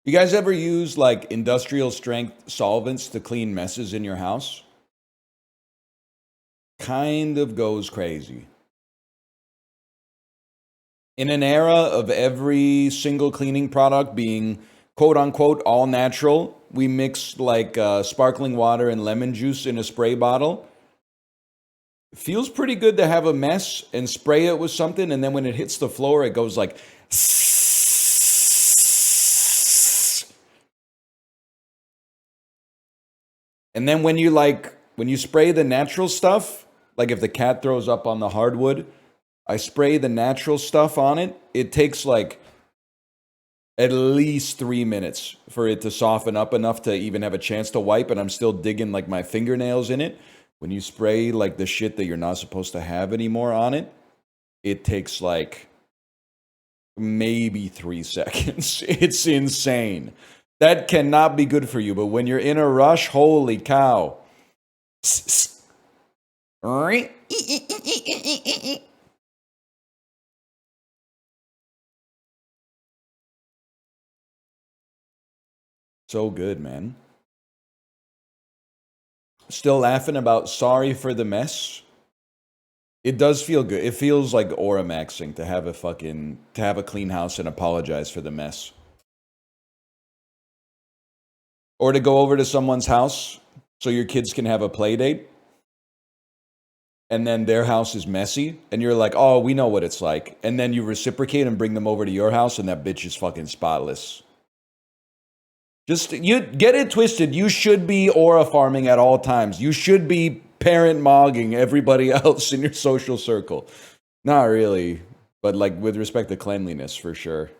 You guys ever use like industrial strength solvents to clean messes in your house? Kind of goes crazy. In an era of every single cleaning product being quote unquote all natural, we mix like sparkling water and lemon juice in a spray bottle. It feels pretty good to have a mess and spray it with something, and then when it hits the floor, it goes like. And then when you spray the natural stuff, like if the cat throws up on the hardwood, I spray the natural stuff on it. It takes like at least 3 minutes for it to soften up enough to even have a chance to wipe, and I'm still digging like my fingernails in it. When you spray like the shit that you're not supposed to have anymore on it, it takes like maybe 3 seconds. It's insane. That cannot be good for you, but when you're in a rush, holy cow. So good, man. Still laughing about sorry for the mess. It does feel good. It feels like aura maxing to have a clean house and apologize for the mess. Or to go over to someone's house so your kids can have a play date. And then their house is messy. And you're like, oh, we know what it's like. And then you reciprocate and bring them over to your house and that bitch is fucking spotless. Just, you get it twisted. You should be aura farming at all times. You should be parent mogging everybody else in your social circle. Not really. But like with respect to cleanliness, for sure.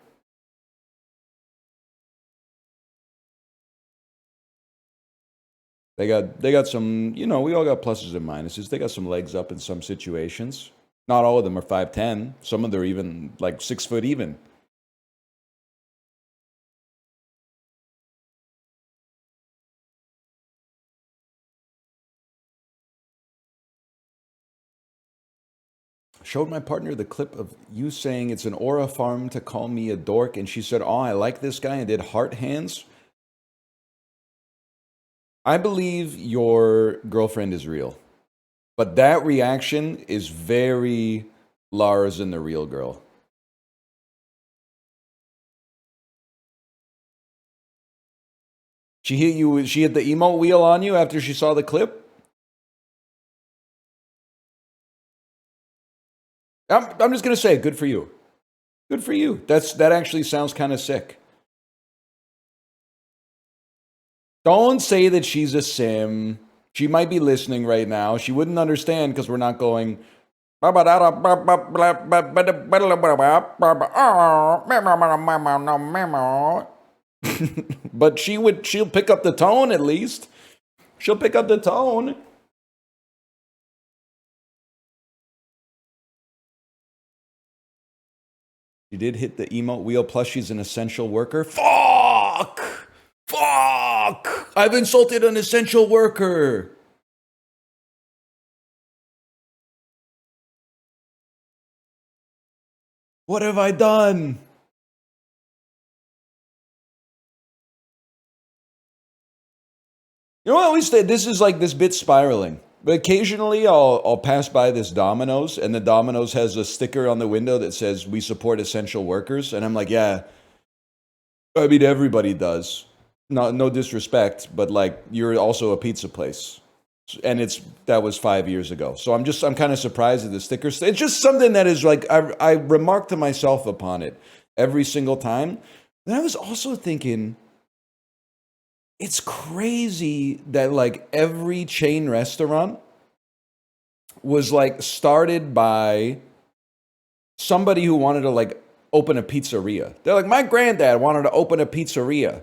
They got some, we all got pluses and minuses. They got some legs up in some situations. Not all of them are 5'10". Some of them are even like 6 foot even. Showed my partner the clip of you saying it's an aura farm to call me a dork, and she said, oh, I like this guy, and did heart hands. I believe your girlfriend is real. But that reaction is very Lars and the real girl. She hit the emote wheel on you after she saw the clip? I'm just going to say, good for you. Good for you. That actually sounds kind of sick. Don't say that she's a sim. She might be listening right now. She wouldn't understand because we're not going. But she'll pick up the tone at least. She'll pick up the tone. She did hit the emote wheel, plus she's an essential worker. Fuck! I've insulted an essential worker. What have I done? You know what? This is like this bit spiraling. But occasionally I'll pass by this Domino's, and the Domino's has a sticker on the window that says, we support essential workers. And I'm like, yeah, I mean, everybody does. No disrespect, but like, you're also a pizza place. And that was 5 years ago. So I'm kind of surprised at the sticker. It's just something that is like, I remark to myself upon it every single time. And I was also thinking, it's crazy that like every chain restaurant was like started by somebody who wanted to like open a pizzeria. They're like, my granddad wanted to open a pizzeria.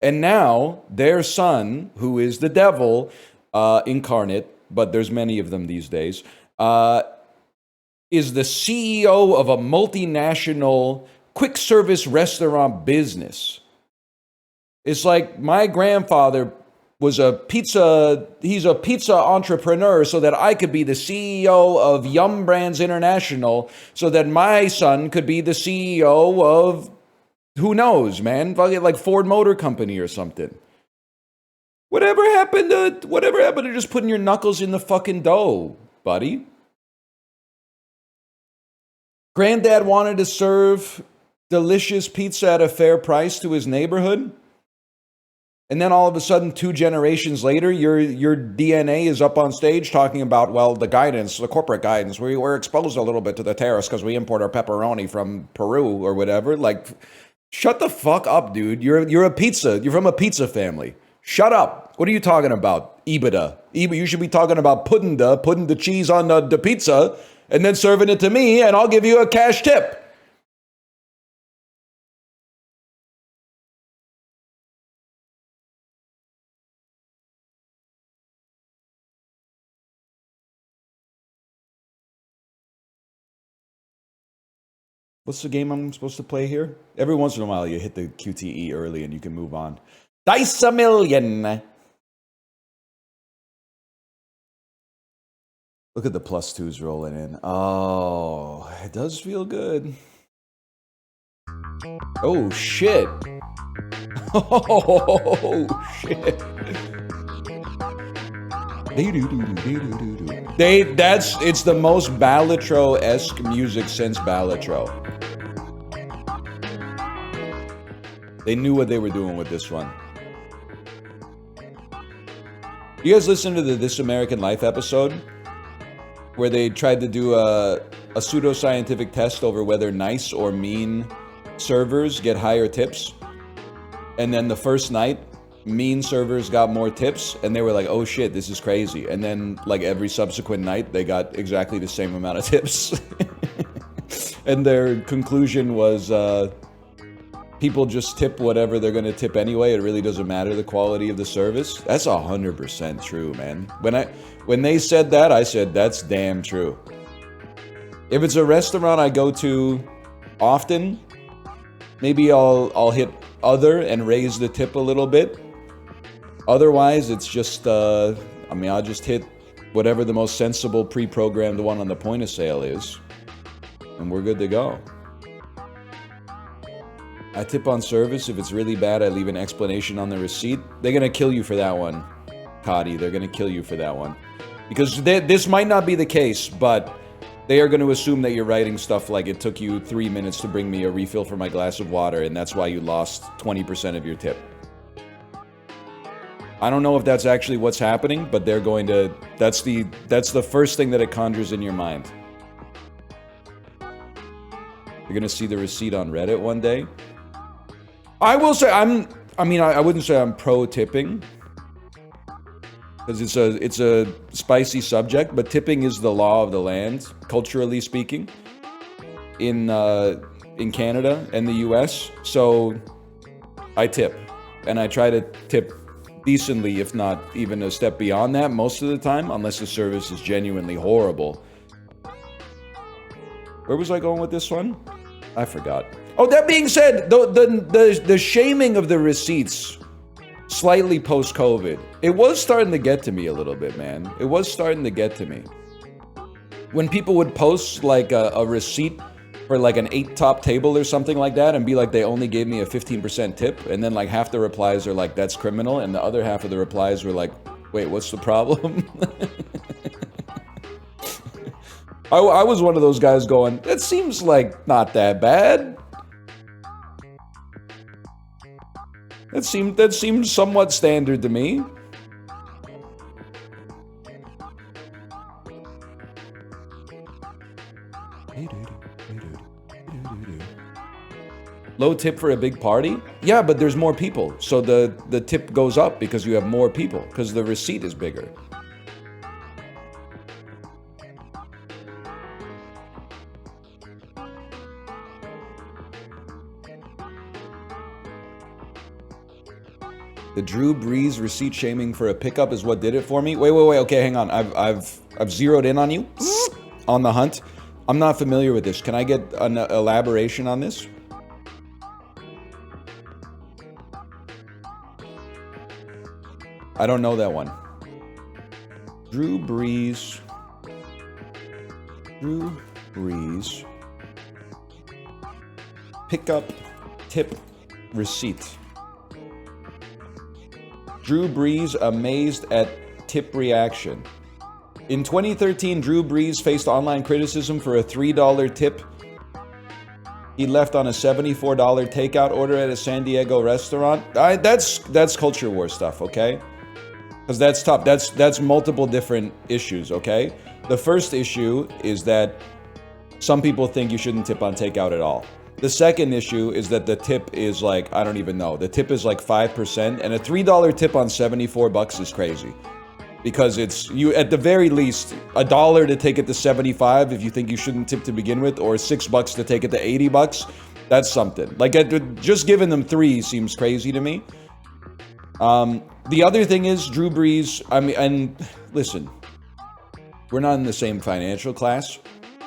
And now their son, who is the devil incarnate, but there's many of them these days, is the CEO of a multinational quick service restaurant business. It's like my grandfather was he's a pizza entrepreneur so that I could be the CEO of Yum Brands International so that my son could be the CEO of Who knows, man? Fucking like Ford Motor Company or something. Whatever happened to just putting your knuckles in the fucking dough, buddy? Granddad wanted to serve delicious pizza at a fair price to his neighborhood. And then all of a sudden, 2 generations later, your DNA is up on stage talking about, well, the guidance, the corporate guidance. We were exposed a little bit to the tariffs because we import our pepperoni from Peru or whatever. Like, shut the fuck up, dude. You're a pizza. You're from a pizza family. Shut up. What are you talking about? Ibida. You should be talking about putting the cheese on the pizza and then serving it to me, and I'll give you a cash tip. What's the game I'm supposed to play here? Every once in a while, you hit the QTE early and you can move on. Dice a million. Look at the +2s rolling in. Oh, it does feel good. Oh, shit. Oh, shit. It's the most Balatro-esque music since Balatro. They knew what they were doing with this one. You guys listen to the This American Life episode? Where they tried to do a pseudoscientific test over whether nice or mean servers get higher tips. And then the first night, mean servers got more tips, and they were like, oh shit, this is crazy. And then, like, every subsequent night, they got exactly the same amount of tips. And their conclusion was, people just tip whatever they're gonna tip anyway. It really doesn't matter the quality of the service. That's 100% true, man. When they said that, I said, that's damn true. If it's a restaurant I go to often, maybe I'll hit other and raise the tip a little bit. Otherwise, it's just, I'll just hit whatever the most sensible pre-programmed one on the point of sale is, and we're good to go. I tip on service. If it's really bad, I leave an explanation on the receipt. They're gonna kill you for that one, Cotty. They're gonna kill you for that one. Because this might not be the case, but they are going to assume that you're writing stuff like it took you 3 minutes to bring me a refill for my glass of water, and that's why you lost 20% of your tip. I don't know if that's actually what's happening, but they're going to... That's the first thing that it conjures in your mind. You're going to see the receipt on Reddit one day. I will say I wouldn't say I'm pro-tipping, because it's a spicy subject, but tipping is the law of the land, culturally speaking, in Canada and the US. So I tip, and I try to tip decently, if not even a step beyond that most of the time, unless the service is genuinely horrible. Where was I going with this one? I forgot. Oh, that being said, the shaming of the receipts slightly post-COVID, it was starting to get to me a little bit, man. It was starting to get to me. When people would post like a receipt for like an 8-top table or something like that and be like, they only gave me a 15% tip, and then like half the replies are like, that's criminal, and the other half of the replies were like, wait, what's the problem? I was one of those guys going, that seems like not that bad. That seemed somewhat standard to me. Low tip for a big party? Yeah, but there's more people, so the tip goes up because you have more people, because the receipt is bigger. The Drew Brees receipt shaming for a pickup is what did it for me. Wait. Okay, hang on. I've zeroed in on you on the hunt. I'm not familiar with this. Can I get an elaboration on this? I don't know that one. Drew Brees. Pickup tip receipt. Drew Brees amazed at tip reaction. In 2013, Drew Brees faced online criticism for a $3 tip he left on a $74 takeout order at a San Diego restaurant. That's culture war stuff, okay? Because that's tough. That's multiple different issues, okay? The first issue is that some people think you shouldn't tip on takeout at all. The second issue is that the tip is like, I don't even know. The tip is like 5%, and a $3 tip on $74 is crazy. Because it's, you at the very least, $1 to take it to 75 if you think you shouldn't tip to begin with, or $6 to take it to 80 bucks. That's something. Like, just giving them 3 seems crazy to me. The other thing is Drew Brees, I mean, and listen, we're not in the same financial class,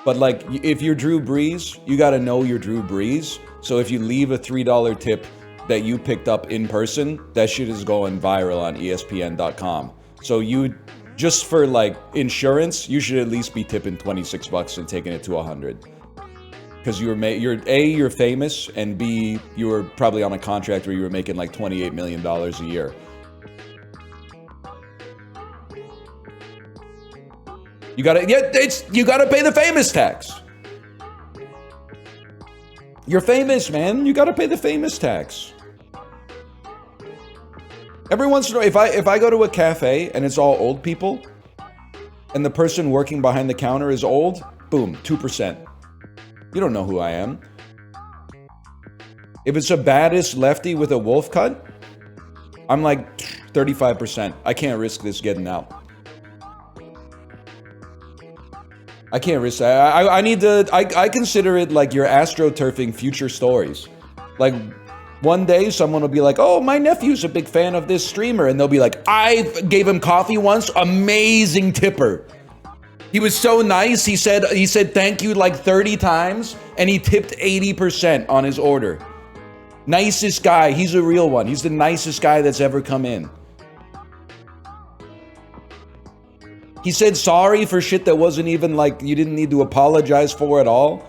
but like, if you're Drew Brees, you got to know you're Drew Brees. So if you leave a $3 tip that you picked up in person, that shit is going viral on ESPN.com. So you, just for like insurance, you should at least be tipping $26 and taking it to 100. Because you're A, you're famous, and B, you were probably on a contract where you were making like $28 million a year. You gotta pay the famous tax. You're famous, man. You gotta pay the famous tax. Every once in a while, if I go to a cafe and it's all old people, and the person working behind the counter is old, boom, 2%. You don't know who I am. If it's a baddest lefty with a wolf cut, I'm like 35%. I can't risk this getting out. I can't risk that. I consider it like you're astroturfing future stories. Like, one day someone will be like, oh, my nephew's a big fan of this streamer. And they'll be like, I gave him coffee once, amazing tipper. He was so nice, he said thank you like 30 times, and he tipped 80% on his order. Nicest guy, he's a real one. He's the nicest guy that's ever come in. He said sorry for shit that wasn't even like, you didn't need to apologize for at all.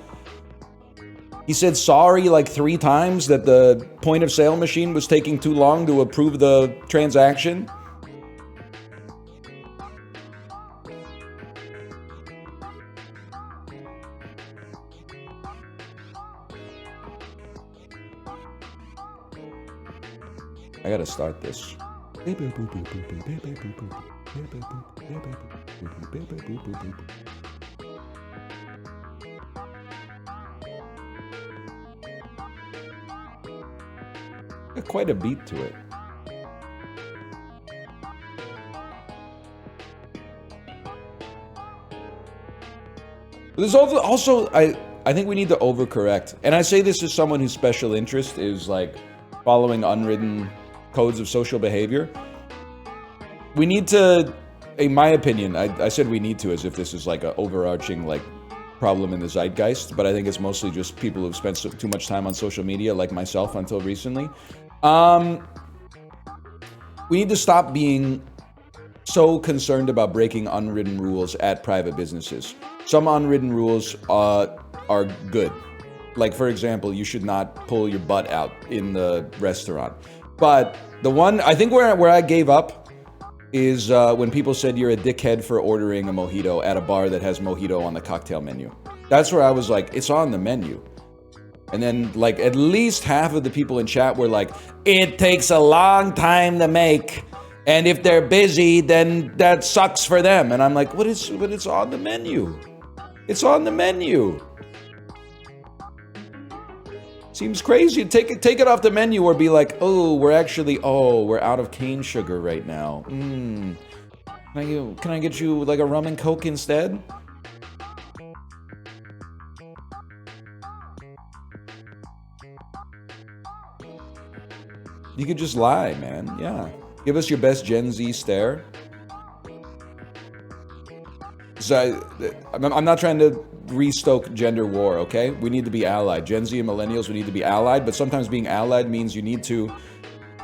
He said sorry like 3 times that the point of sale machine was taking too long to approve the transaction. I gotta start this. Got quite a beat to it. There's also I think we need to overcorrect. And I say this as someone whose special interest is like following unwritten codes of social behavior. We need to, in my opinion, I said we need to as if this is like an overarching like problem in the zeitgeist, but I think it's mostly just people who've spent too much time on social media, like myself until recently. We need to stop being so concerned about breaking unwritten rules at private businesses. Some unwritten rules are good. Like, for example, you should not pull your butt out in the restaurant. But the one, I think where I gave up is when people said you're a dickhead for ordering a mojito at a bar that has mojito on the cocktail menu. That's where I was like, it's on the menu. And then like at least half of the people in chat were like, it takes a long time to make. And if they're busy, then that sucks for them. And I'm like, but it's on the menu. It's on the menu. Seems crazy. Take it off the menu or be like, oh, we're out of cane sugar right now. Can I get you like a rum and coke instead? You could just lie, man. Yeah. Give us your best Gen Z stare. So I'm not trying to restoke gender war, okay? We need to be allied. Gen Z and millennials, we need to be allied, but sometimes being allied means you need to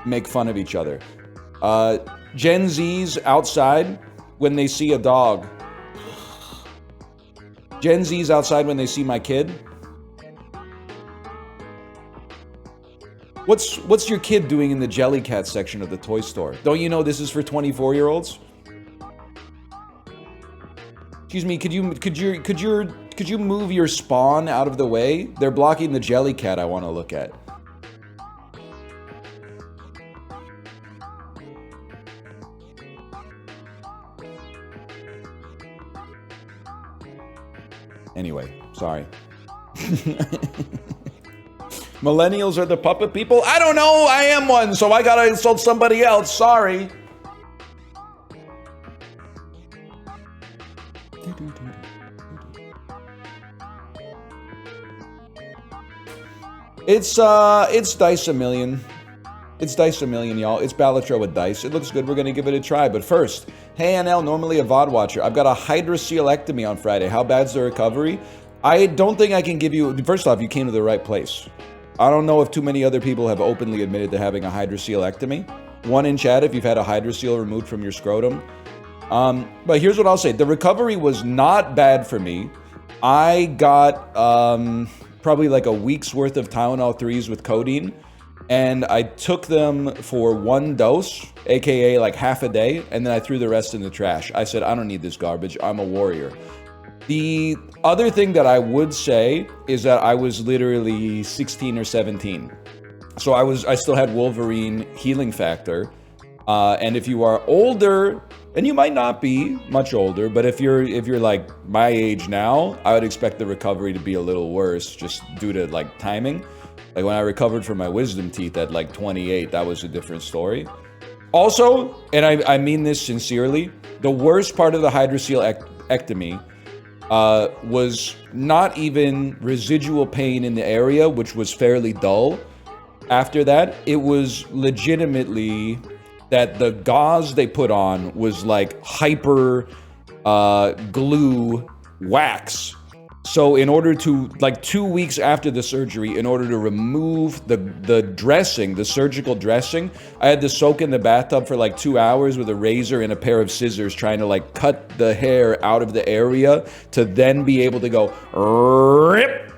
make fun of each other. Gen Zs outside when they see a dog. Gen Zs outside when they see my kid. What's your kid doing in the Jellycat section of the toy store? Don't you know this is for 24-year-olds? Excuse me, could you move your spawn out of the way? They're blocking the Jellycat I want to look at. Anyway, sorry. Millennials are the puppet people? I don't know, I am one, so I gotta insult somebody else, sorry. It's Dice A Million. It's Dice A Million, y'all. It's Balatro with Dice. It looks good, we're gonna give it a try, but first, hey NL, normally a VOD watcher. I've got a hydrocoelectomy on Friday. How bad's the recovery? I don't think I can give you... First off, you came to the right place. I don't know if too many other people have openly admitted to having a hydrocoelectomy. One in chat if you've had a hydrocele removed from your scrotum. But here's what I'll say. The recovery was not bad for me. I got probably like a week's worth of Tylenol 3s with codeine. And I took them for 1 dose, aka like half a day, and then I threw the rest in the trash. I said, I don't need this garbage. I'm a warrior. The other thing that I would say is that I was literally 16 or 17. So I still had Wolverine healing factor. And if you are older, and you might not be much older, but if you're like my age now, I would expect the recovery to be a little worse just due to like timing. Like when I recovered from my wisdom teeth at like 28, that was a different story. Also, and I mean this sincerely, the worst part of the hydrocoelectomy was not even residual pain in the area, which was fairly dull. After that, it was legitimately that the gauze they put on was like hyper glue wax. So in order to, like 2 weeks after the surgery, in order to remove the dressing, the surgical dressing, I had to soak in the bathtub for like 2 hours with a razor and a pair of scissors trying to like cut the hair out of the area to then be able to go rip.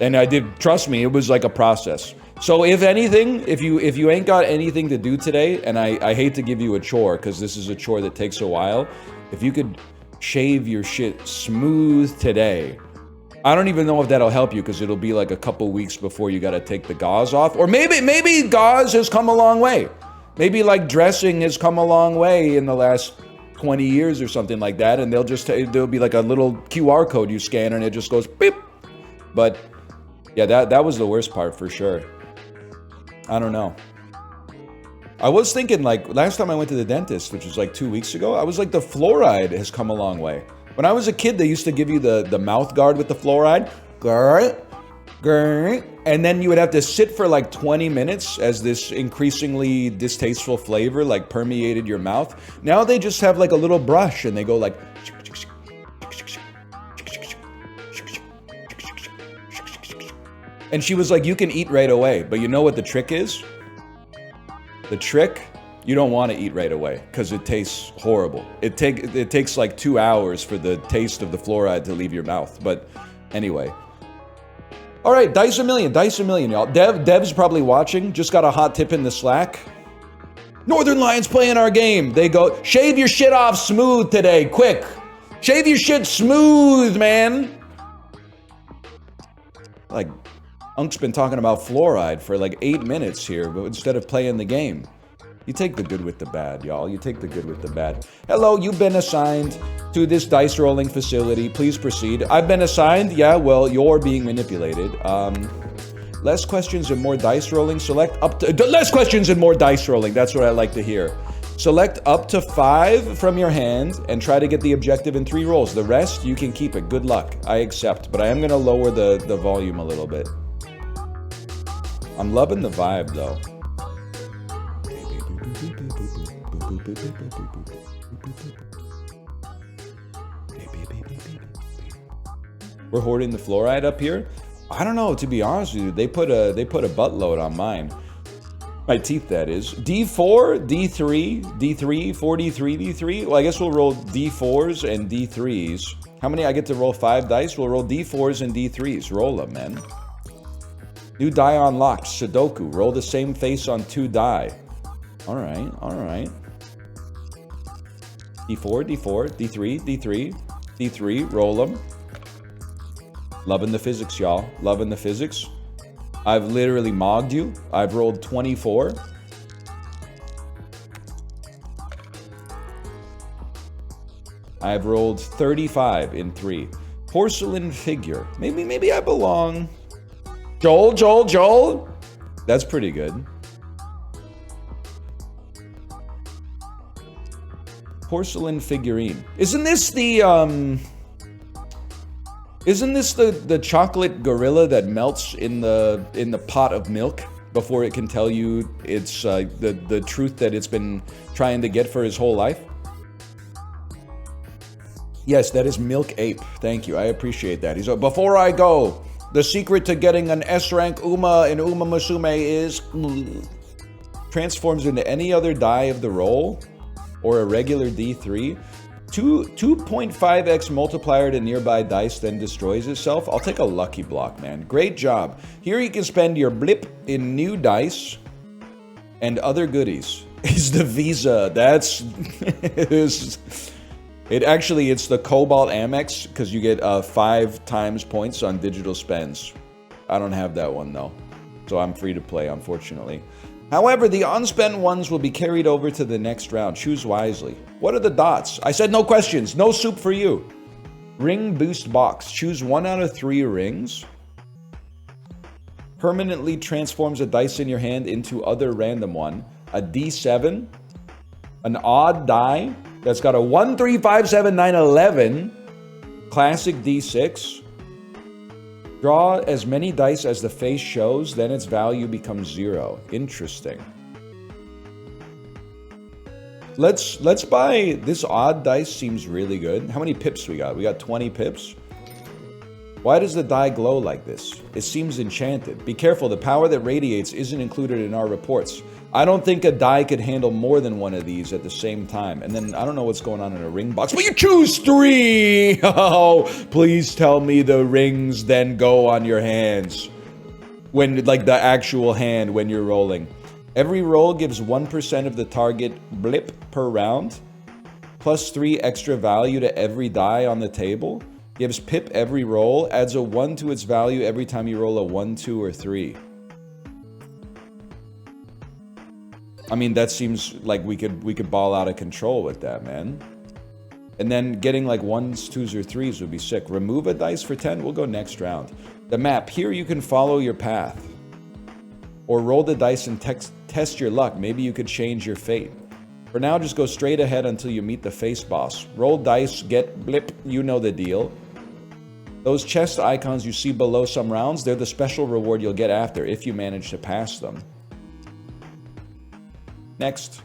And I did, trust me, it was like a process. So if anything, if you ain't got anything to do today, and I hate to give you a chore because this is a chore that takes a while, if you could shave your shit smooth today. I don't even know if that'll help you because it'll be like a couple weeks before you gotta take the gauze off. Or maybe gauze has come a long way. Maybe like dressing has come a long way in the last 20 years or something like that, and there'll be like a little QR code you scan and it just goes beep. But yeah, that was the worst part for sure. I don't know. I was thinking, like, last time I went to the dentist, which was like 2 weeks ago, I was like, the fluoride has come a long way. When I was a kid, they used to give you the mouth guard with the fluoride. And then you would have to sit for like 20 minutes as this increasingly distasteful flavor like permeated your mouth. Now they just have like a little brush and they go like... And she was like, you can eat right away. But you know what the trick is? The trick, you don't want to eat right away because it tastes horrible. It takes like 2 hours for the taste of the fluoride to leave your mouth. But anyway. All right, Dice A Million, y'all. Dev's probably watching. Just got a hot tip in the Slack. Northern Lions playing our game. They go, shave your shit off smooth today, quick. Shave your shit smooth, man. Like... Unk's been talking about fluoride for like 8 minutes here, but instead of playing the game. You take the good with the bad, y'all. You take the good with the bad. Hello, you've been assigned to this dice rolling facility. Please proceed. I've been assigned? Yeah, well, you're being manipulated. Less questions and more dice rolling. Select up to... Less questions and more dice rolling. That's what I like to hear. Select up to 5 from your hand and try to get the objective in 3 rolls. The rest, you can keep it. Good luck. I accept, but I am going to lower the volume a little bit. I'm loving the vibe, though. We're hoarding the fluoride up here? I don't know, to be honest with you. They put a buttload on mine. My teeth, that is. D4, D3, D3, 4D3, D3. Well, I guess we'll roll D4s and D3s. How many? I get to roll 5 dice? We'll roll D4s and D3s. Roll them, man. New die unlocked. Sudoku. Roll the same face on 2 die. Alright, alright. D4, D4, D3, D3, D3. Roll them. Loving the physics, y'all. Loving the physics. I've literally mogged you. I've rolled 24. I've rolled 35 in 3. Porcelain figure. Maybe I belong. Joel. That's pretty good. Porcelain figurine. Isn't this the chocolate gorilla that melts in the pot of milk before it can tell you it's the truth that it's been trying to get for his whole life? Yes, that is Milk Ape. Thank you. I appreciate that. He's before I go, the secret to getting an S-rank Uma in Uma Musume is transforms into any other die of the roll or a regular D3. 2.5x multiplier to nearby dice then destroys itself. I'll take a lucky block, man. Great job. Here you can spend your blip in new dice and other goodies. Is the Visa. That's it's the Cobalt Amex because you get 5 times points on digital spends. I don't have that one though, so I'm free to play, unfortunately. However, the unspent ones will be carried over to the next round. Choose wisely. What are the dots? I said no questions. No soup for you. Ring boost box. Choose 1 out of 3 rings. Permanently transforms a dice in your hand into other random one. A D7. An odd die that's got a 1, 3, 5, 7, 9, 11. Classic D6. Draw as many dice as the face shows, then its value becomes 0. Interesting. Let's buy this odd dice. Seems really good. How many pips we got? We got 20 pips. Why does the die glow like this? It seems enchanted. Be careful, the power that radiates isn't included in our reports. I don't think a die could handle more than one of these at the same time. And then I don't know what's going on in a ring box, but you choose 3! Oh, please tell me the rings then go on your hands. When, like, the actual hand when you're rolling. Every roll gives 1% of the target blip per round. Plus 3 extra value to every die on the table. Gives pip every roll. Adds a 1 to its value every time you roll a 1, 2, or 3. I mean, that seems like we could ball out of control with that, man. And then getting like 1s, 2s, or 3s would be sick. Remove a dice for 10. We'll go next round. The map. Here you can follow your path. Or roll the dice and test your luck. Maybe you could change your fate. For now, just go straight ahead until you meet the face boss. Roll dice, get blip, you know the deal. Those chest icons you see below some rounds, they're the special reward you'll get after if you manage to pass them. Next.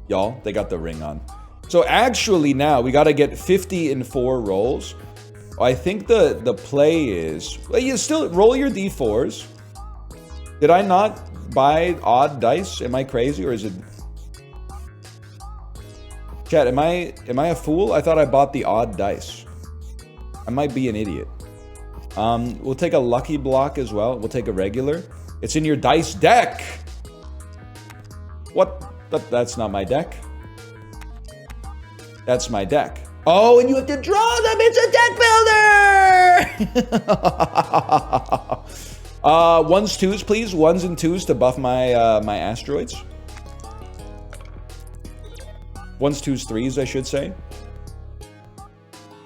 Y'all, they got the ring on. So actually now, we gotta get 50 in 4 rolls. I think the play is... Well, you still roll your D4s. Did I not buy odd dice? Am I crazy or is it... Chat, am I a fool? I thought I bought the odd dice. I might be an idiot. We'll take a lucky block as well. We'll take a regular. It's in your dice deck. What? That's not my deck. That's my deck. Oh, and you have to draw them. It's a deck builder. 1s, 2s, please. 1s and 2s to buff my my asteroids. 1s, 2s, 3s, I should say.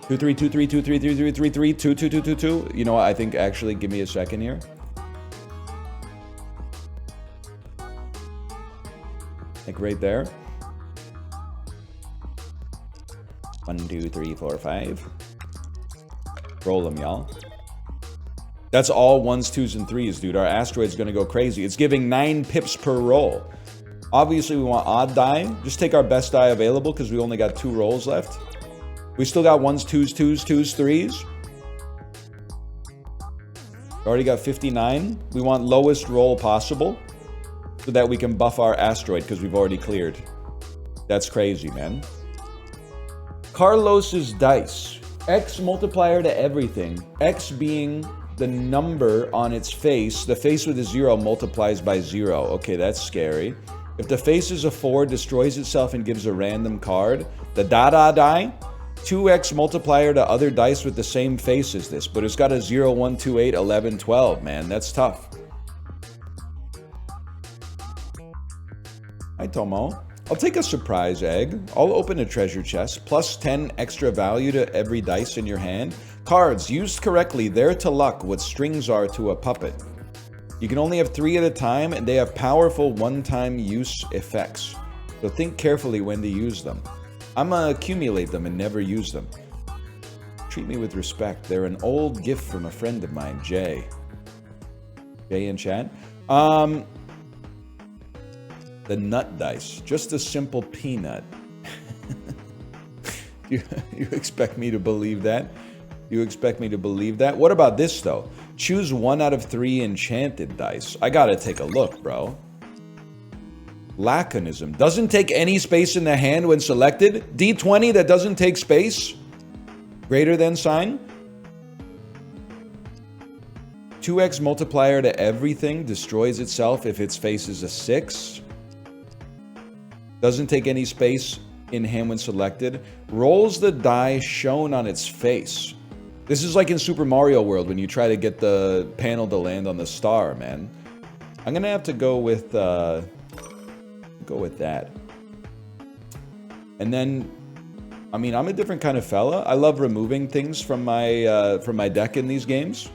2, 3, 2, 3, 2, 3, 3, 3, 3, 3, 2, 2, 2, 2, 2. You know what? I think actually, give me a second here. Like right there. 1, 2, 3, 4, 5. Roll them, y'all. That's all 1s, 2s, and 3s, dude. Our asteroid's gonna go crazy. It's giving 9 pips per roll. Obviously, we want odd die. Just take our best die available because we only got 2 rolls left. We still got 1s, 2s, 2s, 2s, 3s. Already got 59. We want lowest roll possible so that we can buff our asteroid because we've already cleared. That's crazy, man. Carlos's dice. X multiplier to everything. X being the number on its face. The face with a 0 multiplies by 0. Okay, that's scary. If the face is a 4, destroys itself and gives a random card. The da-da die. 2x multiplier to other dice with the same face as this, but it's got a 0, 1, 2, 8, 11, 12, man. That's tough. Hi, Tomo. I'll take a surprise egg. I'll open a treasure chest. Plus 10 extra value to every dice in your hand. Cards, used correctly, they're to luck what strings are to a puppet. You can only have 3 at a time, and they have powerful one-time use effects. So think carefully when to use them. I'm gonna accumulate them and never use them. Treat me with respect. They're an old gift from a friend of mine, Jay. Jay in chat. The nut dice. Just a simple peanut. you expect me to believe that? You expect me to believe that? What about this, though? Choose 1 out of 3 enchanted dice. I gotta take a look, bro. Laconism. Doesn't take any space in the hand when selected. D20 that doesn't take space. Greater than sign. 2x multiplier to everything. Destroys itself if its face is a 6. Doesn't take any space in hand when selected. Rolls the die shown on its face. This is like in Super Mario World when you try to get the panel to land on the star, man. I'm gonna have to go with that. And then, I mean, I'm a different kind of fella. I love removing things from my deck in these games.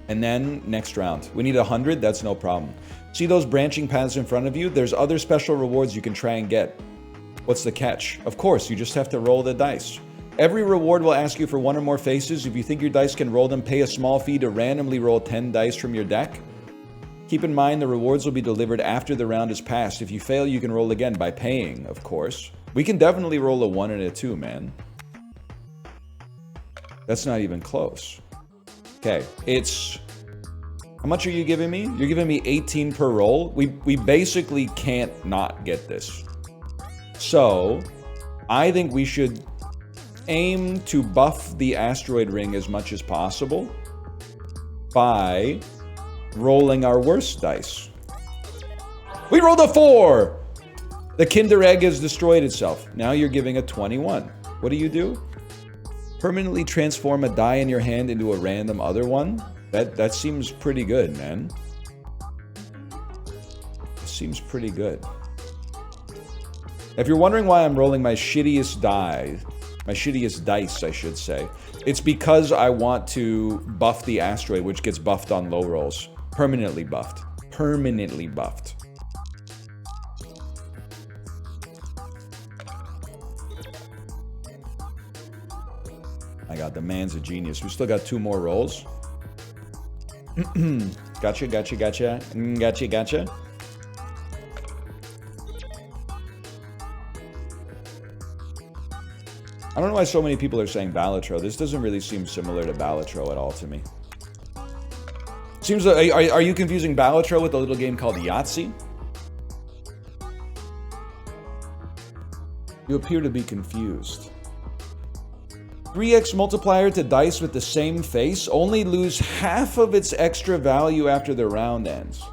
And then, next round. We need 100, that's no problem. See those branching paths in front of you? There's other special rewards you can try and get. What's the catch? Of course, you just have to roll the dice. Every reward will ask you for 1 or more faces. If you think your dice can roll them, pay a small fee to randomly roll 10 dice from your deck. Keep in mind the rewards will be delivered after the round is passed. If you fail, you can roll again by paying, of course. We can definitely roll a 1 and a 2, man. That's not even close. Okay, it's... How much are you giving me? You're giving me 18 per roll? We basically can't not get this. So, I think we should aim to buff the asteroid ring as much as possible by rolling our worst dice. We rolled a 4! The Kinder Egg has destroyed itself. Now you're giving a 21. What do? Permanently transform a die in your hand into a random other one? That seems pretty good, man. It seems pretty good. If you're wondering why I'm rolling my shittiest dice, I should say, it's because I want to buff the asteroid, which gets buffed on low rolls. Permanently buffed. Permanently buffed. My god, the man's a genius. We still got 2 more rolls. Gotcha. Gotcha. I don't know why so many people are saying Balatro. This doesn't really seem similar to Balatro at all to me. Seems like, are you confusing Balatro with a little game called Yahtzee? You appear to be confused. 3x multiplier to dice with the same face. Only lose half of its extra value after the round ends.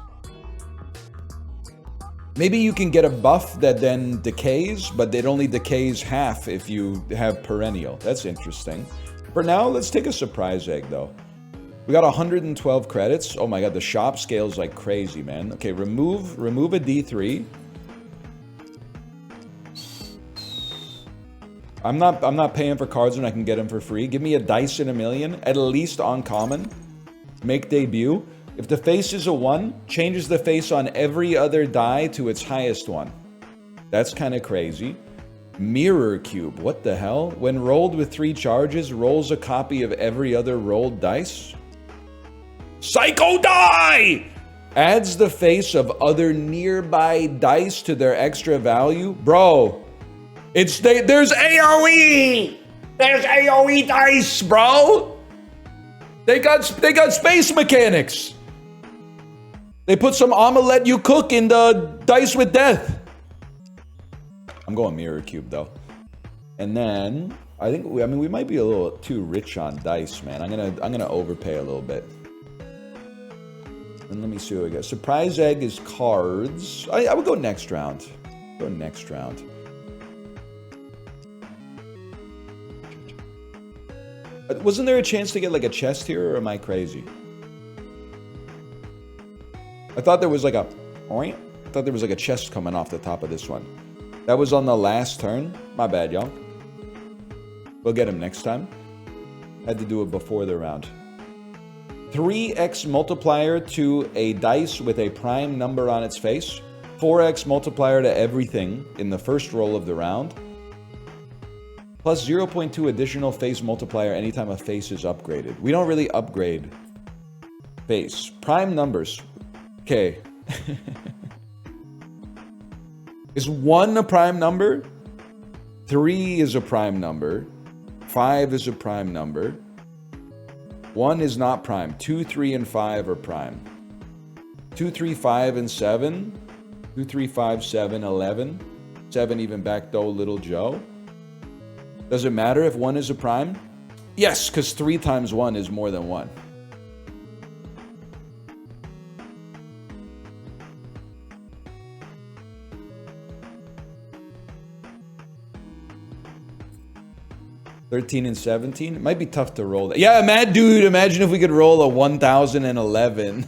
Maybe you can get a buff that then decays, but it only decays half if you have perennial. That's interesting. For now, let's take a surprise egg, though. We got 112 credits. Oh my god, the shop scales like crazy, man. Okay, remove a D3. I'm not paying for cards when I can get them for free. Give me a dice in a million, at least on common. Make debut. If the face is a 1, changes the face on every other die to its highest one. That's kind of crazy. Mirror cube, what the hell? When rolled with 3 charges, rolls a copy of every other rolled dice. Psycho die! Adds the face of other nearby dice to their extra value. Bro, there's AoE! There's AoE dice, bro! They got space mechanics! They put some omelette you cook in the dice with death. I'm going mirror cube though. And then I think we might be a little too rich on dice, man. I'm gonna overpay a little bit. And let me see what we got. Surprise egg is cards. I would go next round. Go next round. Wasn't there a chance to get like a chest here, or am I crazy? I thought there was like a chest coming off the top of this one. That was on the last turn. My bad, y'all. We'll get him next time. Had to do it before the round. 3x multiplier to a dice with a prime number on its face. 4x multiplier to everything in the first roll of the round. Plus 0.2 additional face multiplier anytime a face is upgraded. We don't really upgrade face. Prime numbers. Okay. Is 1 a prime number? 3 is a prime number. 5 is a prime number. 1 is not prime. 2, 3, and 5 are prime. 2, 3, 5, and 7. 2, 3, 5, 7, 11. 7 even back though, little Joe. Does it matter if 1 is a prime? Yes, because 3 times 1 is more than 1. $13 and $17. It might be tough to roll that. Yeah, mad dude. Imagine if we could roll a 1011.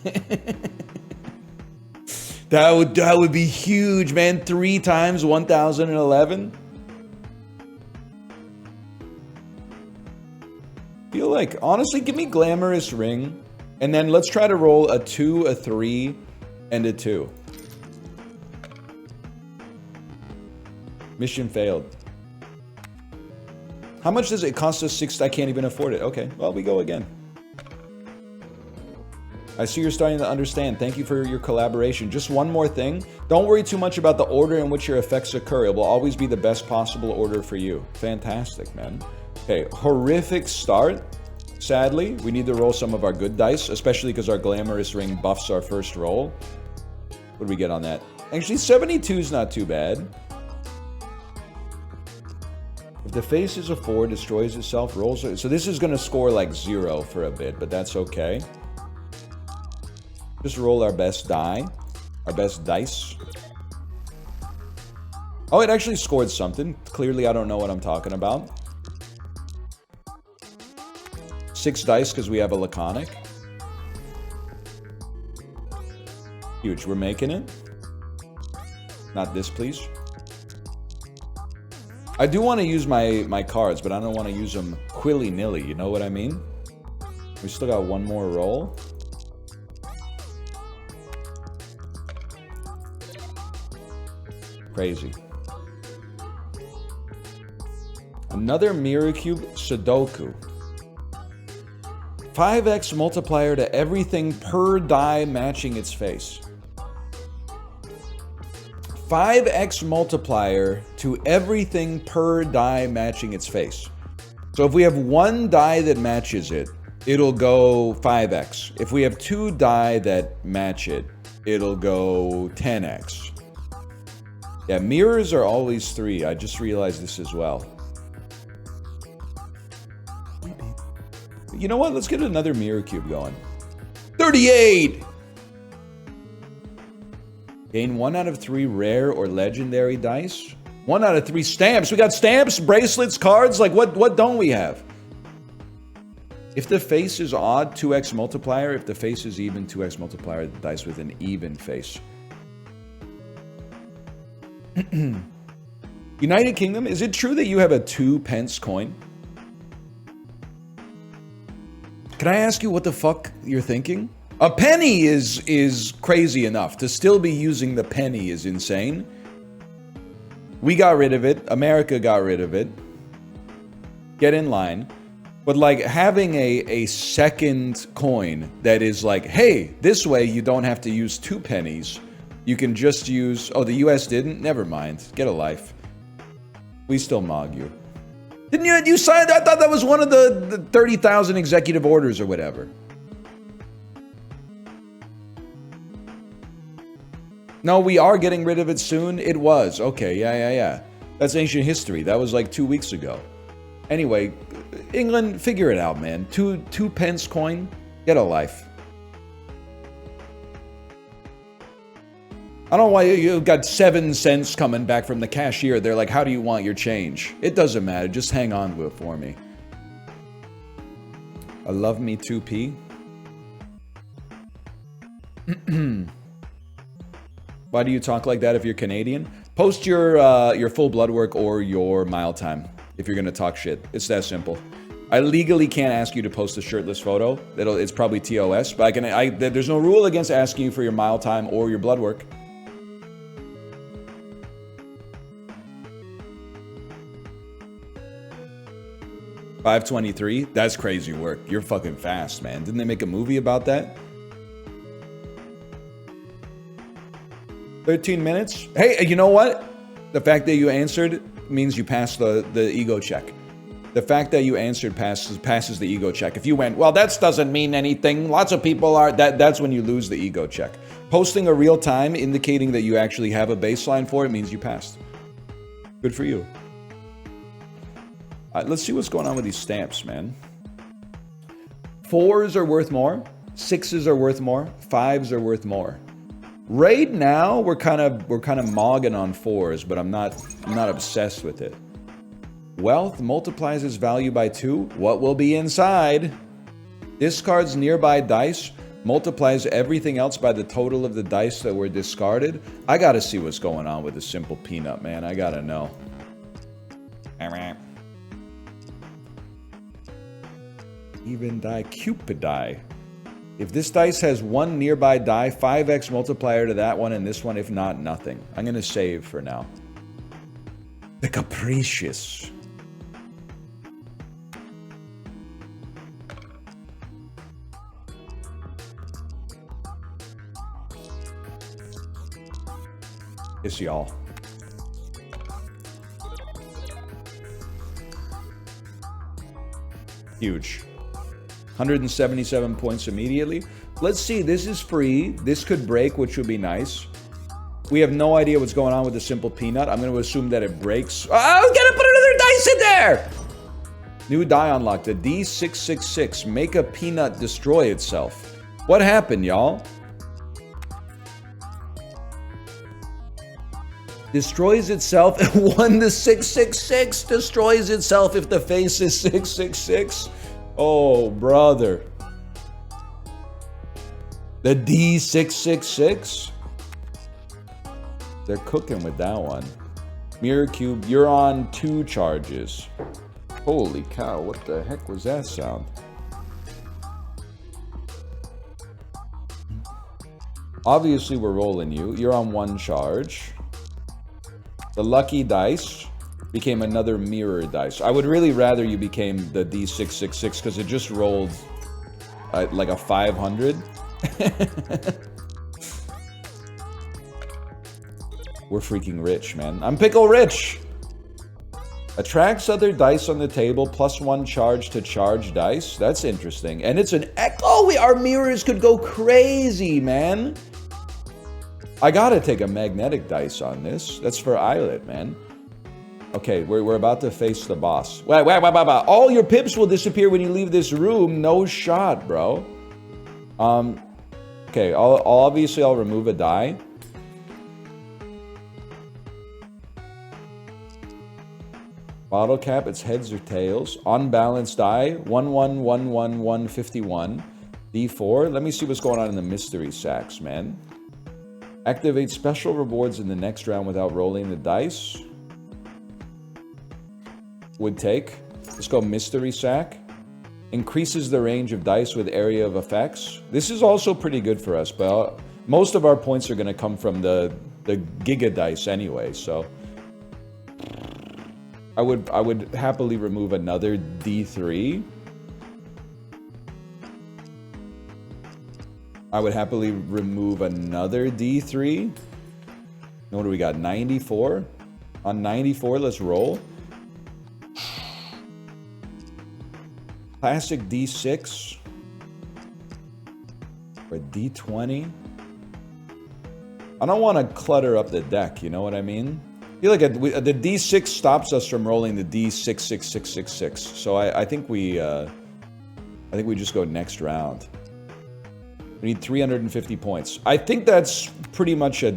That would be huge, man. 3 times 1011. Feel like, honestly, give me glamorous ring, and then let's try to roll a 2, a 3, and a 2. Mission failed. How much does it cost us? 6? I can't even afford it. Okay, well, we go again. I see you're starting to understand. Thank you for your collaboration. Just one more thing. Don't worry too much about the order in which your effects occur. It will always be the best possible order for you. Fantastic, man. Okay, horrific start. Sadly, we need to roll some of our good dice, especially because our glamorous ring buffs our first roll. What do we get on that? Actually, 72 is not too bad. If the face is a 4, destroys itself, rolls it. So this is going to score like 0 for a bit, but that's okay. Just roll our best die. Our best dice. Oh, it actually scored something. Clearly, I don't know what I'm talking about. 6 dice because we have a laconic. Huge. We're making it. Not this, please. I do want to use my cards, but I don't want to use them willy-nilly. You know what I mean? We still got one more roll. Crazy. Another Mirror Cube Sudoku. 5x multiplier to everything per die matching its face. 5x multiplier to everything per die matching its face. So if we have 1 die that matches it, it'll go 5x. If we have 2 die that match it, it'll go 10x. Yeah, mirrors are always 3. I just realized this as well. You know what? Let's get another mirror cube going. 38! Gain 1 out of 3 rare or legendary dice. 1 out of 3 stamps. We got stamps, bracelets, cards. Like, what don't we have? If the face is odd, 2x multiplier. If the face is even, 2x multiplier. The dice with an even face. United Kingdom, is it true that you have a 2 pence coin? Can I ask you what the fuck you're thinking? A penny is crazy enough. To still be using the penny is insane. We got rid of it. America got rid of it. Get in line. But like having a second coin that is like, hey, this way you don't have to use 2 pennies. You can just use... Oh, the US didn't? Never mind. Get a life. We still mog you. Didn't you sign? I thought that was one of the 30,000 executive orders or whatever. No, we are getting rid of it soon. It was. Okay, yeah. That's ancient history. That was like 2 weeks ago. Anyway, England, figure it out, man. Two pence coin, get a life. I don't know why you've got 7 cents coming back from the cashier. They're like, how do you want your change? It doesn't matter. Just hang on to it for me. I love me 2p. Why do you talk like that if you're Canadian? Post your full blood work or your mile time if you're gonna talk shit. It's that simple. I legally can't ask you to post a shirtless photo. It's probably TOS, but there's no rule against asking you for your mile time or your blood work. $5.23? That's crazy work. You're fucking fast, man. Didn't they make a movie about that? 13 minutes? Hey, you know what? The fact that you answered means you passed the ego check. The fact that you answered passes the ego check. If you went, well, that doesn't mean anything. Lots of people are... That's when you lose the ego check. Posting a real time indicating that you actually have a baseline for it means you passed. Good for you. Let's see what's going on with these stamps, man. 4s are worth more. 6s are worth more. 5s are worth more. Right now, we're kind of mogging on 4s, but I'm not obsessed with it. Wealth multiplies its value by 2. What will be inside? Discards nearby dice. Multiplies everything else by the total of the dice that were discarded. I gotta see what's going on with the simple peanut, man. I gotta know. Even die, Cupid die. If this dice has 1 nearby die, 5x multiplier to that one and this one. If not, nothing. I'm gonna save for now. The capricious. Yes, y'all. Huge. 177 points immediately. Let's see, this is free. This could break, which would be nice. We have no idea what's going on with the simple peanut. I'm going to assume that it breaks. Oh, I'm going to put another dice in there! New die unlocked. The D666. Make a peanut destroy itself. What happened, y'all? Destroys itself. 1 to 666. Destroys itself if the face is 666. Oh, brother. The D666? They're cooking with that one. Mirror Cube, you're on 2 charges. Holy cow, what the heck was that sound? Obviously, we're rolling you. You're on 1 charge. The lucky dice became another mirror dice. I would really rather you became the D666 because it just rolled like a 500. We're freaking rich, man. I'm pickle rich. Attracts other dice on the table, +1 charge to charge dice. That's interesting. And it's an echo. Our mirrors could go crazy, man. I gotta take a magnetic dice on this. That's for Islet, man. Okay, we're about to face the boss. Wait. All your pips will disappear when you leave this room. No shot, bro. Okay, obviously I'll remove a die. Bottle cap, it's heads or tails. Unbalanced die, 1-1-1-1-1-51. D4. Let me see what's going on in the mystery sacks, man. Activate special rewards in the next round without rolling the dice. Would take. Let's go mystery sack. Increases the range of dice with area of effects. This is also pretty good for us, but most of our points are going to come from the giga dice anyway, so I would happily remove another D3. I would happily remove another D3. What do we got? 94? On 94, let's roll. Classic D6. Or D20. I don't want to clutter up the deck, you know what I mean? I feel like the D6 stops us from rolling the D66666. So I think we just go next round. We need 350 points. I think that's pretty much a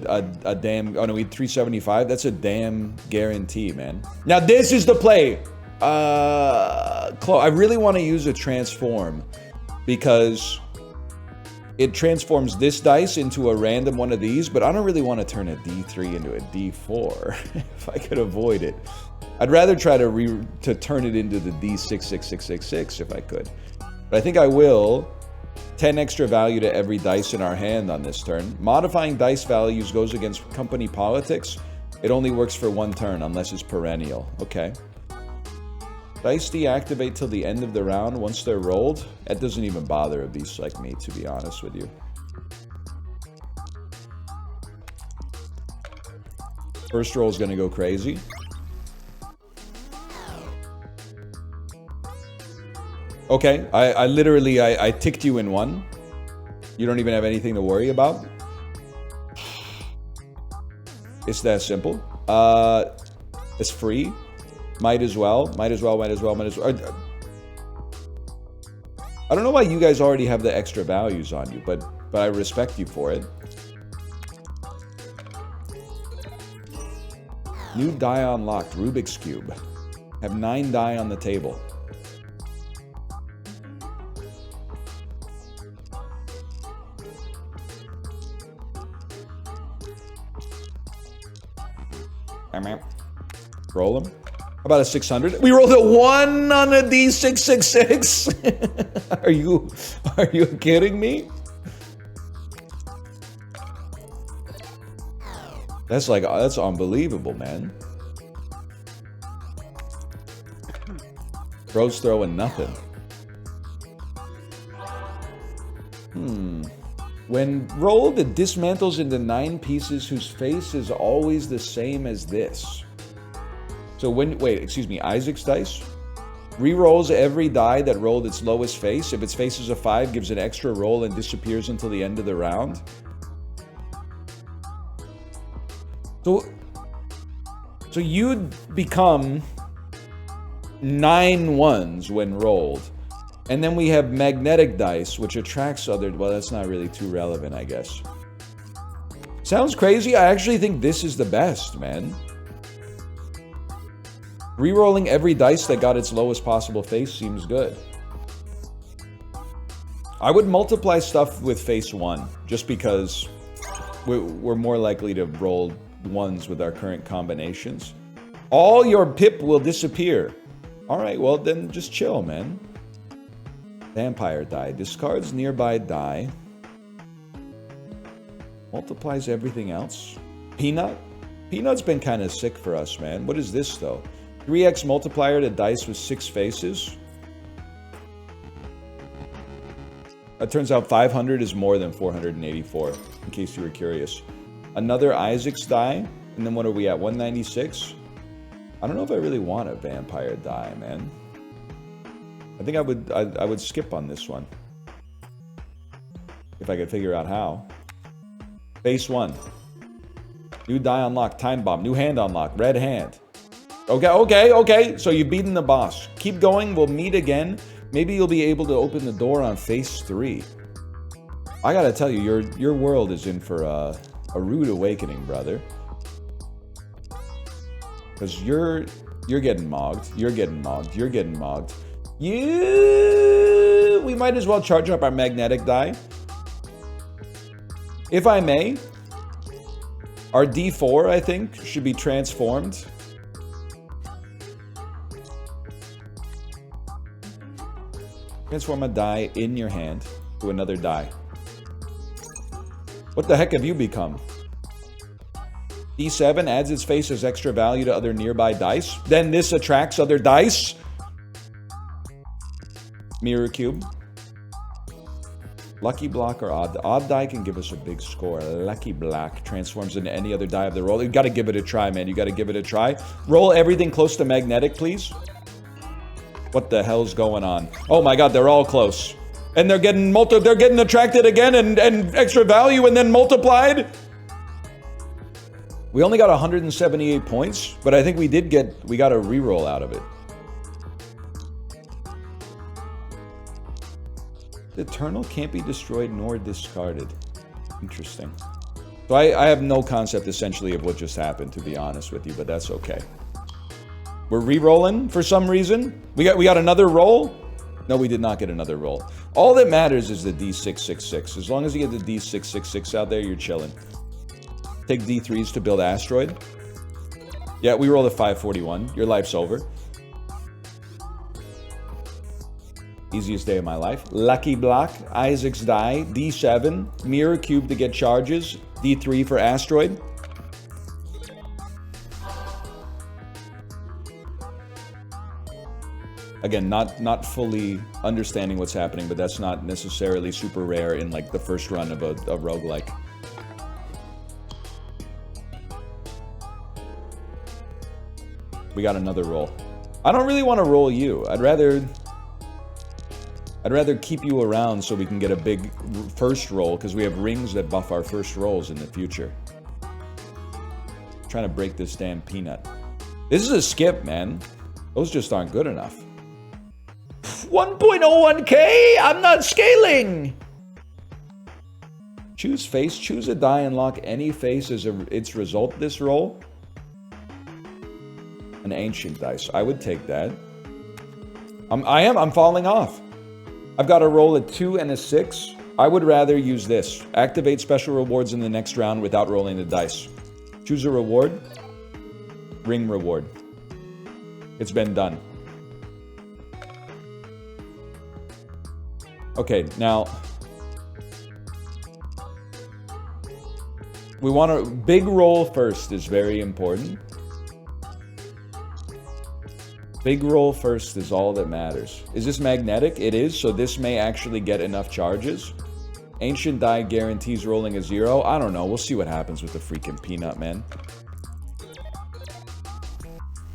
damn... Oh, no, we need 375. That's a damn guarantee, man. Now, this is the play. I really want to use a transform because it transforms this dice into a random one of these, but I don't really want to turn a D3 into a D4 if I could avoid it. I'd rather try to turn it into the D66666 if I could. But I think I will. 10 extra value to every dice in our hand on this turn. Modifying dice values goes against company politics. It only works for one turn unless it's perennial. Okay. Dice deactivate till the end of the round once they're rolled. That doesn't even bother a beast like me, to be honest with you. First roll is going to go crazy. Okay, I literally ticked you in one. You don't even have anything to worry about. It's that simple. It's free. Might as well. I don't know why you guys already have the extra values on you, but I respect you for it. New die unlocked, Rubik's Cube. Have 9 die on the table. Roll them. How about a 600? We rolled a 1 on a D666. Are you kidding me? That's unbelievable, man. Bro's throwing nothing. When rolled, it dismantles into 9 pieces whose face is always the same as this. So Isaac's dice re-rolls every die that rolled its lowest face. If its face is a 5, gives an extra roll and disappears until the end of the round. So you'd become 9 1s when rolled. And then we have magnetic dice, which attracts other... Well, that's not really too relevant, I guess. Sounds crazy? I actually think this is the best, man. Rerolling every dice that got its lowest possible face seems good. I would multiply stuff with face 1, just because we're more likely to roll 1s with our current combinations. All your pip will disappear. Alright, well then just chill, man. Vampire die. Discards nearby die. Multiplies everything else. Peanut? Peanut's been kind of sick for us, man. What is this, though? 3x multiplier to dice with 6 faces. It turns out 500 is more than 484, in case you were curious. Another Isaac's die. And then what are we at? 196? I don't know if I really want a vampire die, man. I think I would skip on this one. If I could figure out how. Base 1. New die unlocked. Time bomb. New hand unlocked. Red hand. Okay. So you've beaten the boss. Keep going. We'll meet again. Maybe you'll be able to open the door on phase 3. I gotta tell you, your world is in for a rude awakening, brother. Because you're getting mogged. You're getting mogged. We might as well charge up our magnetic die. If I may, our D4, I think, should be transformed. Transform a die in your hand to another die. What the heck have you become? D7 adds its face as extra value to other nearby dice. Then this attracts other dice. Mirror cube. Lucky block or odd. Odd die can give us a big score. Lucky block transforms into any other die of the roll. You gotta give it a try, man. You gotta give it a try. Roll everything close to magnetic, please. What the hell's going on? Oh my god, they're all close. And they're getting attracted again and extra value and then multiplied. We only got 178 points, but I think we got a reroll out of it. The Eternal can't be destroyed nor discarded. Interesting. So I have no concept, essentially, of what just happened, to be honest with you, but that's okay. We're re-rolling for some reason. We got another roll? No, we did not get another roll. All that matters is the D666. As long as you get the D666 out there, you're chilling. Take D3s to build Asteroid. Yeah, we rolled a 541. Your life's over. Easiest day of my life. Lucky block. Isaac's die. D7. Mirror cube to get charges. D3 for Asteroid. Again, not fully understanding what's happening, but that's not necessarily super rare in like the first run of a roguelike. We got another roll. I don't really want to roll you. I'd rather keep you around so we can get a big first roll, because we have rings that buff our first rolls in the future. I'm trying to break this damn peanut. This is a skip, man. Those just aren't good enough. 1.01k? I'm not scaling! Choose face, choose a die, and lock any face as its result this roll. An ancient dice. I would take that. I'm falling off. I've got a roll a 2 and a 6. I would rather use this. Activate special rewards in the next round without rolling the dice. Choose a reward. Ring reward. It's been done. Okay, now we want a big roll first is very important. Big roll first is all that matters. Is this magnetic? It is, so this may actually get enough charges. Ancient die guarantees rolling a 0. I don't know. We'll see what happens with the freaking peanut, man.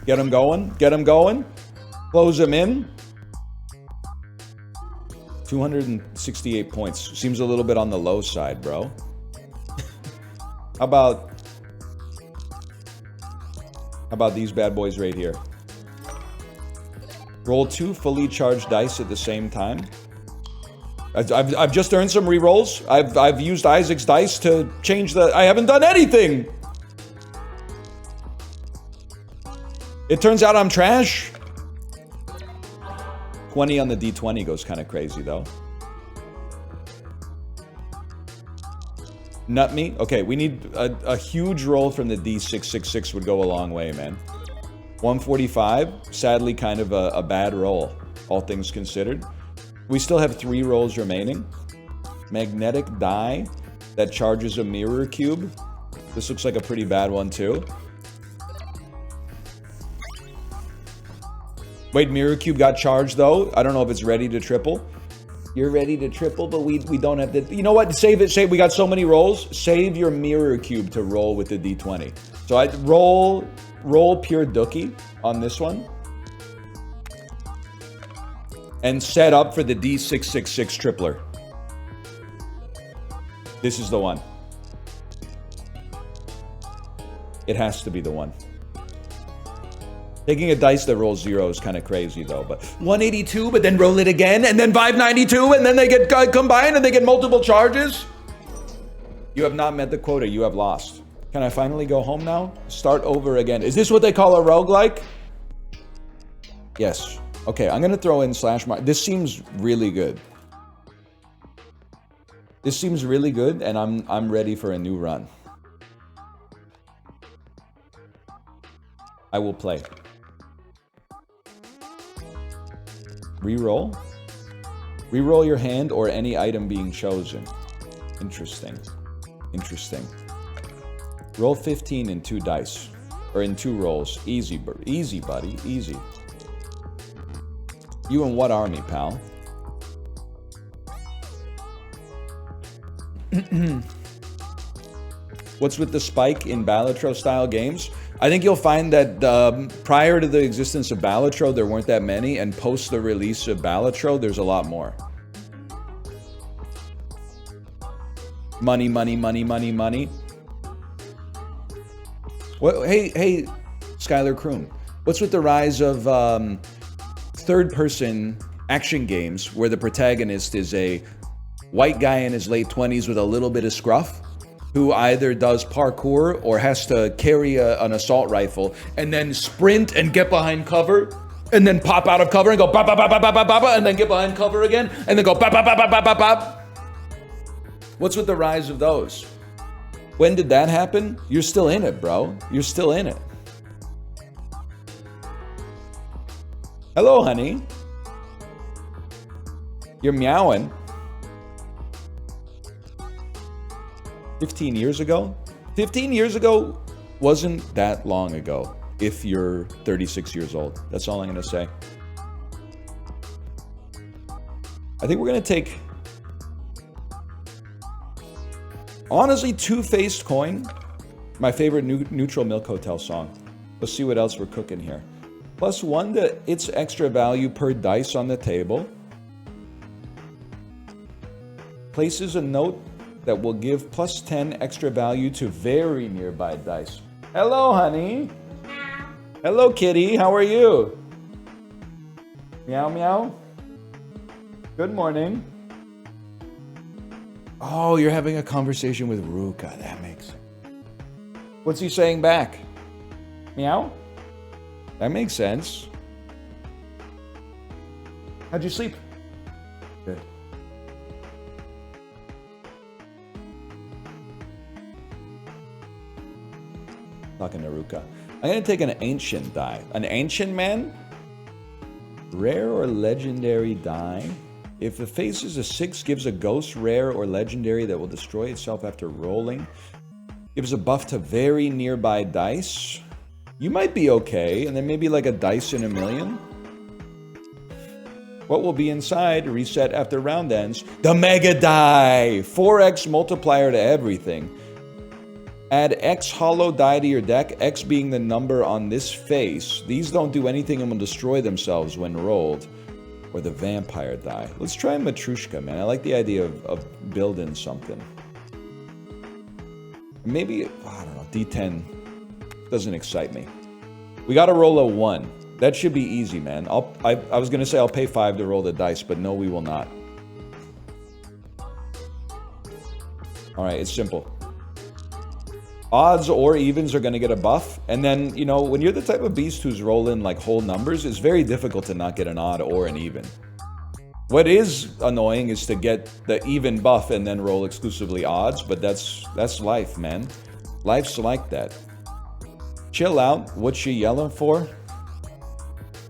Get him going. Get him going. Close him in. 268 points. Seems a little bit on the low side, bro. How about these bad boys right here? Roll 2 fully charged dice at the same time. I've just earned some rerolls. I've used Isaac's dice to change the... I haven't done anything! It turns out I'm trash. 20 on the D20 goes kind of crazy, though. Nut me? Okay, we need a huge roll from the D666 would go a long way, man. 145, sadly kind of a bad roll, all things considered. We still have 3 rolls remaining. Magnetic die that charges a mirror cube. This looks like a pretty bad one too. Wait, mirror cube got charged though. I don't know if it's ready to triple. You're ready to triple, but we don't have the... You know what? Save it. Save. We got so many rolls. Save your mirror cube to roll with the D20. So I roll pure dookie on this one. And set up for the D666 tripler. This is the one. It has to be the one. Taking a dice that rolls 0 is kind of crazy though, but 182, but then roll it again, and then 592, and then they get combined and they get multiple charges? You have not met the quota, you have lost. Can I finally go home now? Start over again. Is this what they call a roguelike? Yes. Okay, I'm gonna throw in /mark. This seems really good. This seems really good, and I'm ready for a new run. I will play. Reroll. Reroll your hand or any item being chosen. Interesting. Interesting. Roll 15 in 2 dice. Or in 2 rolls. Easy, buddy. Easy. You in what army, pal? What's with the spike in Balatro style games? I think you'll find that prior to the existence of Balatro, there weren't that many, and post the release of Balatro, there's a lot more. Money, money, money, money, money. What? Hey, Skylar Kroom. What's with the rise of third-person action games where the protagonist is a white guy in his late 20s with a little bit of scruff who either does parkour or has to carry an assault rifle and then sprint and get behind cover and then pop out of cover and go ba ba ba ba ba ba ba and then get behind cover again and then go ba ba ba ba ba ba ba. What's with the rise of those? When did that happen? You're still in it, bro. You're still in it. Hello, honey. You're meowing. 15 years ago? 15 years ago wasn't that long ago if you're 36 years old. That's all I'm going to say. I think we're going to take, honestly, Two-Faced Coin. My favorite Neutral Milk Hotel song. Let's see what else we're cooking here. +1 to its extra value per dice on the table. Places a note that will give +10 extra value to very nearby dice. Hello, honey. Hello, kitty. How are you? Meow, meow. Good morning. Oh, you're having a conversation with Ruka. That makes sense. What's he saying back? Meow? That makes sense. How'd you sleep? Good. Talking to Ruka. I'm going to take an ancient die. An ancient man? Rare or legendary die? If the face is a 6, gives a ghost rare or legendary that will destroy itself after rolling. Gives a buff to very nearby dice. You might be okay, and then maybe like a dice in a million. What will be inside? Reset after round ends. The Mega Die! 4x multiplier to everything. Add X hollow die to your deck, X being the number on this face. These don't do anything and will destroy themselves when rolled. Or the Vampire die. Let's try Matrushka, man. I like the idea of building something. Maybe, I don't know, D10 doesn't excite me. We gotta roll a 1. That should be easy, man. I was gonna say I'll pay 5 to roll the dice, but no, we will not. Alright, it's simple. Odds or evens are gonna get a buff, and then, you know, when you're the type of beast who's rolling like whole numbers, it's very difficult to not get an odd or an even. What is annoying is to get the even buff and then roll exclusively odds, but that's life, man. Life's like that. Chill out. What you yelling for?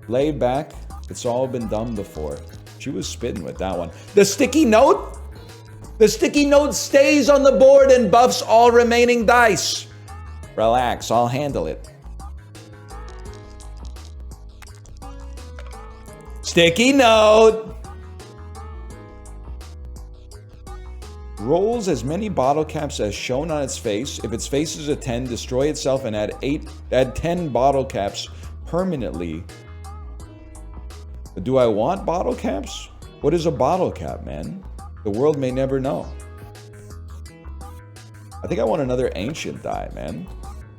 Lay back. It's all been done before. She was spitting with that one. The sticky note? The sticky note stays on the board and buffs all remaining dice. Relax, I'll handle it. Sticky note. Rolls as many bottle caps as shown on its face. If its face is a 10, destroy itself and add 10 bottle caps permanently. Do I want bottle caps? What is a bottle cap, man? The world may never know. I think I want another ancient die, man.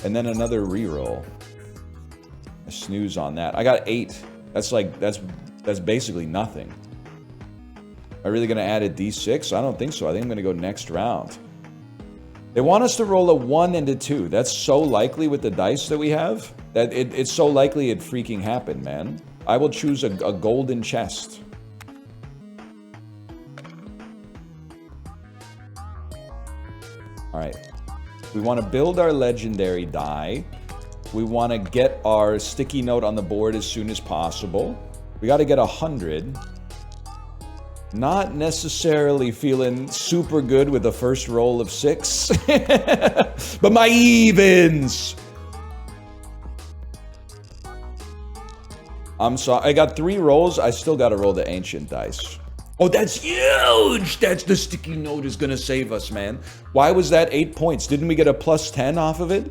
And then another reroll. A snooze on that. I got 8. That's basically nothing. Am I really going to add a D6? I don't think so. I think I'm going to go next round. They want us to roll a 1 and a 2. That's so likely with the dice that we have. That it's so likely it freaking happened, man. I will choose a golden chest. Alright. We want to build our legendary die. We want to get our sticky note on the board as soon as possible. We got to get 100. Not necessarily feeling super good with the first roll of 6. But my evens! I'm sorry. I got 3 rolls. I still got to roll the ancient dice. Oh, that's huge! That's the sticky note is going to save us, man. Why was that 8 points? Didn't we get a plus 10 off of it?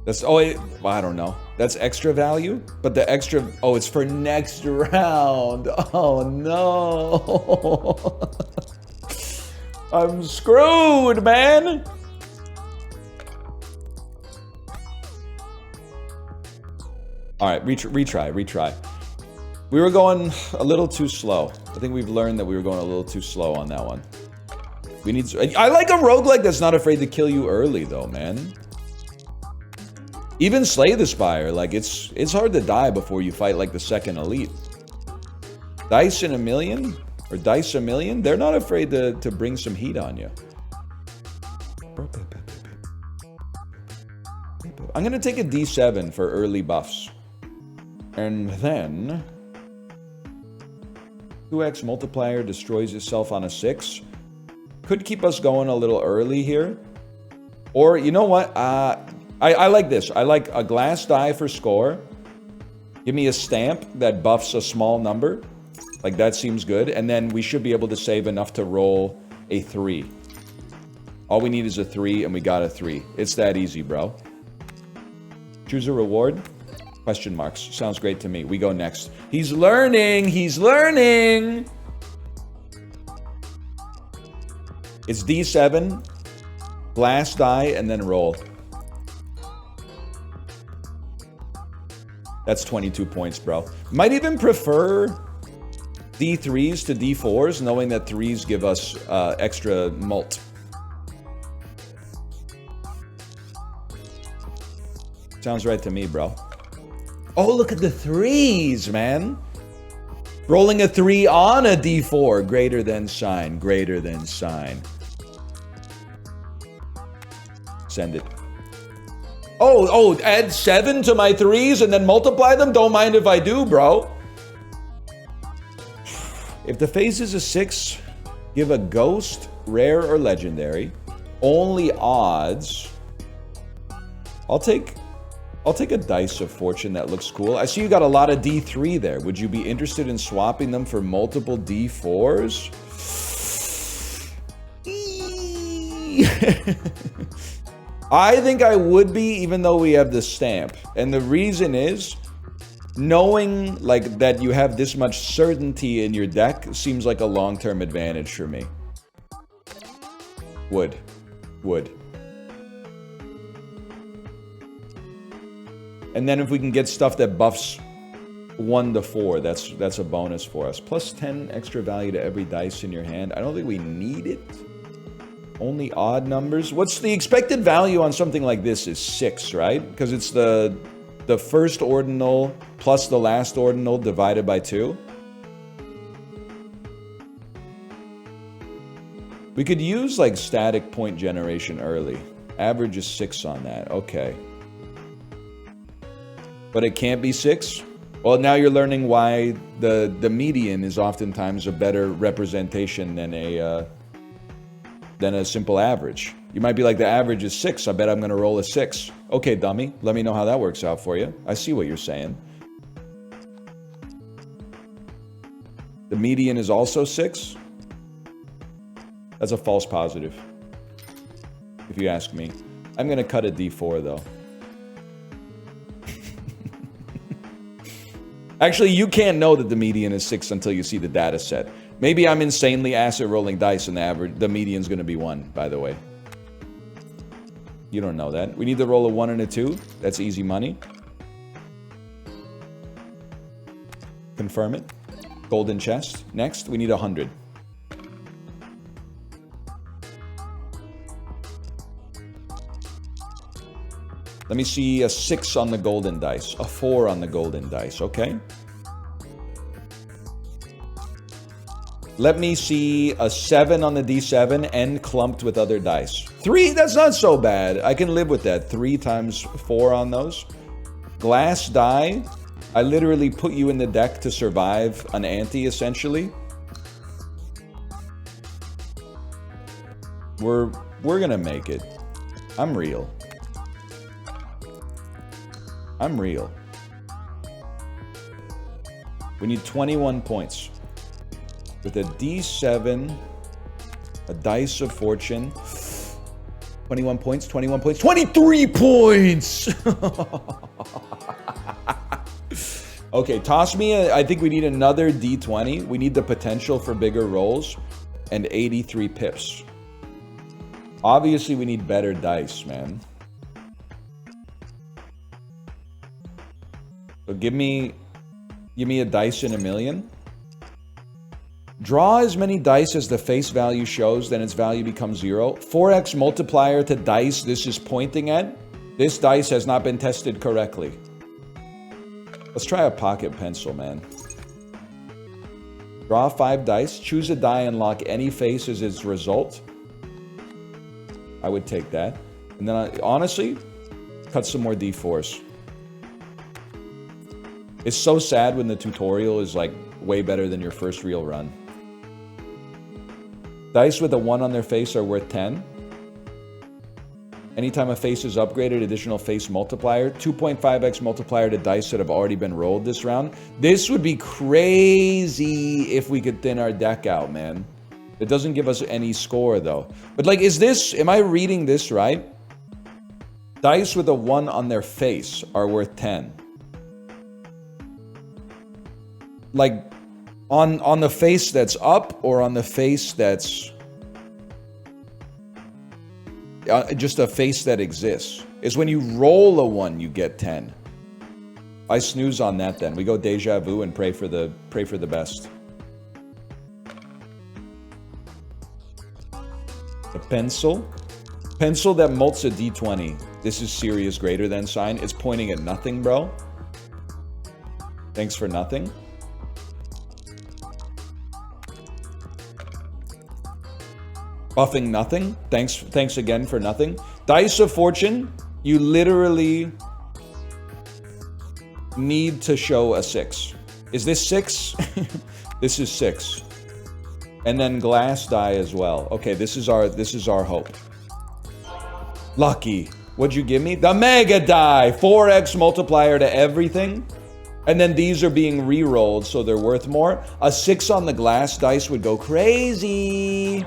That's, oh, I don't know. That's extra value, but the extra, oh, it's for next round. Oh no. I'm screwed, man. All right, retry. We were going a little too slow. I think we've learned that we were going a little too slow on that one. We need, I like a roguelike that's not afraid to kill you early though, man. Even Slay the Spire, like it's hard to die before you fight like the second elite. Dice in a million? Or Dice a Million? They're not afraid to bring some heat on you. I'm gonna take a D7 for early buffs. And then 2x multiplier destroys itself on a 6. Could keep us going a little early here. Or you know what? I like this. I like a glass die for score. Give me a stamp that buffs a small number. Like, that seems good. And then we should be able to save enough to roll a 3. All we need is a 3, and we got a 3. It's that easy, bro. Choose a reward? Question marks. Sounds great to me. We go next. He's learning! He's learning! It's D7, glass die, and then roll. That's 22 points, bro. Might even prefer D3s to D4s, knowing that 3s give us extra mult. Sounds right to me, bro. Oh, look at the 3s, man. Rolling a 3 on a D4. Greater than sign. Greater than sign. Send it. Oh, add 7 to my 3s and then multiply them? Don't mind if I do, bro. If the phase is a 6, give a ghost, rare, or legendary. Only odds. I'll take a dice of fortune that looks cool. I see you got a lot of D3 there. Would you be interested in swapping them for multiple D4s? I think I would be, even though we have the stamp. And the reason is, knowing like that you have this much certainty in your deck seems like a long-term advantage for me. Would. And then if we can get stuff that buffs 1 to 4, that's a bonus for us. Plus 10 extra value to every dice in your hand. I don't think we need it. Only odd numbers. What's the expected value on something like this is 6, right? Because it's the first ordinal plus the last ordinal divided by 2. We could use like static point generation early. Average is 6 on that. Okay. But it can't be 6? Well, now you're learning why the median is oftentimes a better representation than a simple average. You might be like, the average is 6. I bet I'm going to roll a 6. Okay, dummy. Let me know how that works out for you. I see what you're saying. The median is also 6? That's a false positive, if you ask me. I'm going to cut a D4, though. Actually, you can't know that the median is 6 until you see the data set. Maybe I'm insanely acid rolling dice and the median's going to be 1, by the way. You don't know that. We need to roll a 1 and a 2. That's easy money. Confirm it. Golden chest. Next, we need 100. Let me see a 6 on the golden dice. A 4 on the golden dice. Okay. Let me see a 7 on the D7 and clumped with other dice. 3, that's not so bad. I can live with that. 3 times 4 on those. Glass die. I literally put you in the deck to survive an ante, essentially. We're gonna make it. I'm real. I'm real. We need 21 points. With a D7, a dice of fortune. 21 points, 21 points, 23 points! Okay, toss me I think we need another D20. We need the potential for bigger rolls. And 83 pips. Obviously, we need better dice, man. So give me a dice in a million. Draw as many dice as the face value shows, then its value becomes 0. 4x multiplier to dice this is pointing at. This dice has not been tested correctly. Let's try a pocket pencil, man. Draw 5 dice, choose a die and lock any face as its result. I would take that. And then, honestly, cut some more D4s. It's so sad when the tutorial is, like, way better than your first real run. Dice with a 1 on their face are worth 10. Anytime a face is upgraded, additional face multiplier. 2.5x multiplier to dice that have already been rolled this round. This would be crazy if we could thin our deck out, man. It doesn't give us any score, though. But, like, am I reading this right? Dice with a 1 on their face are worth 10. Like, on the face that's up or on the face that's just a face that exists? Is when you roll a 1, you get 10. I snooze on that then. We go deja vu and pray for the best. A pencil. Pencil that mults a D20. This is serious greater than sign. It's pointing at nothing, bro. Thanks for nothing. Buffing nothing. Thanks again for nothing. Dice of Fortune. You literally need to show a 6. Is this 6? This is 6. And then glass die as well. Okay, this is our hope. Lucky. What'd you give me? The mega die. 4x multiplier to everything. And then these are being re-rolled, so they're worth more. A 6 on the glass dice would go crazy.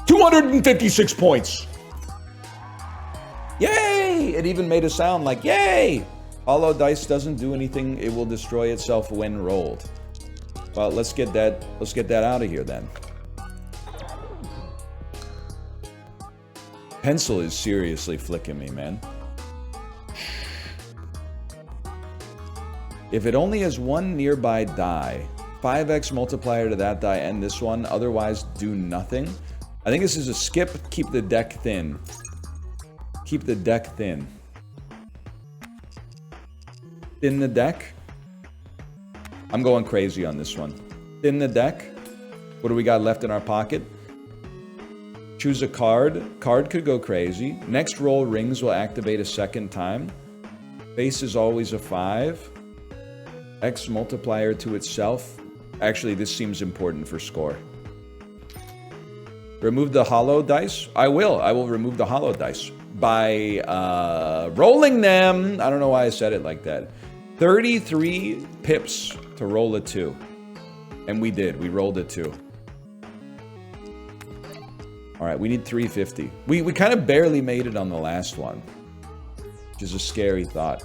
256 points. Yay! It even made a sound like, yay! Hollow dice doesn't do anything. It will destroy itself when rolled. Well, let's get that out of here then. Pencil is seriously flicking me, man. If it only has one nearby die, 5x multiplier to that die and this one, otherwise do nothing. I think this is a skip. Keep the deck thin. Keep the deck thin. Thin the deck. I'm going crazy on this one. Thin the deck. What do we got left in our pocket? Choose a card. Card could go crazy. Next roll rings will activate a second time. Face is always a 5. X multiplier to itself. Actually, this seems important for score. Remove the hollow dice. I will remove the hollow dice by rolling them. I don't know why I said it like that. 33 pips to roll a 2. And we did. We rolled a 2. All right, we need 350. We kind of barely made it on the last one, which is a scary thought.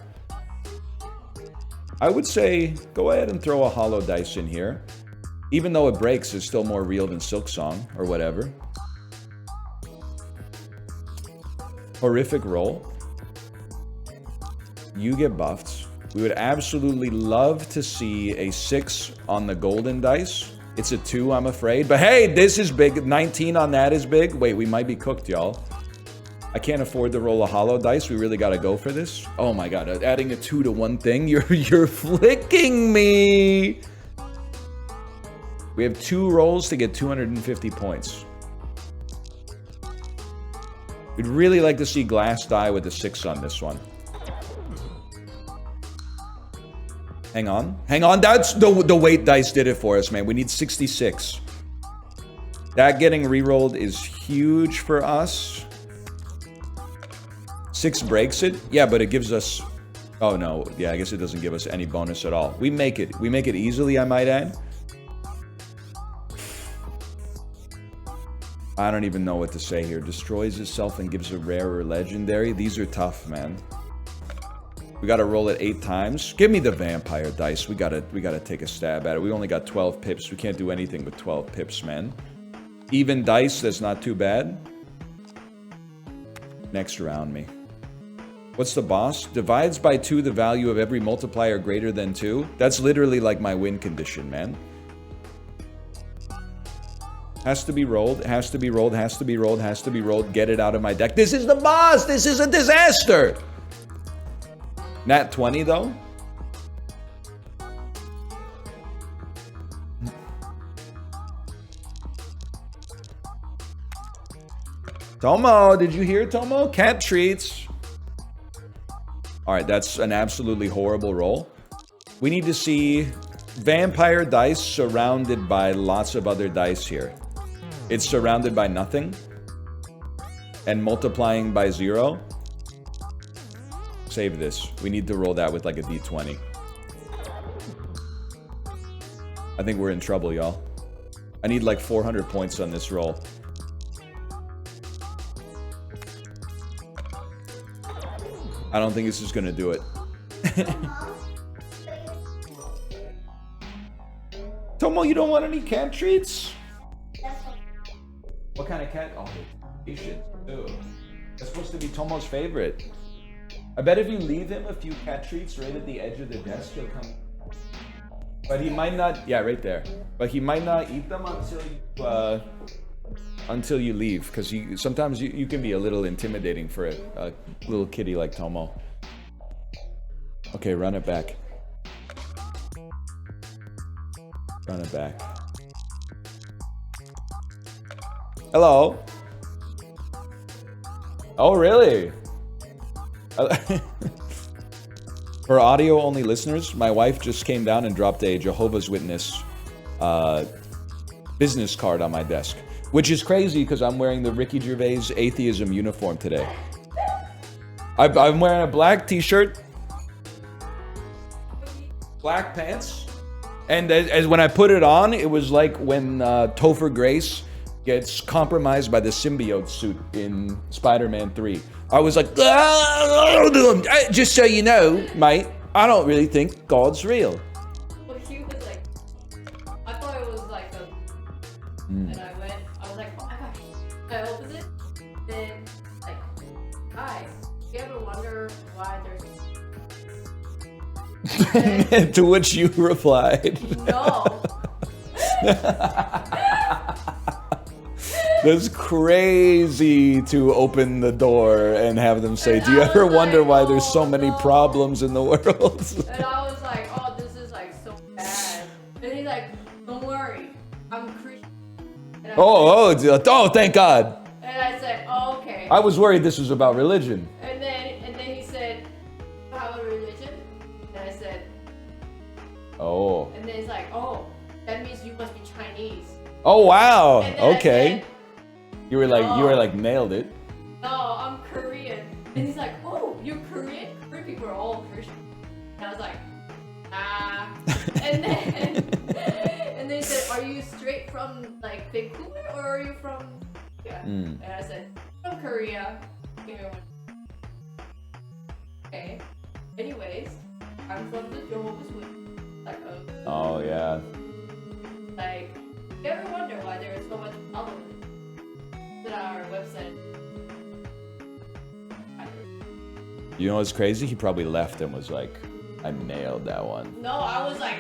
I would say go ahead and throw a hollow dice in here. Even though it breaks, it's still more real than Silksong or whatever. Horrific roll. You get buffed. We would absolutely love to see a 6 on the golden dice. It's a 2, I'm afraid. But hey, this is big. 19 on that is big. Wait, we might be cooked, y'all. I can't afford to roll a hollow dice. We really got to go for this. Oh my god, adding a 2 to one thing. You're flicking me. We have 2 rolls to get 250 points. We'd really like to see glass die with a 6 on this one. Hang on. Hang on. That's the weight dice did it for us, man. We need 66. That getting re-rolled is huge for us. 6 breaks it. Yeah, but it gives us... Oh, no. Yeah, I guess it doesn't give us any bonus at all. We make it. We make it easily, I might add. I don't even know what to say here. Destroys itself and gives a rare or legendary. These are tough, man. We gotta roll it 8 times. Give me the vampire dice. We gotta take a stab at it. We only got 12 pips. We can't do anything with 12 pips, man. Even dice, that's not too bad. Next round, me. What's the boss? Divides by 2 the value of every multiplier greater than 2. That's literally like my win condition, man. Has to be rolled, has to be rolled, has to be rolled, has to be rolled. Get it out of my deck. This is the boss! This is a disaster! Nat 20, though? Tomo, did you hear, Tomo? Cat treats. Alright, that's an absolutely horrible roll. We need to see vampire dice surrounded by lots of other dice here. It's surrounded by nothing. And multiplying by 0. Save this. We need to roll that with like a d20. I think we're in trouble, y'all. I need like 400 points on this roll. I don't think this is gonna do it. Tomo, you don't want any cat treats? What kind of cat? Oh, patient. Ew. That's supposed to be Tomo's favorite. I bet if you leave him a few cat treats right at the edge of the desk, he'll come. But he might not. Yeah, right there. But he might not eat them until you leave, because sometimes you can be a little intimidating for a little kitty like Tomo. Okay, run it back. Run it back. Hello. Oh, really? For audio-only listeners, my wife just came down and dropped a Jehovah's Witness business card on my desk. Which is crazy, because I'm wearing the Ricky Gervais atheism uniform today. I'm wearing a black t-shirt, black pants, and as when I put it on, it was like when Topher Grace gets compromised by the symbiote suit in Spider-Man 3. I was like, just so you know, mate, I don't really think God's real. Well, he was like, I thought it was like a, and I was like, oh my gosh. I opened it, then like, guys, you ever wonder why there's... To which you replied, no. That's crazy to open the door and have them say, do you ever wonder why there's so many problems in the world? And I was like, oh, this is like so bad. And he's like, don't worry, I'm Christian. Oh, thank God. And I said, oh, okay. I was worried this was about religion. And then he said, have a religion? And I said, oh. And then he's like, oh, that means you must be Chinese. Oh, wow. Okay. Said, you were like nailed it. no, I'm Korean. And he's like, oh, you're Korean? Korean people are all Christian. And I was like, ah. And then he said, are you straight from like Vancouver or are you from Korea? And I said, from Korea. Okay. Anyways, I'm from the Jehovah's Witness. Like, oh yeah. Like, you ever wonder why there is so much problem with our website? You know what's crazy? He probably left and was like, I nailed that one. No, I was like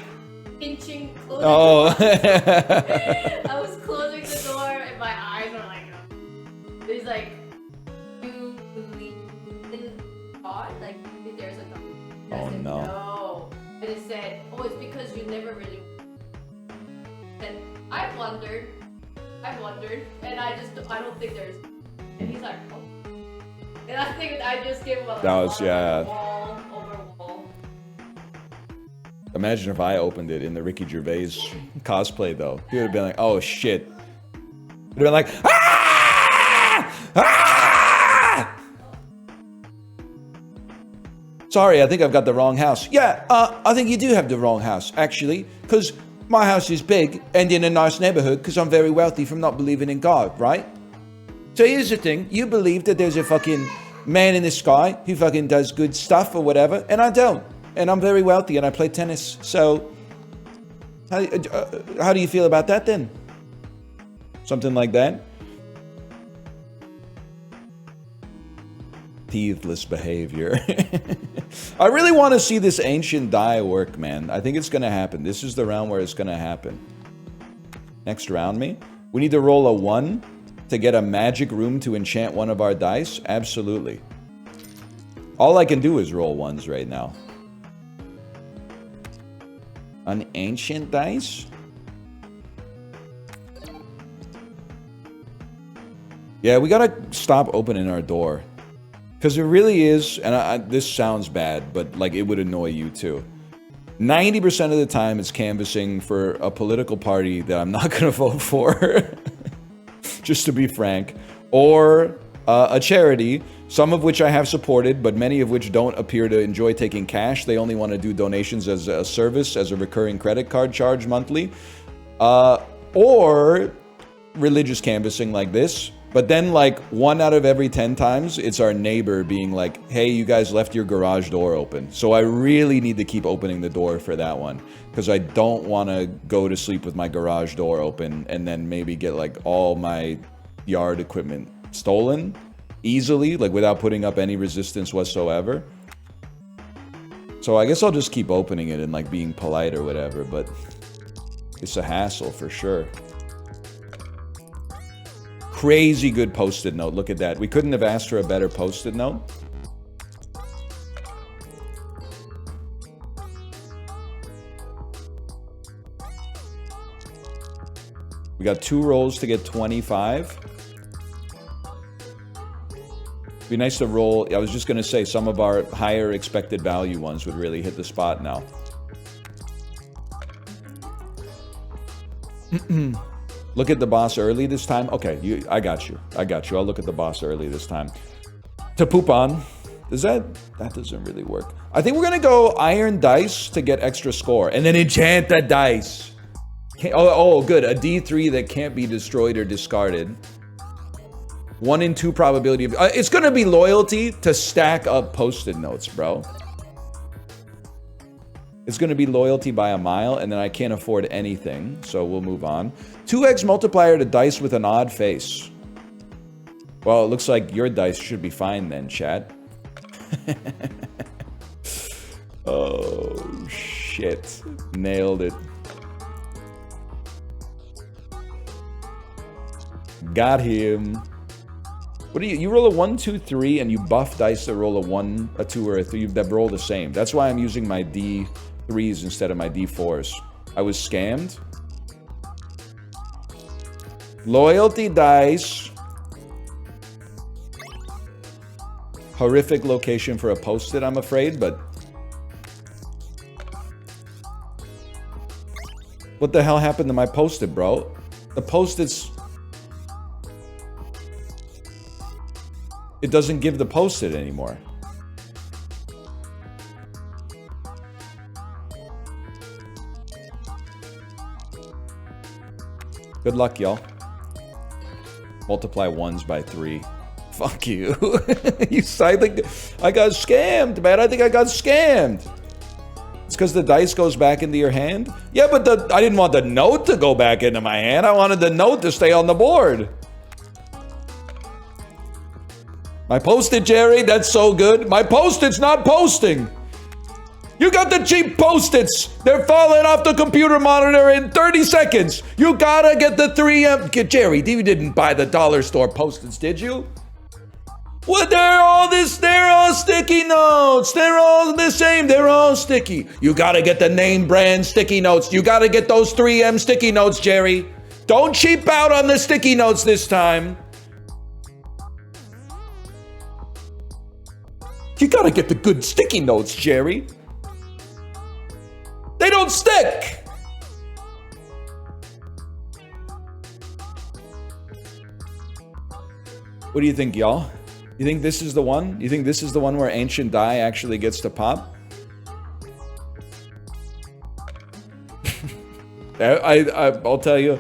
pinching, closing oh. I was closing the door and my eyes were like, he's like, you believe in God? Like, if there's a God? And I said, no. And it said, oh, it's because you never really... And I wondered, and I don't think there's... And he's like, oh. And I think I just gave him a wall over wall. Imagine if I opened it in the Ricky Gervais cosplay, though. He would have been like, oh, shit. He would have been like, ah! Ah! Sorry, I think I've got the wrong house. Yeah, I think you do have the wrong house, actually. Because my house is big and in a nice neighborhood because I'm very wealthy from not believing in God, right? So here's the thing. You believe that there's a fucking man in the sky who fucking does good stuff or whatever, and I don't. And I'm very wealthy and I play tennis. So, how do you feel about that then? Something like that? Teethless behavior. I really want to see this ancient die work, man. I think it's going to happen. This is the round where it's going to happen. Next round, me. We need to roll a 1 to get a magic room to enchant one of our dice. Absolutely. All I can do is roll 1s right now. An ancient dice? Yeah, we gotta stop opening our door. Because it really is, and this sounds bad, but like it would annoy you too. 90% of the time it's canvassing for a political party that I'm not gonna vote for. Just to be frank. Or a charity, some of which I have supported, but many of which don't appear to enjoy taking cash. They only want to do donations as a service, as a recurring credit card charge monthly. Or religious canvassing like this. But then, like, 1 out of every 10 times, it's our neighbor being like, hey, you guys left your garage door open. So I really need to keep opening the door for that one. Because I don't want to go to sleep with my garage door open and then maybe get, like, all my yard equipment stolen easily, like, without putting up any resistance whatsoever. So I guess I'll just keep opening it and, like, being polite or whatever. But it's a hassle for sure. Crazy good post-it note. Look at that. We couldn't have asked for a better post-it note. We got 2 rolls to get 25. Be nice to roll. I was just going to say some of our higher expected value ones would really hit the spot now. Look at the boss early this time. Okay, I got you. I got you. I'll look at the boss early this time. To poop on. That doesn't really work. I think we're going to go iron dice to get extra score. And then enchant that dice. Oh, good. A D3 that can't be destroyed or discarded. 1 in 2 probability of... it's going to be loyalty to stack up post-it notes, bro. It's going to be loyalty by a mile, and then I can't afford anything, so we'll move on. 2x multiplier to dice with an odd face. Well, it looks like your dice should be fine then, chat. Oh, shit. Nailed it. Got him. What do you roll a 1, 2, 3, and you buff dice that roll a 1, a 2, or a 3 that roll the same. That's why I'm using my D3s instead of my D4s. I was scammed. Loyalty dice. Horrific location for a post-it, I'm afraid, but... What the hell happened to my post-it, bro? The post-its... It doesn't give the post-it anymore. Good luck, y'all. Multiply 1s by 3. Fuck you. You think I got scammed, man. I think I got scammed. It's because the dice goes back into your hand? Yeah, but I didn't want the note to go back into my hand. I wanted the note to stay on the board. My post-it, Jerry, that's so good. My post-it's not posting. You got the cheap post-its. They're falling off the computer monitor in 30 seconds. You gotta get the 3M. Jerry, you didn't buy the dollar store post-its, did you? Well, they're all sticky notes. They're all the same. They're all sticky. You gotta get the name brand sticky notes. You gotta get those 3M sticky notes, Jerry. Don't cheap out on the sticky notes this time. You gotta get the good sticky notes, Jerry. They don't stick! What do you think, y'all? You think this is the one? You think this is the one where Ancient Die actually gets to pop? I'll tell you,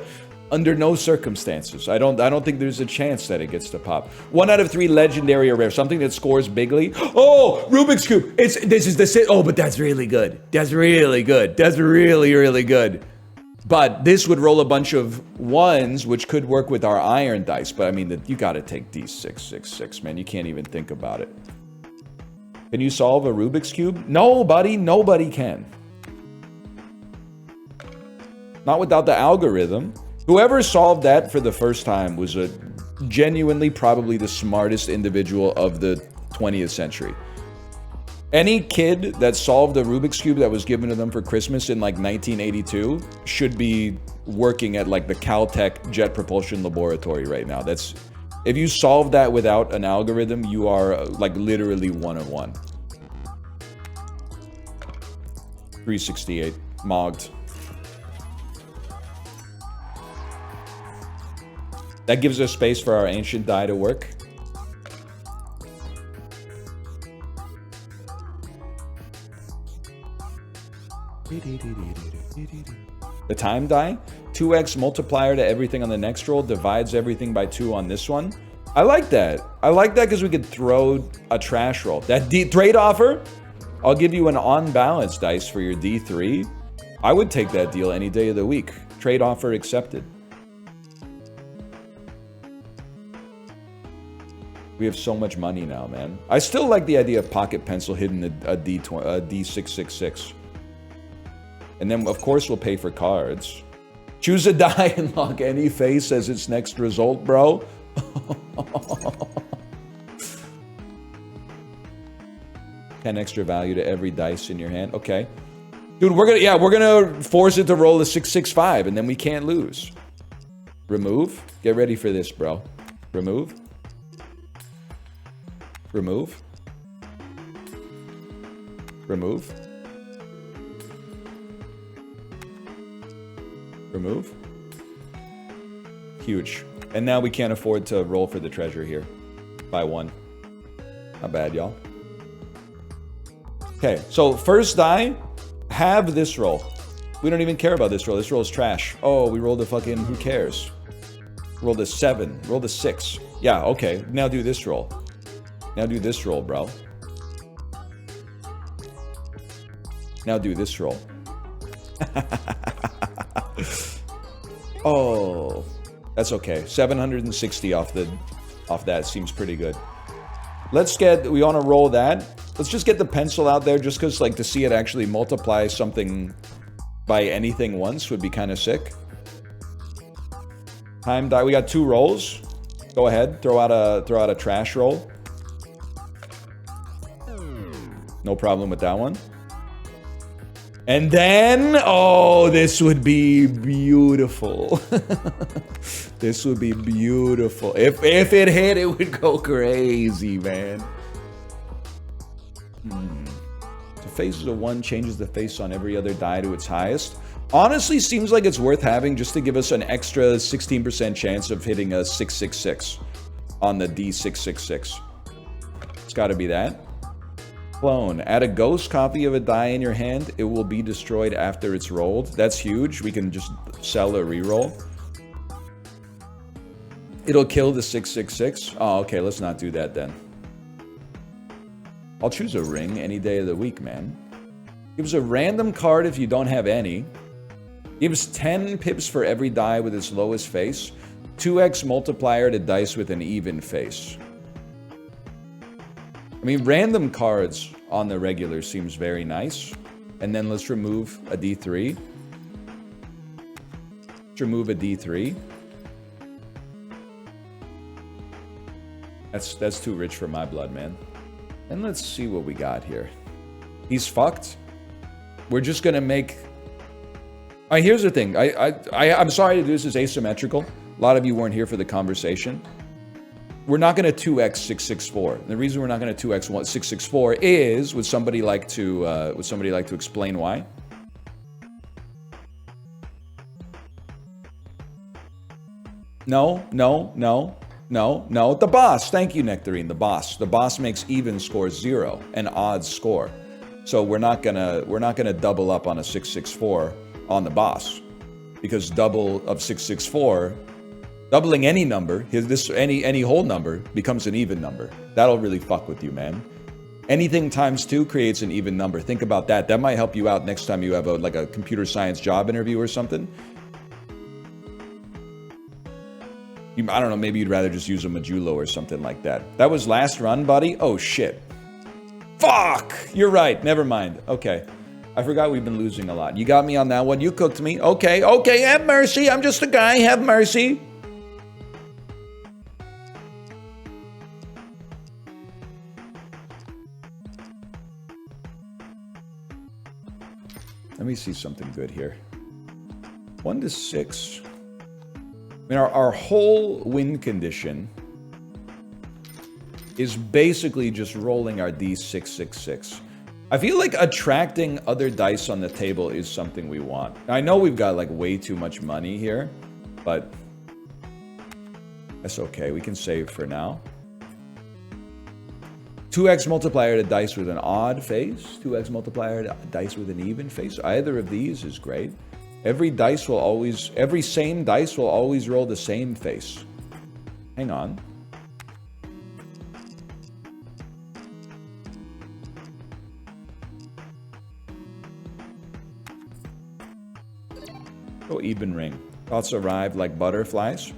Under no circumstances. I don't think there's a chance that it gets to pop. 1 out of 3 legendary or rare. Something that scores bigly. Oh, Rubik's Cube. Oh, but that's really good. That's really good. That's really, really good. But this would roll a bunch of 1s, which could work with our iron dice. But I mean, you gotta take D666, man. You can't even think about it. Can you solve a Rubik's Cube? No, buddy. Nobody can. Not without the algorithm. Whoever solved that for the first time was a genuinely probably the smartest individual of the 20th century. Any kid that solved a Rubik's Cube that was given to them for Christmas in like 1982 should be working at like the Caltech Jet Propulsion Laboratory right now. That's, if you solve that without an algorithm, you are like literally 1 of 1. 368, mogged. That gives us space for our ancient die to work. The time die, 2x multiplier to everything on the next roll, divides everything by 2 on this one. I like that. I like that because we could throw a trash roll. That trade offer, I'll give you an on-balance dice for your D3. I would take that deal any day of the week. Trade offer accepted. We have so much money now, man. I still like the idea of pocket pencil hidden a D666. And then, of course, we'll pay for cards. Choose a die and lock any face as its next result, bro. 10 extra value to every dice in your hand. Okay. Dude, we're gonna force it to roll a 665, and then we can't lose. Remove. Get ready for this, bro. Remove. Remove. Remove. Remove. Huge. And now we can't afford to roll for the treasure here. By 1. Not bad, y'all. Okay, so first die, have this roll. We don't even care about this roll. This roll is trash. Oh, we rolled a fucking, who cares? Rolled a 7. Rolled a 6. Yeah, okay. Now do this roll. Now do this roll, bro. Now do this roll. Oh, that's okay. 760 off that seems pretty good. We want to roll that. Let's just get the pencil out there just because, like, to see it actually multiply something by anything once would be kind of sick. Time die. We got 2 rolls. Go ahead. Throw out a trash roll. No problem with that one. And then, oh, this would be beautiful. This would be beautiful. If it hit, it would go crazy, man. The face of 1 changes the face on every other die to its highest. Honestly, seems like it's worth having just to give us an extra 16% chance of hitting a 666 on the D666. It's got to be that. Clone. Add a ghost copy of a die in your hand. It will be destroyed after it's rolled. That's huge. We can just sell a reroll. It'll kill the 666. Oh, okay. Let's not do that then. I'll choose a ring any day of the week, man. Gives a random card if you don't have any. Gives 10 pips for every die with its lowest face. 2x multiplier to dice with an even face. I mean, random cards on the regular seems very nice. And then let's remove a D3. Let's remove a D3. That's too rich for my blood, man. And let's see what we got here. He's fucked. We're just gonna make... All right, here's the thing. I'm sorry to do this. Is asymmetrical. A lot of you weren't here for the conversation. We're not going to 2x 664. And the reason we're not going to 2x 664 is, would somebody like to explain why? No. The boss. Thank you, Nectarine. The boss. The boss makes even score 0 and odds score. So we're not gonna double up on a 664 on the boss. because double of 664, doubling any number, any whole number becomes an even number. That'll really fuck with you, man. Anything times 2 creates an even number. Think about that. That might help you out next time you have a computer science job interview or something. I don't know, maybe you'd rather just use a modulo or something like that. That was last run, buddy? Oh, shit. Fuck! You're right. Never mind. Okay. I forgot we've been losing a lot. You got me on that one. You cooked me. Okay, okay. Have mercy. I'm just a guy. Have mercy. Let me see something good here. 1 to 6. I mean, our whole win condition is basically just rolling our D666. I feel like attracting other dice on the table is something we want. I know we've got like way too much money here, but that's okay. We can save for now. 2x multiplier to dice with an odd face. 2x multiplier to dice with an even face. Either of these is great. Every same dice will always roll the same face. Hang on. Oh, even ring. Thoughts arrive like butterflies.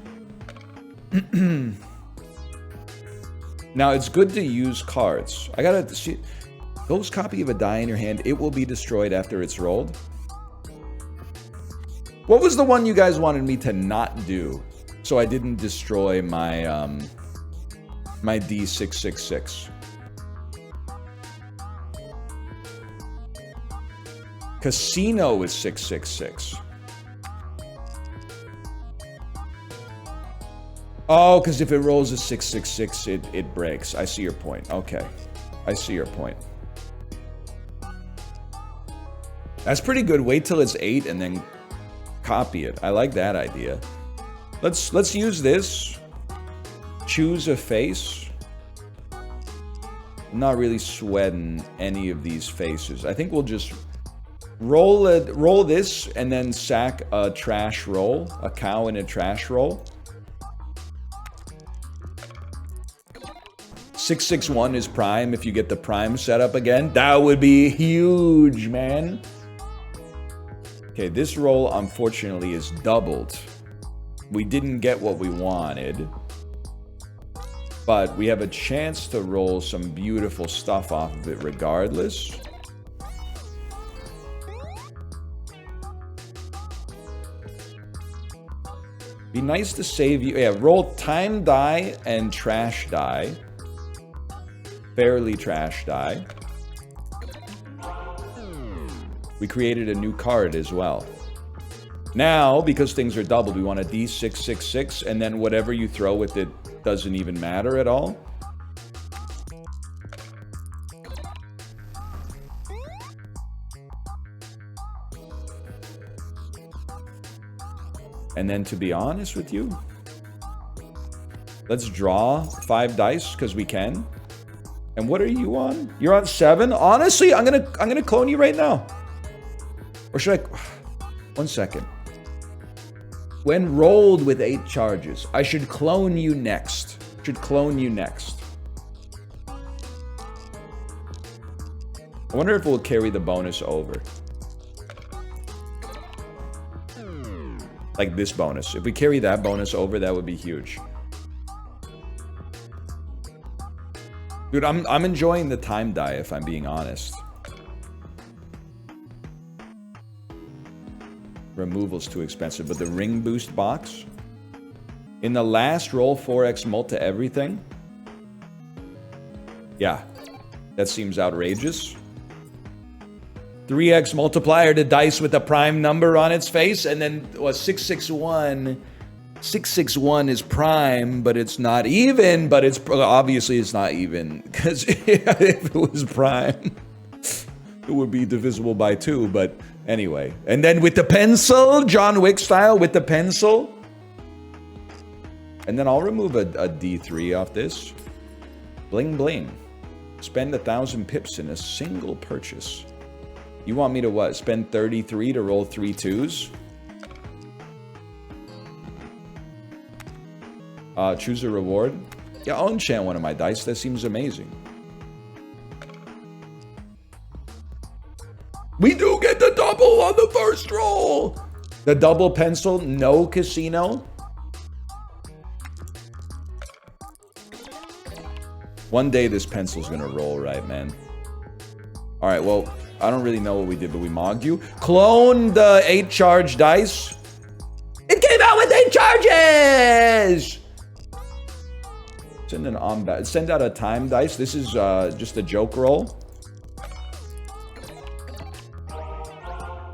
Now, it's good to use cards. I gotta see. Ghost copy of a die in your hand. It will be destroyed after it's rolled. What was the one you guys wanted me to not do so I didn't destroy my my D666? Casino is 666. Oh, because if it rolls a 666, it breaks. I see your point. Okay. I see your point. That's pretty good. Wait till it's 8 and then copy it. I like that idea. Let's use this. Choose a face. I'm not really sweating any of these faces. I think we'll just roll this and then sack a trash roll, a cow in a trash roll. 661 is prime if you get the prime setup again. That would be huge, man. Okay, this roll, unfortunately, is doubled. We didn't get what we wanted. But we have a chance to roll some beautiful stuff off of it regardless. Be nice to save you. Yeah, roll time die and trash die. Fairly trash die. We created a new card as well. Now, because things are doubled, we want a D666, and then whatever you throw with it doesn't even matter at all. And then to be honest with you, let's draw 5 dice because we can. And what are you on? You're on 7? Honestly, I'm gonna clone you right now. Or should I? 1 second. When rolled with 8 charges, I should clone you next. I wonder if we'll carry the bonus over. Like this bonus. If we carry that bonus over, that would be huge. Dude, I'm enjoying the time die, if I'm being honest. Removal's too expensive, but the ring boost box. In the last roll, 4x mult to everything. Yeah, that seems outrageous. 3x multiplier to dice with a prime number on its face, and then 661. 661 is prime, but it's not even. But it's obviously it's not even because if it was prime, it would be divisible by 2. But anyway, and then with the pencil, John Wick style, with the pencil, and then I'll remove a D3 off this. Bling bling. Spend 1,000 pips in a single purchase. You want me to what? Spend 33 to roll 3 2s? Choose a reward. Yeah, I'll enchant one of my dice. That seems amazing. We do get the double on the first roll. The double pencil, no casino. One day this pencil's gonna roll right, man. All right, well, I don't really know what we did, but we mogged you. Clone the 8 charge dice. It came out with 8 charges! Send out a time dice. This is just a joke roll.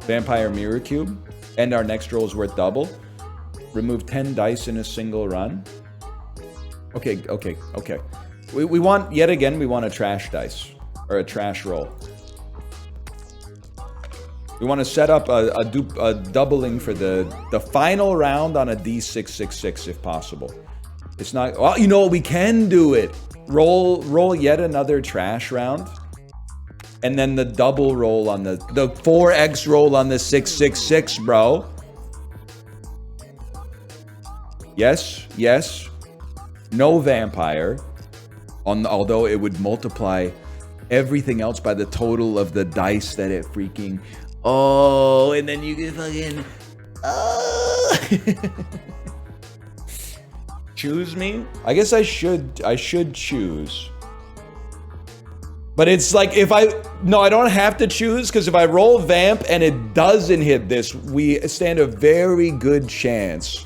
Vampire Mirror Cube. And our next roll is worth double. Remove 10 dice in a single run. Okay. We want, yet again, we want a trash dice. Or a trash roll. We want to set up a doubling for the final round on a D666 if possible. It's not, well, you know what, we can do it. Roll yet another trash round. And then the double roll on the 4x roll on the 666, bro. Yes. No vampire. Although it would multiply everything else by the total of the dice that it freaking... Oh, and then you can fucking... Choose me? I guess I should choose. But it's like if no, I don't have to choose, because if I roll vamp and it doesn't hit this, we stand a very good chance.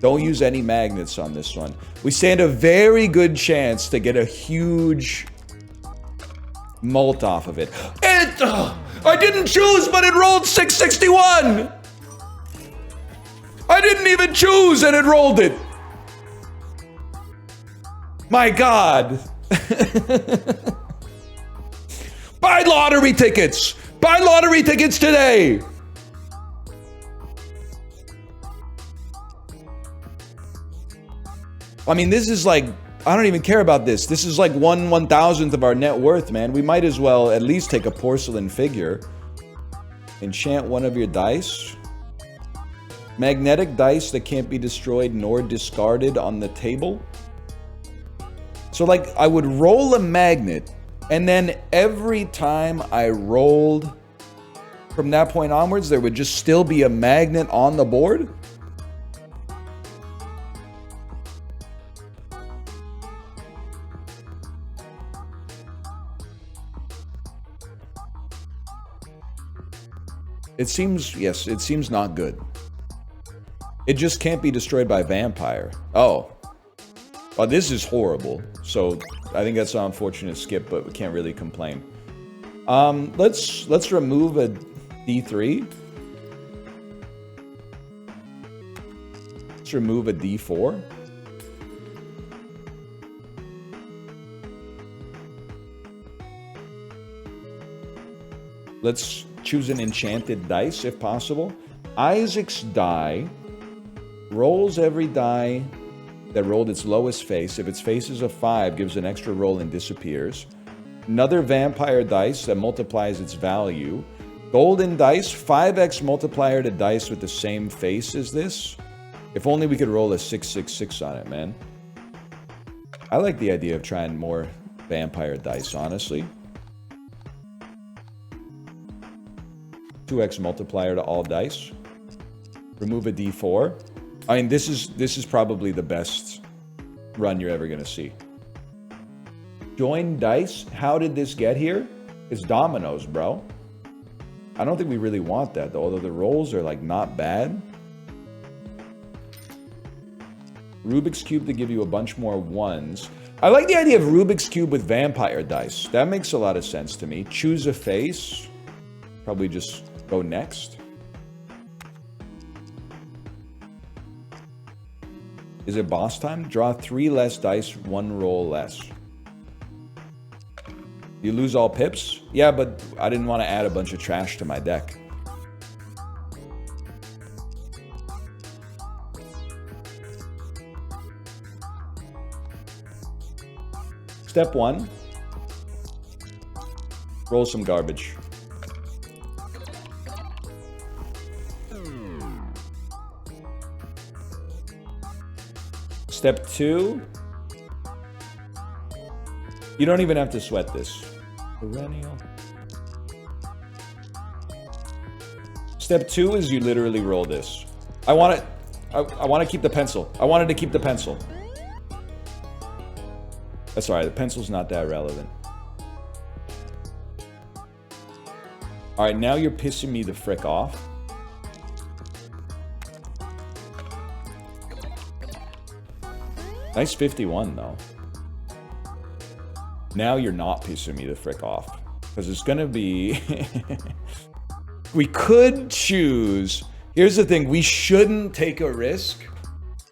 Don't use any magnets on this one. We stand a very good chance to get a huge mult off of it. I didn't choose, but it rolled 661. I didn't even choose and it rolled it. My God. Buy lottery tickets! Buy lottery tickets today! I mean, this is like, I don't even care about this. This is like 1/1000th of our net worth, man. We might as well at least take a porcelain figure. Enchant one of your dice. Magnetic dice that can't be destroyed nor discarded on the table. So like, I would roll a magnet, and then every time I rolled from that point onwards, there would just still be a magnet on the board. It seems, yes, it seems not good. It just can't be destroyed by vampire. Oh. Well, this is horrible. So I think that's an unfortunate skip, but we can't really complain. Let's remove a D3. Let's remove a D4. Let's choose an enchanted dice if possible. Isaac's die rolls every die that rolled its lowest face. If its face is a 5, gives an extra roll and disappears. Another vampire dice that multiplies its value. Golden dice, 5x multiplier to dice with the same face as this. If only we could roll a 666 on it, man. I like the idea of trying more vampire dice, honestly. 2x multiplier to all dice. Remove a D4. I mean, this is probably the best run you're ever gonna see. Join dice. How did this get here? It's dominoes, bro. I don't think we really want that though, although the rolls are like not bad. Rubik's Cube to give you a bunch more ones. I like the idea of Rubik's Cube with vampire dice. That makes a lot of sense to me. Choose a face. Probably just go next. Is it boss time? Draw 3 less dice, 1 roll less. You lose all pips? Yeah, but I didn't want to add a bunch of trash to my deck. Step 1. Roll some garbage. Step 2. You don't even have to sweat this. Perennial. Step 2 is you literally roll this. I want to keep the pencil. I wanted to keep the pencil. That's alright, the pencil's not that relevant. Alright, now you're pissing me the frick off. Nice 51 though. Now you're not pissing me the frick off. Because it's gonna be... We could choose... Here's the thing, we shouldn't take a risk,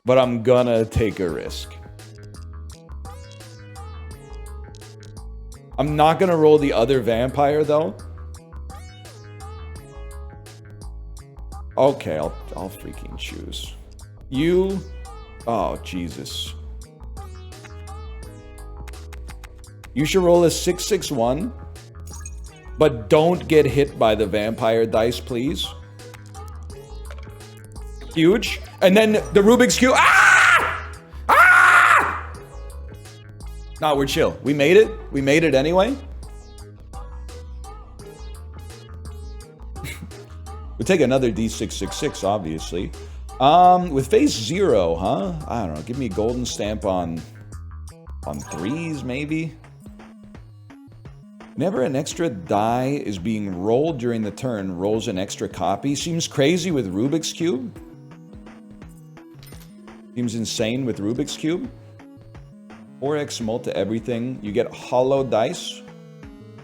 but I'm gonna take a risk. I'm not gonna roll the other vampire though. Okay, I'll freaking choose. You... Oh, Jesus. You should roll a 661, but don't get hit by the vampire dice, please. Huge. And then the Rubik's Cube. Ah! Ah! Nah, we're chill. We made it. We made it anyway. We'll take another D666, obviously. With phase 0, huh? I don't know. Give me a golden stamp on 3s, maybe. Whenever an extra die is being rolled during the turn, rolls an extra copy. Seems crazy with Rubik's Cube. Seems insane with Rubik's Cube. 4x multi everything. You get hollow dice.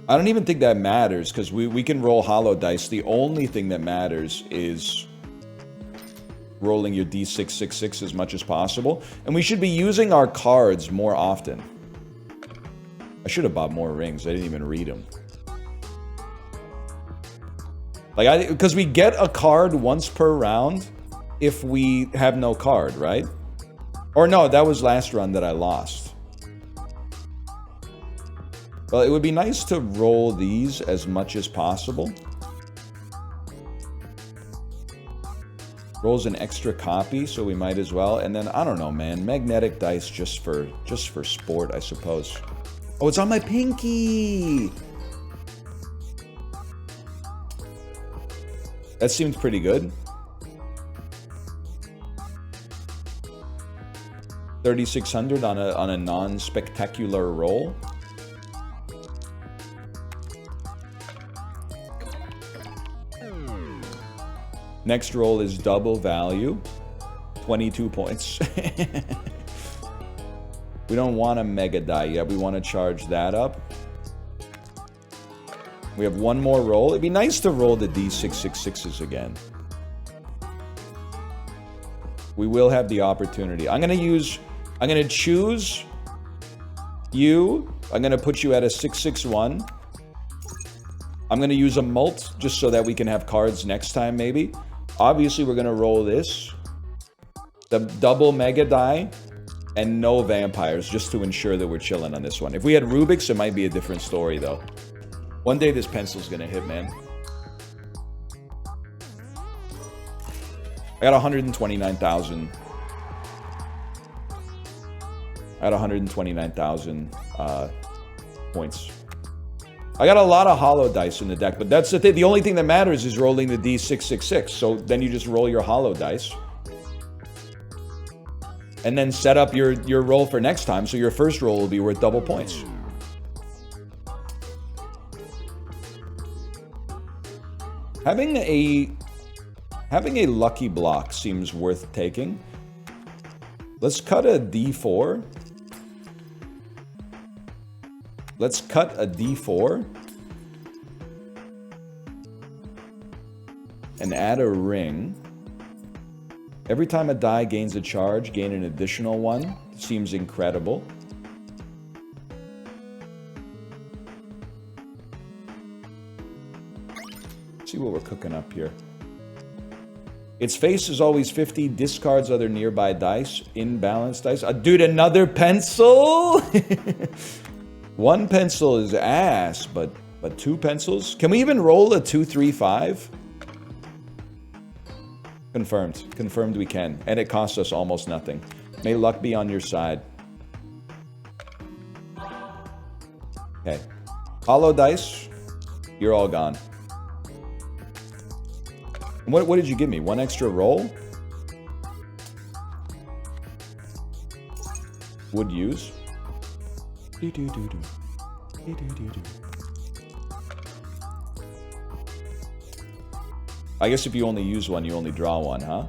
I don't even think that matters because we can roll hollow dice. The only thing that matters is rolling your D666 as much as possible. And we should be using our cards more often. I should have bought more rings. I didn't even read them. Like, because we get a card once per round if we have no card, right? Or no, that was last run that I lost. Well, it would be nice to roll these as much as possible. Rolls an extra copy, so we might as well. And then, I don't know, man. Magnetic dice just for sport, I suppose. Oh, it's on my pinky! That seems pretty good. 3,600 on a non-spectacular roll. Next roll is double value. 22 points. We don't want a mega die yet. We want to charge that up. We have one more roll. It'd be nice to roll the D666s again. We will have the opportunity. I'm going to choose you. I'm going to put you at a 661. I'm going to use a mult just so that we can have cards next time, maybe. Obviously, we're going to roll this. The double mega die. And no vampires, just to ensure that we're chilling on this one. If we had Rubik's, it might be a different story, though. One day this pencil's gonna hit, man. I got 129,000. I got 129,000 points. I got a lot of hollow dice in the deck, but that's the thing. The only thing that matters is rolling the D666. So then you just roll your hollow dice. And then set up your roll for next time, so your first roll will be worth double points. Having a lucky block seems worth taking. Let's cut a D4. Let's cut a D4. And add a ring. Every time a die gains a charge, gain an additional one. Seems incredible. Let's see what we're cooking up here. Its face is always 50. Discards other nearby dice. Imbalanced dice. Dude, another pencil? One pencil is ass, but 2 pencils? Can we even roll a 2, 3, 5? Confirmed. Confirmed we can. And it costs us almost nothing. May luck be on your side. Okay. Hollow dice. You're all gone. What did you give me? 1 extra roll? Would use. I guess if you only use one, you only draw one, huh?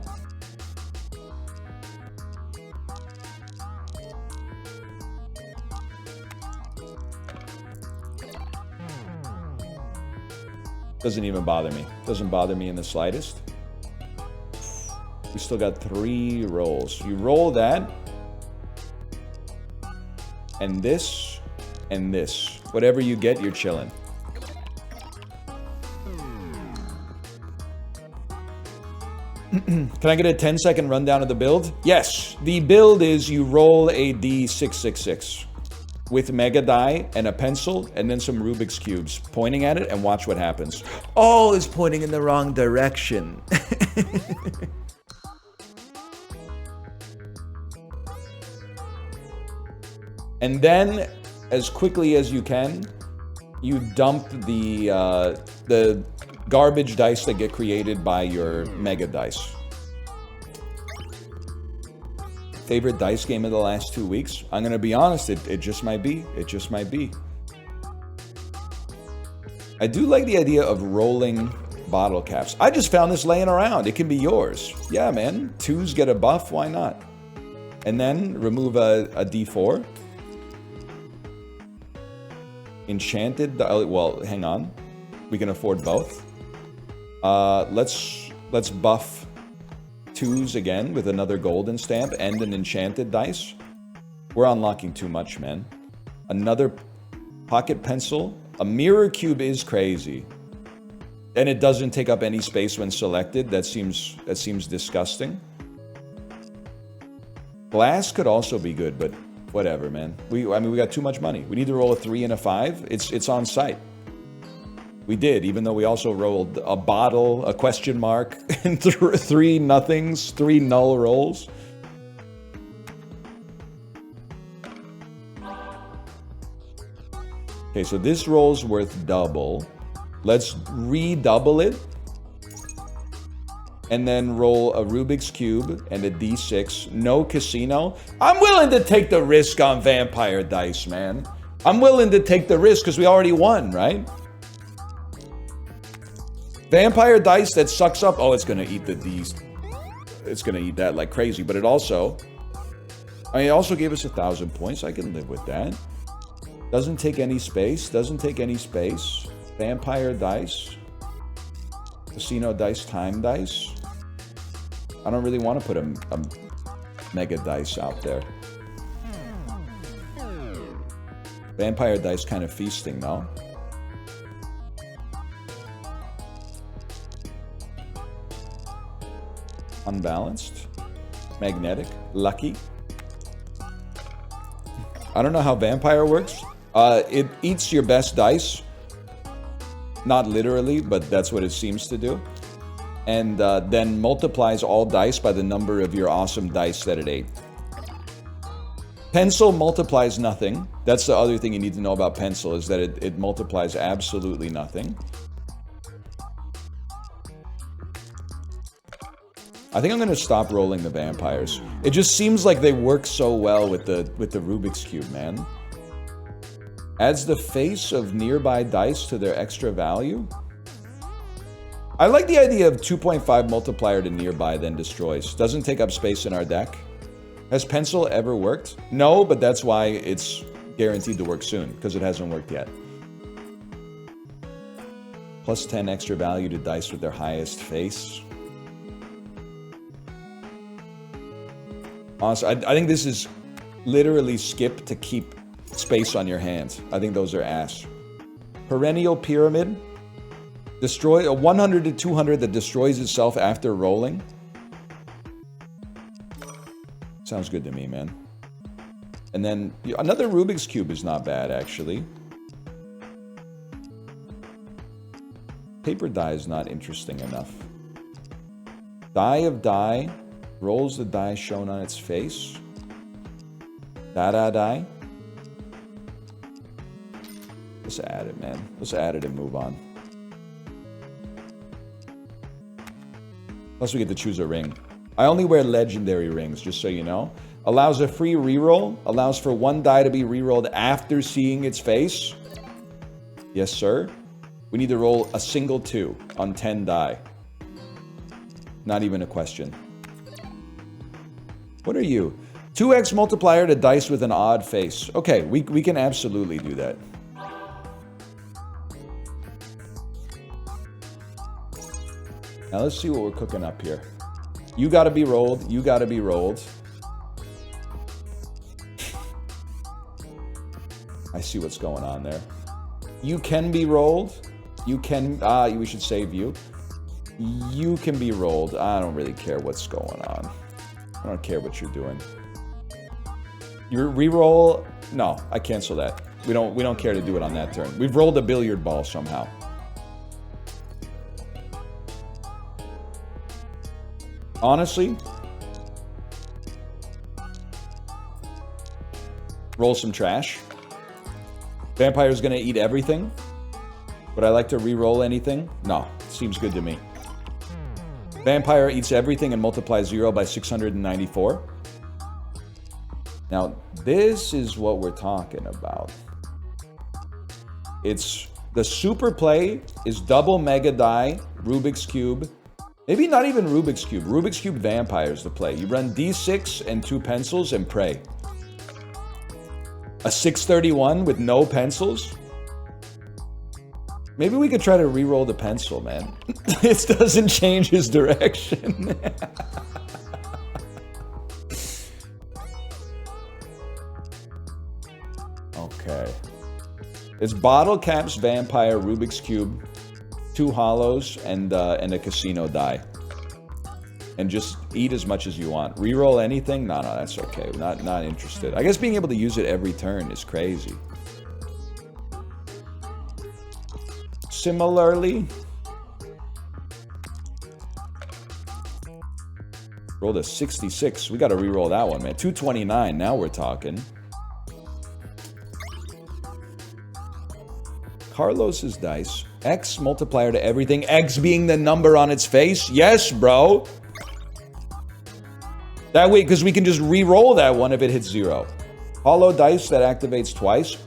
Doesn't even bother me. Doesn't bother me in the slightest. We still got 3 rolls. You roll that. And this. And this. Whatever you get, you're chilling. Can I get a 10-second rundown of the build? Yes. The build is you roll a D666 with mega die and a pencil and then some Rubik's cubes, pointing at it and watch what happens. Oh, it's pointing in the wrong direction. And then, as quickly as you can, you dump the garbage dice that get created by your mega dice. Favorite dice game of the last 2 weeks? I'm gonna be honest, it just might be. It just might be. I do like the idea of rolling bottle caps. I just found this laying around. It can be yours. Yeah, man. 2s get a buff, why not? And then remove a D4. Enchanted, well, hang on. We can afford both. Let's buff 2s again with another golden stamp and an enchanted dice. We're unlocking too much, man. Another pocket pencil. A mirror cube is crazy. And it doesn't take up any space when selected. That seems disgusting. Glass could also be good, but whatever, man. We got too much money. We need to roll a 3 and a 5. It's on site. We did, even though we also rolled a bottle, a question mark, and 3 nothings, 3 null rolls. Okay, so this roll's worth double. Let's redouble it. And then roll a Rubik's Cube and a D6. No casino. I'm willing to take the risk on vampire dice, man. I'm willing to take the risk because we already won, right? Vampire dice that sucks up. Oh, it's going to eat the D's. It's going to eat that like crazy. But it also gave us 1,000 points. I can live with that. Doesn't take any space. Doesn't take any space. Vampire dice. Casino dice, time dice. I don't really want to put a mega dice out there. Vampire dice kind of feasting, though. Unbalanced. Magnetic. Lucky. I don't know how vampire works. It eats your best dice. Not literally, but that's what it seems to do. And then multiplies all dice by the number of your awesome dice that it ate. Pencil multiplies nothing. That's the other thing you need to know about pencil, is that it multiplies absolutely nothing. I think I'm going to stop rolling the vampires. It just seems like they work so well with the Rubik's Cube, man. Adds the face of nearby dice to their extra value. I like the idea of 2.5 multiplier to nearby, then destroys. Doesn't take up space in our deck. Has pencil ever worked? No, but that's why it's guaranteed to work soon, because it hasn't worked yet. Plus 10 extra value to dice with their highest face. Honestly, I think this is literally skip to keep space on your hands. I think those are ass. Perennial Pyramid. Destroy a 100 to 200 that destroys itself after rolling. Sounds good to me, man. And then another Rubik's Cube is not bad, actually. Paper die is not interesting enough. Die of die. Rolls the die shown on its face. Da-da die. Let's add it, man. Let's add it and move on. Plus we get to choose a ring. I only wear legendary rings, just so you know. Allows a free reroll. Allows for one die to be rerolled after seeing its face. Yes, sir. We need to roll a single 2 on 10 die. Not even a question. What are you? 2x multiplier to dice with an odd face. Okay, we can absolutely do that. Now let's see what we're cooking up here. You gotta be rolled. You gotta be rolled. I see what's going on there. You can be rolled. You can... we should save you. You can be rolled. I don't really care what's going on. I don't care what you're doing. Your reroll... No, I cancel that. We don't care to do it on that turn. We've rolled a billiard ball somehow. Honestly, roll some trash. Vampire's gonna eat everything. Would I like to re-roll anything? No, seems good to me. Vampire eats everything and multiplies 0 by 694. Now, this is what we're talking about. It's the super play is double mega die, Rubik's Cube. Maybe not even Rubik's Cube. Rubik's Cube Vampire is the play. You run D6 and 2 pencils and pray. A 631 with no pencils? Maybe we could try to re-roll the pencil, man. This doesn't change his direction. Okay. It's Bottle Caps Vampire, Rubik's Cube, 2 hollows, and a casino die. And just eat as much as you want. Reroll anything? No, that's okay. Not interested. I guess being able to use it every turn is crazy. Similarly, rolled a 66. We got to reroll that one, man. 229. Now we're talking. Carlos's dice. X multiplier to everything. X being the number on its face. Yes, bro. That way, because we can just re-roll that one if it hits 0. Hollow dice that activates twice.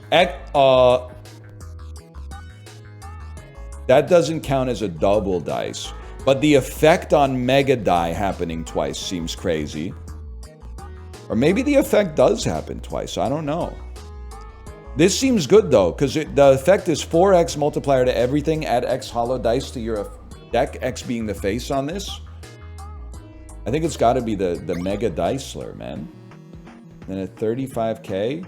That doesn't count as a double dice. But the effect on mega die happening twice seems crazy. Or maybe the effect does happen twice. I don't know. This seems good, though, because the effect is 4x multiplier to everything. Add X hollow dice to your deck. X being the face on this. I think it's got to be the Mega Diceler, man. Then at 35k.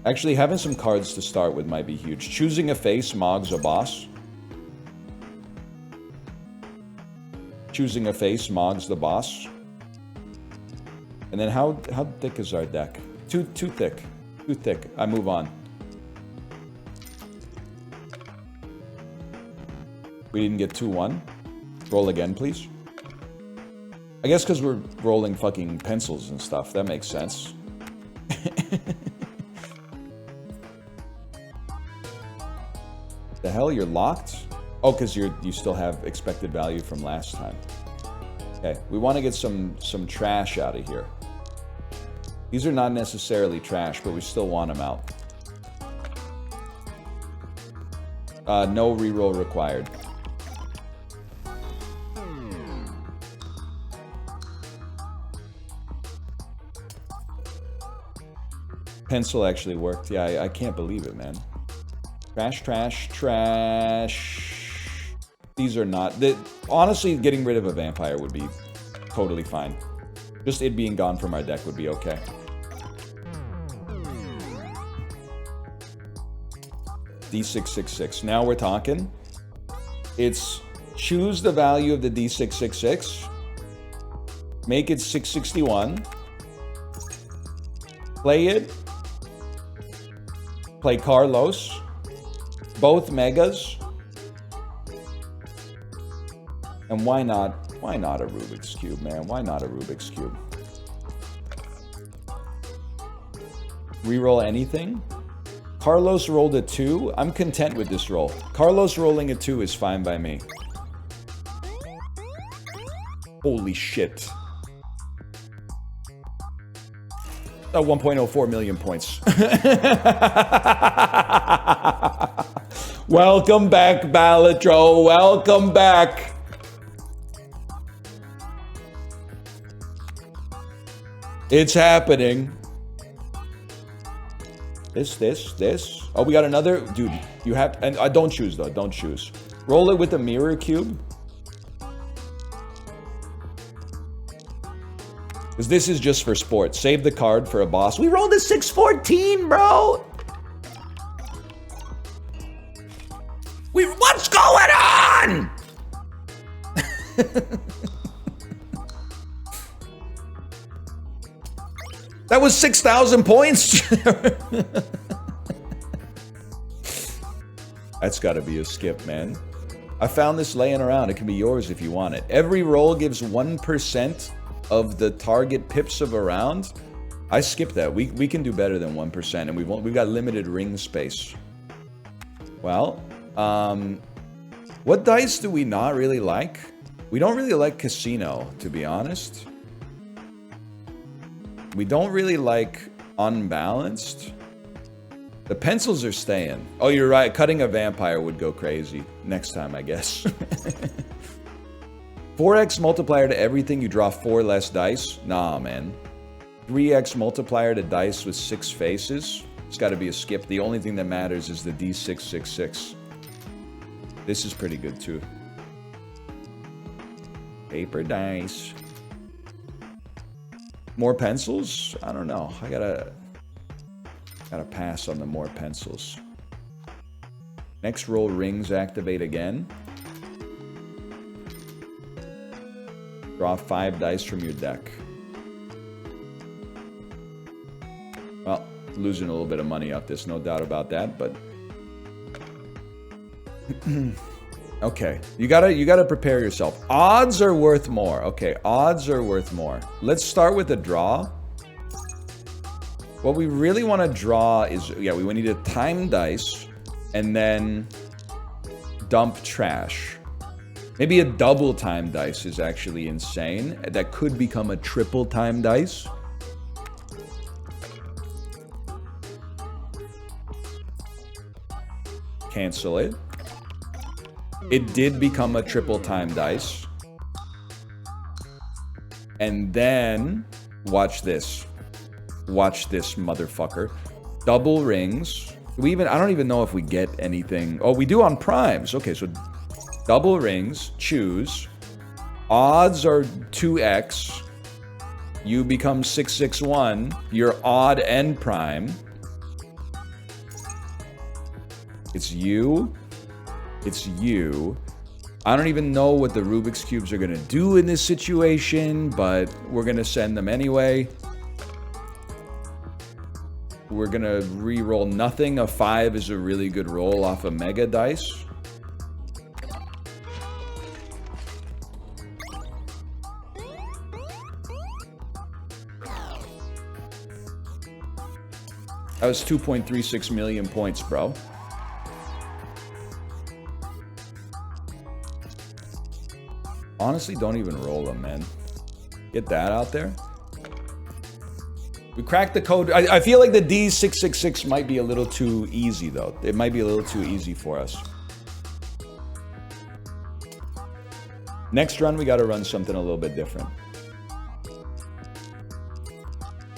Actually, having some cards to start with might be huge. Choosing a face, Mog's a boss. Choosing a face, Mog's the boss. And then how thick is our deck? Too thick. Too thick. I move on. We didn't get 2-1. Roll again, please. I guess because we're rolling fucking pencils and stuff. That makes sense. The hell? You're locked? Oh, because you still have expected value from last time. Okay, we want to get some trash out of here. These are not necessarily trash, but we still want them out. No reroll required. Pencil actually worked. Yeah, I can't believe it, man. Trash, trash, trash. These are not... honestly, getting rid of a vampire would be totally fine. Just it being gone from our deck would be okay. D666. Now we're talking. It's choose the value of the D666. Make it 661. Play it. Play Carlos. Both megas. And why not a Rubik's Cube, man? Why not a Rubik's Cube? Reroll anything. Carlos rolled a 2. I'm content with this roll. Carlos rolling a 2 is fine by me. Holy shit. 1.04 million points. Welcome back, Balatro. Welcome back. It's happening. This. Oh, we got another. Dude, you have. And don't choose, though. Don't choose. Roll it with the mirror cube. Because this is just for sport. Save the card for a boss. We rolled a 614, bro. What's going on? That was 6,000 points. That's got to be a skip, man. I found this laying around. It can be yours if you want it. Every roll gives 1% of the target pips of a round. I skipped that. We can do better than 1%, and we've got limited ring space. Well, what dice do we not really like? We don't really like casino, to be honest. We don't really like unbalanced. The pencils are staying. Oh, you're right. Cutting a vampire would go crazy. Next time, I guess. 4x multiplier to everything, you draw 4 less dice. Nah, man. 3x multiplier to dice with 6 faces. It's got to be a skip. The only thing that matters is the D666. This is pretty good, too. Paper dice. More pencils? I don't know. I gotta pass on the more pencils. Next roll, rings activate again. Draw 5 dice from your deck. Well, losing a little bit of money off this, no doubt about that, but okay, you gotta prepare yourself. Odds are worth more. Okay, odds are worth more. Let's start with a draw. What we really want to draw is, yeah, we need a time dice and then dump trash. Maybe a double time dice is actually insane. That could become a triple time dice. Cancel it. It did become a triple time dice. And then, watch this. Watch this, motherfucker. Double rings. I don't even know if we get anything. Oh, we do on primes. Okay, so double rings. Choose. Odds are 2x. You become 661. You're odd and prime. It's you. It's you. I don't even know what the Rubik's Cubes are going to do in this situation, but we're going to send them anyway. We're going to re-roll nothing. A 5 is a really good roll off a mega dice. That was 2.36 million points, bro. Honestly, don't even roll them, man. Get that out there. We cracked the code. I feel like the D666 might be a little too easy, though. It might be a little too easy for us. Next run, we got to run something a little bit different.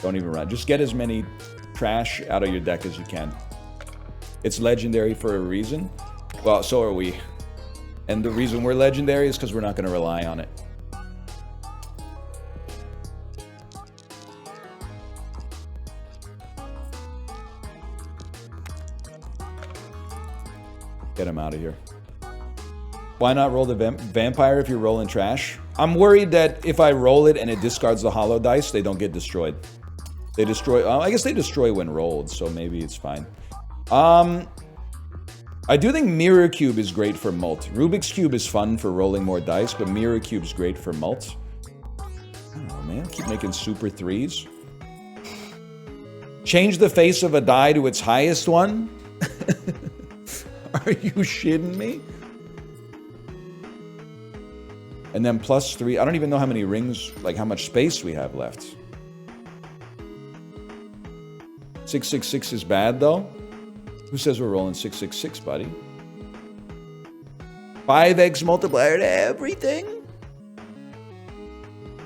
Don't even run. Just get as many trash out of your deck as you can. It's legendary for a reason. Well, so are we. And the reason we're legendary is because we're not going to rely on it. Get him out of here. Why not roll the vampire if you're rolling trash? I'm worried that if I roll it and it discards the hollow dice, they don't get destroyed. They destroy... I guess they destroy when rolled, so maybe it's fine. I do think Mirror Cube is great for mult. Rubik's Cube is fun for rolling more dice, but Mirror Cube's great for mult. I don't know, man. Keep making super 3s. Change the face of a die to its highest one? Are you shitting me? And then +3. I don't even know how many rings, like how much space we have left. 666 is bad though. Who says we're rolling 666, buddy? 5x multiplier to everything?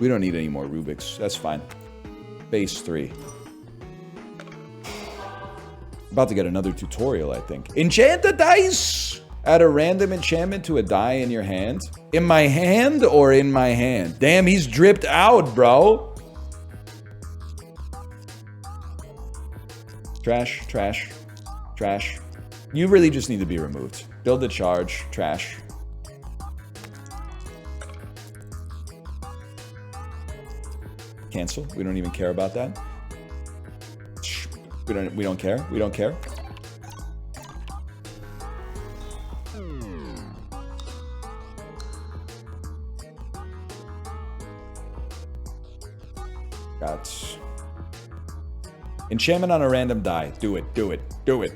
We don't need any more Rubik's. That's fine. Base 3. About to get another tutorial, I think. Enchant a dice! Add a random enchantment to a die in your hand. In my hand or in my hand? Damn, he's dripped out, bro. Trash, trash, trash. You really just need to be removed. Build a charge, trash. Cancel. We don't even care about that. We don't care. We don't care. Got enchantment on a random die. Do it. Do it. Do it.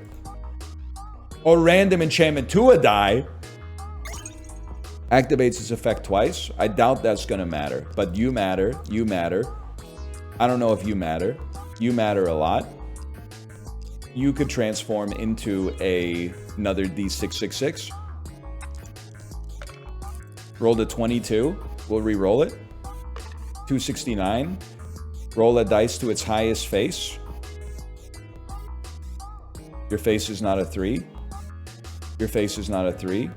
Or random enchantment to a die. Activates its effect twice. I doubt that's gonna matter. But you matter. You matter. I don't know if you matter. You matter a lot. You could transform into another D666. Rolled a 22. We'll re-roll it. 269. Roll a dice to its highest face. Your face is not a 3. Your face is not a 3.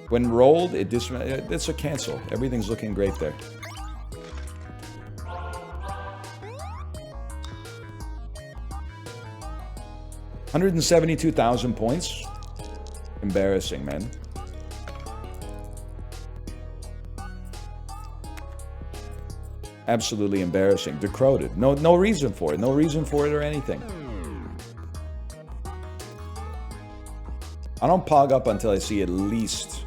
When rolled, it's a cancel. Everything's looking great there. $172,000 points. Embarrassing, man. Absolutely embarrassing. Decroded. No reason for it. No reason for it or anything. I don't pog up until I see at least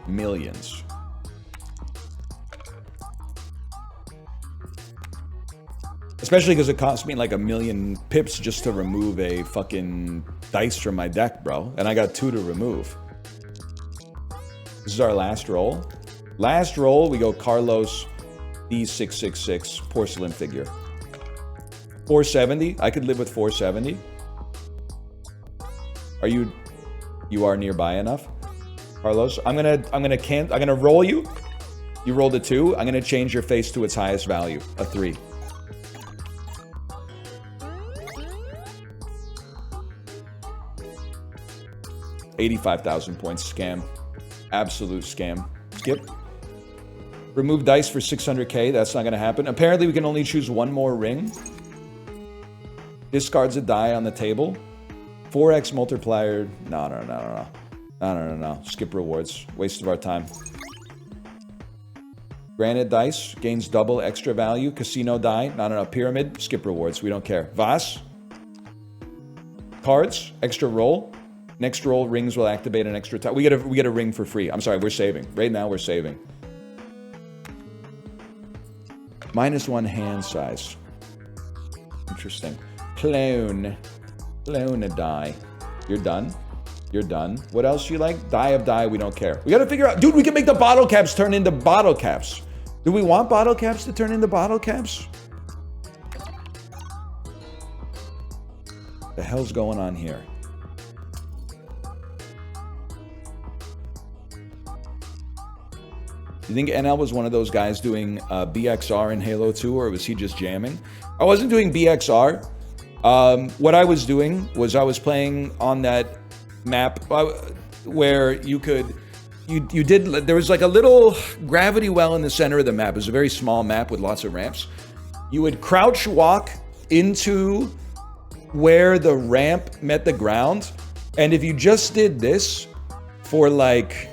millions. Especially because it cost me like 1,000,000 pips just to remove a fucking dice from my deck, bro. And I got 2 to remove. This is our last roll. Last roll, we go Carlos D666 porcelain figure. 470. I could live with 470. You are nearby enough, Carlos? I'm gonna roll you. You rolled a 2. I'm gonna change your face to its highest value, a 3. $85,000 points. Scam. Absolute scam. Skip. Remove dice for 600k. That's not going to happen. Apparently, we can only choose one more ring. Discards a die on the table. 4x multiplier. No. Skip rewards. Waste of our time. Granite dice. Gains double extra value. Casino die. No. Pyramid. Skip rewards. We don't care. Vas. Cards. Extra roll. Next roll, rings will activate an extra time. We get a ring for free. I'm sorry, we're saving. Right now, we're saving. -1 hand size. Interesting. Clone a die. You're done. You're done. What else you like? Die of die, we don't care. We gotta figure out... Dude, we can make the bottle caps turn into bottle caps. Do we want bottle caps to turn into bottle caps? The hell's going on here? You think NL was one of those guys doing BXR in Halo 2, or was he just jamming? I wasn't doing BXR. What I was doing was I was playing on that map where you did, there was like a little gravity well in the center of the map. It was a very small map with lots of ramps. You would crouch walk into where the ramp met the ground, and if you just did this for like,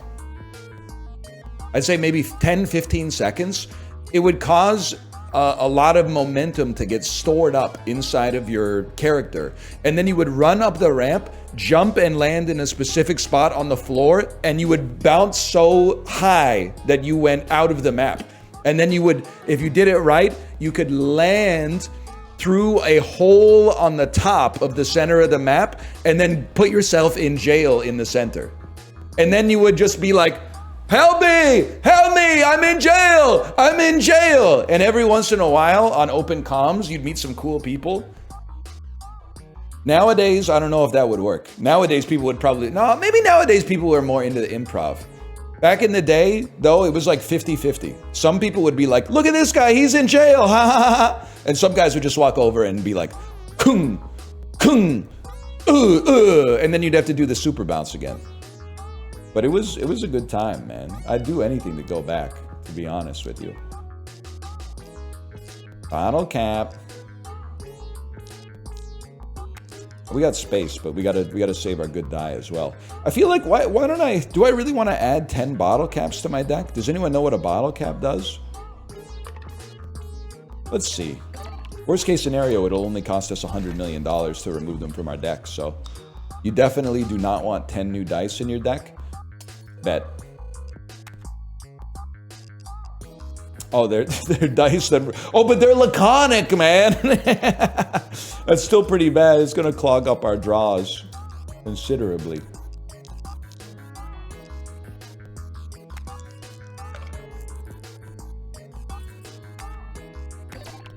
I'd say maybe 10, 15 seconds, it would cause a lot of momentum to get stored up inside of your character. And then you would run up the ramp, jump and land in a specific spot on the floor, and you would bounce so high that you went out of the map. And then you would, if you did it right, you could land through a hole on the top of the center of the map and then put yourself in jail in the center. And then you would just be like, help me, I'm in jail. And every once in a while on open comms, you'd meet some cool people. Nowadays, I don't know if that would work. Nowadays, people would probably, no, maybe nowadays people were more into the improv. Back in the day, though, it was like 50-50. Some people would be like, look at this guy, he's in jail, ha ha ha. And some guys would just walk over and be like, kung, kung, and then you'd have to do the super bounce again. But it was a good time, man. I'd do anything to go back, to be honest with you. Bottle cap. We got space, but we gotta save our good die as well. I feel like why don't do I really want to add 10 bottle caps to my deck? Does anyone know what a bottle cap does? Let's see. Worst case scenario, it'll only cost us $100 million to remove them from our deck. So you definitely do not want 10 new dice in your deck. Bet. Oh, they're dice that... Oh, but they're laconic, man. That's still pretty bad. It's going to clog up our draws considerably.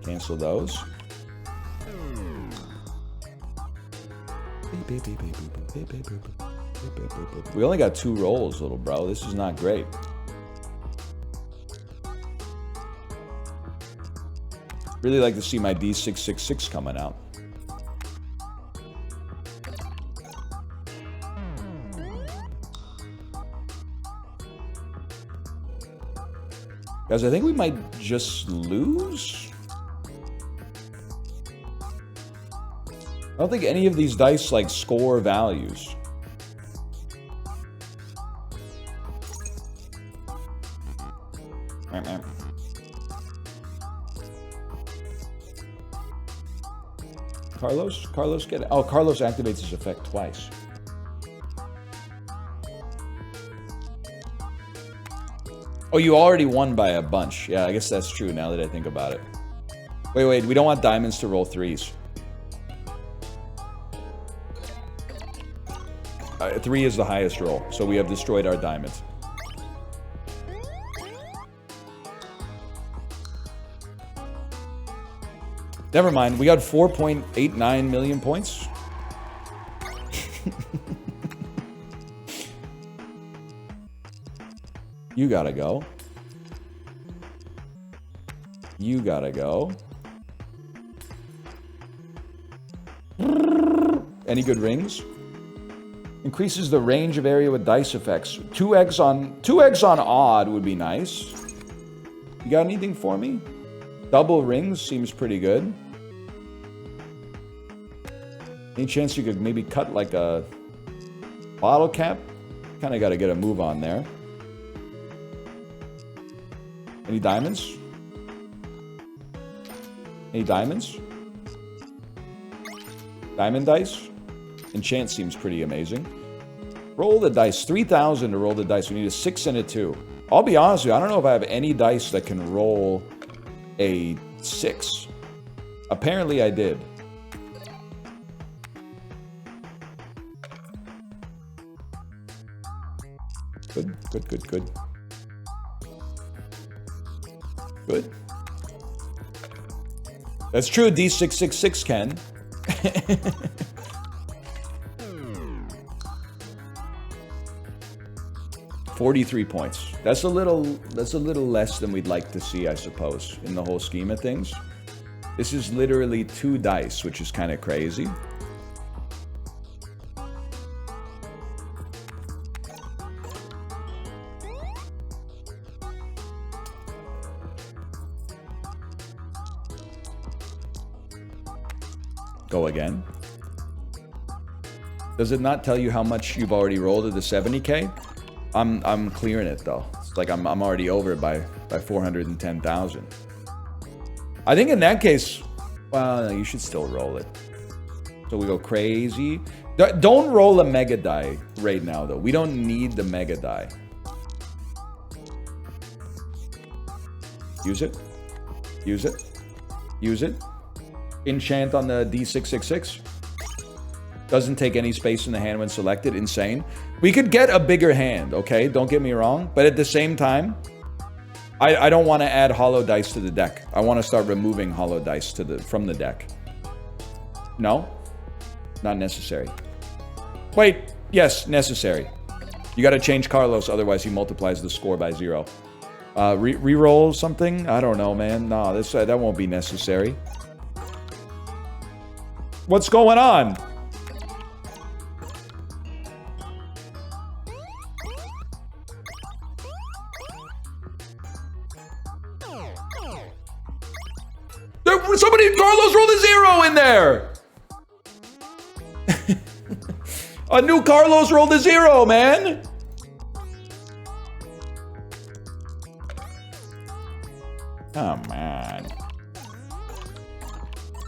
Cancel those. We only got 2 rolls, little bro. This is not great. Really like to see my D666 coming out. Guys, I think we might just lose. I don't think any of these dice like score values. Carlos get it. Oh, Carlos activates his effect twice. Oh, you already won by a bunch. Yeah, I guess that's true now that I think about it. Wait, we don't want diamonds to roll 3s. 3 is the highest roll, so we have destroyed our diamonds. Never mind, we got 4.89 million points. You gotta go. You gotta go. Any good rings? Increases the range of area with dice effects. 2 eggs on odd would be nice. You got anything for me? Double rings seems pretty good. Any chance you could maybe cut like a bottle cap? Kind of got to get a move on there. Any diamonds? Any diamonds? Diamond dice? Enchant seems pretty amazing. Roll the dice. 3,000 to roll the dice. We need a 6 and a 2. I'll be honest with you, I don't know if I have any dice that can roll a 6. Apparently I did. Good. Good. That's true, D666 can. 43 points. That's a little less than we'd like to see, I suppose, in the whole scheme of things. This is literally 2 dice, which is kind of crazy. Go again. Does it not tell you how much you've already rolled at the 70K? I'm clearing it though. It's like I'm already over by 410,000. I think in that case, well, no, you should still roll it. So we go crazy. Don't roll a mega die right now though. We don't need the mega die. Use it. Use it. Use it. Enchant on the D666. Doesn't take any space in the hand when selected. Insane. We could get a bigger hand, okay? Don't get me wrong. But at the same time, I don't want to add hollow dice to the deck. I want to start removing hollow dice from the deck. No? Not necessary. Wait. Yes, necessary. You got to change Carlos, otherwise he multiplies the score by 0. Reroll something? I don't know, man. Nah, that won't be necessary. What's going on? Carlos rolled a 0 in there! A new Carlos rolled a 0, man! Come on.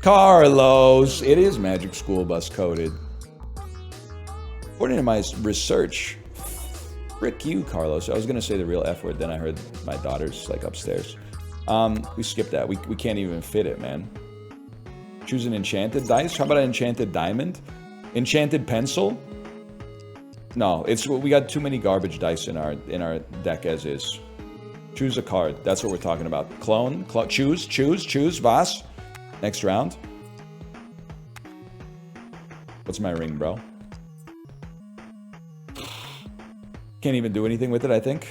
Carlos! It is Magic School Bus coded. According to my research, frick you, Carlos. I was gonna say the real F word, then I heard my daughter's like upstairs. We skipped that. We can't even fit it, man. Choose an enchanted dice. How about an enchanted diamond? Enchanted pencil? No, we got too many garbage dice in our deck as is. Choose a card. That's what we're talking about. Clone. Choose. Vas. Next round. What's my ring, bro? Can't even do anything with it, I think.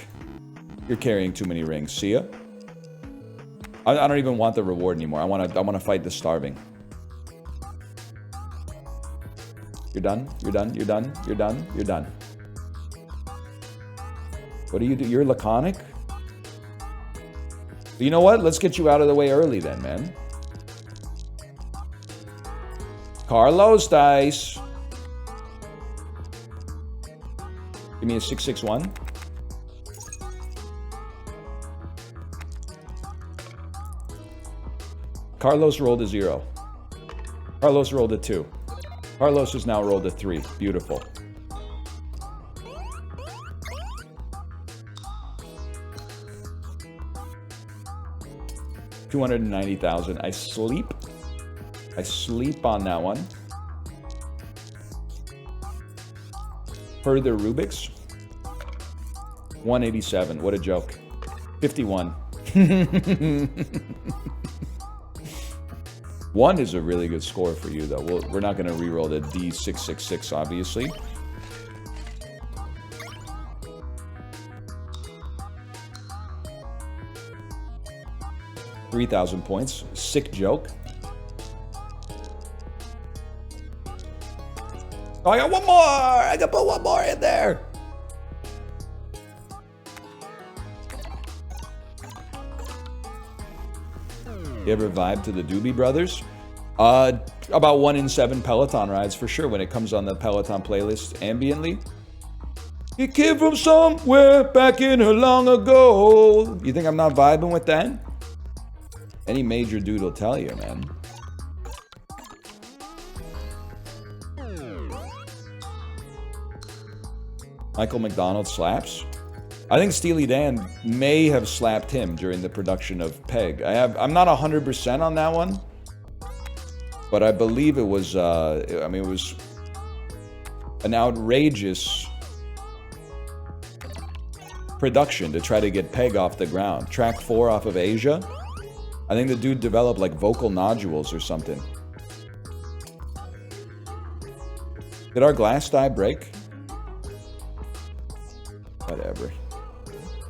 You're carrying too many rings. See ya. I don't even want the reward anymore. I want to fight the starving. You're done. What do you do? You're laconic? You know what? Let's get you out of the way early then, man. Carlos dice. Give me a 661. Carlos rolled a 0. Carlos rolled a 2. Carlos has now rolled a 3. Beautiful. $290,000. I sleep on that one. Further Rubik's. 187. What a joke. 51. 1 is a really good score for you, though. We're not going to reroll the D666, obviously. $3,000 points. Sick joke. Oh, I got one more! I can put one more in there! You ever vibe to the Doobie Brothers? About 1 in 7 Peloton rides for sure when it comes on the Peloton playlist ambiently. It came from somewhere back in her long ago. You think I'm not vibing with that? Any major dude will tell you, man. Michael McDonald slaps? I think Steely Dan may have slapped him during the production of Peg. I'm not 100% on that one, but I believe it was, it was an outrageous production to try to get Peg off the ground. Track 4 off of Asia. I think the dude developed like vocal nodules or something. Did our glass die break? Whatever.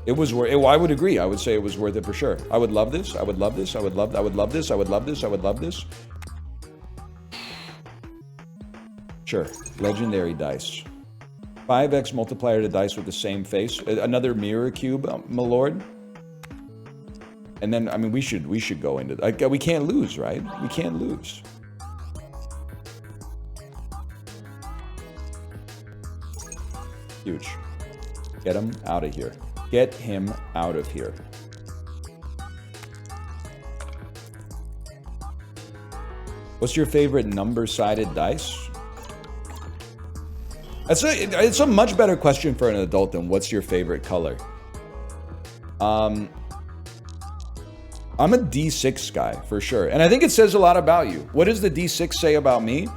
It was worth it. I would agree. I would say it was worth it for sure. I would love this. I would love this. I would love this. I would love this. I would love this. Sure. Legendary dice. 5x multiplier to dice with the same face. Another mirror cube, my lord. And then, I mean, we should go into that. We can't lose, right? We can't lose. Huge. Get him out of here. Get him out of here. What's your favorite number-sided dice? It's a much better question for an adult than what's your favorite color. I'm I'm a D6 guy, for sure. And I think it says a lot about you. What does the D6 say about me?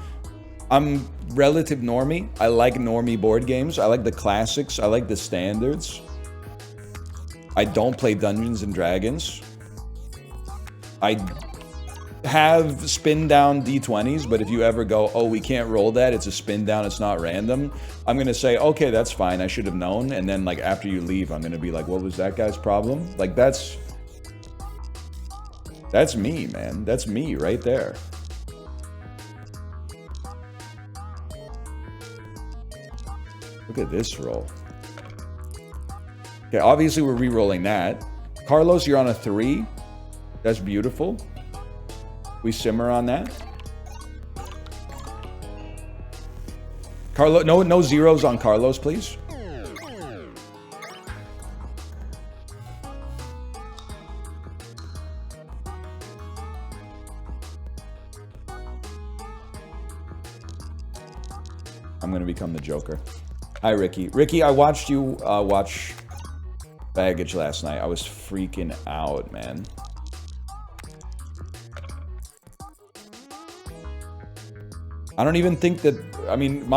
I'm relative normie. I like normie board games. I like the classics. I like the standards. I don't play Dungeons and Dragons. I have spin down D20s, but if you ever go, oh, we can't roll that, it's a spin down, it's not random, I'm gonna say, okay, that's fine, I should have known. And then like after you leave, I'm gonna be like, what was that guy's problem? Like that's me, man. That's me right there. Look at this roll. Okay, obviously we're re-rolling that. Carlos, you're on a 3. That's beautiful. We simmer on that. Carlos, no zeros on Carlos, please. I'm gonna become the Joker. Hi, Ricky. Ricky, I watched you watch Baggage last night. I was freaking out, man. I don't even think that, I mean,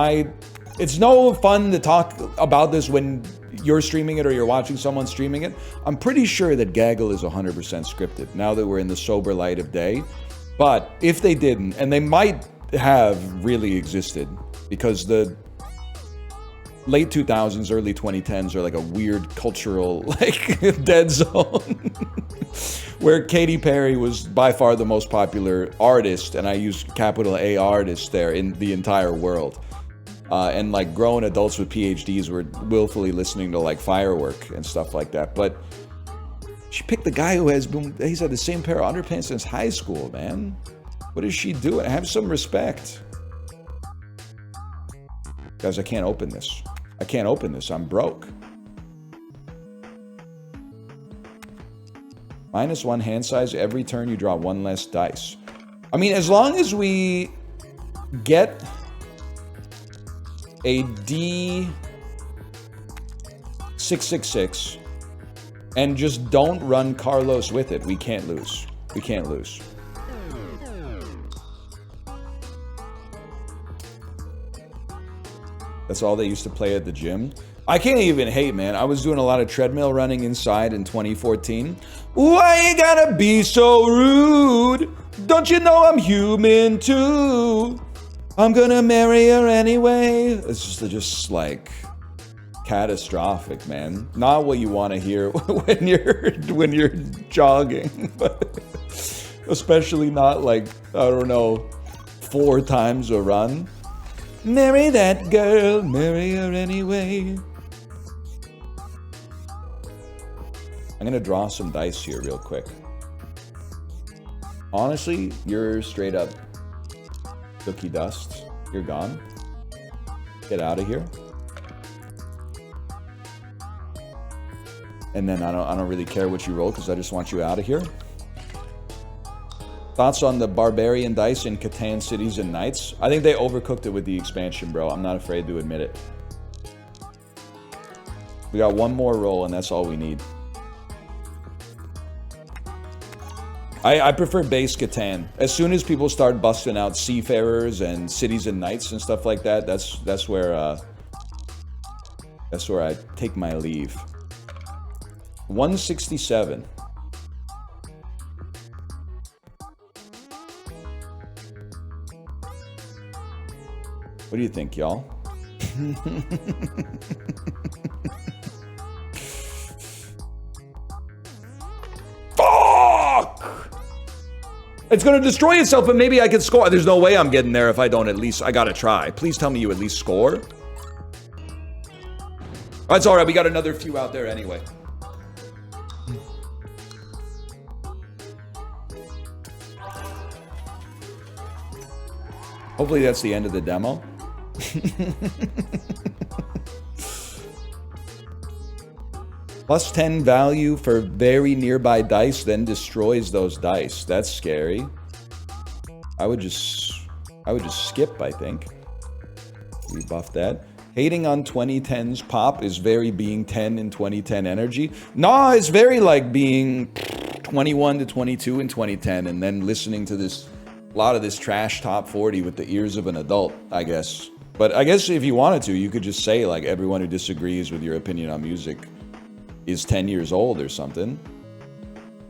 it's no fun to talk about this when you're streaming it or you're watching someone streaming it. I'm pretty sure that Gaggle is 100% scripted now that we're in the sober light of day. But if they didn't, and they might have really existed, because the late 2000s, early 2010s are like a weird cultural, like, dead zone. Where Katy Perry was by far the most popular artist, and I use capital A artist there, in the entire world. And like grown adults with PhDs were willfully listening to like Firework and stuff like that. But she picked the guy he's had the same pair of underpants since high school, man. What is she doing? Have some respect. Guys, I can't open this. I can't open this. I'm broke. -1 hand size. Every turn you draw 1 less dice. I mean, as long as we get a D666 and just don't run Carlos with it, we can't lose. We can't lose. That's all they used to play at the gym. I can't even hate, man. I was doing a lot of treadmill running inside in 2014. Why you gotta be so rude? Don't you know I'm human too? I'm gonna marry her anyway. It's just like catastrophic, man. Not what you want to hear when you're jogging, but especially not like, I don't know, 4 times a run. Marry that girl, marry her anyway. I'm gonna draw some dice here real quick. Honestly, you're straight up cookie dust. You're gone. Get out of here. And then I don't really care what you roll because I just want you out of here. Thoughts on the Barbarian dice in Catan Cities and Knights? I think they overcooked it with the expansion, bro. I'm not afraid to admit it. We got one more roll and that's all we need. I prefer base Catan. As soon as people start busting out Seafarers and Cities and Knights and stuff like that, that's where I take my leave. 167. What do you think, y'all? Fuck! It's gonna destroy itself, but maybe I can score. There's no way I'm getting there if I don't at least... I gotta try. Please tell me you at least score. That's alright, we got another few out there anyway. Hopefully that's the end of the demo. Plus 10 value for very nearby dice, then destroys those dice. That's scary. I would just skip, I think. We buff that. Hating on 2010's pop is very being 10 in 2010 energy. Nah, it's very like being 21 to 22 in 2010, and then listening to a lot of this trash top 40 with the ears of an adult, I guess. But I guess if you wanted to, you could just say like everyone who disagrees with your opinion on music is 10 years old or something.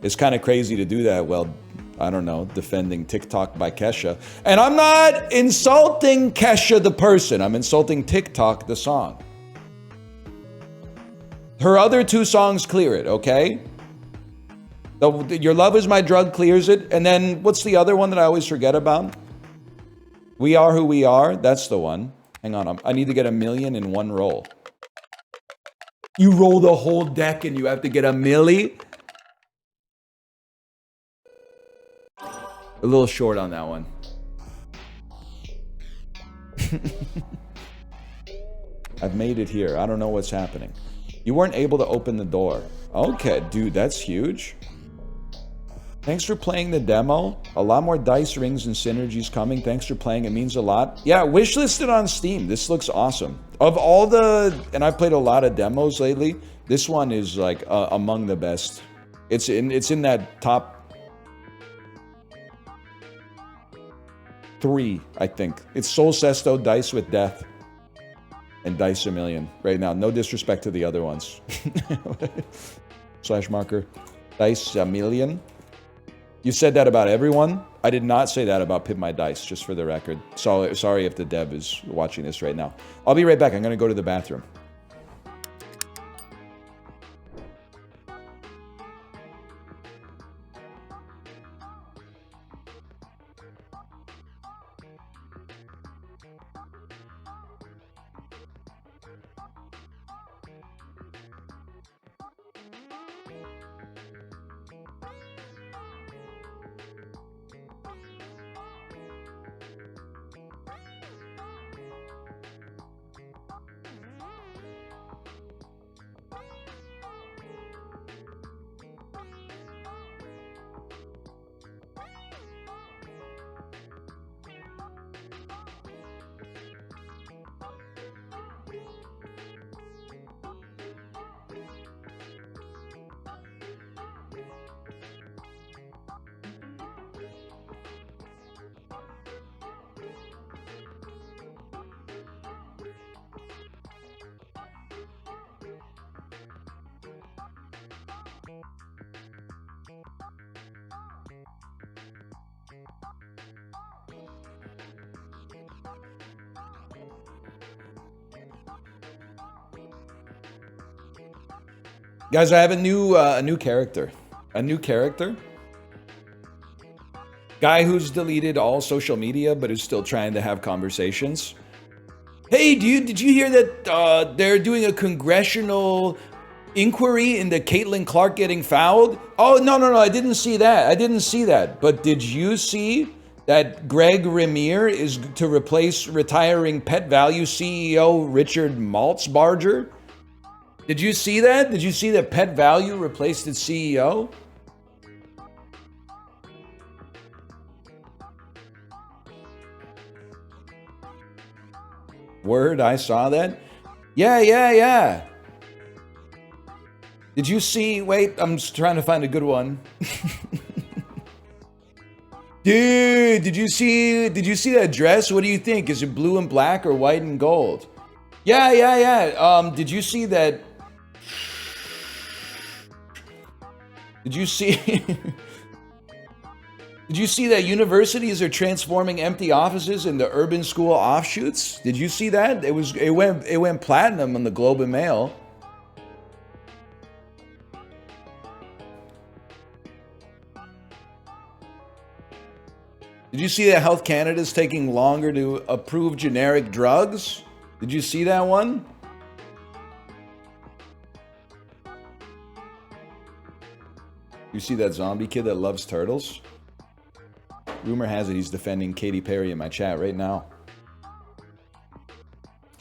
It's kind of crazy to do that. Well, I don't know, defending TikTok by Kesha. And I'm not insulting Kesha the person. I'm insulting TikTok the song. Her other 2 songs clear it, okay? Your Love Is My Drug clears it. And then what's the other one that I always forget about? We Are Who We Are. That's the one. Hang on. I need to get 1 million in one roll. You roll the whole deck and you have to get 1 milli? A little short on that one. I've made it here. I don't know what's happening. You weren't able to open the door. Okay, dude, that's huge. Thanks for playing the demo. A lot more dice rings and synergies coming. Thanks for playing. It means a lot. Yeah, wishlisted on Steam. This looks awesome. Of all and I've played a lot of demos lately. This one is like among the best. It's in that top 3, I think. It's Soul Sesto, Dice with Death, and Dice a Million right now. No disrespect to the other ones. / marker. Dice a Million. You said that about everyone. I did not say that about Pip My Dice, just for the record. So, sorry if the dev is watching this right now. I'll be right back. I'm going to go to the bathroom. Guys, I have a new character. A new character. Guy who's deleted all social media but is still trying to have conversations. Hey, dude, did you hear that they're doing a congressional inquiry into Caitlin Clark getting fouled? Oh, no, I didn't see that. But did you see that Greg Ramier is to replace retiring Pet Value CEO Richard Maltzbarger? Did you see that? Did you see that Pet Value replaced its CEO? Word, I saw that. Yeah. Did you see? Wait, I'm just trying to find a good one. Dude, did you see that dress? What do you think? Is it blue and black or white and gold? Yeah. Did you see that? Did you see? Did you see that universities are transforming empty offices into urban school offshoots? Did you see that? It went platinum on the Globe and Mail. Did you see that Health Canada is taking longer to approve generic drugs? Did you see that one? You see that zombie kid that loves turtles? Rumor has it he's defending Katy Perry in my chat right now.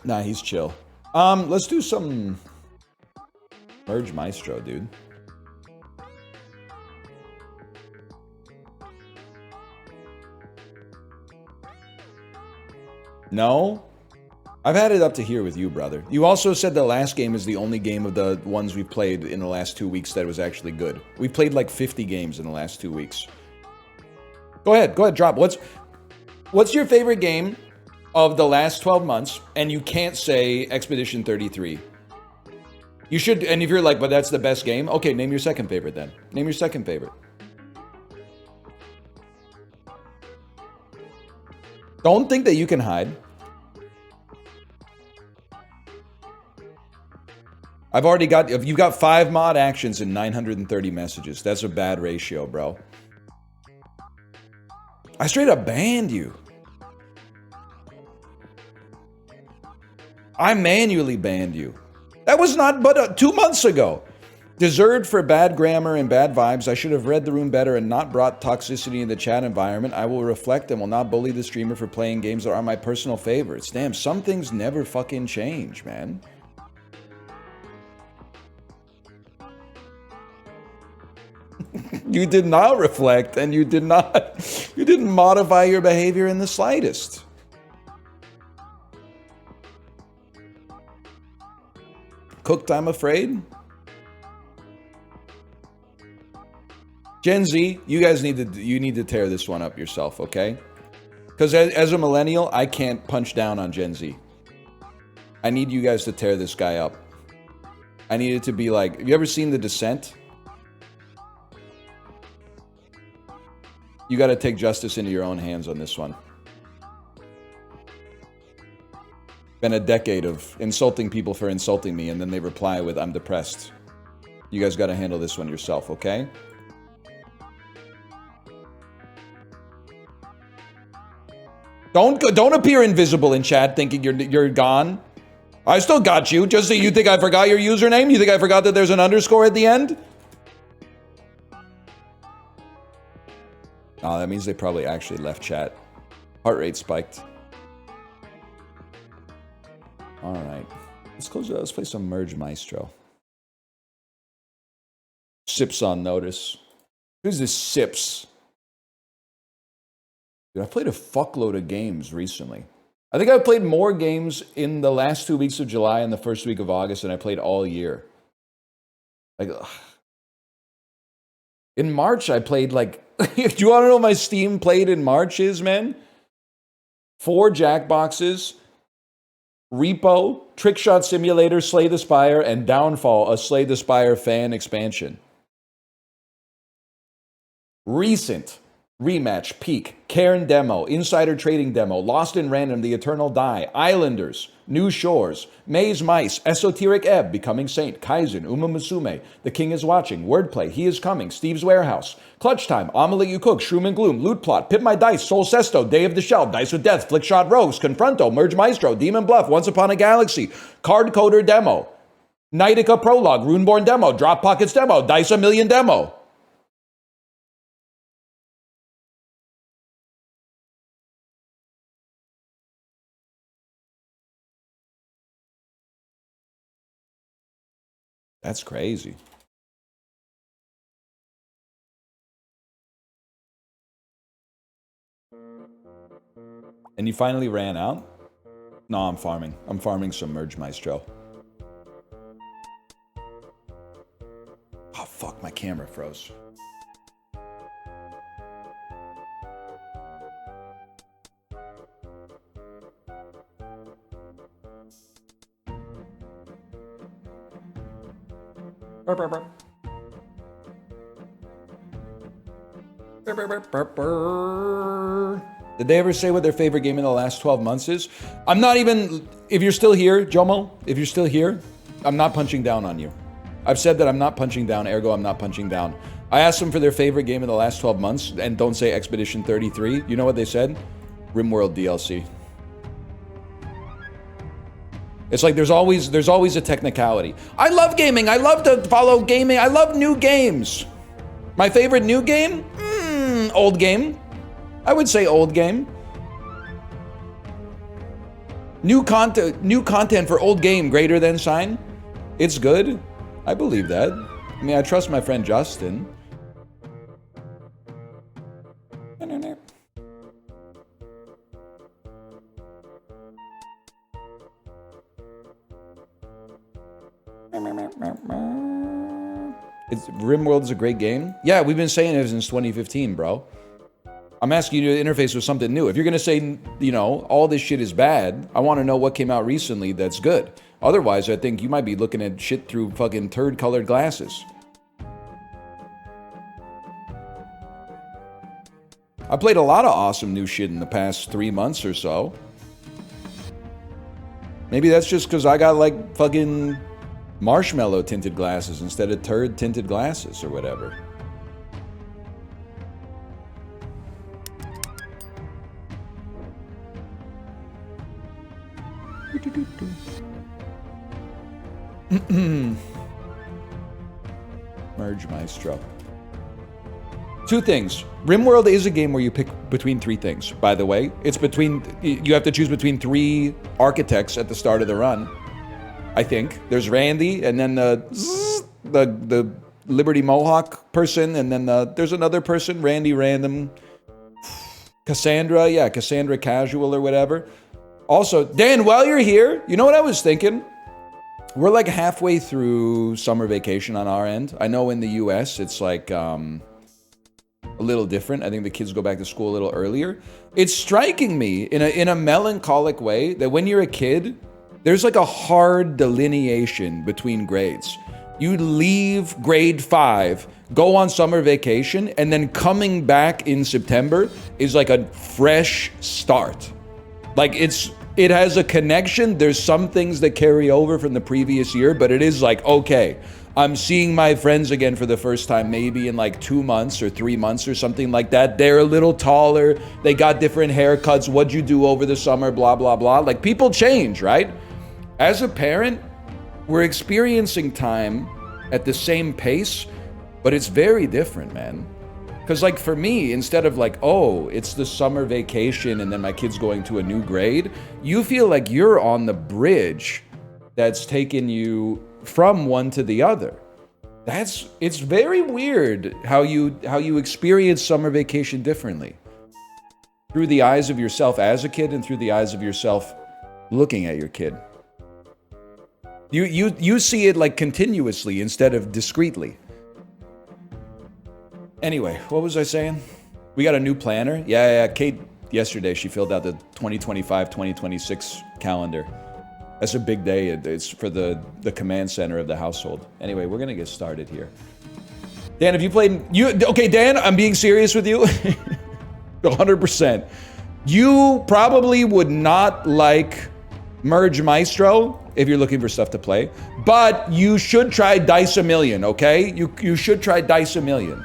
Nah, he's chill. Let's do some Merge Maestro, dude. No? I've had it up to here with you, brother. You also said the last game is the only game of the ones we've played in the last 2 weeks that was actually good. We played like 50 games in the last 2 weeks. Go ahead, drop. What's your favorite game of the last 12 months? And you can't say Expedition 33. You should, and if you're like, but that's the best game, okay, name your second favorite then. Name your second favorite. Don't think that you can hide. I've already got, you've got 5 mod actions and 930 messages. That's a bad ratio, bro. I straight up banned you. I manually banned you. That was not but 2 months ago. Deserved for bad grammar and bad vibes. I should have read the room better and not brought toxicity in the chat environment. I will reflect and will not bully the streamer for playing games that are my personal favorites. Damn, some things never fucking change, man. You did not reflect, and you didn't modify your behavior in the slightest. Cooked, I'm afraid. Gen Z, you guys need to tear this one up yourself, okay? Because as a millennial, I can't punch down on Gen Z. I need you guys to tear this guy up. I need it to be like, have you ever seen The Descent? You got to take justice into your own hands on this one. Been a decade of insulting people for insulting me, and then they reply with, I'm depressed. You guys got to handle this one yourself, okay? Don't appear invisible in chat thinking you're gone. I still got you. Just so you think I forgot your username? You think I forgot that there's an underscore at the end? Oh, that means they probably actually left chat. Heart rate spiked. All right. Let's play some Merge Maestro. Sips on notice. Who's this Sips? Dude, I've played a fuckload of games recently. I think I've played more games in the last 2 weeks of July and the first week of August than I played all year. Like, in March, I played like... Do you want to know what my Steam played in March is, man? 4 Jackboxes, Repo, Trickshot Simulator, Slay the Spire, and Downfall, a Slay the Spire fan expansion. Recent. Rematch, Peak, Cairn Demo, Insider Trading Demo, Lost in Random, The Eternal Die, Islanders, New Shores, Maze Mice, Esoteric Ebb, Becoming Saint, Kaizen, Uma Musume, The King is Watching, Wordplay, He is Coming, Steve's Warehouse, Clutch Time, Omelet You Cook, Shroom and Gloom, Loot Plot, Pip My Dice, Soul Sesto, Day of the Shell, Dice with Death, Flickshot Rogues, Confronto, Merge Maestro, Demon Bluff, Once Upon a Galaxy, Card Coder Demo, Nightica Prologue, Runeborn Demo, Drop Pockets Demo, Dice a Million Demo. That's crazy. And you finally ran out? No, I'm farming. I'm farming some Merge Maestro. Oh, fuck, my camera froze. Did they ever say what their favorite game in the last 12 months is? I'm not even... If you're still here, Jomo, if you're still here, I'm not punching down on you. I've said that I'm not punching down, ergo I'm not punching down. I asked them for their favorite game in the last 12 months, and don't say Expedition 33. You know what they said? RimWorld DLC. It's like there's always a technicality. I love gaming. I love to follow gaming. I love new games. My favorite new game? Old game. I would say old game. New content for old game greater than sign. It's good. I believe that. I mean, I trust my friend Justin. Rimworld is a great game. Yeah, we've been saying it since 2015, bro. I'm asking you to interface with something new. If you're going to say, you know, all this shit is bad, I want to know what came out recently that's good. Otherwise, I think you might be looking at shit through fucking turd-colored glasses. I played a lot of awesome new shit in the past 3 months or so. Maybe that's just because I got, like, fucking marshmallow-tinted glasses instead of turd-tinted glasses or whatever. Merge Maestro. 2 things. Rimworld is a game where you pick between 3 things, by the way. It's between, you have to choose between 3 architects at the start of the run. I think. There's Randy, and then the Liberty Mohawk person, and then there's another person, Randy Random. Cassandra, yeah, Cassandra Casual or whatever. Also, Dan, while you're here, you know what I was thinking? We're like halfway through summer vacation on our end. I know in the US it's like a little different. I think the kids go back to school a little earlier. It's striking me in a melancholic way that when you're a kid, there's like a hard delineation between grades. You leave grade 5, go on summer vacation, and then coming back in September is like a fresh start. Like it has a connection. There's some things that carry over from the previous year, but it is like, okay, I'm seeing my friends again for the first time, maybe in like 2 months or 3 months or something like that. They're a little taller. They got different haircuts. What'd you do over the summer? Blah, blah, blah. Like people change, right? As a parent, we're experiencing time at the same pace, but it's very different, man. Because like for me, instead of like, oh, it's the summer vacation and then my kid's going to a new grade, you feel like you're on the bridge that's taken you from one to the other. It's very weird how you experience summer vacation differently. Through the eyes of yourself as a kid and through the eyes of yourself looking at your kid. You see it like continuously instead of discreetly. Anyway, what was I saying? We got a new planner. Yeah. Kate, yesterday, she filled out the 2025-2026 calendar. That's a big day. It's for the command center of the household. Anyway, we're going to get started here. Dan, have you played... Okay, Dan, I'm being serious with you. 100%. You probably would not like Merge Maestro if you're looking for stuff to play. But you should try Dice A Million, okay? You should try Dice A Million.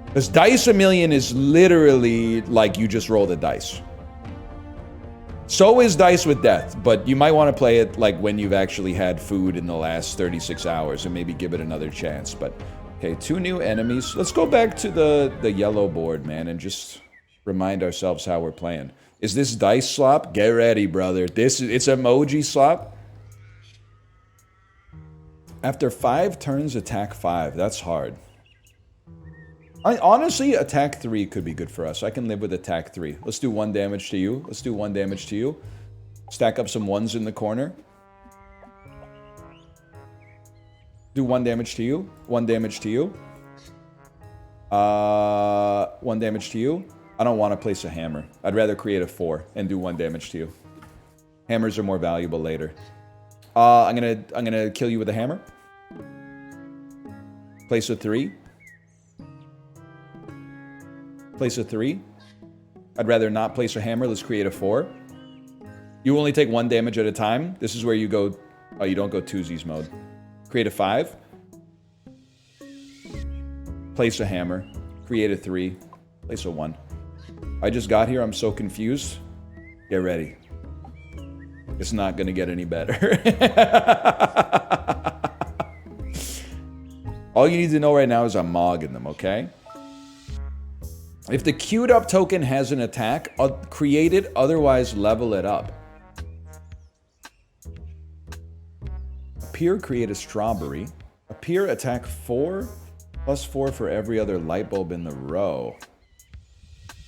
Because Dice A Million is literally like you just roll the dice. So is Dice with Death, but you might want to play it like when you've actually had food in the last 36 hours and maybe give it another chance. But, okay, 2 new enemies. Let's go back to the yellow board, man, and just remind ourselves how we're playing. Is this dice slop? Get ready, brother. It's emoji slop. After 5 turns, attack 5. That's hard. Honestly, attack 3 could be good for us. I can live with attack 3. Let's do 1 damage to you. Let's do 1 damage to you. Stack up some 1s in the corner. Do 1 damage to you. 1 damage to you. 1 damage to you. I don't want to place a hammer. I'd rather create a 4 and do 1 damage to you. Hammers are more valuable later. I'm gonna kill you with a hammer. Place a 3. Place a 3. I'd rather not place a hammer. Let's create a 4. You only take 1 damage at a time. This is where you go... Oh, you don't go twosies mode. Create a 5. Place a hammer. Create a 3. Place a 1. I just got here. I'm so confused. Get ready. It's not going to get any better. All you need to know right now is I'm mogging them, okay? If the queued up token has an attack, create it, otherwise level it up. Appear, create a strawberry. Appear, attack 4, plus 4 for every other light bulb in the row.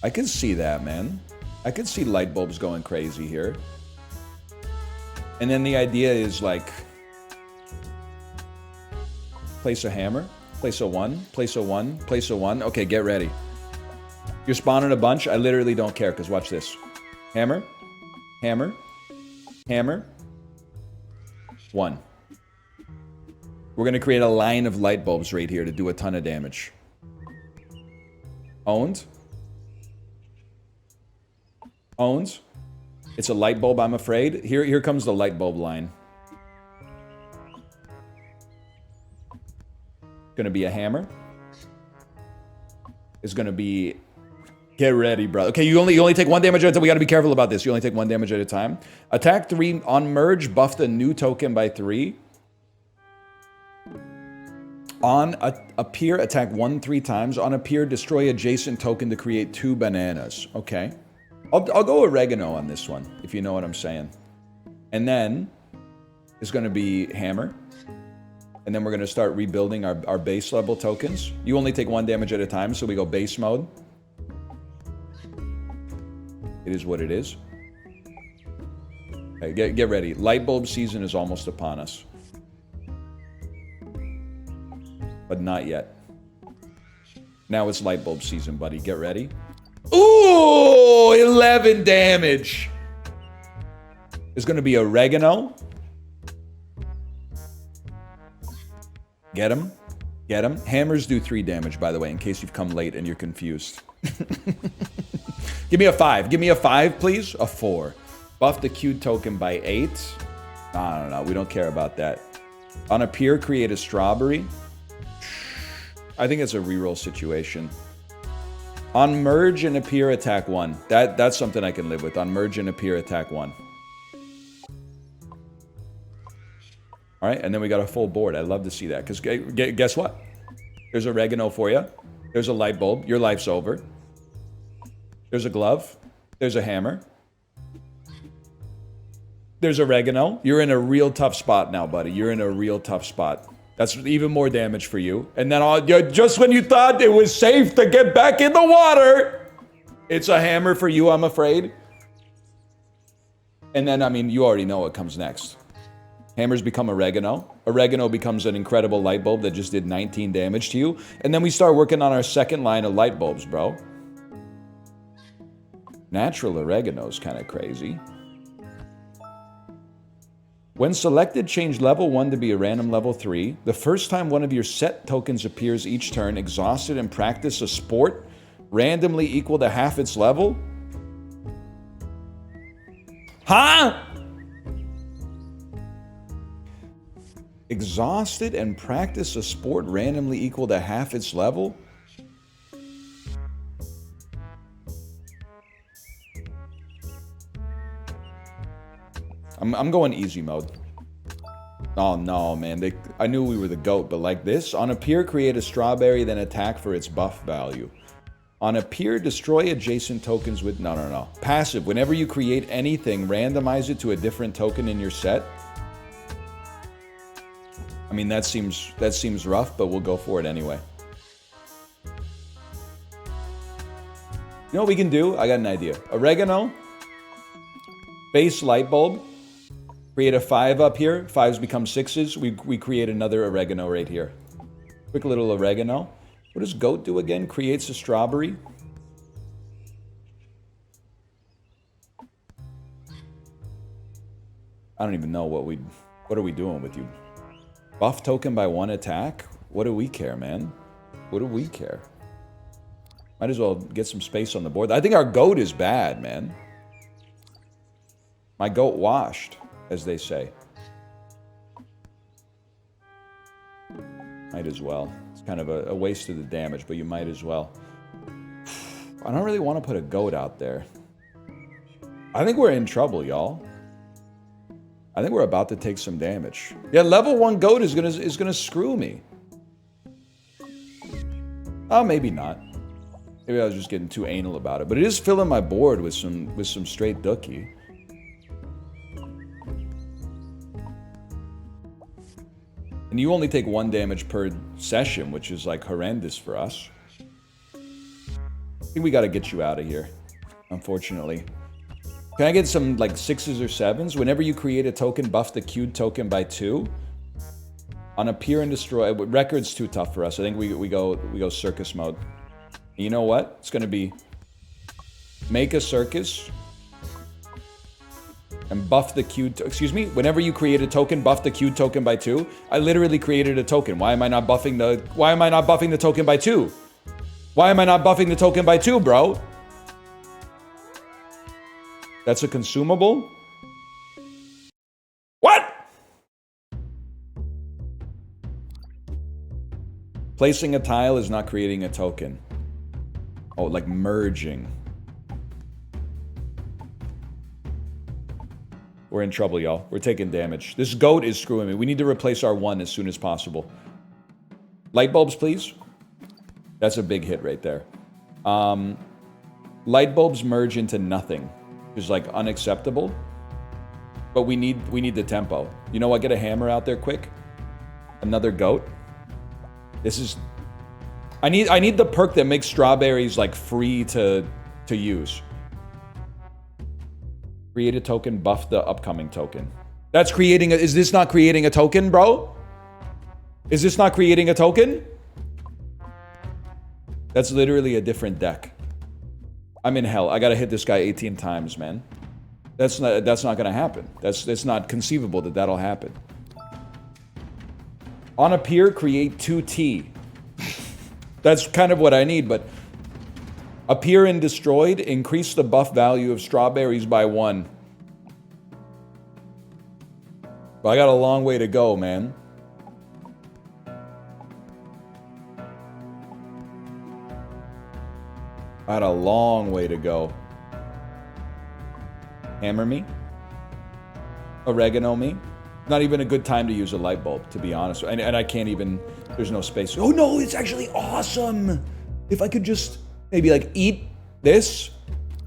I can see that, man. I could see light bulbs going crazy here. And then the idea is like, place a hammer. Place a 1. Place a 1. Place a 1. Okay, get ready. You're spawning a bunch. I literally don't care, because watch this. Hammer. Hammer. Hammer. 1. We're going to create a line of light bulbs right here to do a ton of damage. Owned. Owned. It's a light bulb, I'm afraid. Here comes the light bulb line. Gonna be a hammer. It's gonna be... Get ready, bro. Okay, you only take 1 damage at a time. We gotta be careful about this. You only take 1 damage at a time. Attack 3 on merge, buff the new token by 3. On appear, attack 1 3 times. On appear, destroy adjacent token to create 2 bananas. Okay. I'll go oregano on this one, if you know what I'm saying. And then, it's gonna be hammer. And then we're gonna start rebuilding our base level tokens. You only take 1 damage at a time, so we go base mode. It is what it is. Okay, get ready. Light bulb season is almost upon us. But not yet. Now it's light bulb season, buddy. Get ready. Ooh, 11 damage. There's going to be oregano. Get him. Get him. Hammers do 3 damage, by the way, in case you've come late and you're confused. Give me a 5. Give me a 5, please. A 4. Buff the Q token by 8. I don't know. We don't care about that. On appear, create a strawberry. I think it's a reroll situation. On merge and appear, attack 1. That's something I can live with. On merge and appear, attack 1. All right, and then we got a full board. I love to see that, because guess what? There's oregano for you. There's a light bulb. Your life's over. There's a glove. There's a hammer. There's oregano. You're in a real tough spot now, buddy. You're in a real tough spot. That's even more damage for you. And then just when you thought it was safe to get back in the water, it's a hammer for you, I'm afraid. And then, I mean, you already know what comes next. Hammers become oregano. Oregano becomes an incredible light bulb that just did 19 damage to you. And then we start working on our second line of light bulbs, bro. Natural oregano's kind of crazy. When selected, change level 1 to be a random level 3. The first time one of your set tokens appears each turn, exhausted and practice a sport randomly equal to half its level. Huh? Exhausted and practice a sport randomly equal to half its level? I'm going easy mode. Oh no, man. I knew we were the GOAT, but like this. On appear, create a strawberry, then attack for its buff value. On appear, destroy adjacent tokens with... No. Passive. Whenever you create anything, randomize it to a different token in your set. I mean, that seems rough, but we'll go for it anyway. You know what we can do? I got an idea. Oregano. Base light bulb. Create a 5 up here. 5s become 6s. We create another oregano right here. Quick little oregano. What does GOAT do again? Creates a strawberry. I don't even know what are we doing with you? Buff token by 1 attack? What do we care, man? What do we care? Might as well get some space on the board. I think our GOAT is bad, man. My GOAT washed, as they say. Might as well. It's kind of a waste of the damage, but you might as well. I don't really want to put a GOAT out there. I think we're in trouble, y'all. I think we're about to take some damage. Yeah, level 1 GOAT is gonna screw me. Oh, maybe not. Maybe I was just getting too anal about it. But it is filling my board with some straight dookie. And you only take 1 damage per session, which is like horrendous for us. I think we gotta get you out of here, unfortunately. Can I get some like 6s or 7s? Whenever you create a token, buff the queued token by 2. On appear and destroy. Record's too tough for us. I think we go circus mode. You know what? It's gonna be make a circus and buff the Q. Excuse me. Whenever you create a token, buff the Q token by 2. I literally created a token. Why am I not buffing the? Why am I not buffing the token by 2? Why am I not buffing the token by 2, bro? That's a consumable. What? Placing a tile is not creating a token. Oh, like merging. We're in trouble, y'all. We're taking damage. This goat is screwing me. We need to replace our 1 as soon as possible. Light bulbs, please. That's a big hit right there. Light bulbs merge into nothing. It's like unacceptable. But we need the tempo. You know what? Get a hammer out there quick. Another goat. This is... I need the perk that makes strawberries like free to use. Create a token, buff the upcoming token. That's creating a... Is this not creating a token, bro? Is this not creating a token? That's literally a different deck. I'm in hell. I gotta hit this guy 18 times, man. That's not gonna happen. It's not conceivable that that'll happen. On appear, create 2T. That's kind of what I need, but appear and destroyed, increase the buff value of strawberries by 1. But I got a long way to go, man. I had a long way to go. Hammer me. Oregano me. Not even a good time to use a light bulb, to be honest. And I can't even... There's no space. Oh no, it's actually awesome! If I could just maybe like eat this,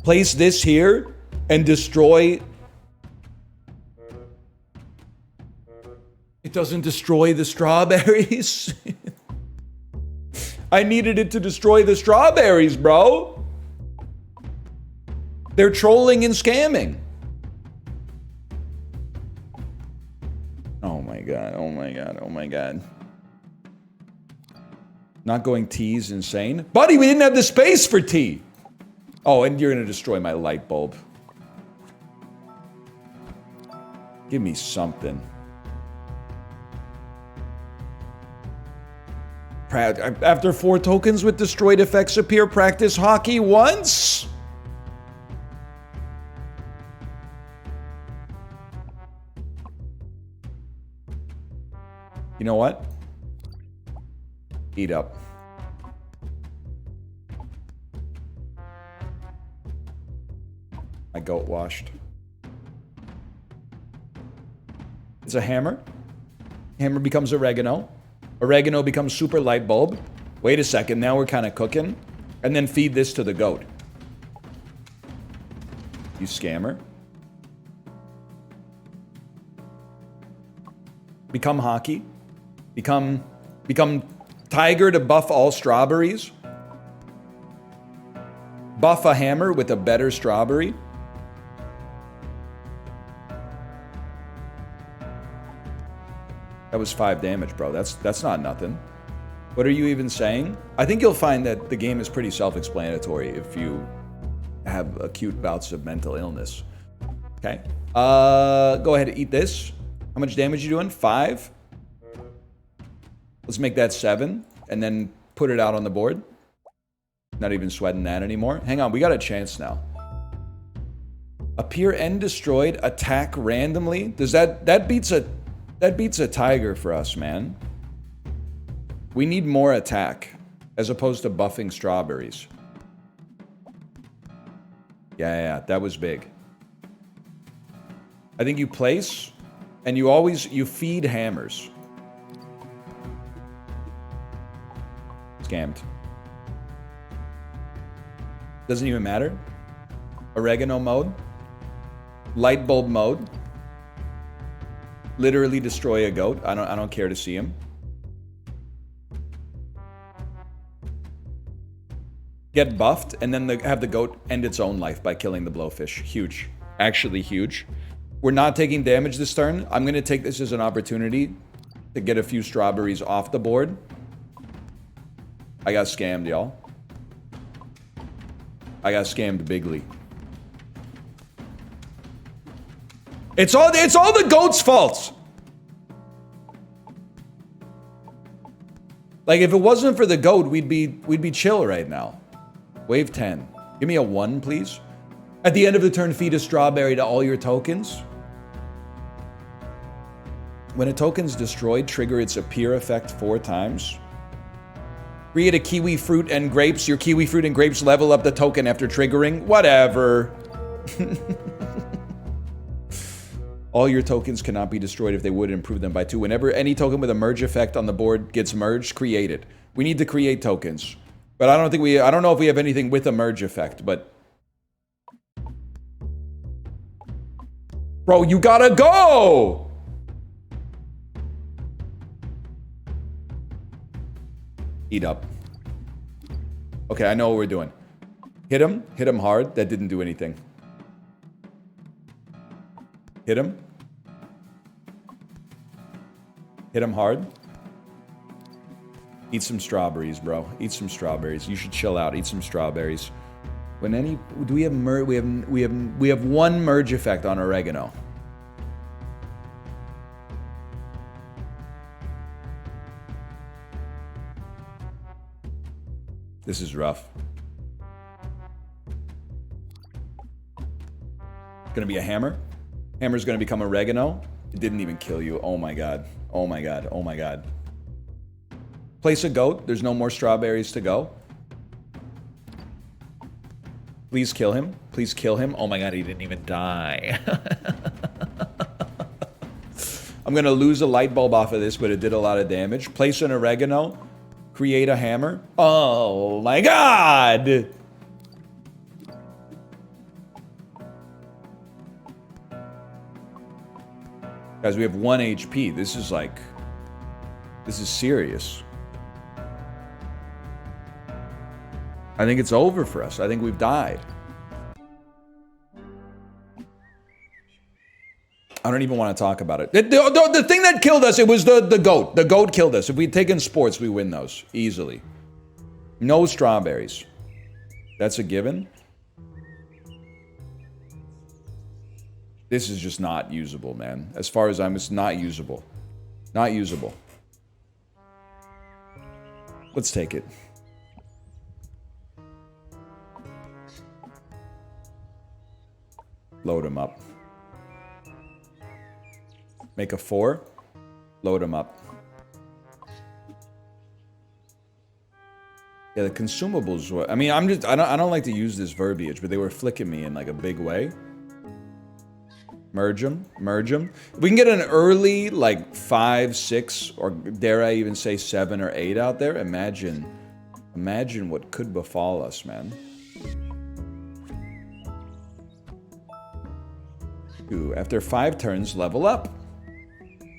place this here, and destroy... It doesn't destroy the strawberries. I needed it to destroy the strawberries, bro. They're trolling and scamming. Oh my god, oh my god, oh my god. Not going T is insane. Buddy, we didn't have the space for T. Oh, and you're gonna destroy my light bulb. Give me something. After 4 tokens with destroyed effects appear, practice hockey once? You know what? Eat up. My goat washed. It's a hammer. Hammer becomes oregano. Oregano becomes super light bulb. Wait a second, now we're kind of cooking. And then feed this to the goat. You scammer. Become hockey. Become tiger to buff all strawberries. Buff a hammer with a better strawberry. That was 5 damage, bro. That's not nothing. What are you even saying? I think you'll find that the game is pretty self-explanatory if you have acute bouts of mental illness. Okay. Go ahead and eat this. How much damage you doing? 5? Let's make that 7, and then put it out on the board. Not even sweating that anymore. Hang on, we got a chance now. Appear and destroyed, attack randomly. Does that beats a tiger for us, man. We need more attack, as opposed to buffing strawberries. Yeah, that was big. I think you place, and you feed hammers. Scammed. Doesn't even matter. Oregano mode. Light bulb mode. Literally destroy a goat. I don't care to see him. Get buffed, and then have the goat end its own life by killing the blowfish. Huge. Actually huge. We're not taking damage this turn. I'm going to take this as an opportunity to get a few strawberries off the board. I got scammed, y'all. I got scammed bigly. It's all the goat's fault. Like, if it wasn't for the goat, we'd be chill right now. Wave 10. Give me a 1, please. At the end of the turn, feed a strawberry to all your tokens. When a token's destroyed, trigger its appear effect 4 times. Create a kiwi fruit and grapes. Your kiwi fruit and grapes level up the token after triggering. Whatever. All your tokens cannot be destroyed. If they would, improve them by 2. Whenever any token with a merge effect on the board gets merged, create it. We need to create tokens. But I don't know if we have anything with a merge effect, but... Bro, you gotta go! Eat up. Okay, I know what we're doing. Hit him hard. That didn't do anything. Hit him. Hit him hard. Eat some strawberries, bro. Eat some strawberries. You should chill out. Eat some strawberries. When any do we have we have 1 merge effect on oregano. This is rough. Gonna be a hammer. Hammer's gonna become oregano. It didn't even kill you. Oh my god. Oh my god. Oh my god. Place a goat. There's no more strawberries to go. Please kill him. Please kill him. Oh my god, he didn't even die. I'm gonna lose a light bulb off of this, but it did a lot of damage. Place an oregano. Create a hammer. Oh my god! Guys, we have 1 HP. This is serious. I think it's over for us. I think we've died. I don't even want to talk about it. The thing that killed us, it was the goat. The goat killed us. If we'd taken sports, we win those easily. No strawberries. That's a given. This is just not usable, man. As far as it's not usable. Not usable. Let's take it. Load him up. Make a 4. Load him up. Yeah, the consumables were... I mean, I don't like to use this verbiage, but they were flicking me in like a big way. Merge them. Merge them. If we can get an early, like, 5, 6, or dare I even say 7 or 8 out there, imagine what could befall us, man. Ooh, after 5 turns, level up.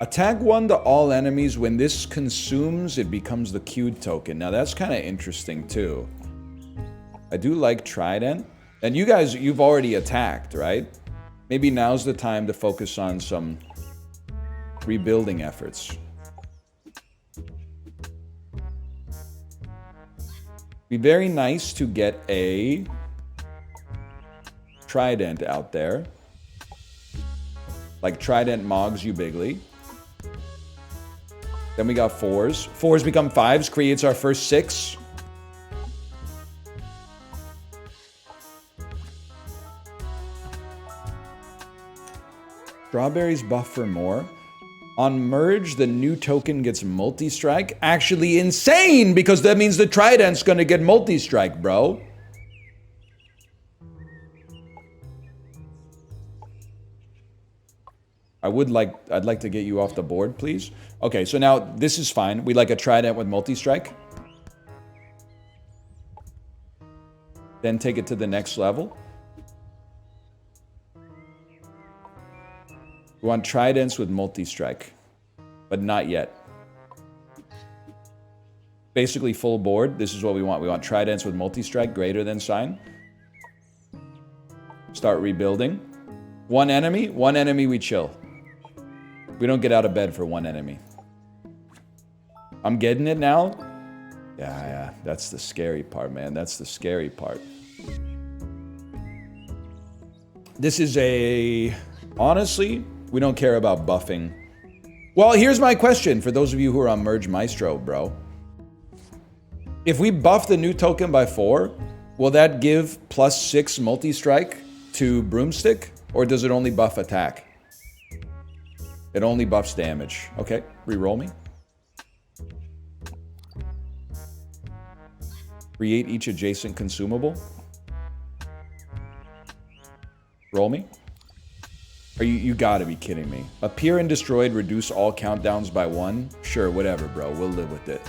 Attack 1 to all enemies. When this consumes, it becomes the queued token. Now, that's kind of interesting, too. I do like Trident. And you guys, you've already attacked, right? Maybe now's the time to focus on some rebuilding efforts. Be very nice to get a Trident out there. Like Trident mogs you bigly. Then we got 4s. 4s become 5s, creates our first 6. Strawberries buff for more. On merge, the new token gets multi-strike. Actually insane, because that means the Trident's gonna get multi-strike, bro. I'd like to get you off the board, please. Okay, so now this is fine. We like a Trident with multi-strike. Then take it to the next level. We want Tridents with multi-strike, but not yet. Basically full board. This is what we want. We want Tridents with multi-strike greater than sign. Start rebuilding. 1 enemy we chill. We don't get out of bed for 1 enemy. I'm getting it now. Yeah, that's the scary part, man. That's the scary part. This is honestly, we don't care about buffing. Well, here's my question for those of you who are on Merge Maestro, bro. If we buff the new token by 4, will that give +6 multi-strike to Broomstick? Or does it only buff attack? It only buffs damage. Okay, re-roll me. Create each adjacent consumable. Roll me. You gotta be kidding me. Appear and destroyed, reduce all countdowns by 1. Sure, whatever, bro. We'll live with it.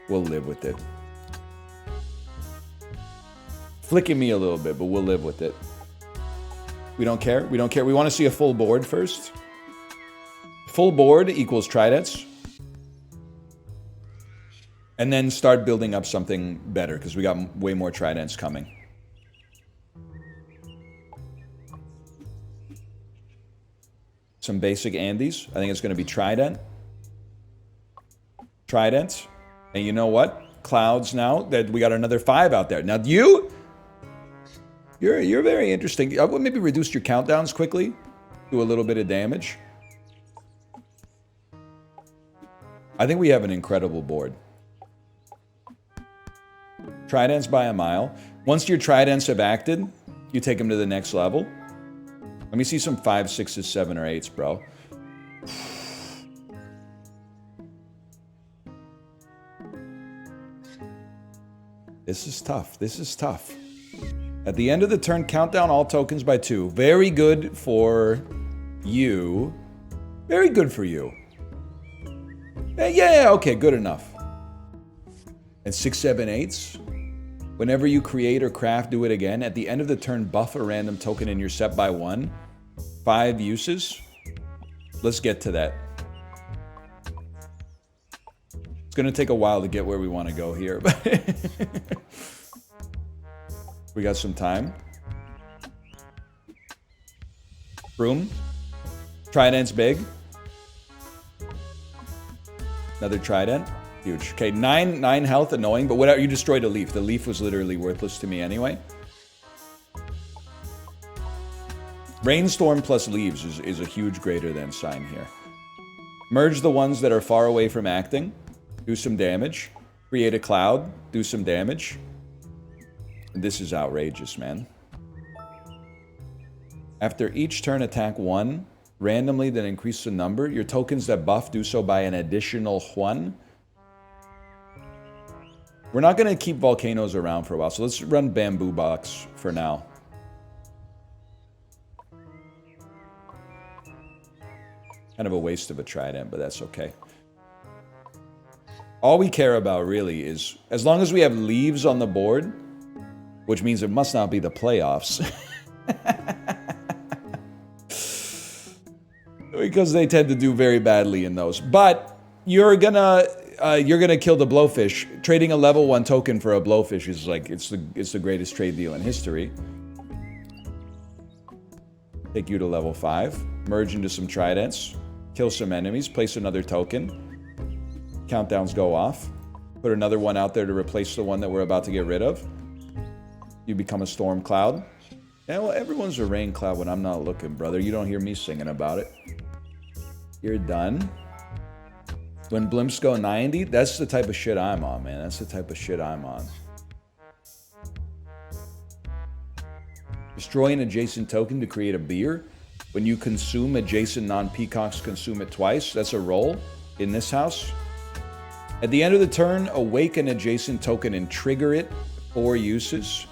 We'll live with it. Flicking me a little bit, but we'll live with it. We don't care. We don't care. We want to see a full board first. Full board equals tridents. And then start building up something better, because we got way more tridents coming. Some basic Andes. I think it's going to be trident. Trident. And you know what? Clouds now. That we got another 5 out there. Now you're very interesting. I would maybe reduce your countdowns quickly. Do a little bit of damage. I think we have an incredible board. Tridents by a mile. Once your tridents have acted, you take them to the next level. Let me see some 5, 6s, 7, or 8s, bro. This is tough. This is tough. At the end of the turn, count down all tokens by 2. Very good for you. Very good for you. Yeah, okay, good enough. And 6, 7, 8s. Whenever you create or craft, do it again. At the end of the turn, buff a random token in your set by 1. 5 uses. Let's get to that. It's going to take a while to get where we want to go here, but we got some time. Broom. Trident's big. Another trident. Huge. Okay, 9 health, annoying, but whatever. You destroyed a leaf. The leaf was literally worthless to me anyway. Rainstorm plus leaves is a huge greater than sign here. Merge the ones that are far away from acting. Do some damage. Create a cloud. Do some damage. And this is outrageous, man. After each turn, attack 1. Randomly, then increase the number. Your tokens that buff do so by an additional 1. We're not going to keep volcanoes around for a while, so let's run bamboo box for now. Kind of a waste of a trident, but that's okay. All we care about really is, as long as we have leaves on the board, which means it must not be the playoffs. Because they tend to do very badly in those. But you're gonna kill the blowfish. Trading a level 1 token for a blowfish is like it's the greatest trade deal in history. Take you to level 5. Merge into some tridents. Kill some enemies. Place another token. Countdowns go off. Put another one out there to replace the one that we're about to get rid of. You become a storm cloud. Yeah, well, everyone's a rain cloud when I'm not looking, brother. You don't hear me singing about it. You're done. When blimps go 90, that's the type of shit I'm on, man. That's the type of shit I'm on. Destroy an adjacent token to create a beer. When you consume adjacent non-peacocks, consume it twice. That's a roll in this house. At the end of the turn, awake an adjacent token and trigger it. 4 uses.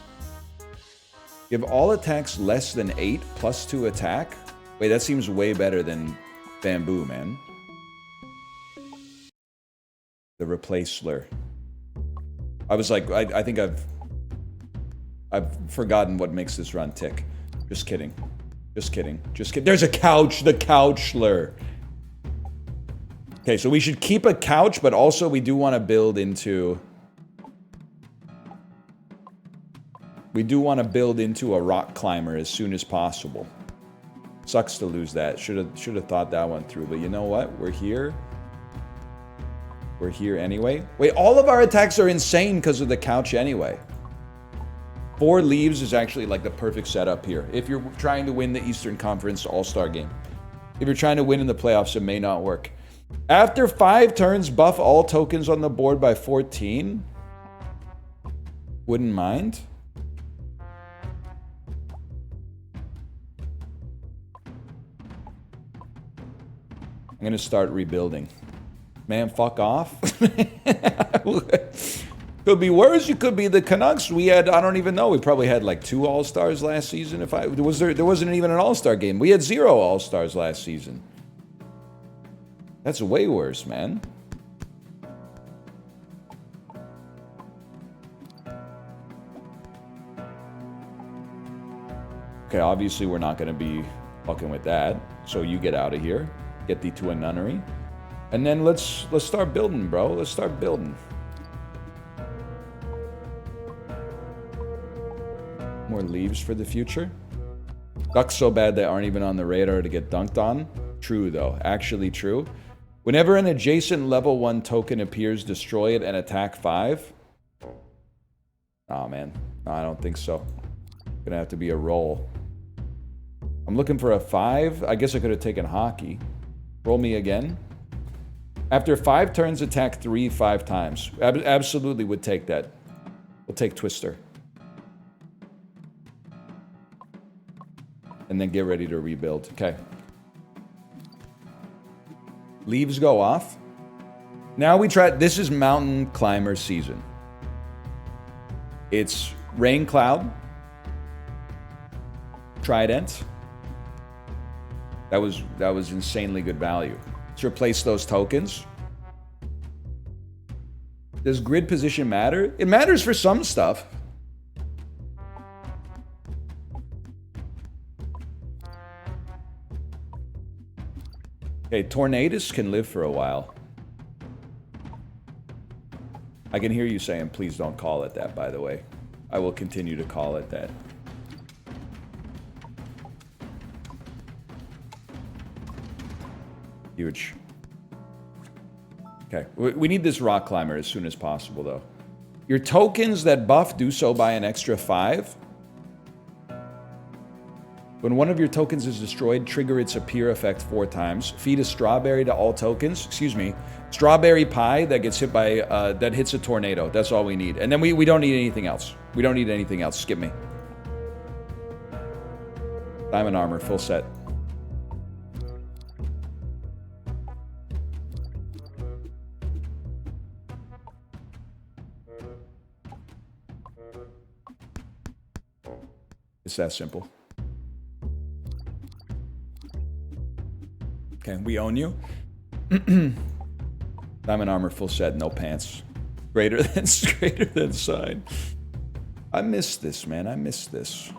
Give all attacks less than 8 plus 2 attack. Wait, that seems way better than bamboo, man. The replacer. I was like, I think I've forgotten what makes this run tick. Just kidding. Just kidding. Just kidding. There's a couch. The couchler. Okay, so we should keep a couch, but also we do want to build into... We do want to build into a rock climber as soon as possible. Sucks to lose that. Should have thought that one through, but you know what? We're here. We're here anyway. Wait, all of our attacks are insane because of the couch anyway. 4 leaves is actually like the perfect setup here. If you're trying to win the Eastern Conference All-Star game. If you're trying to win in the playoffs, it may not work. After 5 turns, buff all tokens on the board by 14. Wouldn't mind. I'm going to start rebuilding. Man, fuck off. Could be worse. You could be the Canucks. We had, I don't even know. We probably had like 2 All-Stars last season. There wasn't even an All-Star game. We had 0 All-Stars last season. That's way worse, man. Okay, obviously we're not going to be fucking with that. So you get out of here. Get thee to a nunnery. And then let's start building, bro. Let's start building. More leaves for the future. Ducks so bad they aren't even on the radar to get dunked on. True, though. Actually true. Whenever an adjacent level 1 token appears, destroy it and attack 5. Oh, man. No, I don't think so. Gonna have to be a roll. I'm looking for a 5. I guess I could have taken hockey. Roll me again. After 5 turns, attack 3 5 times. Absolutely would take that. We'll take Twister. And then get ready to rebuild. Okay. Leaves go off. Now we try. This is mountain climber season. It's rain cloud. Trident. That was insanely good value. Let's replace those tokens. Does grid position matter? It matters for some stuff. Okay, Tornadus can live for a while. I can hear you saying, please don't call it that, by the way. I will continue to call it that. Huge. Okay, we need this rock climber as soon as possible, though. Your tokens that buff do so by an extra 5. When one of your tokens is destroyed, trigger its appear effect 4 times. Feed a strawberry to all tokens. Excuse me. Strawberry pie that gets hit by, that hits a tornado. That's all we need. And then we don't need anything else. We don't need anything else. Skip me. Diamond armor, full set. It's that simple. Okay, we own you. Diamond armor, full set, no pants. Greater than sign. I miss this, man. I miss this.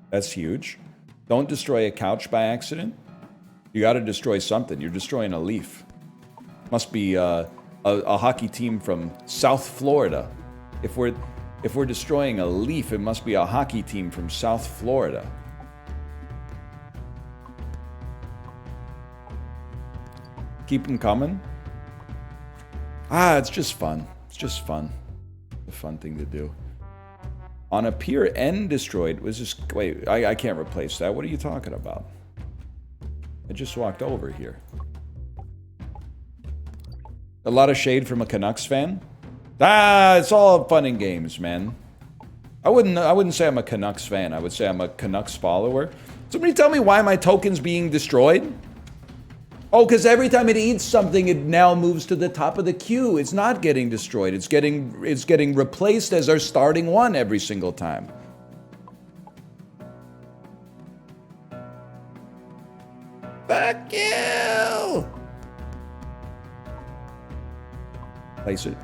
That's huge. Don't destroy a couch by accident. You got to destroy something. You're destroying a leaf. Must be a hockey team from South Florida. If we're destroying a leaf, it must be a hockey team from South Florida. Keep them coming. It's just fun. It's just fun. A fun thing to do. On a pier N destroyed was just... Wait, I can't replace that. What are you talking about? I just walked over here. A lot of shade from a Canucks fan. It's all fun and games, man. I wouldn't say I'm a Canucks fan. I would say I'm a Canucks follower. Somebody tell me why my token's being destroyed? Oh, because every time it eats something, it now moves to the top of the queue. It's not getting destroyed. It's getting replaced as our starting one every single time. Fuck you! Place it.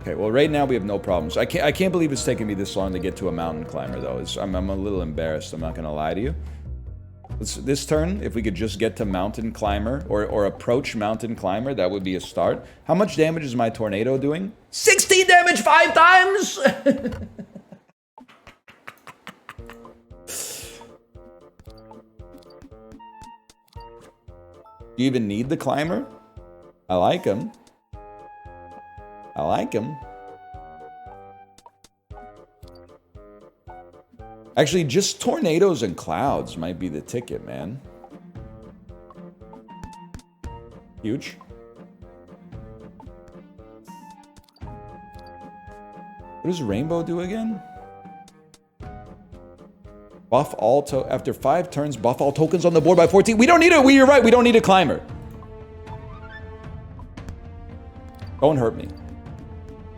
Okay, well, right now we have no problems. I can't believe it's taken me this long to get to a mountain climber, though. I'm a little embarrassed. I'm not going to lie to you. This turn, if we could just get to mountain climber or approach mountain climber, that would be a start. How much damage is my tornado doing? 16 damage 5 times! You even need the climber? I like him. I like him. Actually, just tornadoes and clouds might be the ticket, man. Huge. What does Rainbow do again? Buff all after 5 turns, buff all tokens on the board by 14. We don't need it. You're right. We don't need a climber. Don't hurt me.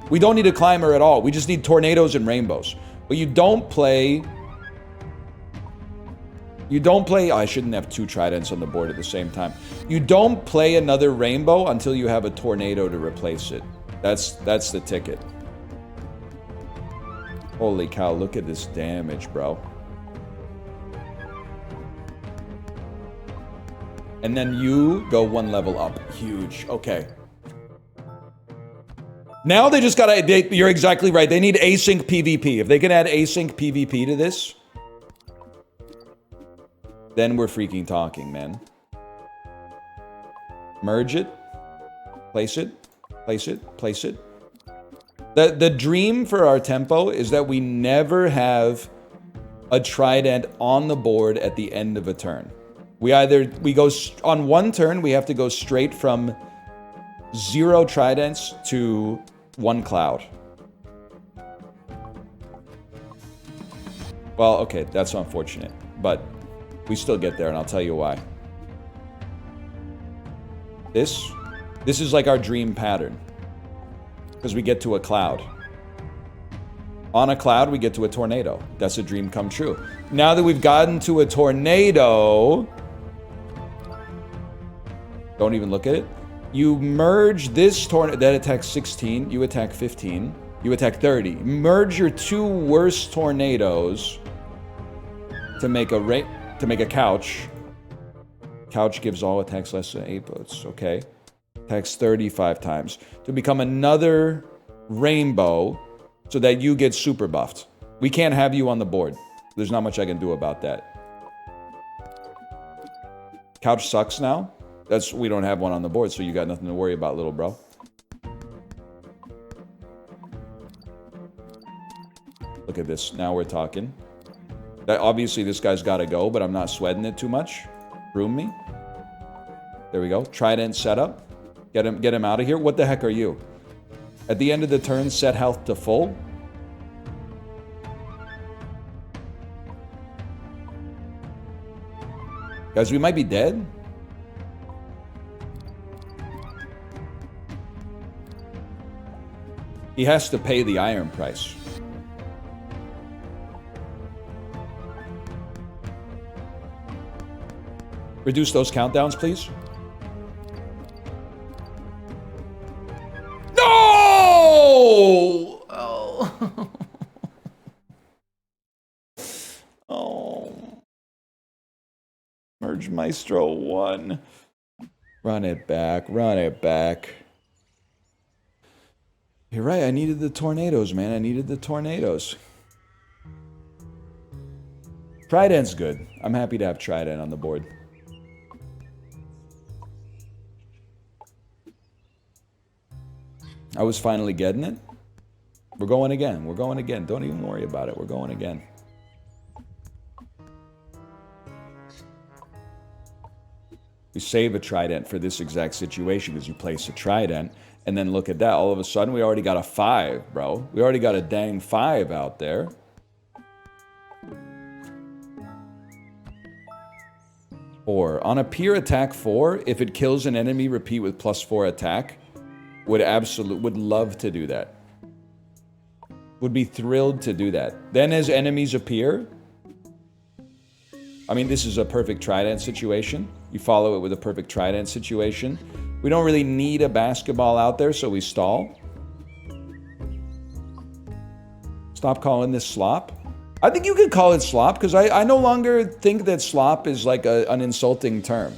We don't need a climber at all. We just need tornadoes and rainbows. But you don't play... I shouldn't have 2 tridents on the board at the same time. You don't play another rainbow until you have a tornado to replace it. That's the ticket. Holy cow, look at this damage, bro. And then you go 1 level up. Huge. Okay. Now they just gotta... you're exactly right. They need async PvP. If they can add async PvP to this... then we're freaking talking, man. Merge it. Place it. Place it. Place it. The dream for our tempo is that we never have a trident on the board at the end of a turn. We go on 1 turn, we have to go straight from 0 tridents to 1 cloud. Well, okay, that's unfortunate, but we still get there, and I'll tell you why. This is like our dream pattern. Because we get to a cloud. On a cloud, we get to a tornado. That's a dream come true. Now that we've gotten to a tornado... don't even look at it. You merge this tornado... that attacks 16. You attack 15. You attack 30. Merge your 2 worst tornadoes to make a couch. Couch gives all attacks less than 8 votes. Okay. Attacks 35 times. To become another rainbow so that you get super buffed. We can't have you on the board. There's not much I can do about that. Couch sucks now. We don't have one on the board, so you got nothing to worry about, little bro. Look at this. Now we're talking. Obviously, this guy's got to go, but I'm not sweating it too much. Room me. There we go. Trident setup. Get him out of here. What the heck are you? At the end of the turn, set health to full. Guys, we might be dead. He has to pay the iron price. Reduce those countdowns, please. No! Oh. Oh. Merge Maestro 1. Run it back. Run it back. You're right. I needed the tornadoes, man. I needed the tornadoes. Trident's good. I'm happy to have Trident on the board. I was finally getting it. We're going again. We're going again. Don't even worry about it. We're going again. We save a Trident for this exact situation because you place a Trident, and then look at that. All of a sudden, we already got a 5, bro. We already got a dang 5 out there. Four. On a pure attack 4, if it kills an enemy, repeat with +4 attack. Would love to do that. Would be thrilled to do that. Then as enemies appear, I mean, this is a perfect Trident situation. You follow it with a perfect Trident situation. We don't really need a basketball out there, so we stall. Stop calling this slop. I think you could call it slop, because I no longer think that slop is like an insulting term.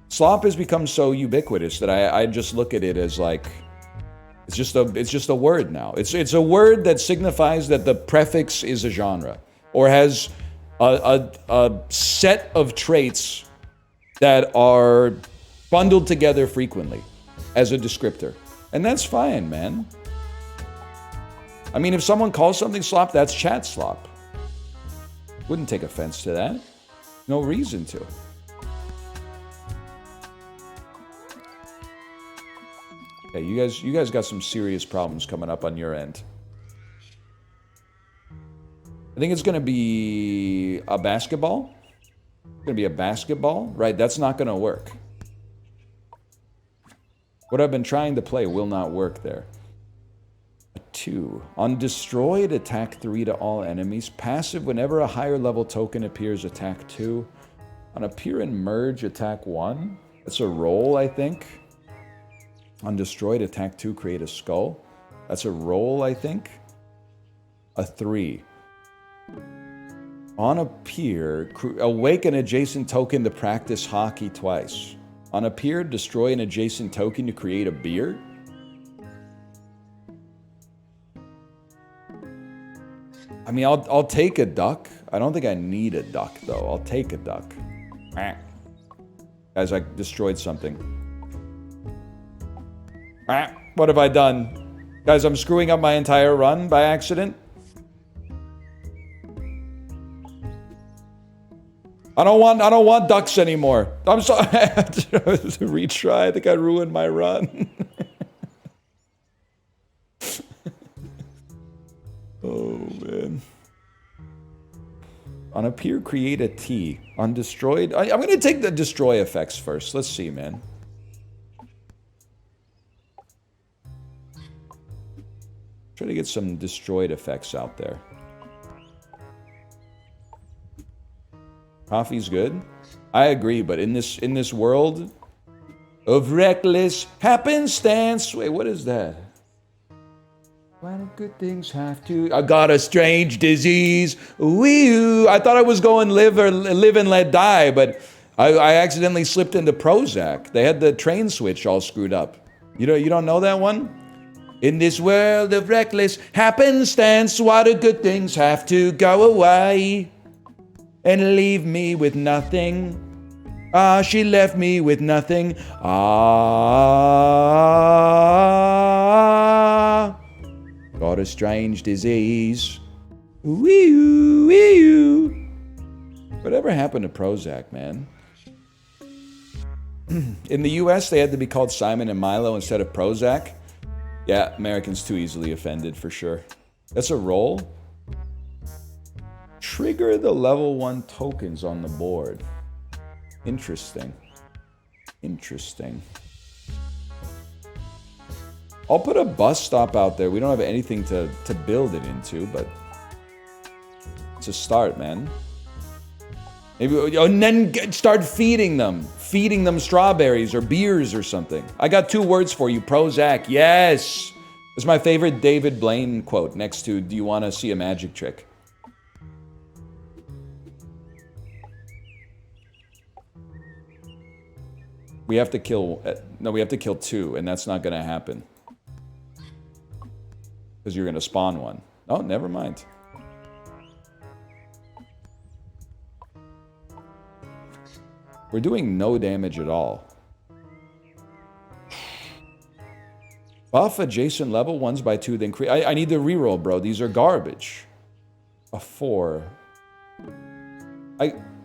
Slop has become so ubiquitous that I just look at it as like, it's just a word now. It's a word that signifies that the prefix is a genre, or has a set of traits that are bundled together frequently as a descriptor. And that's fine, man. I mean, if someone calls something slop, that's chat slop. Wouldn't take offense to that. No reason to. Okay, you guys got some serious problems coming up on your end. I think it's going to be a basketball. It's going to be a basketball, right? That's not going to work. What I've been trying to play will not work there. A 2. On destroyed, attack 3 to all enemies. Passive, whenever a higher level token appears, attack 2. On appear and merge, attack 1. That's a roll, I think. On destroyed, attack 2, create a skull. That's a roll, I think. A 3. On appear, awake an adjacent token to practice hockey twice. On appear, destroy an adjacent token to create a beer. I mean, I'll take a duck. I don't think I need a duck, though. I'll take a duck. Guys, I destroyed something. What have I done? Guys, I'm screwing up my entire run by accident. I don't want ducks anymore. I'm sorry. I had to retry. I think I ruined my run. Oh, man. On appear, create a T. On destroyed, I'm going to take the destroy effects first. Let's see, man. Try to get some destroyed effects out there. Coffee's good. I agree, but in this world of reckless happenstance, wait, what is that? Why do good things have to? I got a strange disease. Wee-oo. I thought I was going live and let die, but I accidentally slipped into Prozac. They had the train switch all screwed up. You don't know that one? In this world of reckless happenstance, why do good things have to go away and leave me with nothing? Ah, she left me with nothing. Ah, got a strange disease. Wee-oo, wee-oo. Whatever happened to Prozac, man? In the US, they had to be called Simon and Milo instead of Prozac. Yeah, Americans too easily offended, for sure. That's a roll. Trigger the level 1 tokens on the board. Interesting. Interesting. I'll put a bus stop out there. We don't have anything to build it into, but it's a start, man. Maybe, and then start feeding them. Feeding them strawberries or beers or something. I got 2 words for you. Prozac. Yes. It's my favorite David Blaine quote next to, do you want to see a magic trick? We have to kill, no, we have to kill 2, and that's not going to happen. Because you're going to spawn one. Oh, never mind. We're doing no damage at all. Buff adjacent level 1s by 2, then create. I need the reroll, bro. These are garbage. A 4.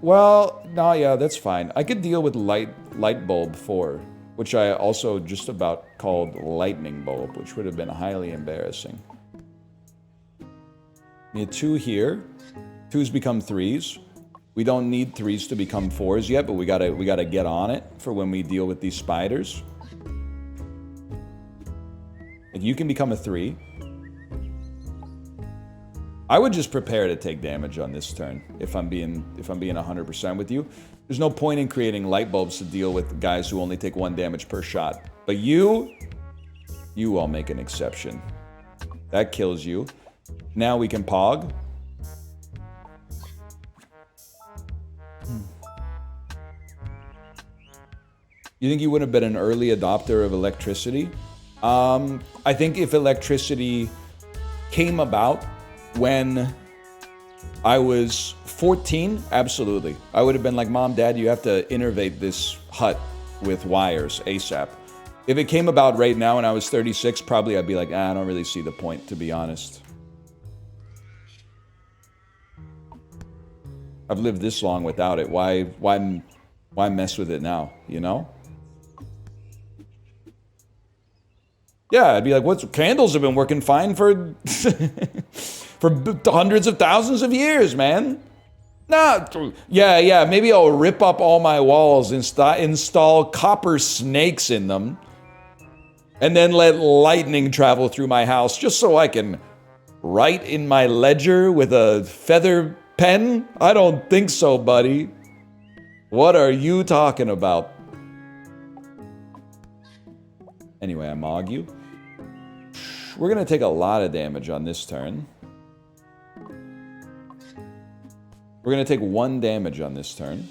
Well, no, yeah, that's fine. I could deal with light bulb 4, which I also just about called lightning bulb, which would have been highly embarrassing. Need 2 here. 2s become 3s. We don't need 3s to become 4s yet, but we gotta get on it for when we deal with these spiders. And you can become a 3. I would just prepare to take damage on this turn, if I'm being 100% with you. There's no point in creating light bulbs to deal with guys who only take 1 damage per shot. But you all make an exception. That kills you. Now we can pog. You think you would have been an early adopter of electricity? I think if electricity came about when I was 14, absolutely. I would have been like, Mom, Dad, you have to innervate this hut with wires ASAP. If it came about right now and I was 36, probably I'd be like, I don't really see the point, to be honest. I've lived this long without it. Why mess with it now, you know? Yeah, I'd be like, what's candles have been working fine for for hundreds of thousands of years, man. Nah, yeah, maybe I'll rip up all my walls, install copper snakes in them, and then let lightning travel through my house just so I can write in my ledger with a feather pen? I don't think so, buddy. What are you talking about? Anyway, I mog you. We're gonna take a lot of damage on this turn. We're gonna take 1 damage on this turn.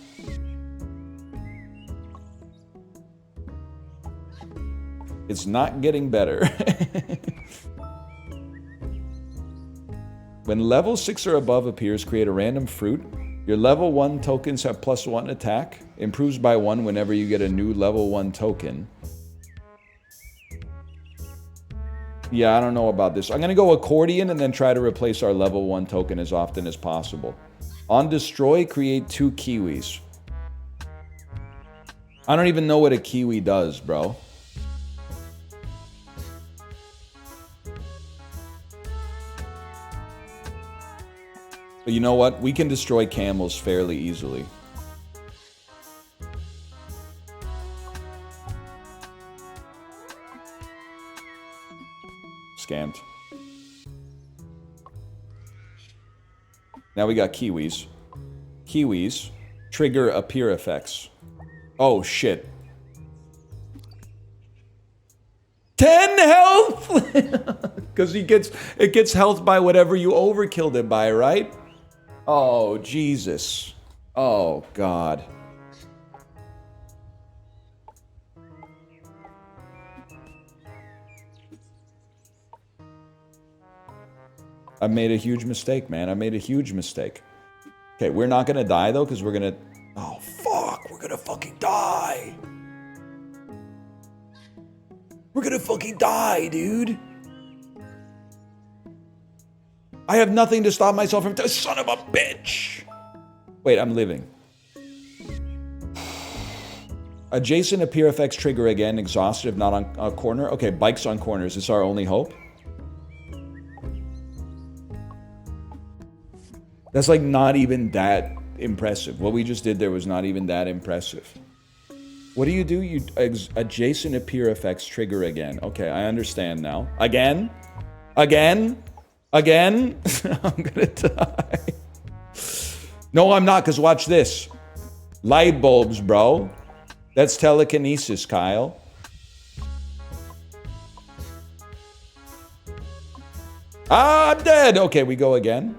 It's not getting better. When level 6 or above appears, create a random fruit. Your level 1 tokens have +1 attack. Improves by 1 whenever you get a new level 1 token. Yeah, I don't know about this. I'm going to go accordion and then try to replace our level 1 token as often as possible. On destroy, create 2 kiwis. I don't even know what a kiwi does, bro. But you know what? We can destroy camels fairly easily. Scammed. Now we got kiwis. Kiwis trigger appear effects. Oh shit. 10 health! Because it gets health by whatever you overkilled it by, right? Oh, Jesus. Oh, God. I made a huge mistake, man. I made a huge mistake. Okay, we're not gonna die, though, because we're gonna... Oh, fuck. We're gonna fucking die. We're gonna fucking die, dude. I have nothing to stop myself from... Son of a bitch! Wait, I'm living. Adjacent appear effects trigger again. Exhausted if not on a corner. Okay, bikes on corners. Is our only hope? That's like not even that impressive. What we just did there was not even that impressive. What do? You adjacent appear effects trigger again. Okay, I understand now. Again? Again? Again? I'm gonna die. No, I'm not, because watch this. Light bulbs, bro. That's telekinesis, Kyle. Ah, I'm dead. Okay, we go again.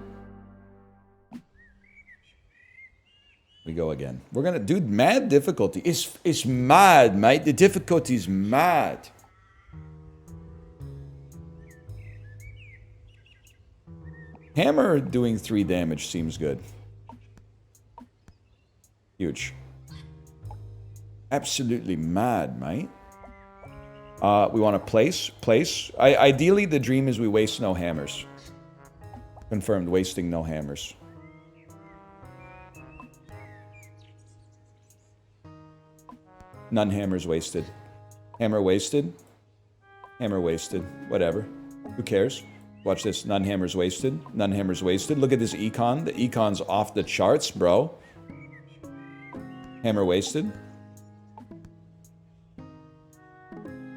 We go again. We're gonna... Dude, mad difficulty. It's mad, mate. The difficulty's mad. Hammer doing 3 damage seems good. Huge. Absolutely mad, mate. We want to place. Ideally, the dream is we waste no hammers. Confirmed, wasting no hammers. None hammers wasted. Hammer wasted. Hammer wasted. Whatever. Who cares? Watch this. None hammers wasted. None hammers wasted. Look at this econ. The econ's off the charts, bro. Hammer wasted.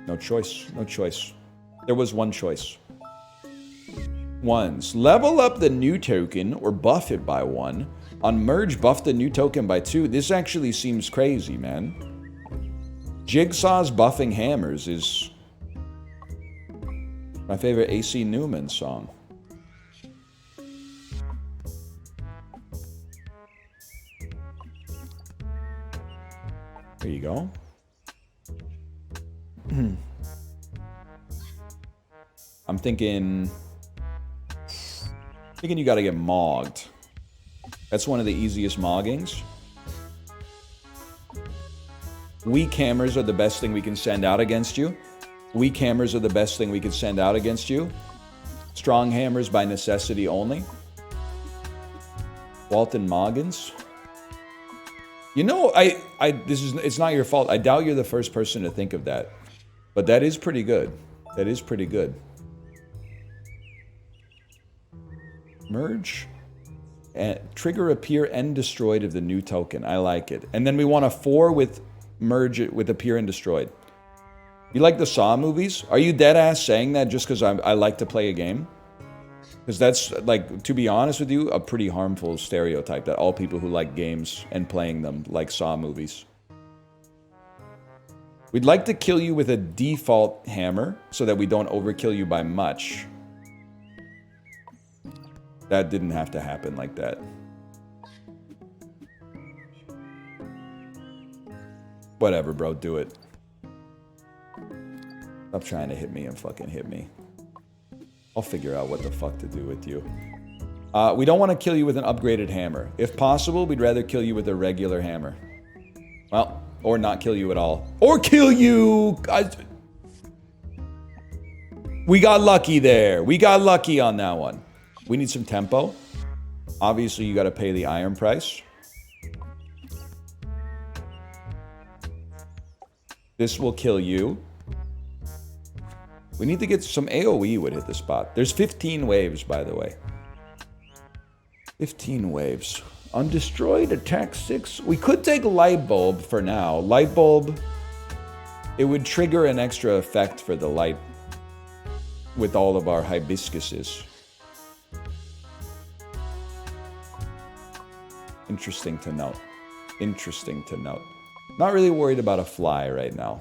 No choice. No choice. There was one choice. Ones. Level up the new token or buff it by 1. On merge, buff the new token by 2. This actually seems crazy, man. Jigsaw's buffing hammers is my favorite AC Newman song. There you go. I'm thinking you gotta get mogged. That's one of the easiest moggings. Weak hammers are the best thing we can send out against you. Weak hammers are the best thing we could send out against you. Strong hammers by necessity only. Walton Moggins. You know, it's not your fault. I doubt you're the first person to think of that. But that is pretty good. That is pretty good. Merge. And trigger appear and destroyed of the new token. I like it. And then we want a 4 with merge it with appear and destroyed. You like the Saw movies? Are you dead ass saying that just because I like to play a game? Because that's, like, to be honest with you, a pretty harmful stereotype that all people who like games and playing them like Saw movies. We'd like to kill you with a default hammer so that we don't overkill you by much. That didn't have to happen like that. Whatever, bro, do it. Stop trying to hit me and fucking hit me. I'll figure out what the fuck to do with you. We don't want to kill you with an upgraded hammer. If possible, we'd rather kill you with a regular hammer. Well, or not kill you at all. Or kill you! We got lucky there. We got lucky on that one. We need some tempo. Obviously, you gotta pay the iron price. This will kill you. We need to get some AoE would hit the spot. There's 15 waves, by the way. 15 waves. Undestroyed, attack 6. We could take Light Bulb for now. Light Bulb, it would trigger an extra effect for the light with all of our hibiscuses. Interesting to note. Interesting to note. Not really worried about a fly right now.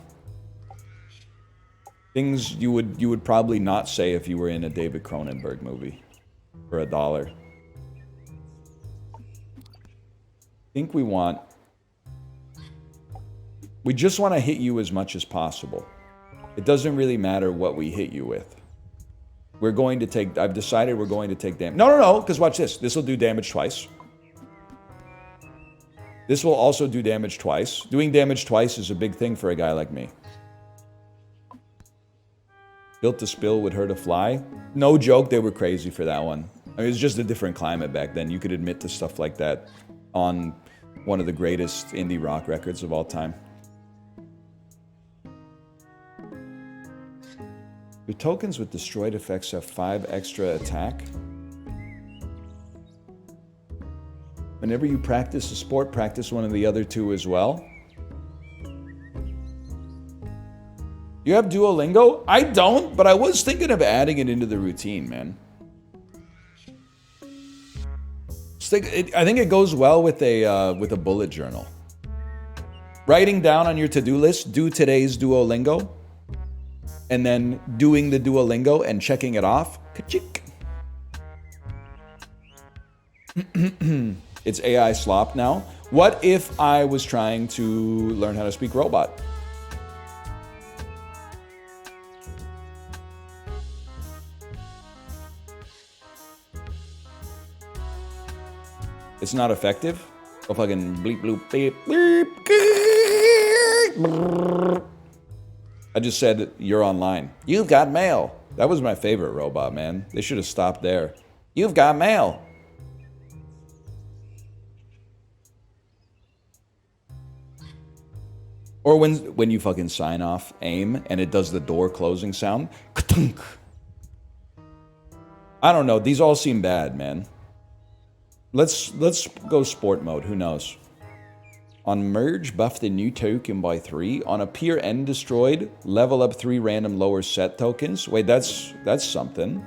Things you would probably not say if you were in a David Cronenberg movie for $1. Think we just want to hit you as much as possible. It doesn't really matter what we hit you with. We're going to take, I've decided we're going to take damage. No, because watch this. This will do damage twice. This will also do damage twice. Doing damage twice is a big thing for a guy like me. Built to spill would hurt a fly. No joke, they were crazy for that one. I mean, it was just a different climate back then. You could admit to stuff like that on one of the greatest indie rock records of all time. Your tokens with destroyed effects have 5 extra attack. Whenever you practice a sport, practice one of the other 2 as well. You have Duolingo? I don't, but I was thinking of adding it into the routine, man. I think it goes well with a bullet journal. Writing down on your to-do list, do today's Duolingo, and then doing the Duolingo and checking it off. Ka-chik. It's AI slop now. What if I was trying to learn how to speak robot? It's not effective? Go fucking bleep bloop beep bleep. I just said you're online. You've got mail. That was my favorite robot, man. They should have stopped there. You've got mail. Or when you fucking sign off AIM and it does the door closing sound. I don't know. These all seem bad, man. Let's go sport mode. Who knows? On merge, buff the new token by 3. On appear and destroyed, level up 3 random lower set tokens. Wait, that's something.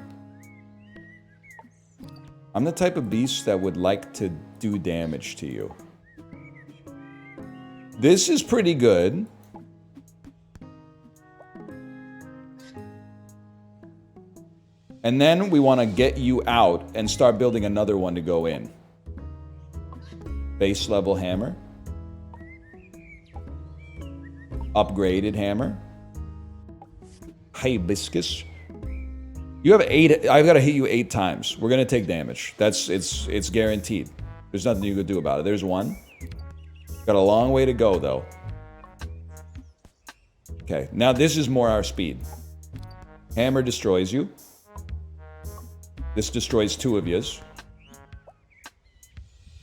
I'm the type of beast that would like to do damage to you. This is pretty good. And then we want to get you out and start building another one to go in. Base level hammer. Upgraded hammer. Hibiscus. You have 8. I've got to hit you 8 times. We're going to take damage. It's guaranteed. There's nothing you could do about it. There's one. Got a long way to go, though. Okay, now this is more our speed. Hammer destroys you. This destroys 2 of yous.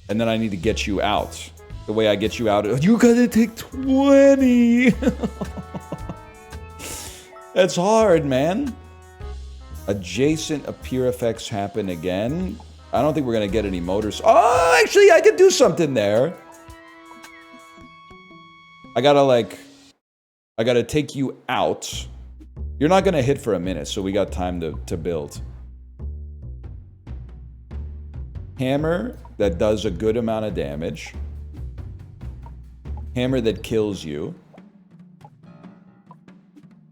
And then I need to get you out. The way I get you out, you gotta take 20. That's hard, man. Adjacent appear effects happen again. I don't think we're gonna get any motors. Oh, actually, I could do something there. I gotta take you out. You're not gonna hit for a minute, so we got time to build. Hammer that does a good amount of damage. Hammer that kills you.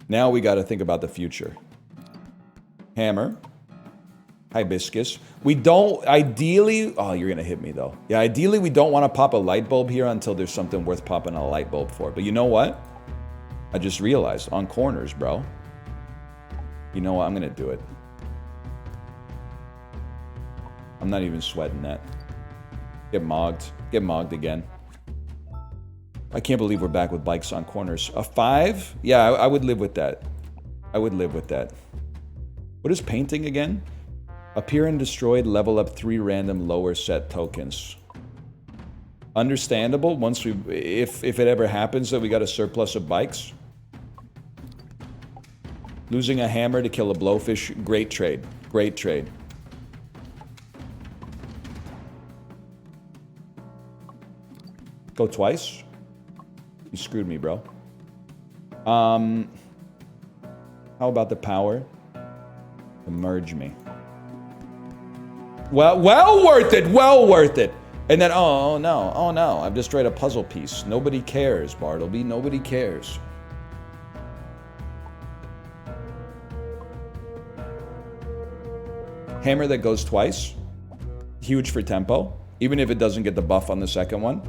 Now we got to think about the future. Hammer. Hibiscus. We don't, ideally... Oh, you're going to hit me, though. Yeah, ideally, we don't want to pop a light bulb here until there's something worth popping a light bulb for. But you know what? I just realized. On corners, bro. You know what? I'm going to do it. I'm not even sweating that. Get mogged. Get mogged again. I can't believe we're back with bikes on corners. A 5? Yeah, I would live with that. I would live with that. What is painting again? Appear and destroyed, level up 3 random lower set tokens. Understandable once we... If it ever happens that we got a surplus of bikes. Losing a hammer to kill a blowfish. Great trade. Great trade. Go twice? You screwed me, bro. How about the power to merge me? Well worth it. Well worth it. And then, oh no, I've destroyed a puzzle piece. Nobody cares, Bartleby. Nobody cares. Hammer that goes twice. Huge for tempo. Even if it doesn't get the buff on the second one.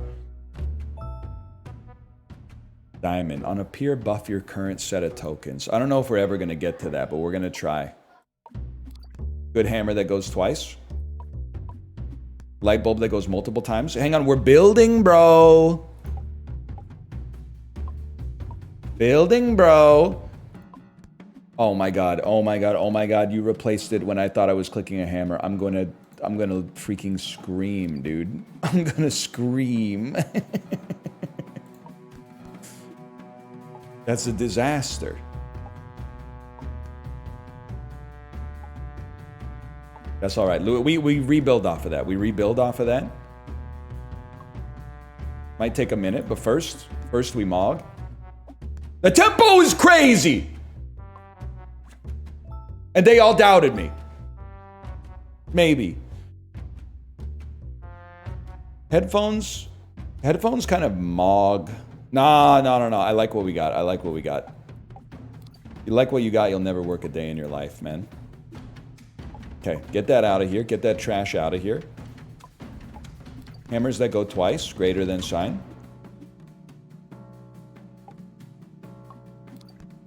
Diamond. On appear, buff your current set of tokens. I don't know if we're ever going to get to that, but we're going to try. Good hammer that goes twice. Light bulb that goes multiple times. Hang on, we're building, bro. Building, bro. Oh my god, oh my god, oh my god. You replaced it when I thought I was clicking a hammer. I'm gonna freaking scream, dude. I'm gonna scream. That's a disaster. That's all right. We rebuild off of that. We rebuild off of that. Might take a minute, but first we mog. The tempo is crazy! And they all doubted me. Maybe. Headphones kind of mog. No. I like what we got. I like what we got. You like what you got, you'll never work a day in your life, man. Okay, get that out of here. Get that trash out of here. Hammers that go twice, greater than sign.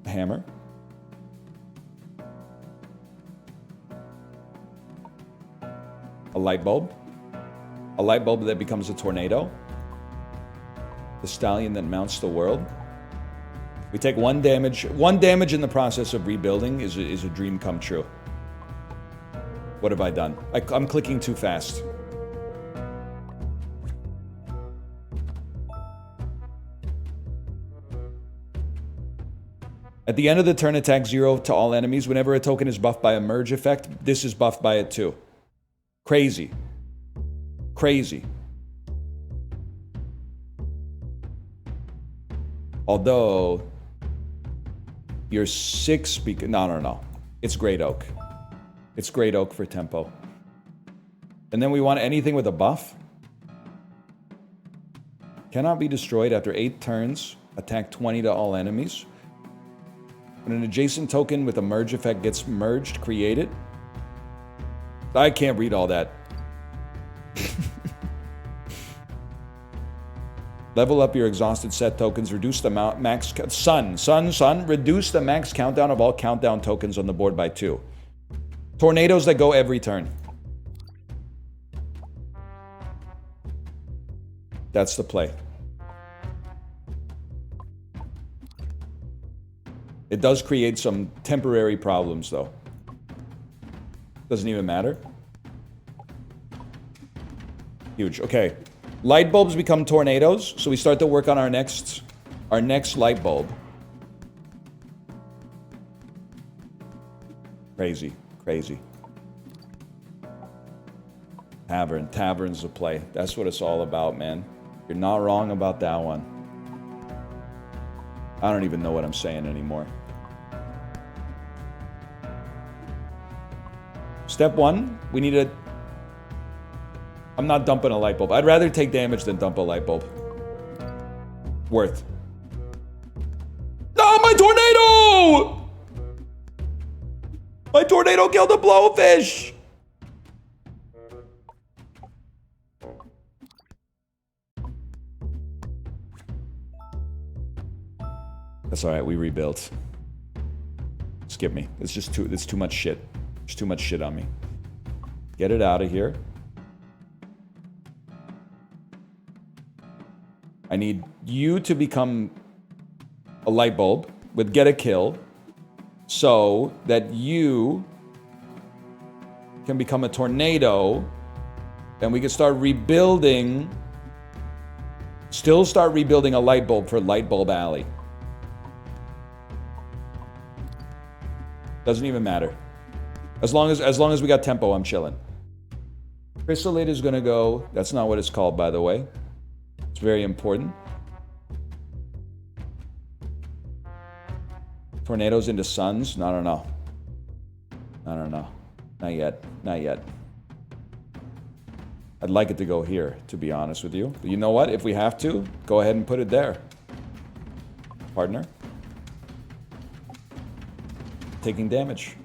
A hammer. A light bulb. A light bulb that becomes a tornado. The stallion that mounts the world. We take 1 damage. 1 damage in the process of rebuilding is a dream come true. What have I done? I'm clicking too fast. At the end of the turn, attack 0 to all enemies. Whenever a token is buffed by a merge effect, this is buffed by it too. Crazy. Crazy. Although, your 6 no. It's Great Oak. It's Great Oak for tempo. And then we want anything with a buff. Cannot be destroyed after 8 turns. Attack 20 to all enemies. When an adjacent token with a merge effect gets merged, create it. I can't read all that. Level up your exhausted set tokens. Reduce the max... Sun. Reduce the max countdown of all countdown tokens on the board by 2. Tornadoes that go every turn. That's the play. It does create some temporary problems, though. Doesn't even matter. Huge. Okay. Light bulbs become tornadoes, so we start to work on our next light bulb. Crazy. Crazy. Tavern's the play. That's what it's all about, man. You're not wrong about that one. I don't even know what I'm saying anymore. Step one, we need a... I'm not dumping a light bulb. I'd rather take damage than dump a light bulb. Worth. No, my tornado! My tornado killed a blowfish! That's alright, we rebuilt. Skip me. It's too much shit. There's too much shit on me. Get it out of here. I need you to become a light bulb with get a kill so that you can become a tornado and we can start rebuilding, still start rebuilding a light bulb for Light Bulb Alley. Doesn't even matter. As long as we got tempo, I'm chilling. Chrysolite is gonna go. That's not what it's called, by the way. It's very important. Tornadoes into suns? No, I don't know. I don't know. Not yet. Not yet. I'd like it to go here, to be honest with you. But you know what? If we have to, go ahead and put it there. Partner. Taking damage.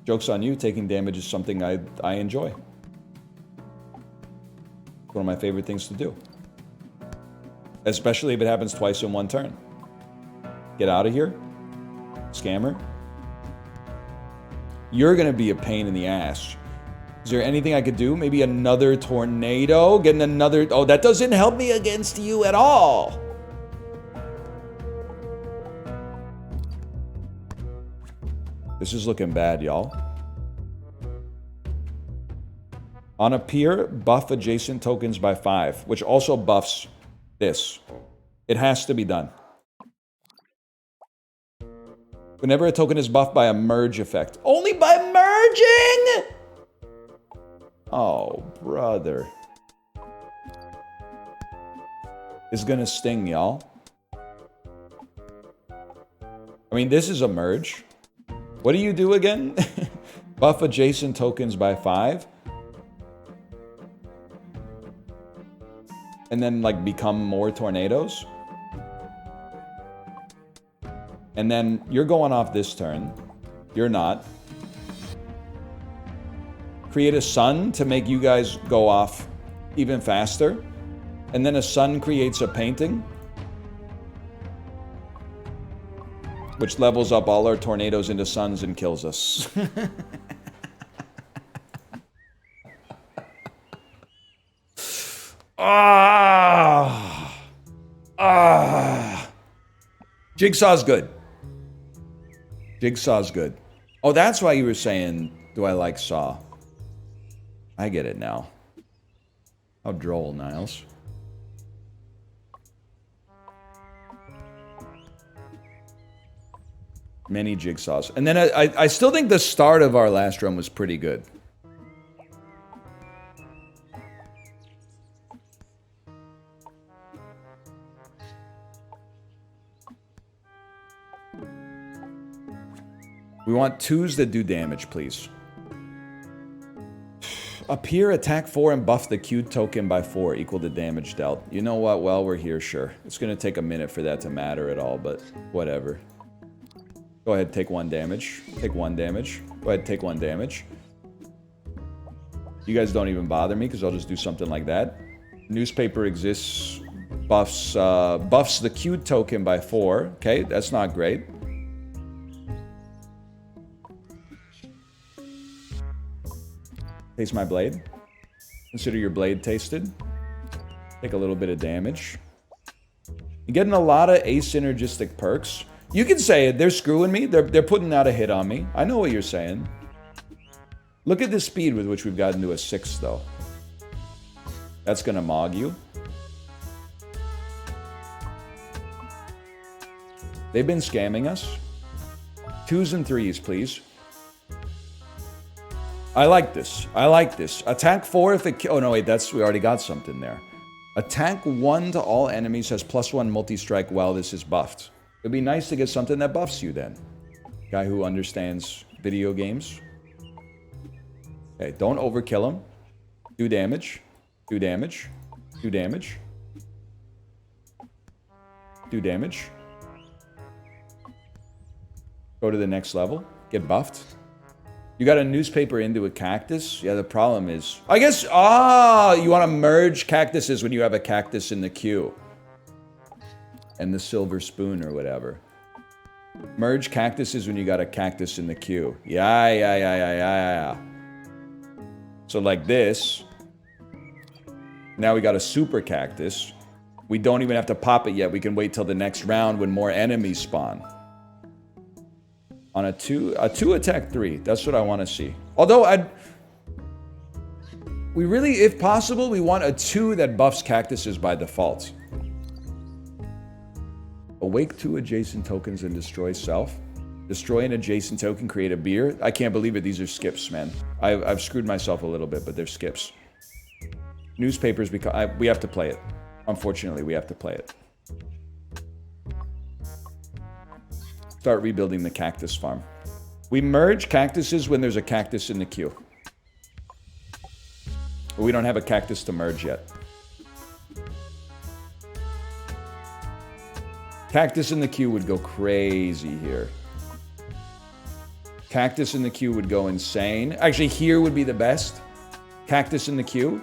Joke's on you, taking damage is something I enjoy. It's one of my favorite things to do. Especially if it happens twice in one turn. Get out of here. Scammer. You're gonna be a pain in the ass. Is there anything I could do? Maybe another tornado? Getting another... Oh, that doesn't help me against you at all. This is looking bad, y'all. On a pier, buff adjacent tokens by 5, which also buffs this. It has to be done. Whenever a token is buffed by a merge effect. Only by merging?! Oh, brother. It's gonna sting, y'all. I mean, this is a merge. What do you do again? Buff adjacent tokens by 5. And then, like, become more tornadoes. And then you're going off this turn. You're not. Create a sun to make you guys go off even faster. And then a sun creates a painting. Which levels up all our tornadoes into suns and kills us. Jigsaw's good. Jigsaw's good. Oh, that's why you were saying, do I like Saw? I get it now. How droll, Niles. Many jigsaws. And then I still think the start of our last run was pretty good. We want 2s that do damage, please. Appear, attack 4, and buff the Q token by 4 equal to damage dealt. You know what? Well, we're here, sure. It's going to take a minute for that to matter at all, but whatever. Go ahead, take 1 damage. Take 1 damage. Go ahead, take 1 damage. You guys don't even bother me, because I'll just do something like that. Newspaper exists. Buffs the Q token by 4. Okay, that's not great. Taste my blade. Consider your blade tasted. Take a little bit of damage. You're getting a lot of asynergistic perks. You can say it. They're screwing me. They're putting out a hit on me. I know what you're saying. Look at the speed with which we've gotten to a 6, though. That's going to mog you. They've been scamming us. 2s and 3s, please. I like this. I like this. Attack 4 if it... Oh, no, wait. We already got something there. Attack 1 to all enemies has +1 multi-strike while this is buffed. It'd be nice to get something that buffs you then. Guy who understands video games. Okay, don't overkill him. Do damage. Do damage. Do damage. Do damage. Go to the next level. Get buffed. You got a newspaper into a cactus? Yeah, the problem is... I guess... you want to merge cactuses when you have a cactus in the queue. And the silver spoon or whatever. Merge cactuses when you got a cactus in the queue. Yeah. So like this. Now we got a super cactus. We don't even have to pop it yet. We can wait till the next round when more enemies spawn. On a 2 attack 3. That's what I want to see. Although we really, if possible, we want a 2 that buffs cactuses by default. Awake 2 adjacent tokens and destroy self. Destroy an adjacent token, create a beer. I can't believe it. These are skips, man. I've screwed myself a little bit, but they're skips. Newspapers, because we have to play it. Unfortunately, we have to play it. Start rebuilding the cactus farm. We merge cactuses when there's a cactus in the queue. But we don't have a cactus to merge yet. Cactus in the queue would go crazy here. Cactus in the queue would go insane. Actually, here would be the best. Cactus in the queue.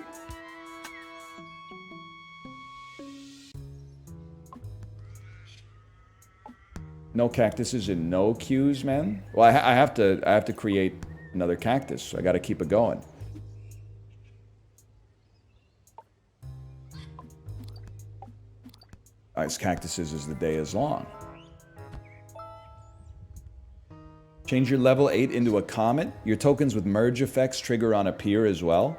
No cactuses in no queues, man. Well, I have to create another cactus. So I got to keep it going. Ice cactuses as the day is long. Change your level 8 into a comet. Your tokens with merge effects trigger on appear as well.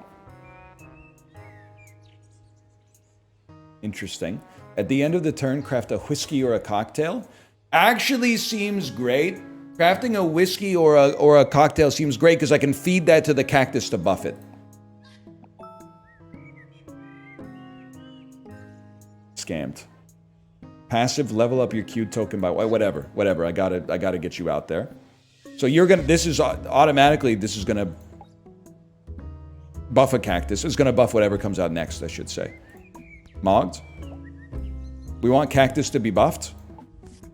Interesting. At the end of the turn, craft a whiskey or a cocktail. Actually seems great. Crafting a whiskey or a cocktail seems great because I can feed that to the cactus to buff it. Scammed. Passive, level up your queued token by whatever. I gotta get you out there. So you're gonna. This is automatically. This is gonna buff a cactus. It's gonna buff whatever comes out next. I should say. Mogged. We want cactus to be buffed.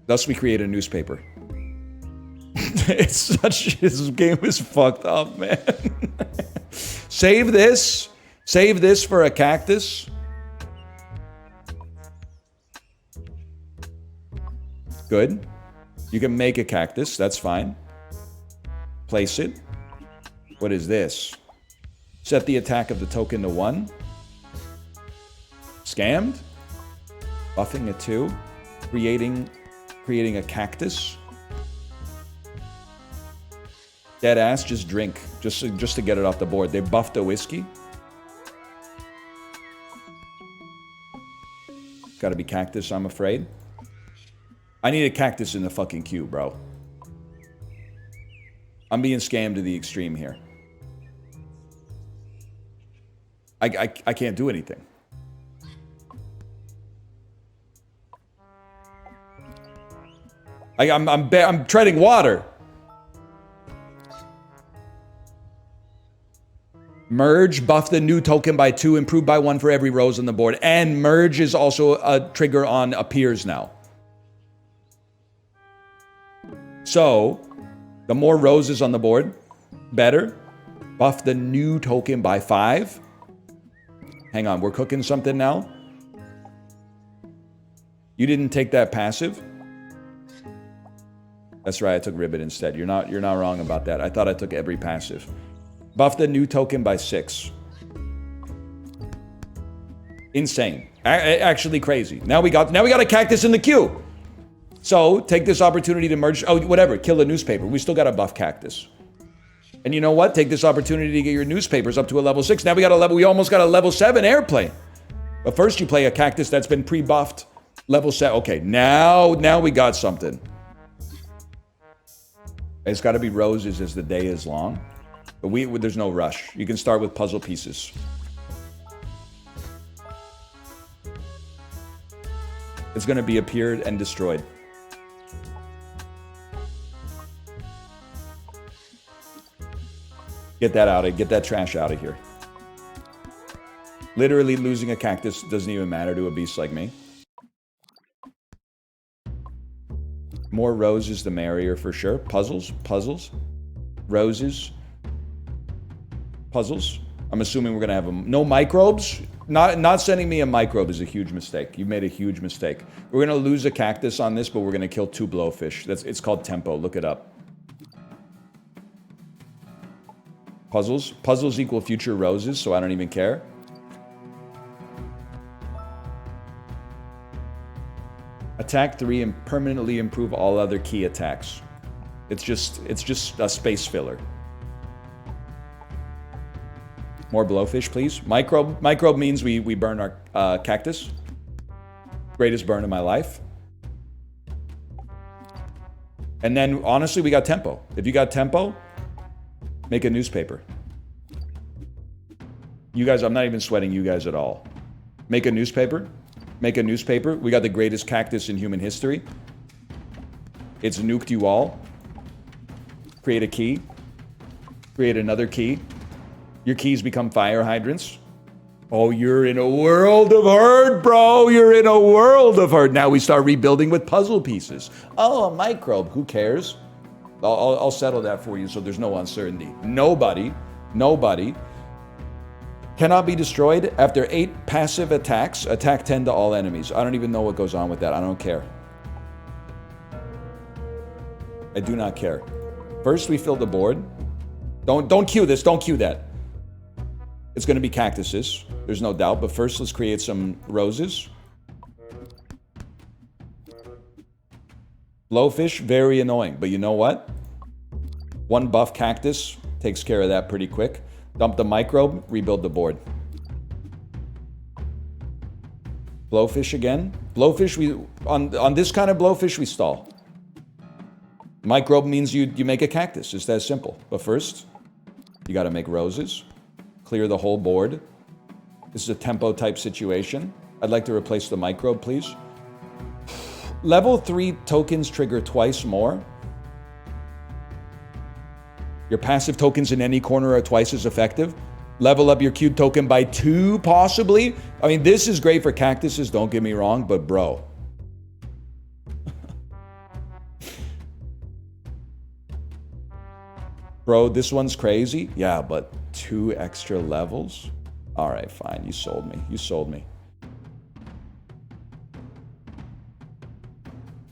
Thus, we create a newspaper. It's such. This game is fucked up, man. Save this. Save this for a cactus. Good. You can make a cactus. That's fine. Place it. What is this? Set the attack of the token to 1. Scammed. Buffing a 2. Creating a cactus. Dead ass, just drink. Just to get it off the board. They buffed a whiskey. Gotta be cactus, I'm afraid. I need a cactus in the fucking queue, bro. I'm being scammed to the extreme here. I can't do anything. I'm treading water. Merge, buff the new token by 2, improve by 1 for every rose on the board. And merge is also a trigger on appears now. So, the more roses on the board, better. Buff the new token by 5. Hang on, we're cooking something now. You didn't take that passive? That's right, I took Ribbit instead. You're not wrong about that. I thought I took every passive. Buff the new token by 6. Insane. Actually crazy. Now we got a cactus in the queue. So take this opportunity to merge. Oh, whatever. Kill the newspaper. We still got a buff cactus. And you know what? Take this opportunity to get your newspapers up to a level 6. Now we almost got a level 7 airplane. But first you play a cactus that's been pre-buffed. Level 7. Okay, now we got something. It's got to be roses as the day is long. But there's no rush. You can start with puzzle pieces. It's going to be appeared and destroyed. Get that trash out of here. Literally losing a cactus doesn't even matter to a beast like me. More roses the merrier for sure. Puzzles. Roses. Puzzles. I'm assuming we're going to have no microbes. Not sending me a microbe is a huge mistake. You made a huge mistake. We're going to lose a cactus on this, but we're going to kill 2 blowfish. It's called tempo. Look it up. Puzzles. Puzzles equal future roses, so I don't even care. Attack 3 and permanently improve all other key attacks. It's just a space filler. More blowfish, please. Microbe means we burn our cactus. Greatest burn of my life. And then, honestly, we got tempo. If you got tempo, make a newspaper. You guys, I'm not even sweating you guys at all. Make a newspaper. Make a newspaper. We got the greatest cactus in human history. It's nuked you all. Create a key. Create another key. Your keys become fire hydrants. Oh, you're in a world of hurt, bro. You're in a world of hurt. Now we start rebuilding with puzzle pieces. Oh, a microbe. Who cares? I'll settle that for you so there's no uncertainty. Nobody cannot be destroyed after 8 passive attacks. Attack 10 to all enemies. I don't even know what goes on with that. I don't care. I do not care. First, we fill the board. Don't cue this. Don't cue that. It's going to be cactuses. There's no doubt. But first, let's create some roses. Blowfish, very annoying. But you know what? 1 buff cactus takes care of that pretty quick. Dump the microbe, rebuild the board. Blowfish again. Blowfish, on this kind of blowfish, we stall. Microbe means you make a cactus. It's that simple. But first, you got to make roses. Clear the whole board. This is a tempo type situation. I'd like to replace the microbe, please. Level 3 tokens trigger twice more. Your passive tokens in any corner are twice as effective. Level up your queued token by 2, possibly. I mean, this is great for cactuses, don't get me wrong, but bro. Bro, this one's crazy. Yeah, but 2 extra levels? All right, fine. You sold me. You sold me.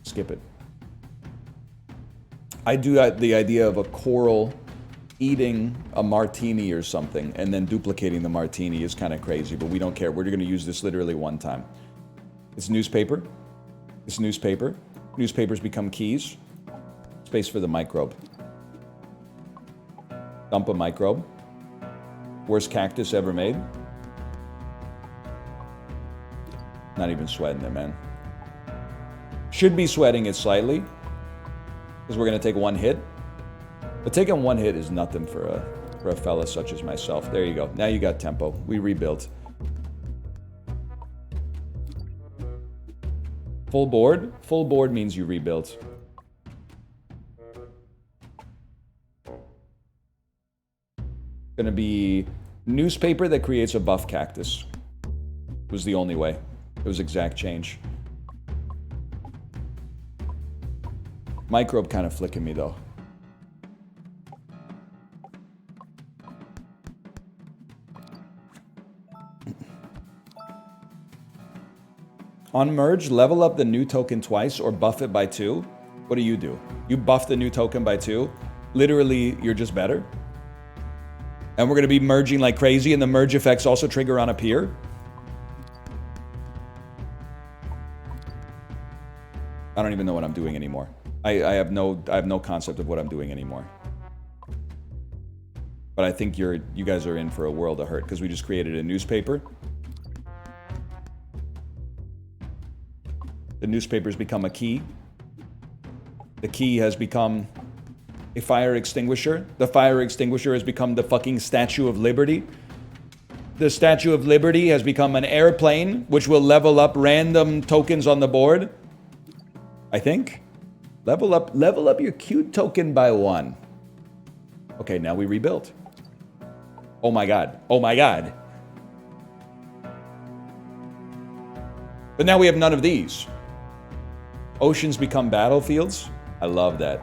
Skip it. I do the idea of a coral eating a martini or something and then duplicating the martini is kind of crazy, but we don't care. We're going to use this literally 1 time. It's newspaper. It's newspaper. Newspapers become keys. Space for the microbe. Dump a microbe. Worst cactus ever made. Not even sweating it, man. Should be sweating it slightly, because we're going to take 1 hit. But taking 1 hit is nothing for a fella such as myself. There you go. Now you got tempo. We rebuilt. Full board? Full board means you rebuilt. Gonna be newspaper that creates a buff cactus. It was the only way. It was exact change. Microbe kind of flicking me though. On merge, level up the new token twice or buff it by 2. What do? You buff the new token by 2. Literally, you're just better. And we're going to be merging like crazy, and the merge effects also trigger on appear. I don't even know what I'm doing anymore. I have no concept of what I'm doing anymore. But I think you guys are in for a world of hurt because we just created a newspaper. The newspaper's become a key. The key has become a fire extinguisher. The fire extinguisher has become the fucking Statue of Liberty. The Statue of Liberty has become an airplane, which will level up random tokens on the board. I think. Level up your cute token by 1. Okay, now we rebuilt. Oh my god. Oh my god. But now we have none of these. Oceans become battlefields. I love that.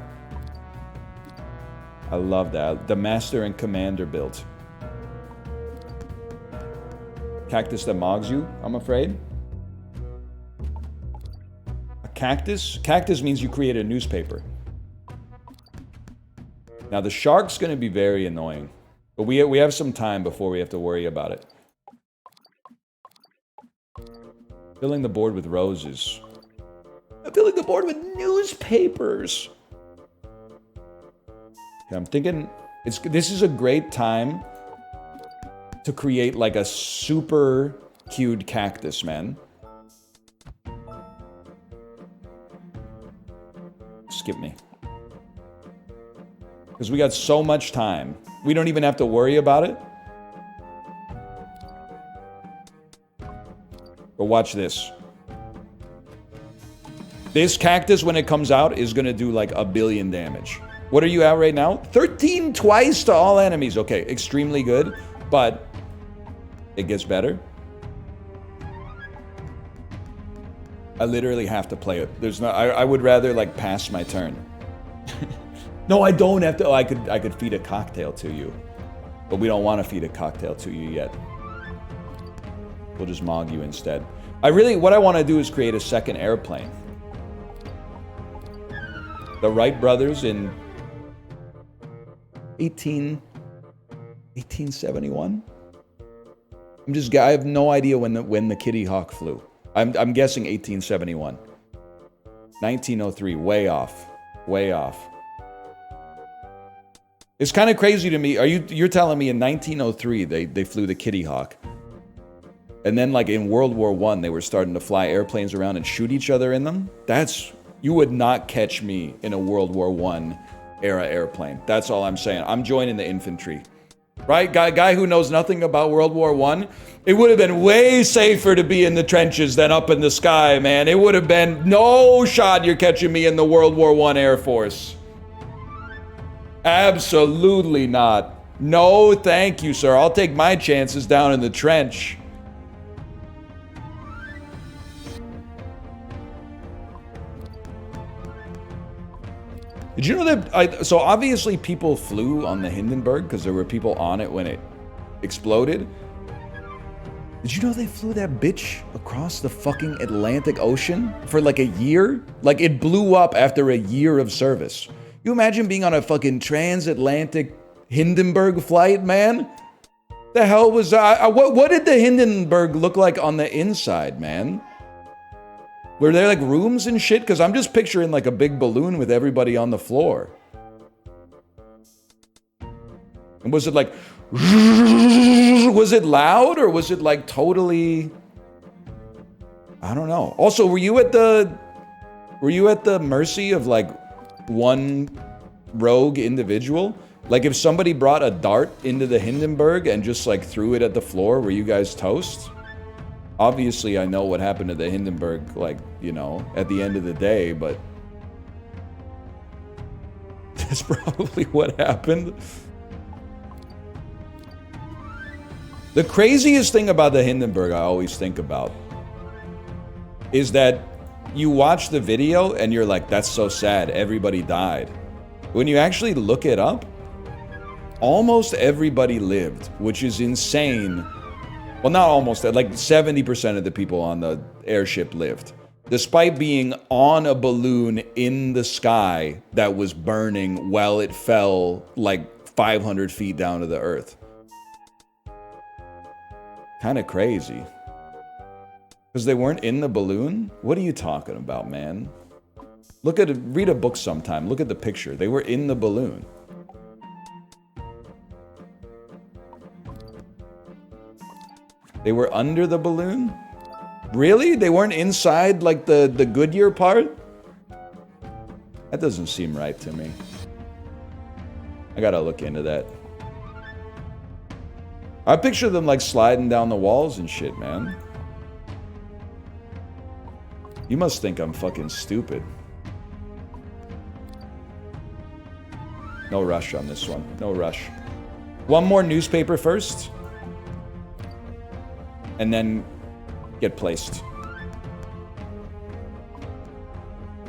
I love that. The Master and Commander built. Cactus that mogs you, I'm afraid. A cactus? Cactus means you create a newspaper. Now the shark's going to be very annoying. But we have some time before we have to worry about it. Filling the board with roses. I'm filling the board with newspapers. Yeah, I'm thinking this is a great time to create like a super cute cactus, man. Skip me. Because we got so much time. We don't even have to worry about it. But watch this. This cactus, when it comes out, is going to do like 1 billion damage. What are you at right now? 13 twice to all enemies. Okay, extremely good, but it gets better. I literally have to play it. There's no. I would rather like pass my turn. No, I don't have to. Oh, I could feed a cocktail to you, but we don't want to feed a cocktail to you yet. We'll just mog you instead. What I want to do is create a second airplane. The Wright brothers in 1871. I have no idea when the Kitty Hawk flew. I'm guessing 1871. 1903, way off. Way off. It's kind of crazy to me. You're telling me in 1903 they flew the Kitty Hawk. And then like in World War I, they were starting to fly airplanes around and shoot each other in them? You would not catch me in a World War I era airplane. That's all I'm saying. I'm joining the infantry. Right? Guy who knows nothing about World War I, it would have been way safer to be in the trenches than up in the sky, man. It would have been no shot you're catching me in the World War I Air Force. Absolutely not. No, thank you, sir. I'll take my chances down in the trench. Did you know that? So obviously people flew on the Hindenburg because there were people on it when it exploded. Did you know they flew that bitch across the fucking Atlantic Ocean for like a year? Like it blew up after a year of service. You imagine being on a fucking transatlantic Hindenburg flight, man? The hell was what did the Hindenburg look like on the inside, man? Were there like rooms and shit? Because I'm just picturing like a big balloon with everybody on the floor. And was it like, was it loud or was it like totally, I don't know. Also, were you at the mercy of like one rogue individual? Like if somebody brought a dart into the Hindenburg and just like threw it at the floor, were you guys toast? Obviously, I know what happened to the Hindenburg, like, you know, at the end of the day, but that's probably what happened. The craziest thing about the Hindenburg I always think about is that you watch the video and you're like, that's so sad, everybody died. When you actually look it up, almost everybody lived, which is insane. Well, not almost, like 70% of the people on the airship lived, despite being on a balloon in the sky that was burning while it fell like 500 feet down to the earth. Kind of crazy. Because they weren't in the balloon? What are you talking about, man? Look at it, read a book sometime. Look at the picture. They were in the balloon. They were under the balloon? Really? They weren't inside, like, the Goodyear part? That doesn't seem right to me. I gotta look into that. I picture them, like, sliding down the walls and shit, man. You must think I'm fucking stupid. No rush on this one. No rush. One more newspaper first. And then get placed.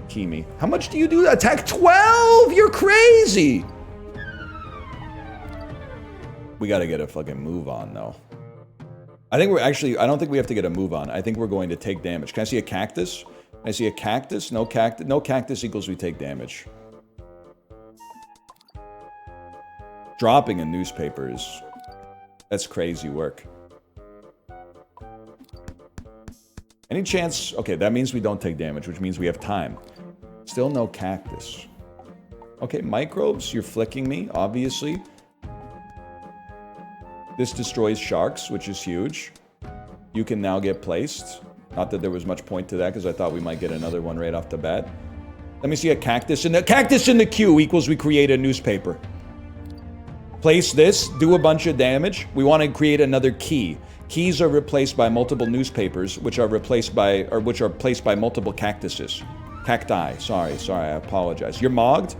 Kimi. How much do you do? Attack 12! You're crazy! We gotta get a fucking move on, though. I think we're actually... I don't think we have to get a move on. I think we're going to take damage. Can I see a cactus? Can I see a cactus? No cactus. No cactus equals we take damage. Dropping a newspaper is... That's crazy work. Any chance... Okay, that means we don't take damage, which means we have time. Still no cactus. Okay, microbes, you're flicking me, obviously. This destroys sharks, which is huge. You can now get placed. Not that there was much point to that, because I thought we might get another one right off the bat. Let me see a cactus. And the cactus in the queue equals we create a newspaper. Place this, do a bunch of damage. We want to create another key. Keys are replaced by multiple newspapers, which are replaced by, or which are placed by multiple cactuses. Cacti. Sorry, I apologize. You're mogged?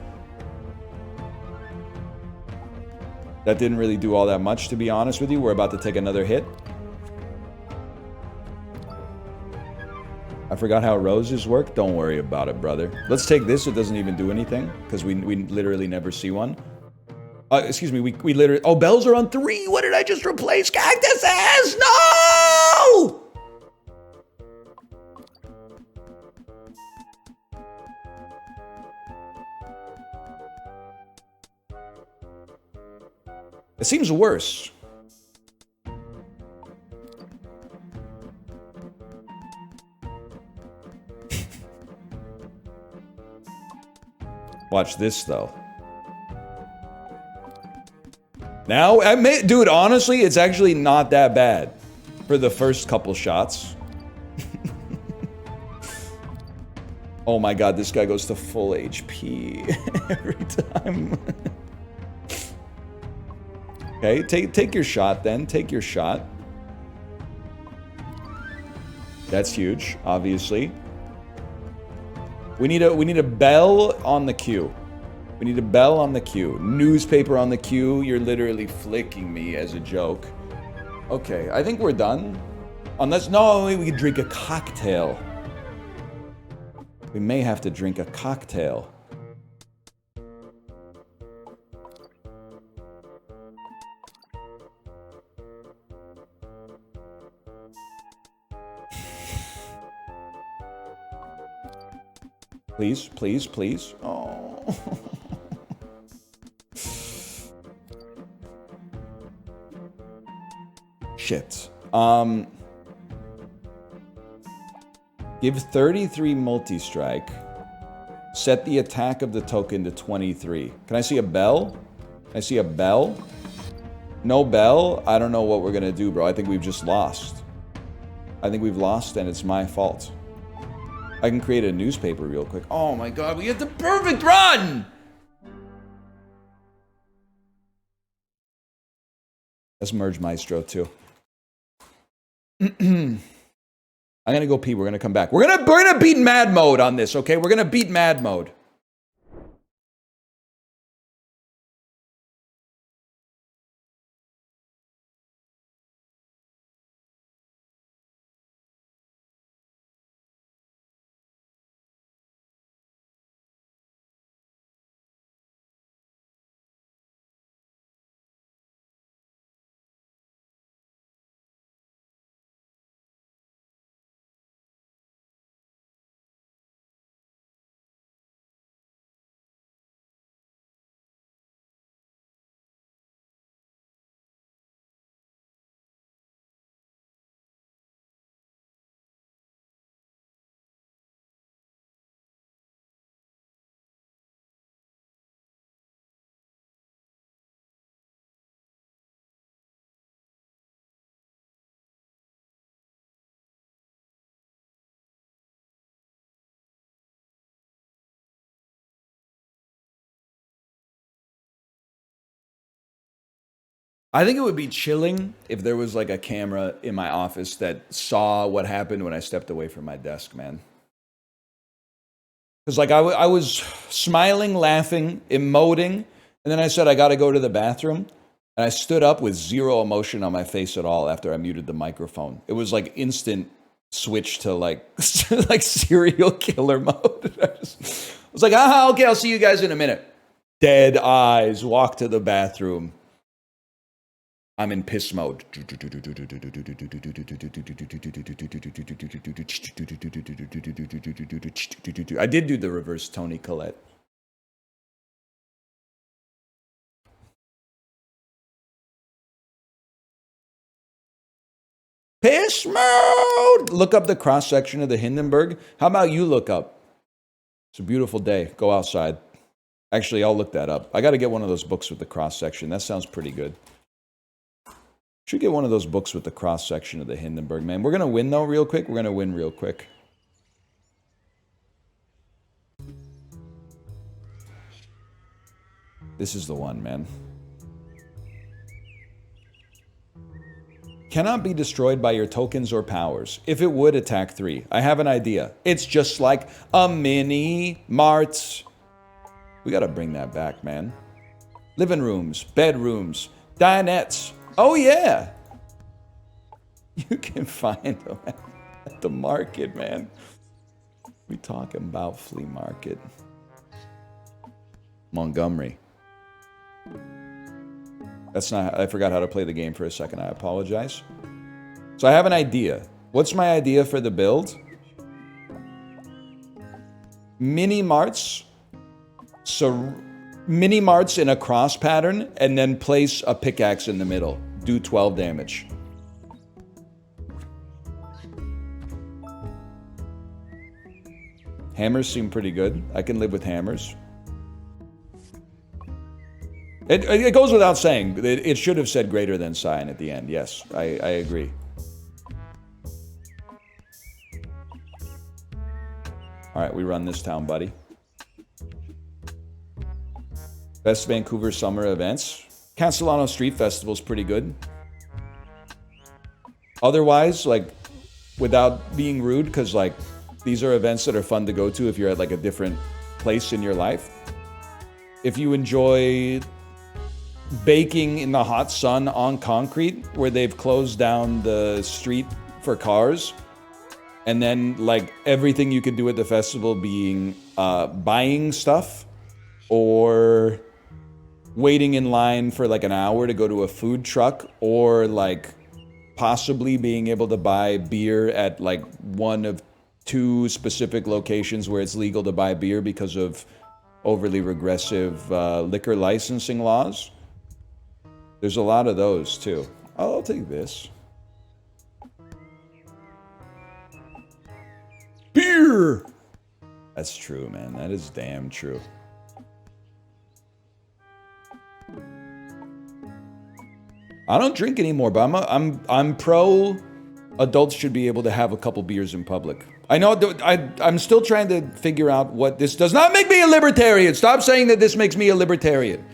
That didn't really do all that much, to be honest with you. We're about to take another hit. I forgot how roses work. Don't worry about it, brother. Let's take this. It doesn't even do anything, because we literally never see one. Excuse me, we literally... Oh, bells are on 3! What did I just replace? Cactuses! No! It seems worse. Watch this, though. Now, dude, honestly, it's actually not that bad for the first couple shots. Oh my god, this guy goes to full HP every time. Okay, take your shot then. Take your shot. That's huge, obviously. We need a bell on the queue. We need a bell on the queue. Newspaper on the queue. You're literally flicking me as a joke. Okay, I think we're done. Unless, no, we can drink a cocktail. We may have to drink a cocktail. Please, please, please. Oh. Shit. Give 33 multi-strike. Set the attack of the token to 23. Can I see a bell? Can I see a bell? No bell? I don't know what we're gonna do, bro. I think we've just lost. I think we've lost and it's my fault. I can create a newspaper real quick. Oh my god, we had the perfect run! Let's merge Maestro too. I'm gonna go pee. We're gonna come back. We're gonna beat mad mode on this, okay? We're gonna beat mad mode. I think it would be chilling if there was like a camera in my office that saw what happened when I stepped away from my desk, man. Because like I was smiling, laughing, emoting, and then I said I got to go to the bathroom, and I stood up with zero emotion on my face at all after I muted the microphone. It was like instant switch to like like serial killer mode. I was like, okay, I'll see you guys in a minute. Dead eyes, walk to the bathroom. I'm in piss mode. I did do the reverse Tony Collette. Piss mode! Look up the cross section of the Hindenburg. How about you look up? It's a beautiful day. Go outside. Actually, I'll look that up. I got to get one of those books with the cross section. That sounds pretty good. Should get one of those books with the cross section of the Hindenburg, man. We're going to win, though, real quick. We're going to win real quick. This is the one, man. Cannot be destroyed by your tokens or powers. If it would, attack 3. I have an idea. It's just like a mini mart. We got to bring that back, man. Living rooms, bedrooms, dinettes. Oh, yeah. You can find them at the market, man. We talking about flea market. Montgomery. That's not, I forgot how to play the game for a second. I apologize. So I have an idea. What's my idea for the build? Mini marts. So mini marts in a cross pattern, and then place a pickaxe in the middle. Do 12 damage. Hammers seem pretty good. I can live with hammers. It goes without saying. It should have said greater than sign at the end. Yes, I agree. All right, we run this town, buddy. Best Vancouver summer events. Castellano Street Festival is pretty good. Otherwise, like, without being rude, because, like, these are events that are fun to go to if you're at, like, a different place in your life. If you enjoy baking in the hot sun on concrete, where they've closed down the street for cars, and then, like, everything you can do at the festival being buying stuff or waiting in line for like an hour to go to a food truck, or like possibly being able to buy beer at like one of 2 specific locations where it's legal to buy beer because of overly regressive liquor licensing laws. There's a lot of those too. I'll take this. Beer! That's true, man. That is damn true. I don't drink anymore, but I'm pro adults should be able to have a couple beers in public. I know I'm still trying to figure out what this does not make me a libertarian. Stop saying that this makes me a libertarian.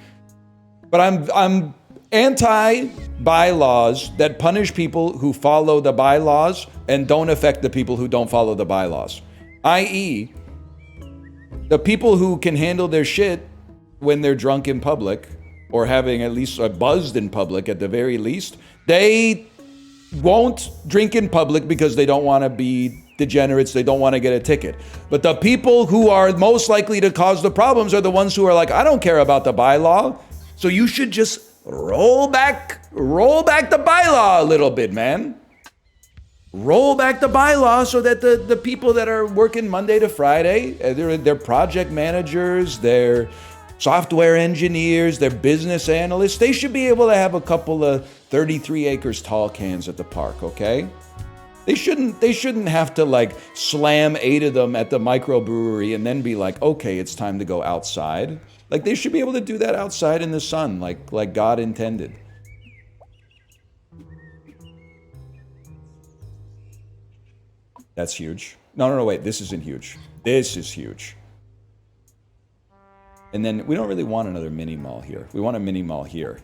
But I'm anti bylaws that punish people who follow the bylaws and don't affect the people who don't follow the bylaws. i.e., the people who can handle their shit when they're drunk in public, or having at least buzzed in public at the very least, they won't drink in public because they don't want to be degenerates, they don't want to get a ticket. But the people who are most likely to cause the problems are the ones who are like, I don't care about the bylaw, so you should just roll back the bylaw a little bit, man. Roll back the bylaw so that the people that are working Monday to Friday, they're project managers, they're software engineers, they're business analysts, they should be able to have a couple of 33 acres tall cans at the park, okay? They shouldn't have to like slam 8 of them at the microbrewery and then be like, okay, it's time to go outside. Like, they should be able to do that outside in the sun, like God intended. That's huge. No, wait, this isn't huge. This is huge. And then we don't really want another mini mall here. We want a mini mall here.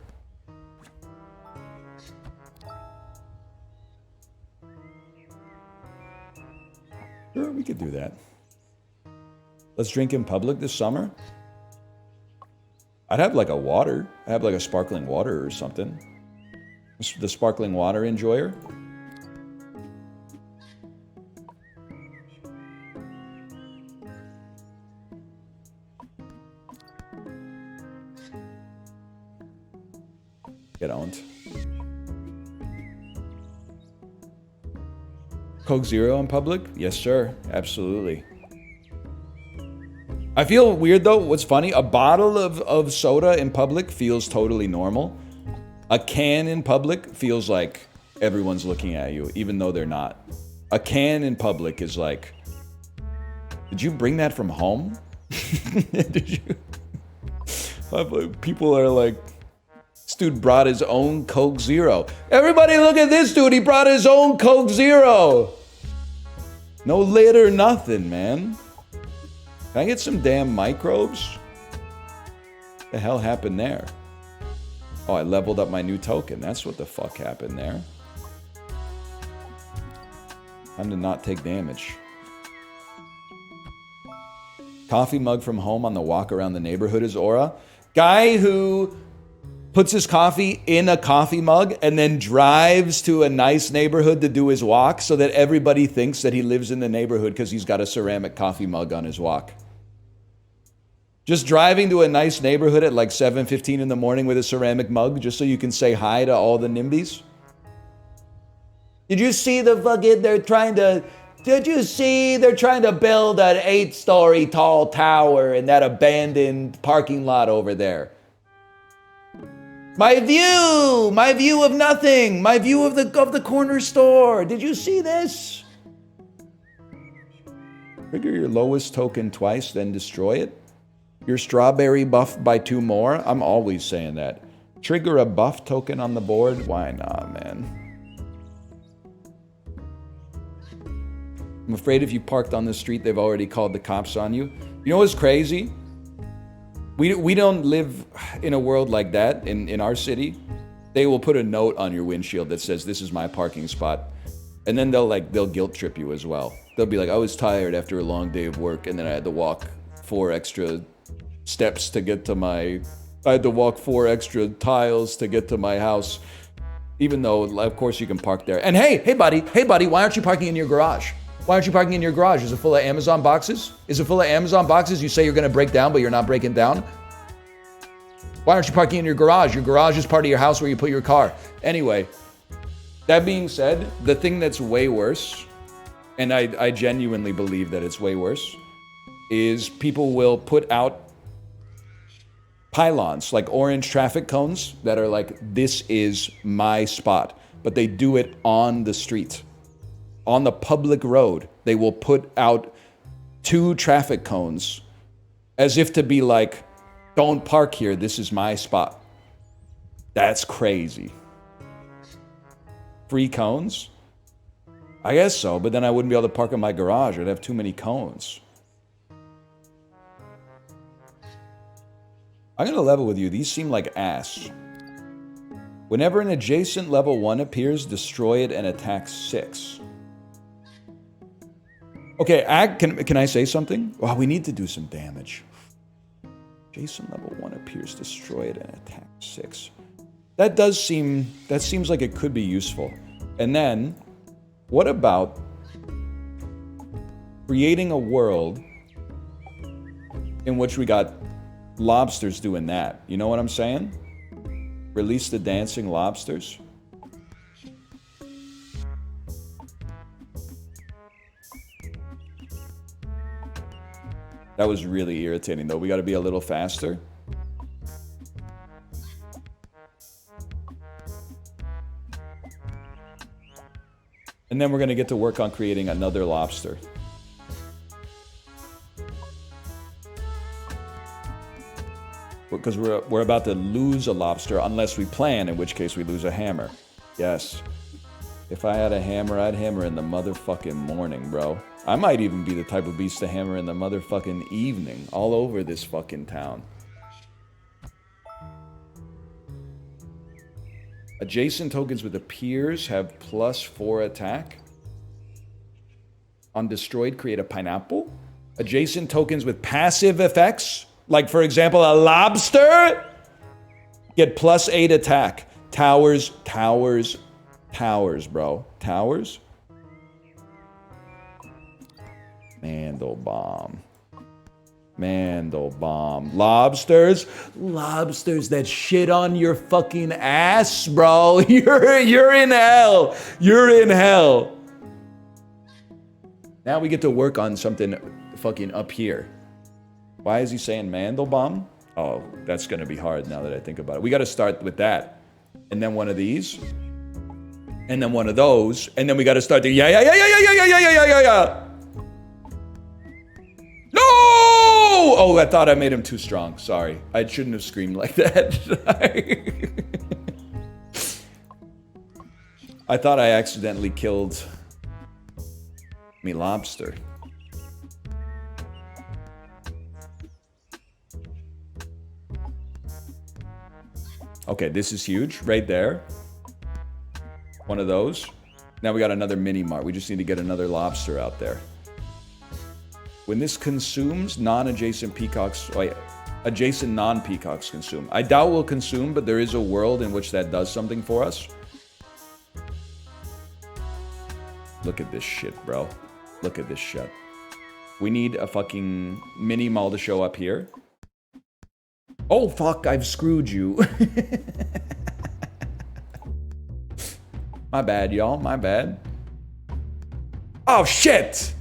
Sure, we could do that. Let's drink in public this summer. I'd have like a water. I'd have like a sparkling water or something. The sparkling water enjoyer. Get owned. Coke Zero in public? Yes, sir. Absolutely. I feel weird though. What's funny? A bottle of soda in public feels totally normal. A can in public feels like everyone's looking at you, even though they're not. A can in public is like, did you bring that from home? Did you? People are like, this dude brought his own Coke Zero. Everybody look at this dude. He brought his own Coke Zero. No lid or nothing, man. Can I get some damn microbes? What the hell happened there? Oh, I leveled up my new token. That's what the fuck happened there. Time to not take damage. Coffee mug from home on the walk around the neighborhood is aura. Guy who puts his coffee in a coffee mug and then drives to a nice neighborhood to do his walk so that everybody thinks that he lives in the neighborhood because he's got a ceramic coffee mug on his walk. Just driving to a nice neighborhood at like 7:15 in the morning with a ceramic mug just so you can say hi to all the NIMBYs. Did you see the fucking, they're trying to build an 8-story tall tower in that abandoned parking lot over there. My view of nothing, my view of the corner store. Did you see this? Trigger your lowest token twice, then destroy it. Your strawberry buff by 2 more. I'm always saying that. Trigger a buff token on the board. Why not, man? I'm afraid if you parked on the street, they've already called the cops on you. You know what's crazy? We don't live in a world like that in our city. They will put a note on your windshield that says, this is my parking spot. And then they'll guilt trip you as well. They'll be like, I was tired after a long day of work and then I had to walk 4 extra steps to get to I had to walk 4 extra tiles to get to my house. Even though, of course, you can park there. And hey buddy, why aren't you parking in your garage? Why aren't you parking in your garage? Is it full of Amazon boxes? Is it full of Amazon boxes you say you're gonna break down, but you're not breaking down? Why aren't you parking in your garage? Your garage is part of your house where you put your car. Anyway, that being said, the thing that's way worse, and I genuinely believe that it's way worse, is people will put out pylons, like orange traffic cones that are like, this is my spot. But they do it on the street. On the public road, they will put out 2 traffic cones as if to be like, don't park here, this is my spot. That's crazy. Free cones? I guess so, but then I wouldn't be able to park in my garage. I'd have too many cones. I'm gonna level with you. These seem like ass. Whenever an adjacent level 1 appears, destroy it and attack 6. Okay, can I say something? Well, we need to do some damage. Adjacent level 1 appears, destroy it and attack 6. That seems like it could be useful. And then, what about creating a world in which we got lobsters doing that? You know what I'm saying? Release the dancing lobsters. That was really irritating though. We got to be a little faster. And then we're going to get to work on creating another lobster. Because we're about to lose a lobster unless we plan, in which case we lose a hammer. Yes. If I had a hammer, I'd hammer in the motherfucking morning, bro. I might even be the type of beast to hammer in the motherfucking evening, all over this fucking town. Adjacent tokens with the peers have +4 attack. On destroyed, create a pineapple. Adjacent tokens with passive effects. Like, for example, a lobster. Get +8 attack. Towers, towers, towers, bro. Towers. Mandelbaum. Mandelbaum. Lobsters. Lobsters that shit on your fucking ass, bro. You're in hell. You're in hell. Now we get to work on something fucking up here. Why is he saying Mandelbaum? Oh, that's gonna be hard now that I think about it. We gotta start with that. And then one of these. And then one of those. And then we gotta start the yeah. No! Oh, I thought I made him too strong. Sorry. I shouldn't have screamed like that. I thought I accidentally killed me lobster. Okay, this is huge. Right there. One of those. Now we got another mini mart. We just need to get another lobster out there. When this consumes, non-adjacent peacocks... Oh, yeah. Adjacent non-peacocks consume. I doubt we'll consume, but there is a world in which that does something for us. Look at this shit, bro. Look at this shit. We need a fucking mini mall to show up here. Oh, fuck, I've screwed you. My bad, y'all. My bad. Oh, shit!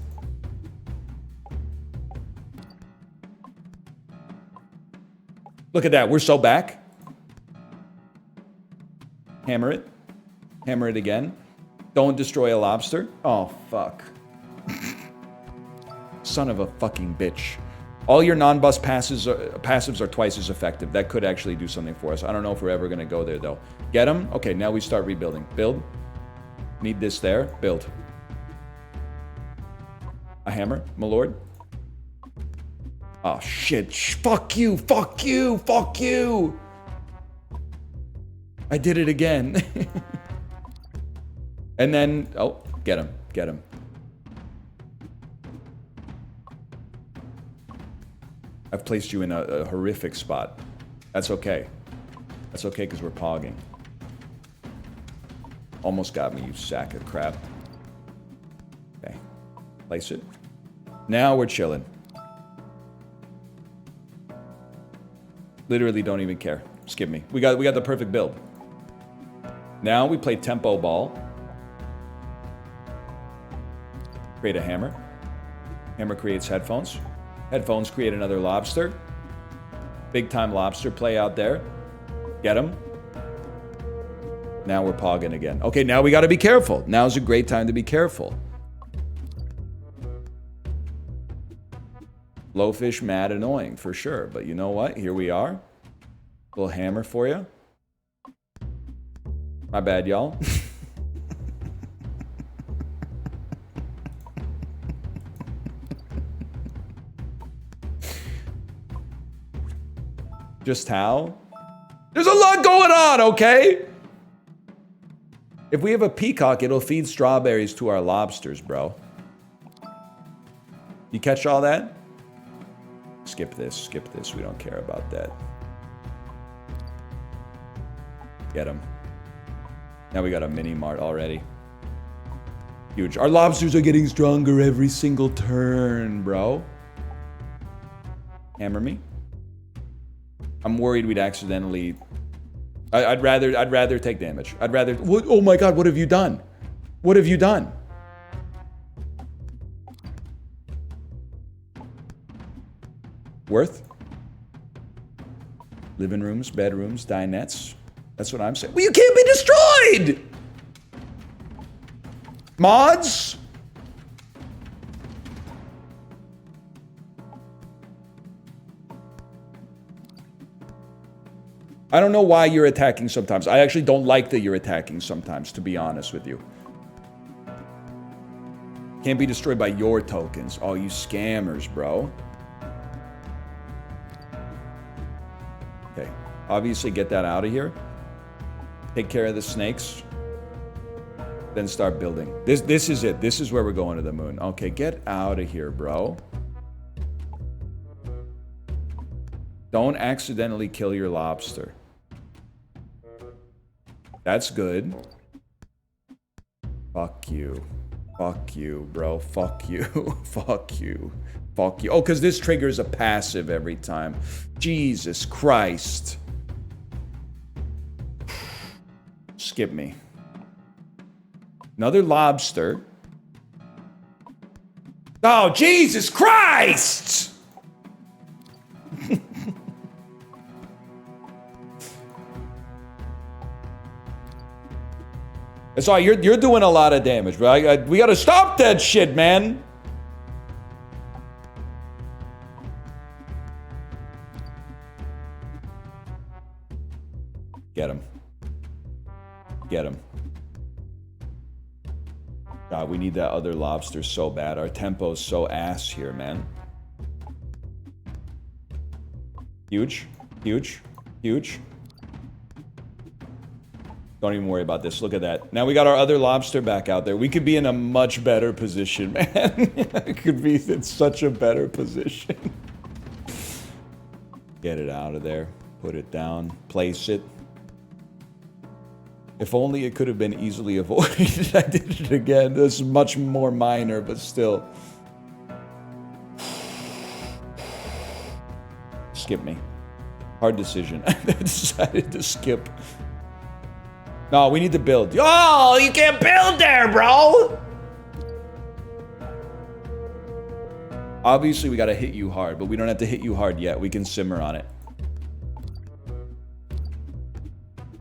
Look at that. We're so back. Hammer it. Hammer it again. Don't destroy a lobster. Oh, fuck. Son of a fucking bitch. All your non-bust passives are twice as effective. That could actually do something for us. I don't know if we're ever going to go there, though. Get them? Okay, now we start rebuilding. Build. Need this there. Build. A hammer, my lord. Oh, shit. Fuck you. Fuck you. Fuck you. I did it again. And then... Oh, get him. Get him. I've placed you in a horrific spot. That's okay. That's okay, because we're pogging. Almost got me, you sack of crap. Okay. Place it. Now we're chilling. Literally don't even care. Skip me. We got the perfect build. Now we play tempo ball. Create a hammer. Hammer creates headphones. Headphones create another lobster. Big time lobster play out there. Get him. Now we're pogging again. Okay, now we got to be careful. Now's a great time to be careful. Blowfish, mad, annoying, for sure. But you know what? Here we are. Little hammer for you. My bad, y'all. Just how? There's a lot going on, okay? If we have a peacock, it'll feed strawberries to our lobsters, bro. You catch all that? Skip this, skip this. We don't care about that. Get him. Now we got a mini mart already. Huge. Our lobsters are getting stronger every single turn, bro. Hammer me. I'm worried we'd accidentally... I'd rather take damage. I'd rather... What? Oh my god, what have you done? What have you done? Worth? Living rooms, bedrooms, dinettes. That's what I'm saying. Well, you can't be destroyed! Mods? I don't know why you're attacking sometimes. I actually don't like that you're attacking sometimes, to be honest with you. Can't be destroyed by your tokens. Oh, you scammers, bro. Okay. Obviously, get that out of here. Take care of the snakes. Then start building. This is it. This is where we're going to the moon. Okay, get out of here, bro. Don't accidentally kill your lobster. That's good. Fuck you. Fuck you, bro. Fuck you. Fuck you. Fuck you. Oh, because this triggers a passive every time. Jesus Christ. Skip me. Another lobster. Oh, Jesus Christ! It's all right, you're doing a lot of damage, bro. We gotta stop that shit, man. Get him. Get him. God, we need that other lobster so bad. Our tempo's so ass here, man. Huge. Huge. Huge. Don't even worry about this. Look at that. Now we got our other lobster back out there. We could be in a much better position, man. It could be in such a better position. Get it out of there. Put it down. Place it. If only it could have been easily avoided. I did it again. This is much more minor, but still. Skip me. Hard decision. I decided to skip. No, we need to build. Oh, you can't build there, bro! Obviously, we gotta hit you hard, but we don't have to hit you hard yet. We can simmer on it.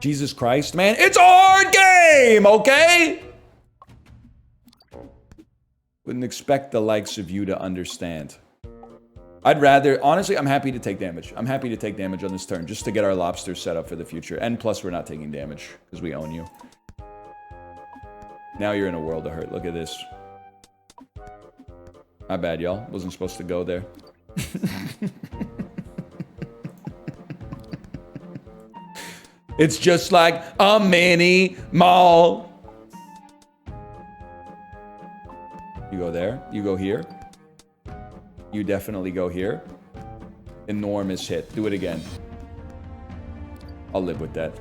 Jesus Christ, man. It's a hard game, okay? Wouldn't expect the likes of you to understand. I'd rather, honestly, I'm happy to take damage. I'm happy to take damage on this turn just to get our lobster set up for the future. And plus, we're not taking damage because we own you. Now you're in a world of hurt. Look at this. My bad, y'all. Wasn't supposed to go there. It's just like a mini mall. You go there. You go here. You definitely go here. Enormous hit. Do it again. I'll live with that.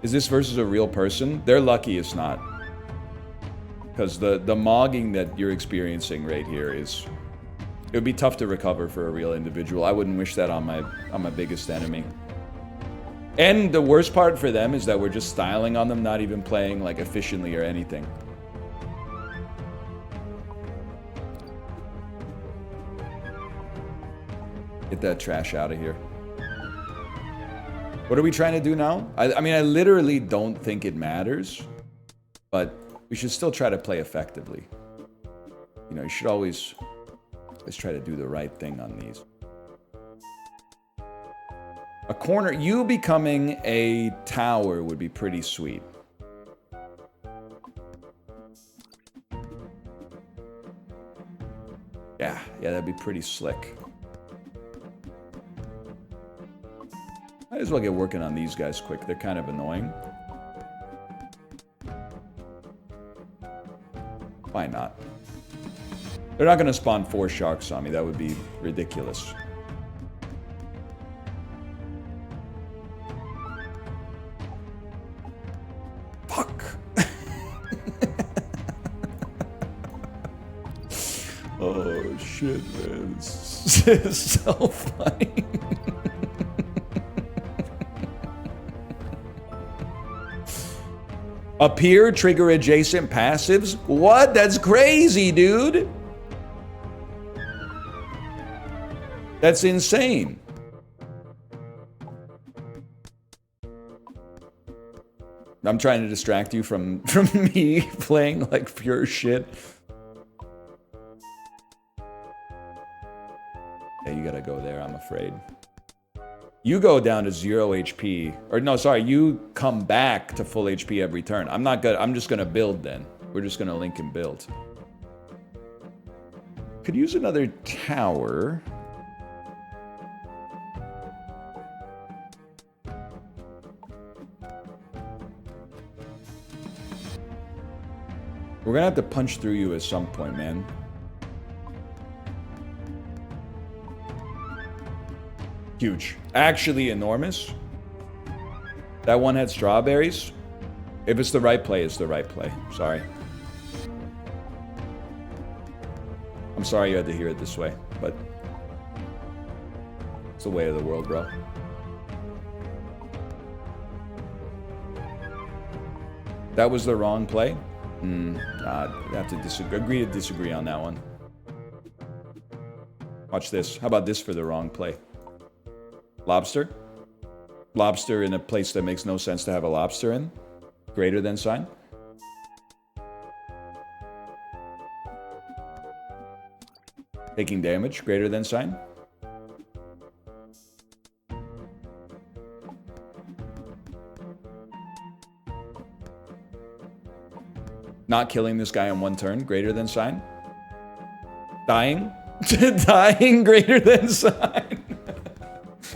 Is this versus a real person? They're lucky it's not. Because the mogging that you're experiencing right here is... It would be tough to recover for a real individual. I wouldn't wish that on my biggest enemy. And the worst part for them is that we're just styling on them, not even playing like efficiently or anything. Get that trash out of here. What are we trying to do now? I mean, I literally don't think it matters, but we should still try to play effectively. You know, you should always try to do the right thing on these. A corner, you becoming a tower would be pretty sweet. Yeah, that'd be pretty slick. Might as well get working on these guys quick. They're kind of annoying. Why not? They're not going to spawn 4 sharks on me. That would be ridiculous. Fuck. Oh, shit, man. It's so funny. Appear, trigger adjacent passives? What? That's crazy, dude. That's insane. I'm trying to distract you from me playing like pure shit. Yeah, you gotta go there, I'm afraid. You go down to 0 HP. Or no, sorry, you come back to full HP every turn. I'm not good. I'm just gonna build then. We're just gonna link and build. Could use another tower. We're gonna have to punch through you at some point, man. Huge. Actually enormous. That one had strawberries. If it's the right play, it's the right play. Sorry. I'm sorry you had to hear it this way, but it's the way of the world, bro. That was the wrong play? I have to agree to disagree on that one. Watch this. How about this for the wrong play? Lobster? Lobster in a place that makes no sense to have a lobster in? Greater than sign? Taking damage? Greater than sign? Not killing this guy on one turn? Greater than sign? Dying? Dying greater than sign?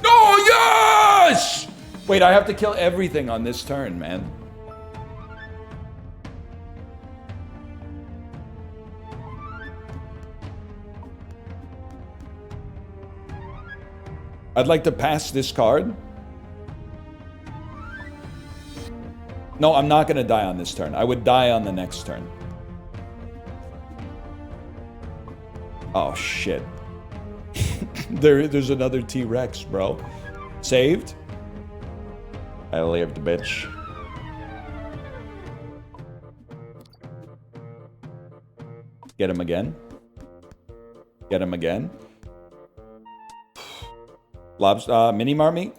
Oh, yes! Wait, I have to kill everything on this turn, man. I'd like to pass this card. No, I'm not going to die on this turn. I would die on the next turn. Oh, shit. There's another T-Rex, bro. Saved? I lived, bitch. Get him again. Get him again. Lobster, mini marmite.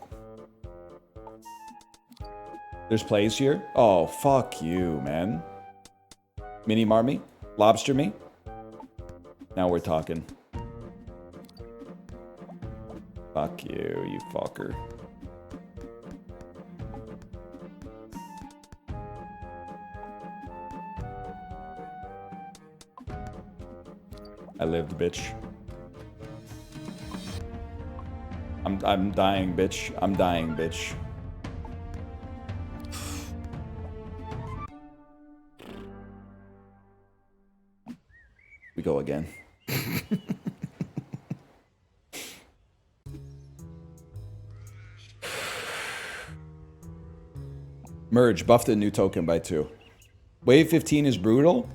There's plays here. Oh, fuck you, man. Mini marmite. Lobster me. Now we're talking. Fuck you, you fucker. I lived, bitch. I'm dying, bitch. I'm dying, bitch. We go again. Merge, buffed a new token by 2. Wave 15 is brutal?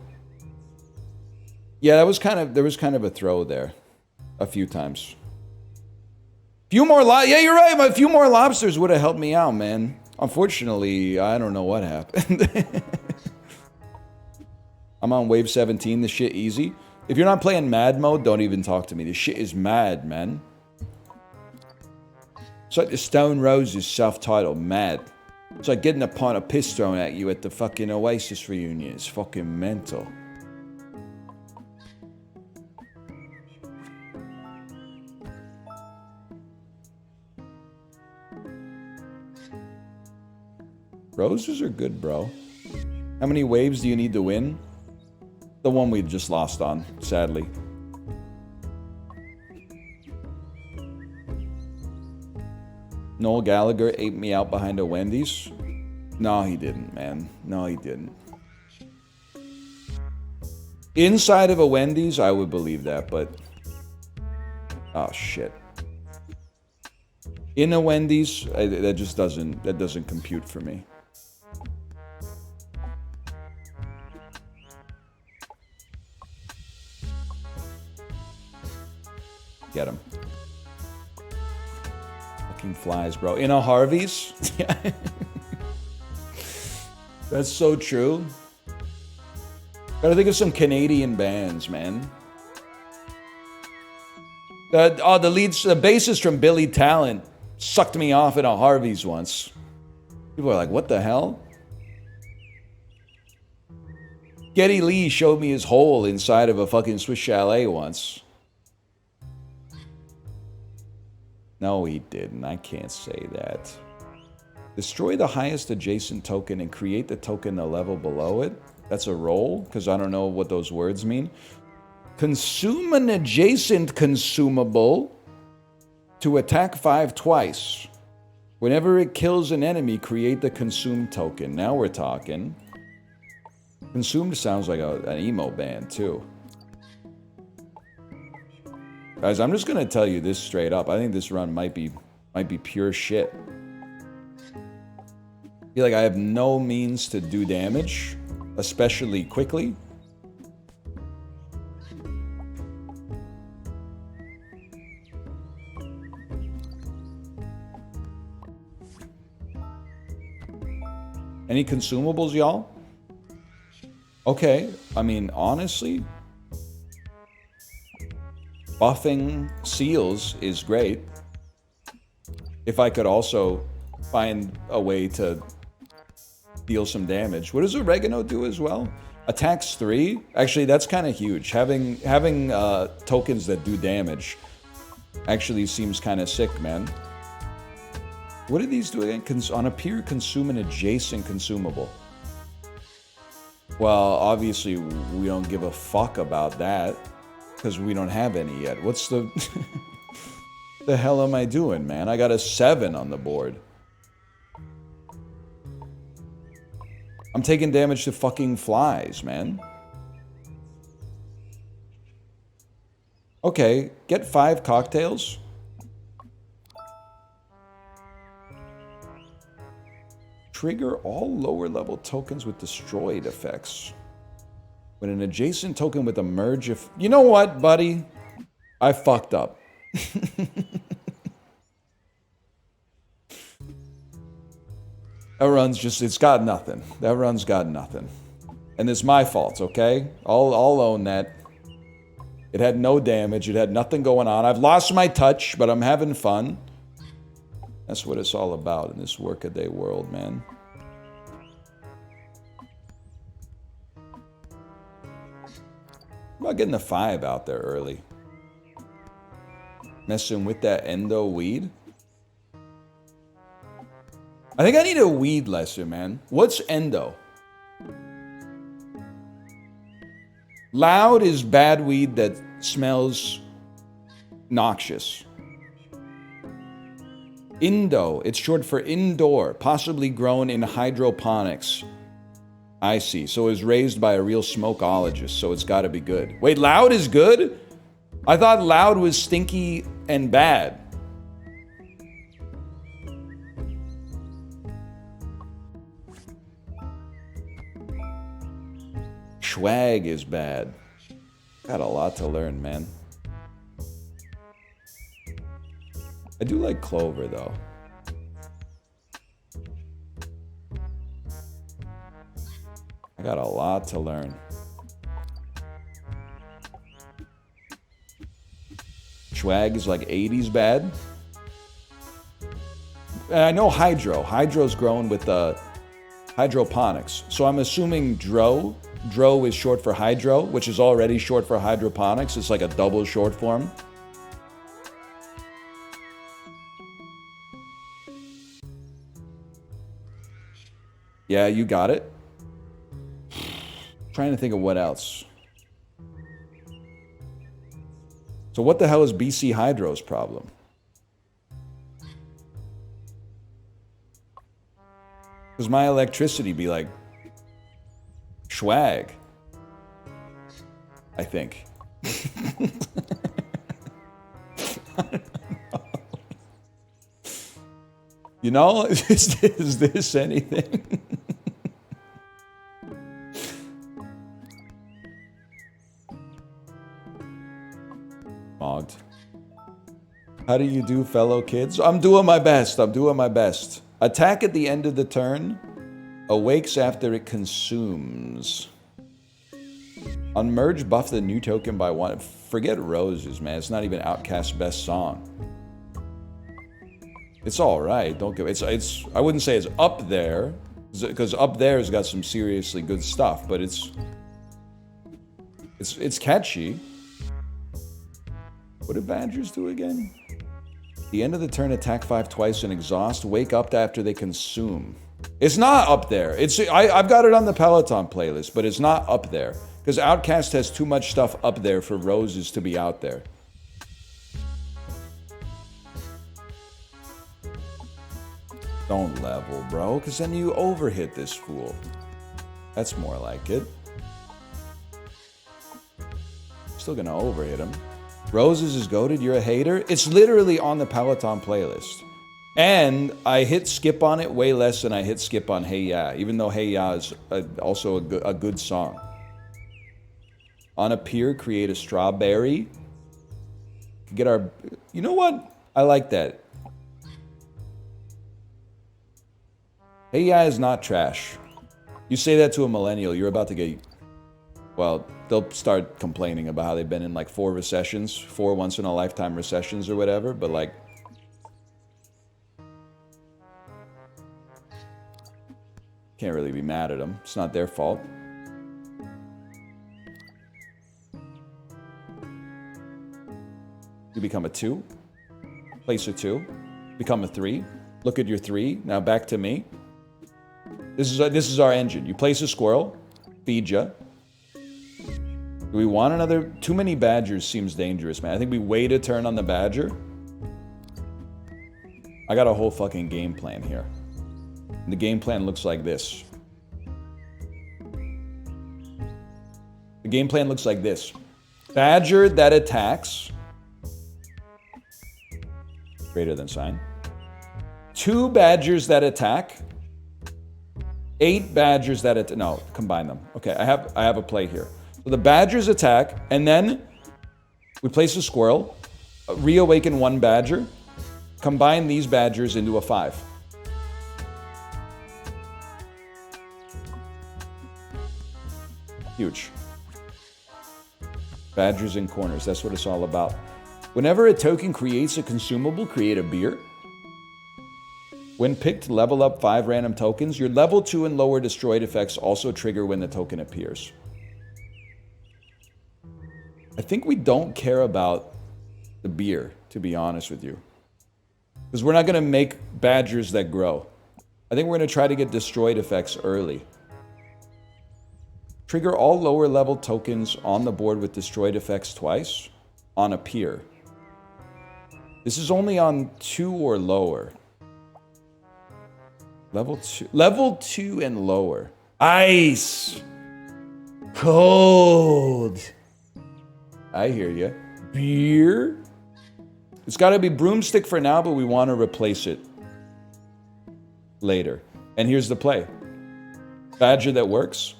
Yeah, there was kind of a throw there. A few times. Few more yeah, you're right. A few more lobsters would have helped me out, man. Unfortunately, I don't know what happened. I'm on wave 17. This shit easy. If you're not playing mad mode, don't even talk to me. This shit is mad, man. It's like the Stone Roses self-titled, mad. It's like getting a pint of piss thrown at you at the fucking Oasis reunion. It's fucking mental. Roses are good, bro. How many waves do you need to win? The one we just lost on, sadly. Noel Gallagher ate me out behind a Wendy's? No, he didn't, man. No, he didn't. Inside of a Wendy's, I would believe that, but... Oh, shit. In a Wendy's, that just doesn't compute for me. Get him. Fucking flies, bro. In a Harvey's? Yeah. That's so true. Gotta think of some Canadian bands, man. The bassist from Billy Talent sucked me off in a Harvey's once. People are like, what the hell? Geddy Lee showed me his hole inside of a fucking Swiss Chalet once. No, he didn't. I can't say that. Destroy the highest adjacent token and create the token a level below it. That's a roll, because I don't know what those words mean. Consume an adjacent consumable to attack 5 twice. Whenever it kills an enemy, create the consume token. Now we're talking. Consumed sounds like an emo band, too. Guys, I'm just gonna tell you this straight up. I think this run might be pure shit. I feel like I have no means to do damage, especially quickly. Any consumables, y'all? Okay, I mean, honestly, buffing seals is great. If I could also find a way to deal some damage. What does oregano do as well? Attacks 3? Actually, that's kind of huge. Having tokens that do damage actually seems kind of sick, man. What do these do again? On appear, consume an adjacent consumable. Well, obviously, we don't give a fuck about that, because we don't have any yet. What's the... the hell am I doing, man? I got a 7 on the board. I'm taking damage to fucking flies, man. Okay, get 5 cocktails. Trigger all lower level tokens with destroyed effects. When an adjacent token with a merge if... You know what, buddy? I fucked up. That run's just... It's got nothing. That run's got nothing. And it's my fault, okay? I'll own that. It had no damage. It had nothing going on. I've lost my touch, but I'm having fun. That's what it's all about in this workaday world, man. How about getting a 5 out there early? Messing with that endo weed? I think I need a weed lesson, man. What's endo? Loud is bad weed that smells noxious. Indo, it's short for indoor, possibly grown in hydroponics. I see, so it was raised by a real smokeologist, so it's gotta be good. Wait, loud is good? I thought loud was stinky and bad. Swag is bad. Got a lot to learn, man. I do like clover, though. I got a lot to learn. Swag is like 80s bad. And I know hydro. Hydro's grown with hydroponics. So I'm assuming dro. Dro is short for hydro, which is already short for hydroponics. It's like a double short form. Yeah, you got it. Trying to think of what else. So what the hell is BC Hydro's problem? Because my electricity be like swag, I think. You know, is this anything? Mogged. How do you do, fellow kids? I'm doing my best. I'm doing my best. Attack at the end of the turn. Awakes after it consumes. On merge, buff the new token by 1. Forget roses, man. It's not even Outcast's best song. It's all right. Don't give it's. I wouldn't say it's up there, because up there's got some seriously good stuff. But it's catchy. What do badgers do again? The end of the turn, attack 5 twice and exhaust. Wake up after they consume. It's not up there. I've got it on the Peloton playlist, but it's not up there. Because Outcast has too much stuff up there for roses to be out there. Don't level, bro, because then you overhit this fool. That's more like it. Still gonna overhit him. Roses is goated. You're a hater. It's literally on the Peloton playlist. And I hit skip on it way less than I hit skip on Hey Ya, even though Hey Ya is also a good song. On a pier, create a strawberry. Get our... You know what? I like that. Hey Ya is not trash. You say that to a millennial, you're about to get... Well, they'll start complaining about how they've been in like 4 recessions, 4 once-in-a-lifetime recessions or whatever, but like... Can't really be mad at them. It's not their fault. You become a 2. Place a 2. Become a 3. Look at your 3. Now back to me. This is our engine. You place a squirrel. Feed ya. Do we want another... Too many badgers seems dangerous, man. I think we wait a turn on the badger. I got a whole fucking game plan here. And the game plan looks like this. The game plan looks like this. Badger that attacks. Greater than sign. 2 badgers that attack. 8 badgers that attack. No, combine them. Okay, I have a play here. So the badgers attack, and then we place a squirrel, reawaken 1 badger, combine these badgers into a 5. Huge. Badgers in corners, that's what it's all about. Whenever a token creates a consumable, create a beer. When picked, level up 5 random tokens. Your level 2 and lower destroyed effects also trigger when the token appears. I think we don't care about the beer, to be honest with you. Because we're not going to make badgers that grow. I think we're going to try to get destroyed effects early. Trigger all lower level tokens on the board with destroyed effects twice on a pier. This is only on 2 or lower. Level 2. Level 2 and lower. Ice. Cold. I hear you. Beer. It's got to be broomstick for now, but we want to replace it later. And here's the play. Badger that works.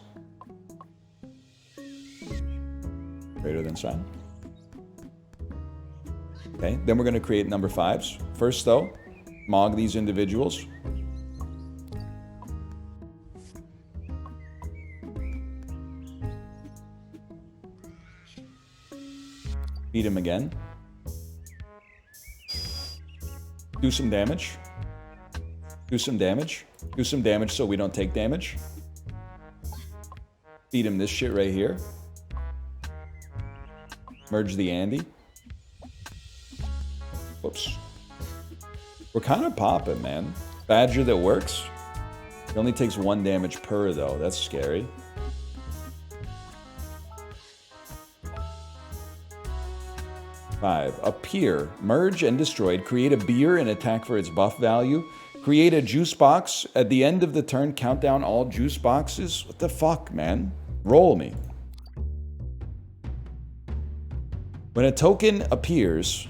Greater than sign. Okay, then we're going to create number 5s. First, though, mog these individuals. Beat him again. Do some damage. Do some damage. Do some damage so we don't take damage. Beat him this shit right here. Merge the Andy. Whoops. We're kind of popping, man. Badger that works. It only takes 1 damage per, though. That's scary. Five. Appear. Merge and destroyed. Create a beer and attack for its buff value. Create a juice box. At the end of the turn, count down all juice boxes. What the fuck, man? Roll me. When a token appears,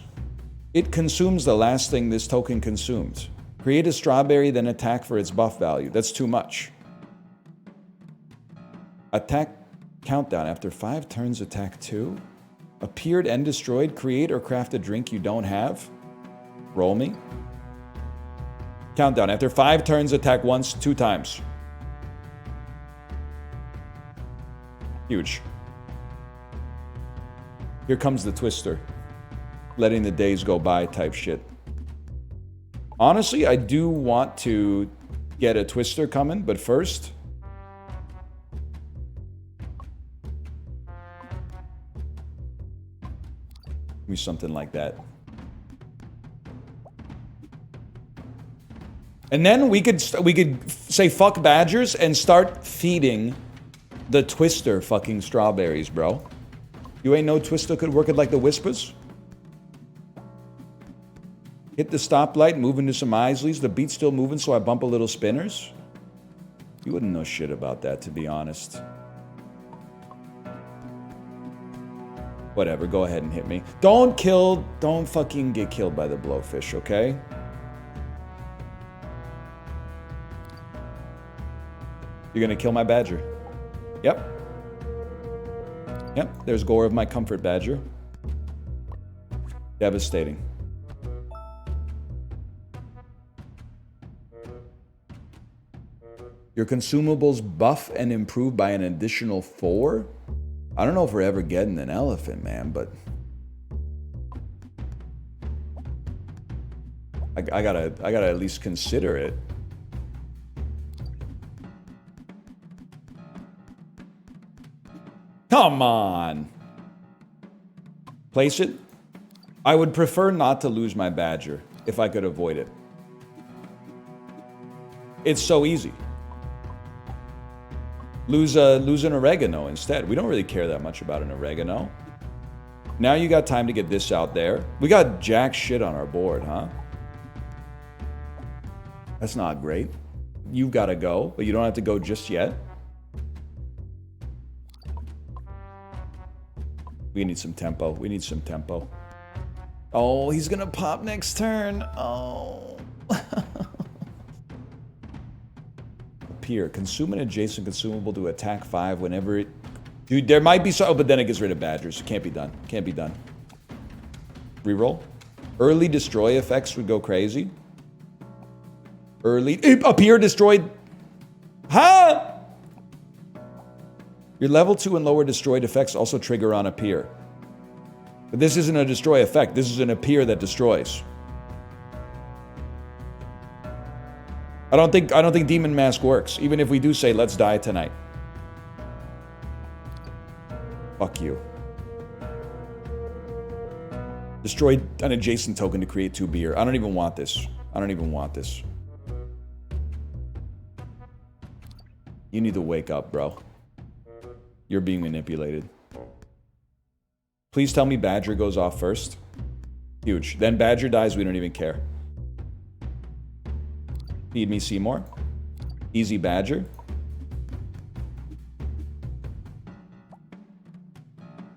it consumes the last thing this token consumed. Create a strawberry, then attack for its buff value. That's too much. Attack countdown. After 5 turns, attack 2. Appeared and destroyed. Create or craft a drink you don't have. Roll me. Countdown. After 5 turns, attack once, 2 times. Huge. Here comes the twister. Letting the days go by type shit. Honestly, I do want to get a twister coming, but first... give me something like that. And then we could say fuck badgers and start feeding the twister fucking strawberries, bro. You ain't no twister could work it like the whispers? Hit the stoplight, move into some Isleys. The beat's still moving, so I bump a little spinners. You wouldn't know shit about that, to be honest. Whatever, go ahead and hit me. Don't fucking get killed by the blowfish, okay? You're gonna kill my badger. Yep. Yep, there's gore of my comfort badger. Devastating. Your consumables buff and improve by an additional 4? I don't know if we're ever getting an elephant, man, but... I gotta at least consider it. Come on! Place it? I would prefer not to lose my badger, if I could avoid it. It's so easy. Lose an oregano instead. We don't really care that much about an oregano. Now you got time to get this out there. We got jack shit on our board, huh? That's not great. You've got to go, but you don't have to go just yet. We need some tempo. We need some tempo. Oh, he's gonna pop next turn. Oh. Appear. Consume an adjacent consumable to attack 5 whenever it... Dude, there might be some... Oh, but then it gets rid of badgers. It can't be done. Can't be done. Reroll. Early destroy effects would go crazy. Early... Appear destroyed... Huh? Your level 2 and lower destroyed effects also trigger on appear. But this isn't a destroy effect. This is an appear that destroys. I don't think Demon Mask works, even if we do say let's die tonight. Fuck you. Destroy an adjacent token to create 2 beer. I don't even want this. I don't even want this. You need to wake up, bro. You're being manipulated. Please tell me Badger goes off first. Huge. Then Badger dies, we don't even care. Feed me Seymour. Easy Badger.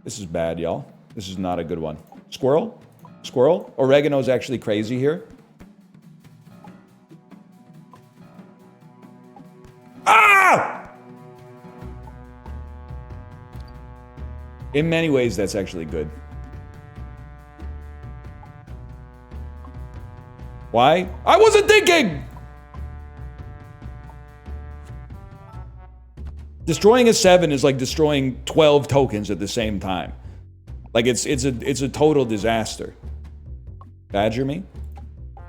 This is bad, y'all. This is not a good one. Squirrel? Squirrel? Oregano's actually crazy here. Ah! In many ways, that's actually good. Why? I wasn't thinking! Destroying a 7 is like destroying 12 tokens at the same time. Like it's a total disaster. Badger me?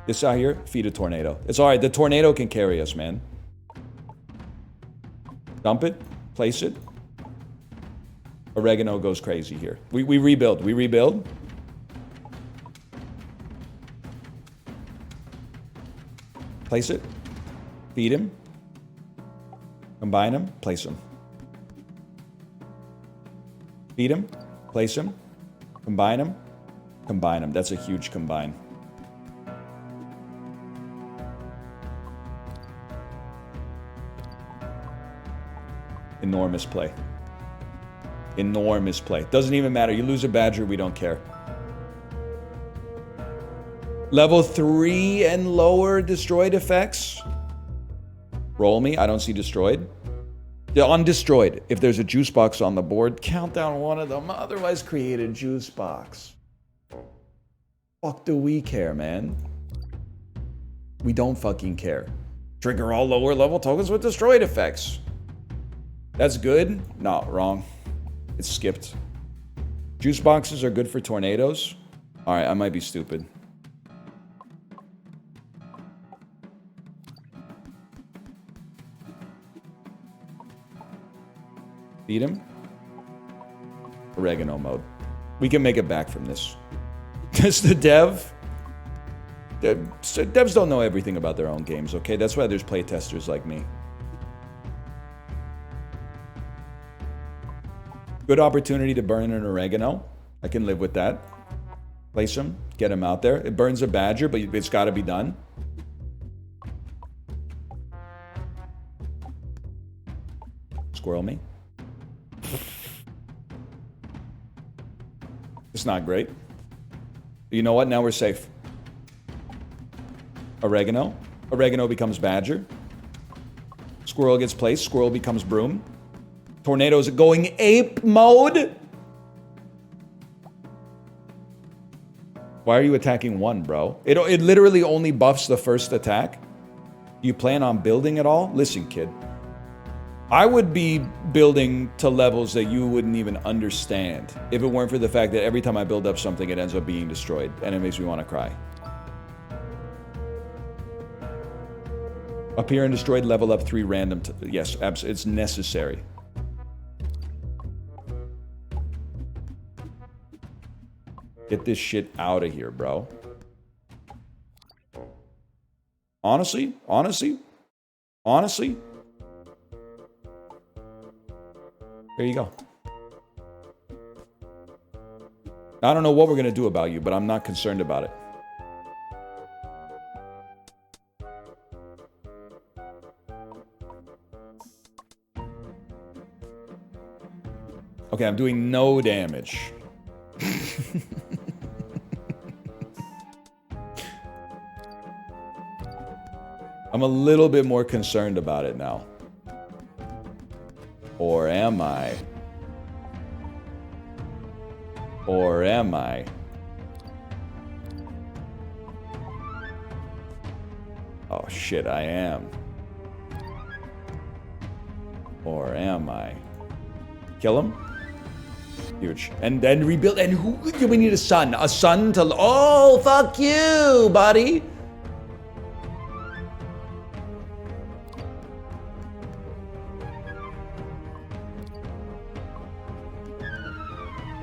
This out here, feed a tornado. It's alright, the tornado can carry us, man. Dump it, place it. Oregano goes crazy here. We rebuild. We rebuild. Place it. Feed him. Combine him. Place him. Feed him. Place him. Combine him. Combine him. That's a huge combine. Enormous play. Enormous play. Doesn't even matter. You lose a badger, we don't care. Level 3 and lower destroyed effects. Roll me. I don't see destroyed. On destroyed. If there's a juice box on the board, count down one of them. Otherwise, create a juice box. Fuck do we care, man? We don't fucking care. Trigger all lower level tokens with destroyed effects. That's good? No, wrong. It's skipped. Juice boxes are good for tornadoes. Alright, I might be stupid. Feed him. Oregano mode. We can make it back from this. Because the devs don't know everything about their own games, okay? That's why there's playtesters like me. Good opportunity to burn an oregano. I can live with that. Place him, get him out there. It burns a badger, but it's got to be done. Squirrel me. It's not great. You know what? Now we're safe. Oregano. Oregano becomes badger. Squirrel gets placed. Squirrel becomes broom. Tornadoes going ape mode. Why are you attacking one, bro? It literally only buffs the first attack. Do you plan on building at all? Listen, kid. I would be building to levels that you wouldn't even understand if it weren't for the fact that every time I build up something, it ends up being destroyed. And it makes me want to cry. Appear and destroyed, level up 3 random. Yes, it's necessary. Get this shit out of here, bro. Honestly. There you go. I don't know what we're going to do about you, but I'm not concerned about it. Okay, I'm doing no damage. I'm a little bit more concerned about it now. Or am I? Or am I? Oh shit, I am. Or am I? Kill him? Huge. And then rebuild. And who do we need? A sun? A sun to... Oh, fuck you, buddy.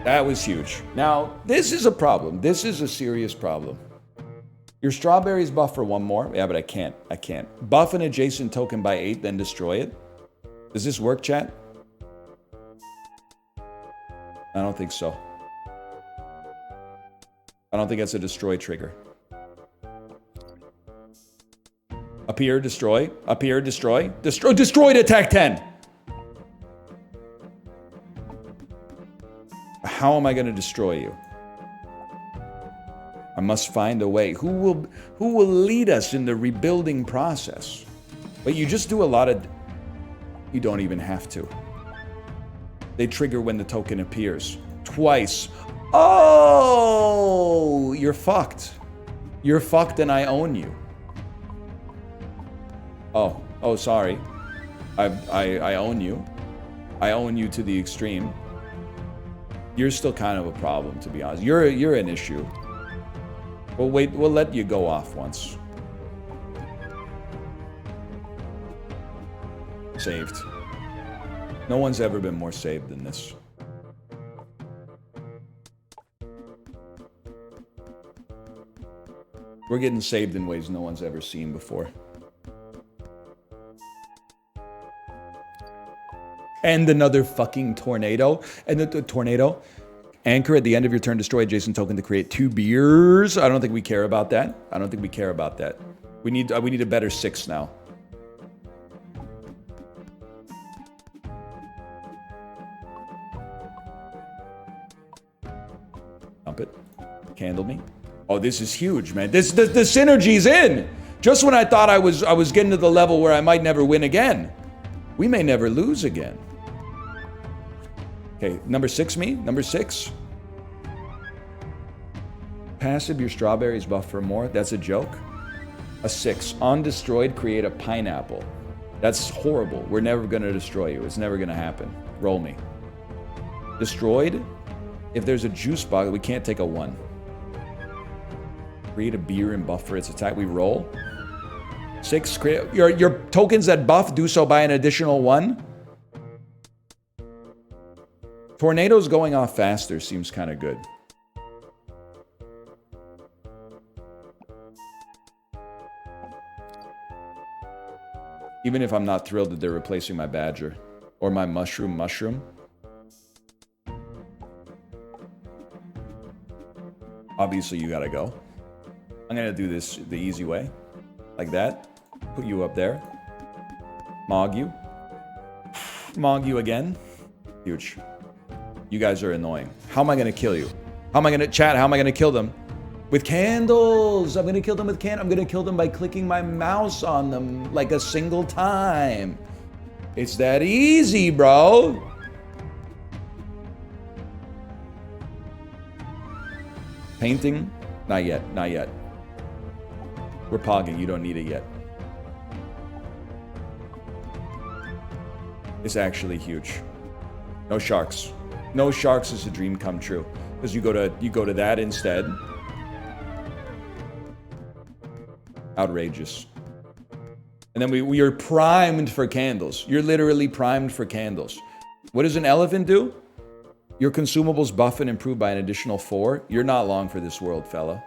That was huge. Now, this is a problem. This is a serious problem. Your strawberries buff for 1 more? Yeah, but I can't. I can't. Buff an adjacent token by 8, then destroy it. Does this work, chat? I don't think so. I don't think that's a destroy trigger. Appear, destroy. Appear, destroy. Destroyed attack 10! How am I going to destroy you? I must find a way. Who will lead us in the rebuilding process? But you just do a lot of... You don't even have to. They trigger when the token appears. Twice. Oh! You're fucked. You're fucked and I own you. Oh, sorry. I own you. I own you to the extreme. You're still kind of a problem, to be honest. You're an issue. Well, wait, we'll let you go off once. Saved. No one's ever been more saved than this. We're getting saved in ways no one's ever seen before. And another fucking tornado. And the tornado. Anchor at the end of your turn, destroy adjacent token to create 2 beers. I don't think we care about that. I don't think we care about that. We need a better 6 now. Dump it. Candle me. Oh, this is huge, man. The synergy's in. Just when I thought I was getting to the level where I might never win again. We may never lose again. Okay, number 6 me? Number 6? Passive, your strawberries buff for more. That's a joke. A 6. On destroyed, create a pineapple. That's horrible. We're never going to destroy you. It's never going to happen. Roll me. Destroyed. If there's a juice box, we can't take a 1. Create a beer and buff for its attack. We roll. 6. Create your tokens that buff do so by an additional 1. Tornadoes going off faster seems kind of good. Even if I'm not thrilled that they're replacing my badger or my mushroom. Obviously, you gotta go. I'm gonna do this the easy way. Like that. Put you up there. Mog you. Mog you again. Huge. You guys are annoying. How am I gonna kill you? How am I gonna chat? How am I gonna kill them? With candles. I'm gonna kill them with candles. I'm gonna kill them by clicking my mouse on them like a single time. It's that easy, bro. Painting? Not yet. Not yet. We're pogging. You don't need it yet. It's actually huge. No sharks. No sharks is a dream come true. Because you go to that instead. Outrageous. And then we are primed for candles. You're literally primed for candles. What does an elephant do? Your consumables buff and improve by an additional 4. You're not long for this world, fella.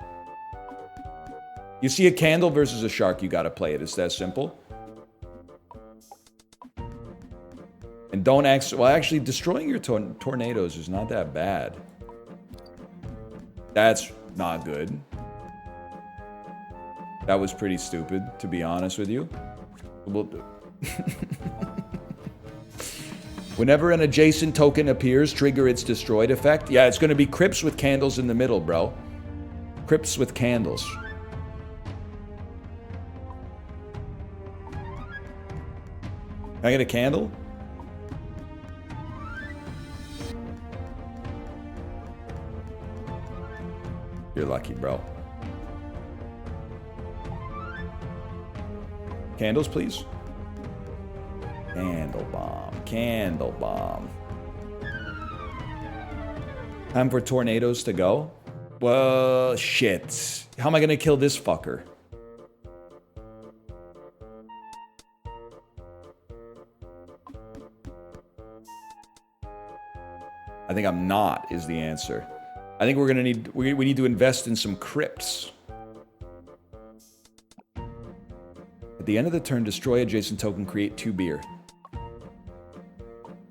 You see a candle versus a shark, you gotta play it. It's that simple. And don't actually destroying your tornadoes is not that bad. That's not good. That was pretty stupid, to be honest with you. We'll do. Whenever an adjacent token appears, trigger its destroyed effect. Yeah, it's going to be crypts with candles in the middle, bro. Crypts with candles. Can I get a candle? You're lucky, bro. Candles, please. Candle bomb. Candle bomb. Time for tornadoes to go. Well, shit. How am I gonna kill this fucker? I think I'm not, is the answer. I think we're gonna need, we need to invest in some crypts. At the end of the turn, destroy adjacent token, create 2 beer.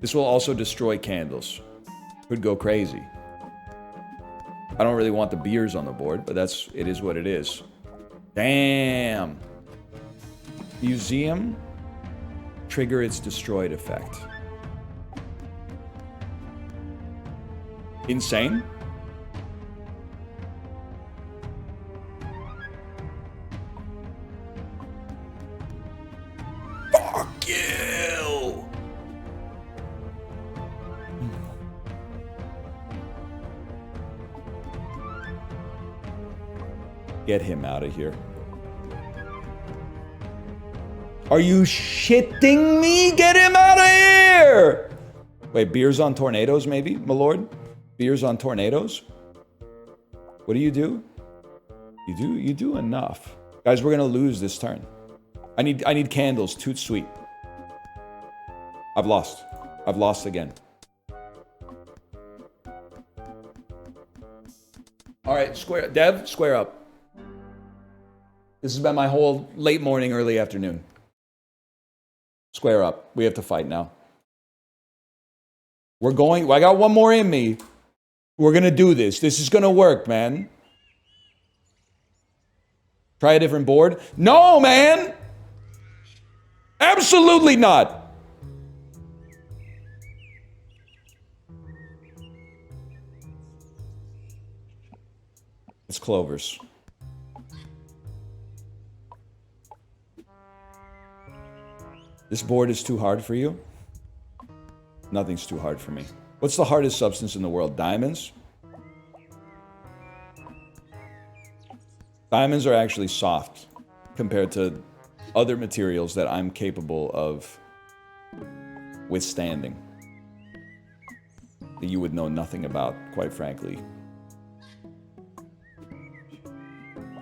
This will also destroy candles. Could go crazy. I don't really want the beers on the board, but it is what it is. Damn. Museum. Trigger its destroyed effect. Insane. Fuck you. Get him out of here. Are you shitting me? Get him out of here! Wait, beers on tornadoes maybe, my lord? Beers on tornadoes? What do? You do enough. Guys, we're gonna lose this turn. I need candles, toot sweet. I've lost. I've lost again. Alright, Dev, square up. This has been my whole late morning, early afternoon. Square up. We have to fight now. I got one more in me. We're gonna do this. This is gonna work, man. Try a different board? No, man! Absolutely not! It's clovers. This board is too hard for you? Nothing's too hard for me. What's the hardest substance in the world? Diamonds? Diamonds are actually soft compared to other materials that I'm capable of withstanding. That you would know nothing about, quite frankly.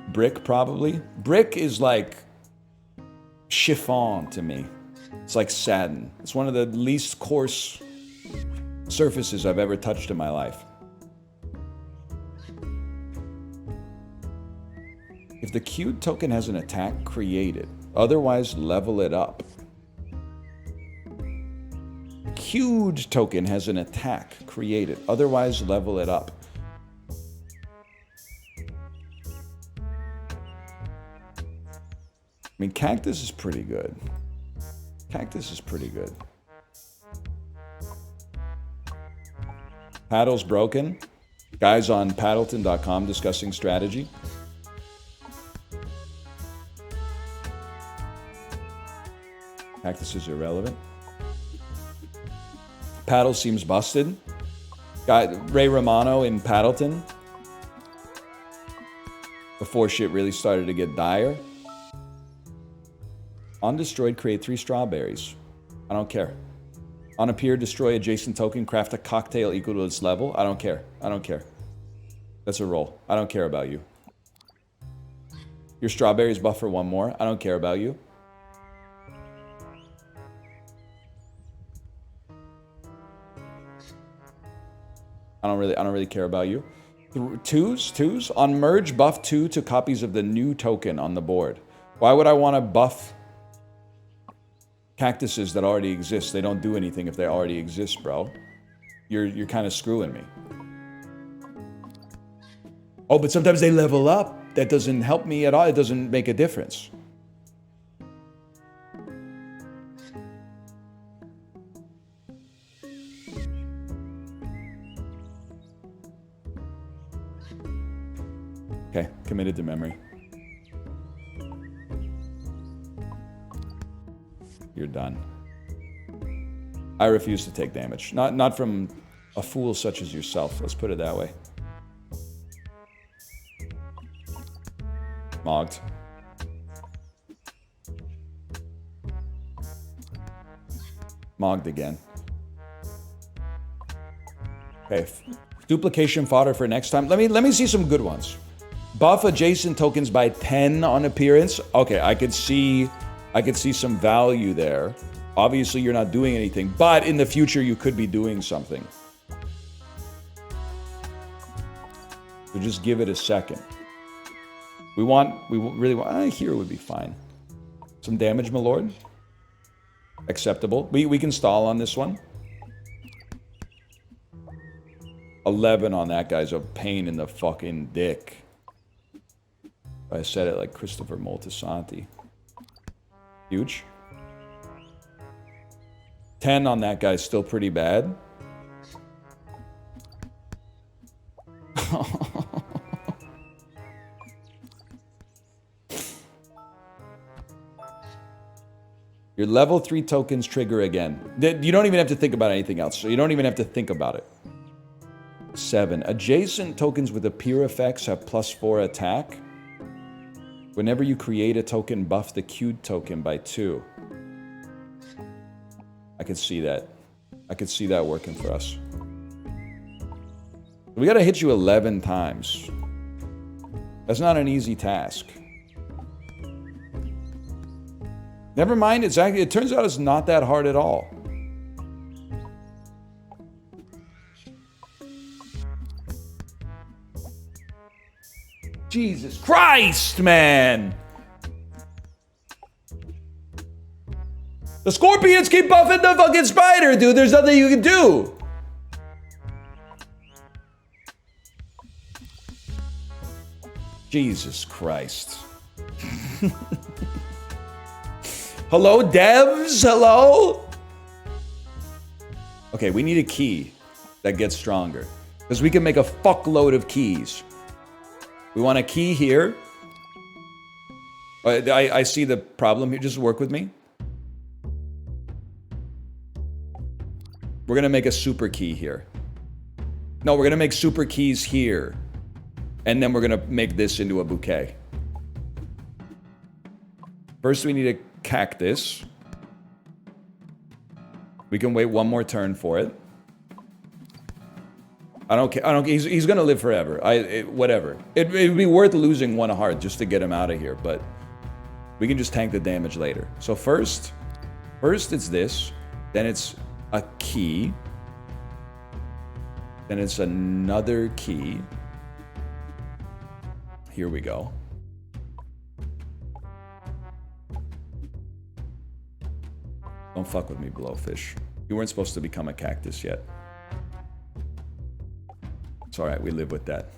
Brick, probably. Brick is like chiffon to me. It's like satin. It's one of the least coarse surfaces I've ever touched in my life. If the queued token has an attack, create it. Otherwise, level it up. Queued token has an attack, create it. Otherwise, level it up. I mean, cactus is pretty good. Cactus is pretty good. Paddle's broken. Guys on Paddleton.com discussing strategy. Cactus is irrelevant. Paddle seems busted. Guy Ray Romano in Paddleton. Before shit really started to get dire. On destroyed, create 3 strawberries. I don't care. On appear, destroy adjacent token, craft a cocktail equal to its level. I don't care. I don't care. That's a roll. I don't care about you. Your strawberries buff for 1 more. I don't care about you. I don't really care about you. Twos. On merge, buff 2 to copies of the new token on the board. Why would I want to buff cactuses that already exist? They don't do anything if they already exist, bro. You're kind of screwing me. Oh, but sometimes they level up. That doesn't help me at all. It doesn't make a difference. Okay, committed to memory. You're done. I refuse to take damage. Not from a fool such as yourself. Let's put it that way. Mogged. Mogged again. Okay, duplication fodder for next time. Let me see some good ones. Buff adjacent tokens by 10 on appearance. Okay, I could see some value there. Obviously, you're not doing anything, but in the future, you could be doing something. So just give it a second. We really want, here would be fine. Some damage, my lord. Acceptable. We can stall on this one. 11 on that guy's a pain in the fucking dick. I said it like Christopher Moltisanti. Huge. 10 on that guy's still pretty bad. Your level 3 tokens trigger again. You don't even have to think about anything else, so you don't even have to think about it. 7. Adjacent tokens with appear effects have +4 attack. Whenever you create a token, buff the queued token by 2. I could see that. I could see that working for us. We gotta hit you 11 times. That's not an easy task. Never mind, it turns out it's not that hard at all. Jesus Christ, man! The scorpions keep buffing the fucking spider, dude. There's nothing you can do. Jesus Christ. Hello, devs? Hello? Okay, we need a key that gets stronger. Because we can make a fuckload of keys. We want a key here. I see the problem here. Just work with me. We're going to make a super key here. No, we're going to make super keys here. And then we're going to make this into a bouquet. First, we need a cactus. We can wait 1 more turn for it. I don't care. He's going to live forever. Whatever. It'd be worth losing 1 heart just to get him out of here, but we can just tank the damage later. So first it's this. Then it's a key. Then it's another key. Here we go. Don't fuck with me, Blowfish. You weren't supposed to become a cactus yet. It's alright, we live with that.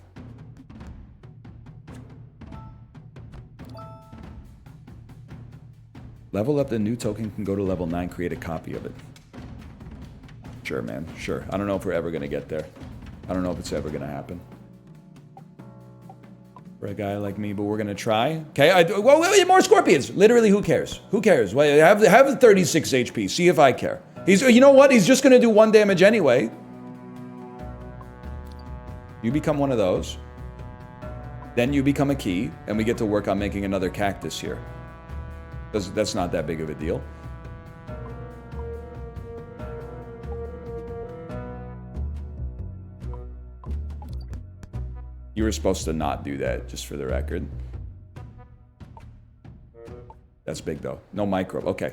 Level up the new token can go to level 9, create a copy of it. Sure, man, sure. I don't know if we're ever gonna get there. I don't know if it's ever going to happen. For a guy like me, but we're going to try. Okay, well, more scorpions. Literally, who cares? Who cares? Well, have 36 HP. See if I care. You know what? He's just going to do 1 damage anyway. You become one of those. Then you become a key, and we get to work on making another cactus here. That's not that big of a deal. You were supposed to not do that, just for the record. That's big, though. No microbe. Okay.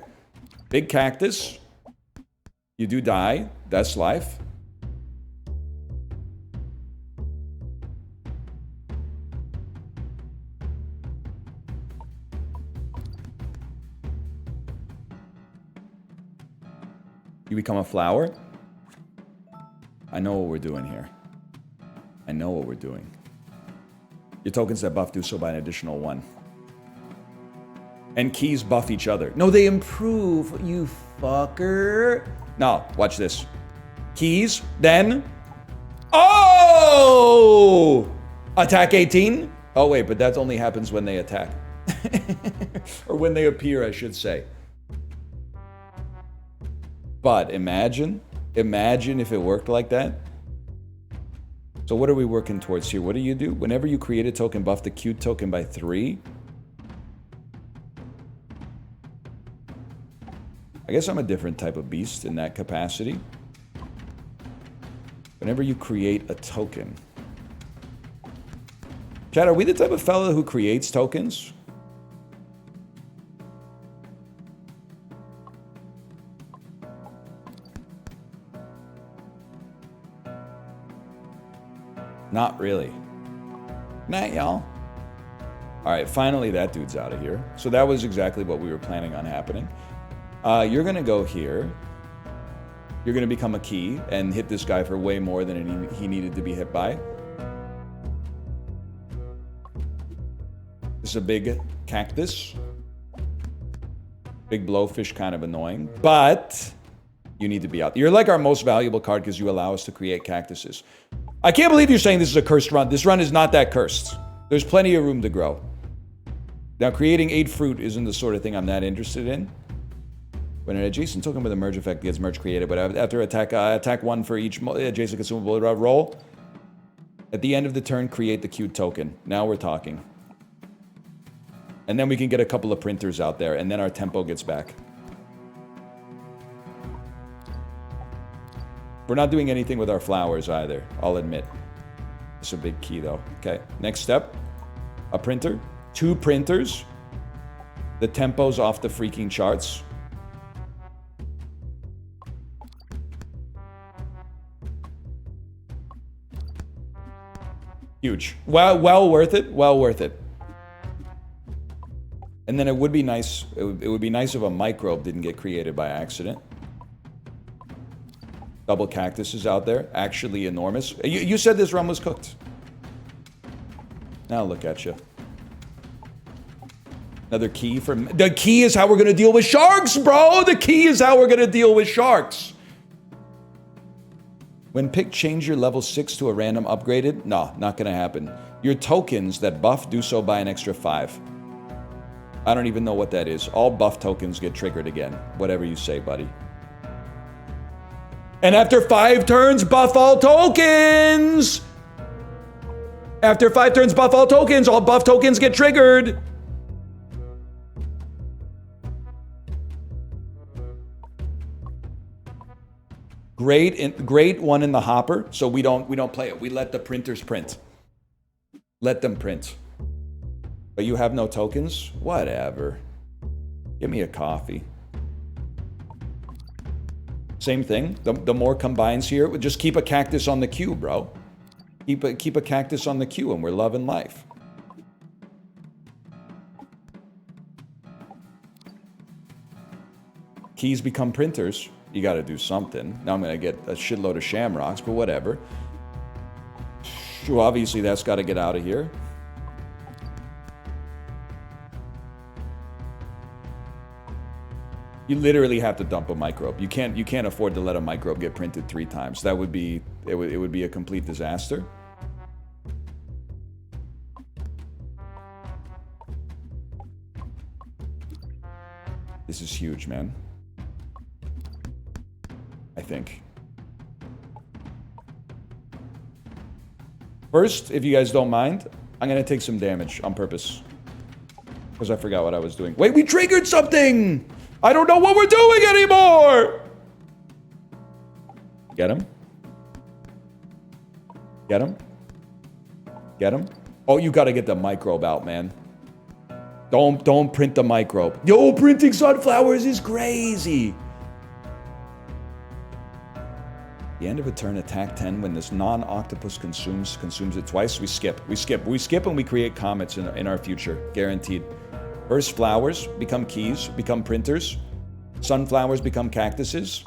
Big cactus. You do die. That's life. You become a flower. I know what we're doing here. I know what we're doing. Your tokens that buff do so by an additional 1. And keys buff each other. No, they improve, you fucker. No, watch this. Keys, then... Oh! Attack 18? Oh, wait, but that only happens when they attack. Or when they appear, I should say. But imagine if it worked like that. So what are we working towards here? What do you do? Whenever you create a token, buff the Q token by 3. I guess I'm a different type of beast in that capacity. Whenever you create a token. Chad, are we the type of fella who creates tokens? Not really. Night, y'all. All right, finally that dude's out of here. So that was exactly what we were planning on happening. You're going to go here. You're going to become a key and hit this guy for way more than he needed to be hit by. This is a big cactus. Big blowfish, kind of annoying. But you need to be out. You're like our most valuable card because you allow us to create cactuses. I can't believe you're saying this is a cursed run. This run is not that cursed. There's plenty of room to grow. Now, creating 8 fruit isn't the sort of thing I'm that interested in. When an adjacent token with a merge effect gets merge created, but after attack 1 for each adjacent consumable roll, at the end of the turn, create the queued token. Now we're talking. And then we can get a couple of printers out there, and then our tempo gets back. We're not doing anything with our flowers either, I'll admit. It's a big key, though. Okay, next step. A printer. 2 printers. The tempo's off the freaking charts. Huge. Well worth it. Well worth it. And then it would be nice. It would be nice if a microbe didn't get created by accident. Double cactuses out there. Actually enormous. You said this run was cooked. Now look at you. Another key for... The key is how we're going to deal with sharks, bro! The key is how we're going to deal with sharks. When picked, change your level 6 to a random upgraded. No, not going to happen. Your tokens that buff do so by an extra 5. I don't even know what that is. All buff tokens get triggered again. Whatever you say, buddy. And after 5 turns, buff all tokens! After 5 turns, buff all tokens. All buff tokens get triggered. Great one in the hopper. So we don't play it. We let the printers print. Let them print. But you have no tokens? Whatever. Give me a coffee. Same thing. The more combines here, just keep a cactus on the queue, bro. Keep a cactus on the queue, and we're loving life. Keys become printers. You got to do something. Now I'm going to get a shitload of shamrocks, but whatever. Well, obviously that's got to get out of here. You literally have to dump a microbe. You can't afford to let a microbe get printed 3 times. That would be it would be a complete disaster. This is huge, man. I think. First, if you guys don't mind, I'm gonna take some damage on purpose. Because I forgot what I was doing. Wait, we triggered something! I don't know what we're doing anymore! Get him? Get him? Get him? Oh, you gotta get the microbe out, man. Don't print the microbe. Yo, printing sunflowers is crazy! The end of a turn, attack 10. When this non-octopus consumes it twice, we skip. We skip and we create comets in our future. Guaranteed. First, flowers become keys, become printers. Sunflowers become cactuses.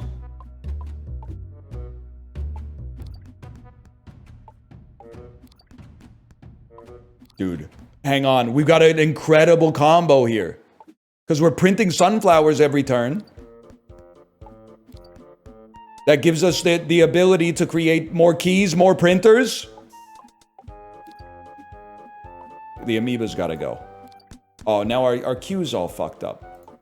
Dude, hang on. We've got an incredible combo here. Because we're printing sunflowers every turn. That gives us the ability to create more keys, more printers. The amoeba's gotta go. Oh, now our queue's all fucked up.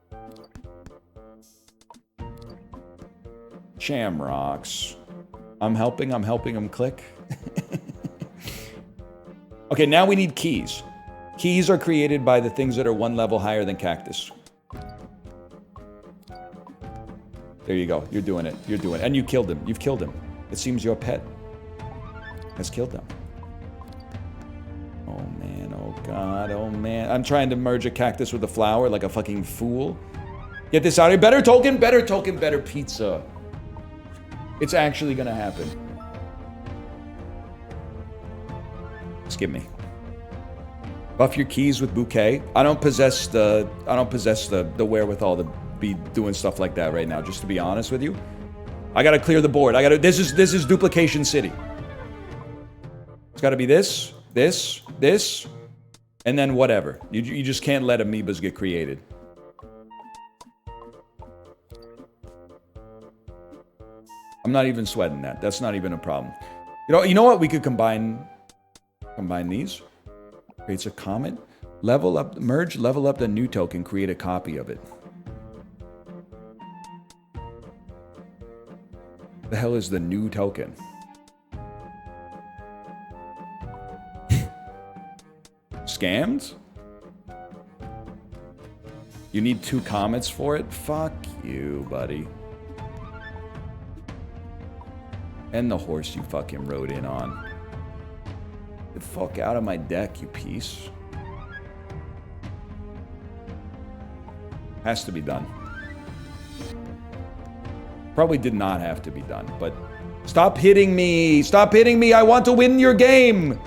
Shamrocks. I'm helping him click. Okay, now we need keys. Keys are created by the things that are 1 level higher than cactus. There you go. You're doing it. You're doing it. And you killed him. You've killed him. It seems your pet has killed them. Oh, man. Oh, God. Oh, man. I'm trying to merge a cactus with a flower like a fucking fool. Get this out of here. Better token, better pizza. It's actually gonna happen. Skip me. Buff your keys with bouquet. I don't possess the wherewithal to be doing stuff like that right now, just to be honest with you. I gotta clear the board. This is duplication city. It's gotta be this, and then whatever. You just can't let amoebas get created. I'm not even sweating that. That's not even a problem. You know what? We could combine these. Creates a comet. Level up, merge, level up the new token, create a copy of it. The hell is the new token? Scammed? You need 2 comets for it? Fuck you, buddy. And the horse you fucking rode in on. Get the fuck out of my deck, you piece. Has to be done. Probably did not have to be done, but stop hitting me! Stop hitting me! I want to win your game!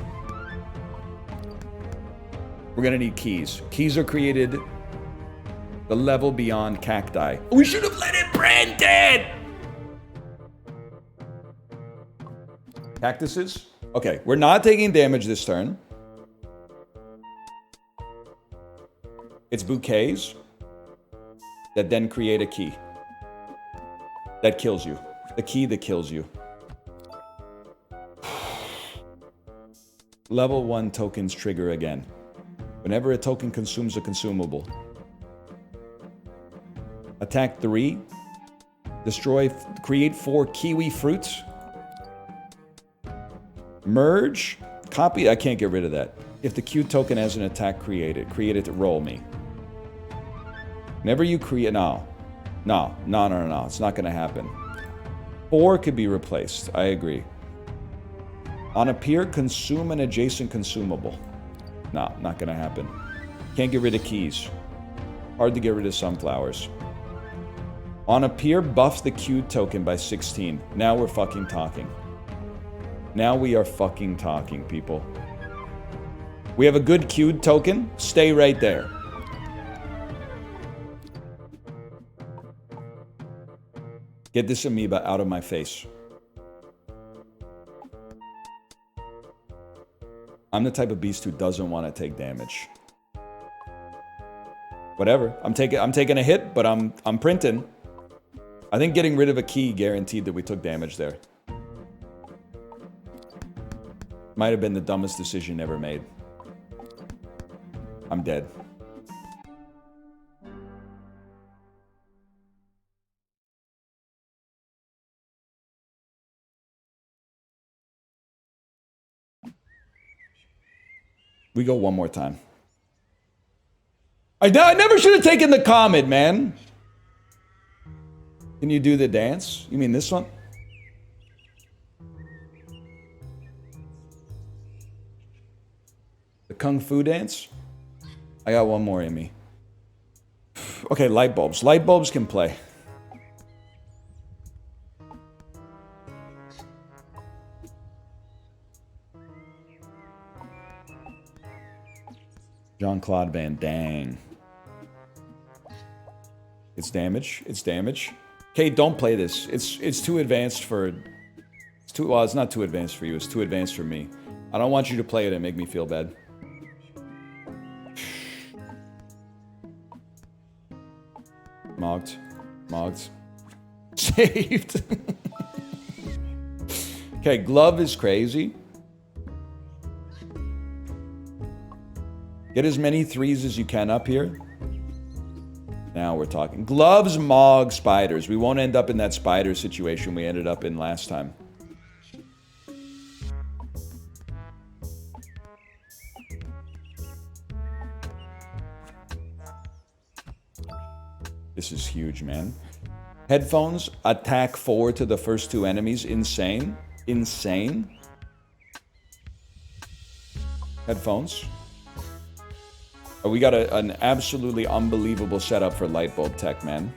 We're gonna need keys. Keys are created the level beyond cacti. We should have let it print it! Cactuses? Okay, we're not taking damage this turn. It's bouquets that then create a key. That kills you. The key that kills you. Level 1 tokens trigger again. Whenever a token consumes a consumable. Attack 3. Create 4 kiwi fruits. Merge. Copy. I can't get rid of that. If the Q token has an attack create it to roll me. Whenever you create... No. It's not going to happen. 4 could be replaced. I agree. On appear, consume an adjacent consumable. No, not going to happen. Can't get rid of keys. Hard to get rid of sunflowers. On appear, buff the Q token by 16. Now we're fucking talking. Now we are fucking talking, people. We have a good queued token. Stay right there. Get this amoeba out of my face. I'm the type of beast who doesn't want to take damage. Whatever. I'm taking a hit, but I'm printing. I think getting rid of a key guaranteed that we took damage there. Might have been the dumbest decision ever made. I'm dead. We go one more time. I never should have taken the comet, man. Can you do the dance? You mean this one? The Kung Fu dance? I got one more in me. Okay, light bulbs. Light bulbs can play. Jean-Claude Van Damme. It's damage. It's damage. Okay, don't play this. It's too advanced for... Well, it's not too advanced for you. It's too advanced for me. I don't want you to play it and make me feel bad. Mogged. Mogged. Saved. Okay, glove is crazy. Get as many threes as you can up here. Now we're talking. Gloves, Mog, spiders. We won't end up in that spider situation we ended up in last time. This is huge, man. Headphones, attack 4 to the first 2 enemies. Insane. Insane. Headphones. Oh, we got an absolutely unbelievable setup for light bulb tech, man.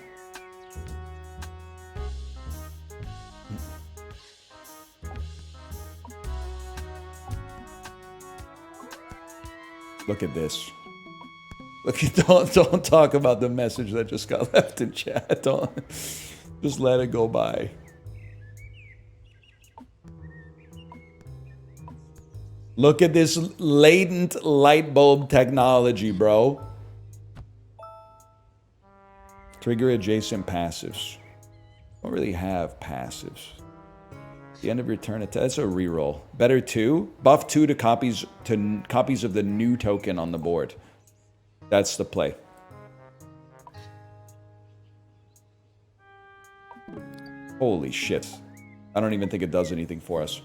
Look at this. Look at, don't talk about the message that just got left in chat. Don't just let it go by. Look at this latent light bulb technology, bro. Trigger adjacent passives. Don't really have passives. The end of your turn attack. That's a reroll. Better 2. Buff 2 to copies of the new token on the board. That's the play. Holy shit. I don't even think it does anything for us.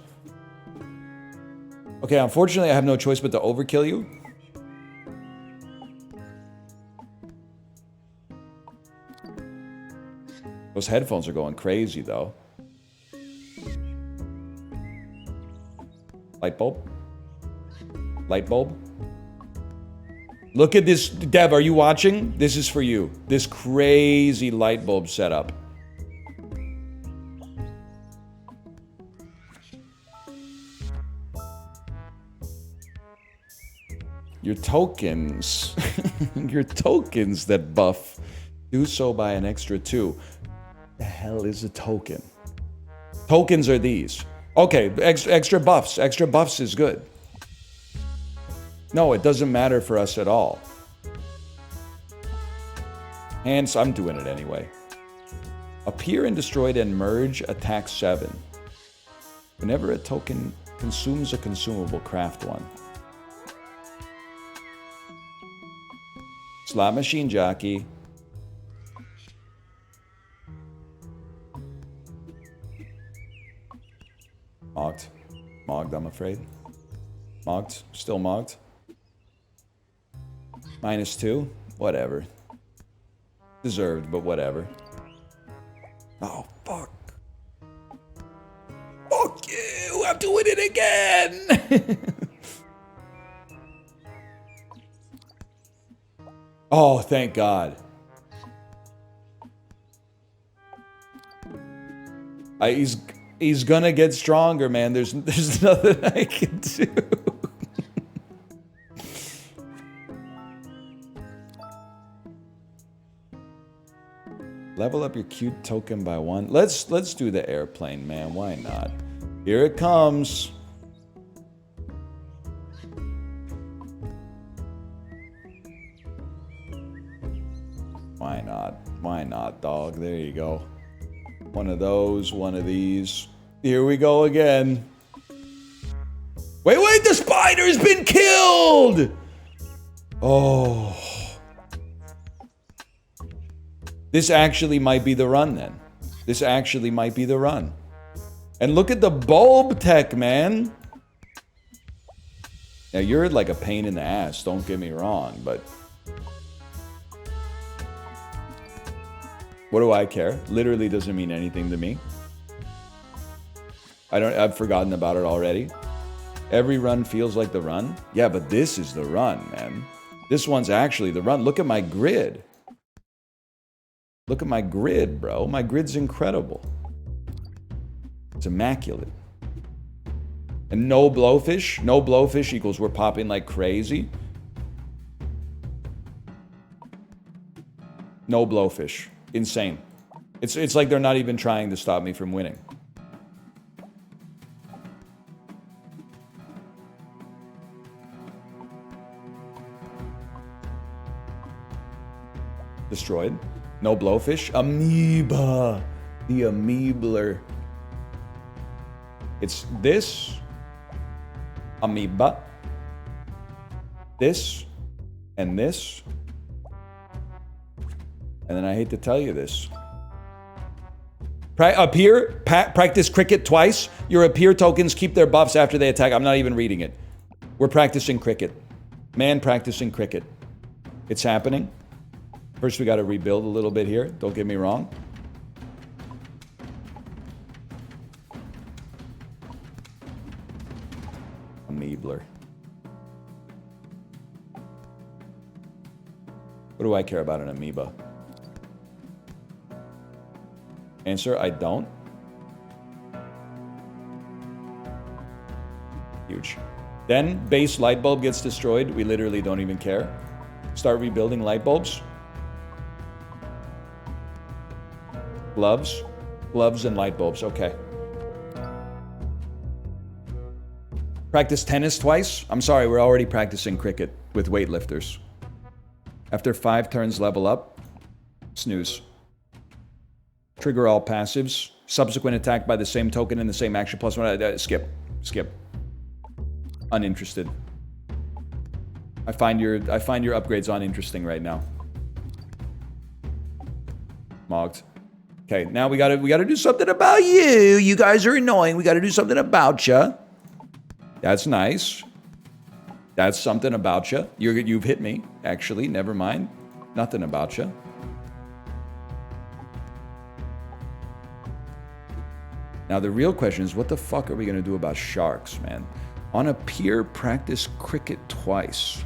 Okay, unfortunately, I have no choice but to overkill you. Those headphones are going crazy, though. Light bulb? Light bulb? Look at this. Dev, are you watching? This is for you. This crazy light bulb setup. Your tokens, your tokens that buff, do so by an extra 2. The hell is a token? Tokens are these. Okay, extra buffs. Extra buffs is good. No, it doesn't matter for us at all. Hence, I'm doing it anyway. Appear and destroyed and merge, attack 7. Whenever a token consumes a consumable, craft 1. Slot machine jockey. Mogged. Mogged, I'm afraid. Mogged. Still mogged. -2. Whatever. Deserved, but whatever. Oh, fuck. Fuck you! I'm doing it again! Oh, thank God. He's gonna get stronger, man. There's nothing I can do. Level up your cute token by 1. Let's do the airplane, man. Why not? Here it comes. dog. There you go. One of those, one of these. Here we go again. Wait, the spider's been killed! Oh. This actually might be the run then. This actually might be the run. And look at the bulb tech, man. Now you're like a pain in the ass, don't get me wrong, but what do I care? Literally doesn't mean anything to me. I've forgotten about it already. Every run feels like the run. Yeah, but this is the run, man. This one's actually the run. Look at my grid. Look at my grid, bro. My grid's incredible. It's immaculate. And no blowfish. No blowfish equals we're popping like crazy. No blowfish. Insane. It's like they're not even trying to stop me from winning. Destroyed. No blowfish. Amoeba. The amoebler. It's this. Amoeba. This. And this. And then I hate to tell you this. Up here, practice cricket twice. Your appear tokens keep their buffs after they attack. I'm not even reading it. We're practicing cricket. Man practicing cricket. It's happening. First, we got to rebuild a little bit here. Don't get me wrong. Amoebler. What do I care about an amoeba? Answer, I don't. Huge. Then, base light bulb gets destroyed. We literally don't even care. Start rebuilding light bulbs. Gloves. Gloves and light bulbs. Okay. Practice tennis twice? I'm sorry, we're already practicing cricket with weightlifters. After 5 turns, level up. Snooze. Trigger all passives. Subsequent attack by the same token in the same action plus 1. Skip. Skip. Uninterested. I find your upgrades uninteresting right now. Mogged. Okay, now we gotta do something about you. You guys are annoying. We gotta do something about you. That's nice. That's something about you. You've hit me, actually. Never mind. Nothing about you. Now the real question is, what the fuck are we gonna do about sharks, man? On a pier, practice cricket twice.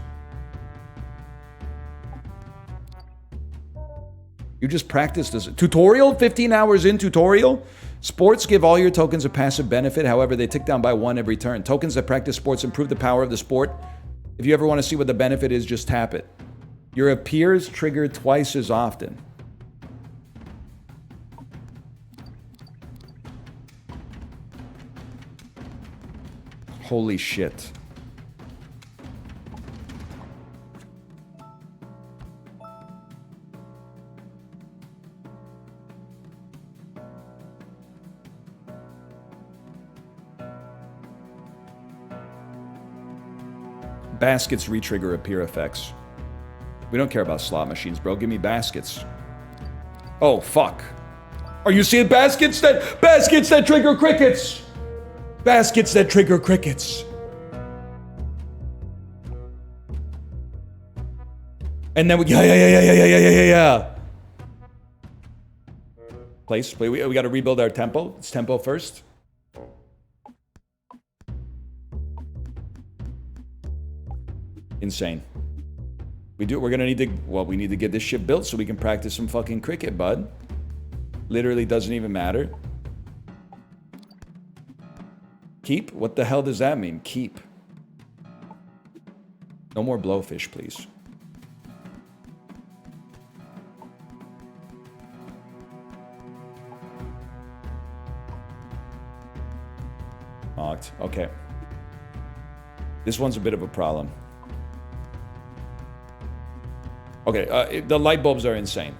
You just practiced this. Tutorial? 15 hours in tutorial? Sports give all your tokens a passive benefit. However, they tick down by 1 every turn. Tokens that practice sports improve the power of the sport. If you ever want to see what the benefit is, just tap it. Your appears trigger twice as often. Holy shit. Baskets retrigger appear effects. We don't care about slot machines, bro. Give me baskets. Oh, fuck. Are you seeing baskets that trigger crickets? Baskets that trigger crickets. And then we yeah. Place. Wait, we got to rebuild our tempo. It's tempo first. Insane. We're gonna need to, well, we need to get this shit built so we can practice some fucking cricket, bud. Literally doesn't even matter. Keep? What the hell does that mean? Keep. No more blowfish, please. Mocked. Okay. This one's a bit of a problem. Okay, the light bulbs are insane.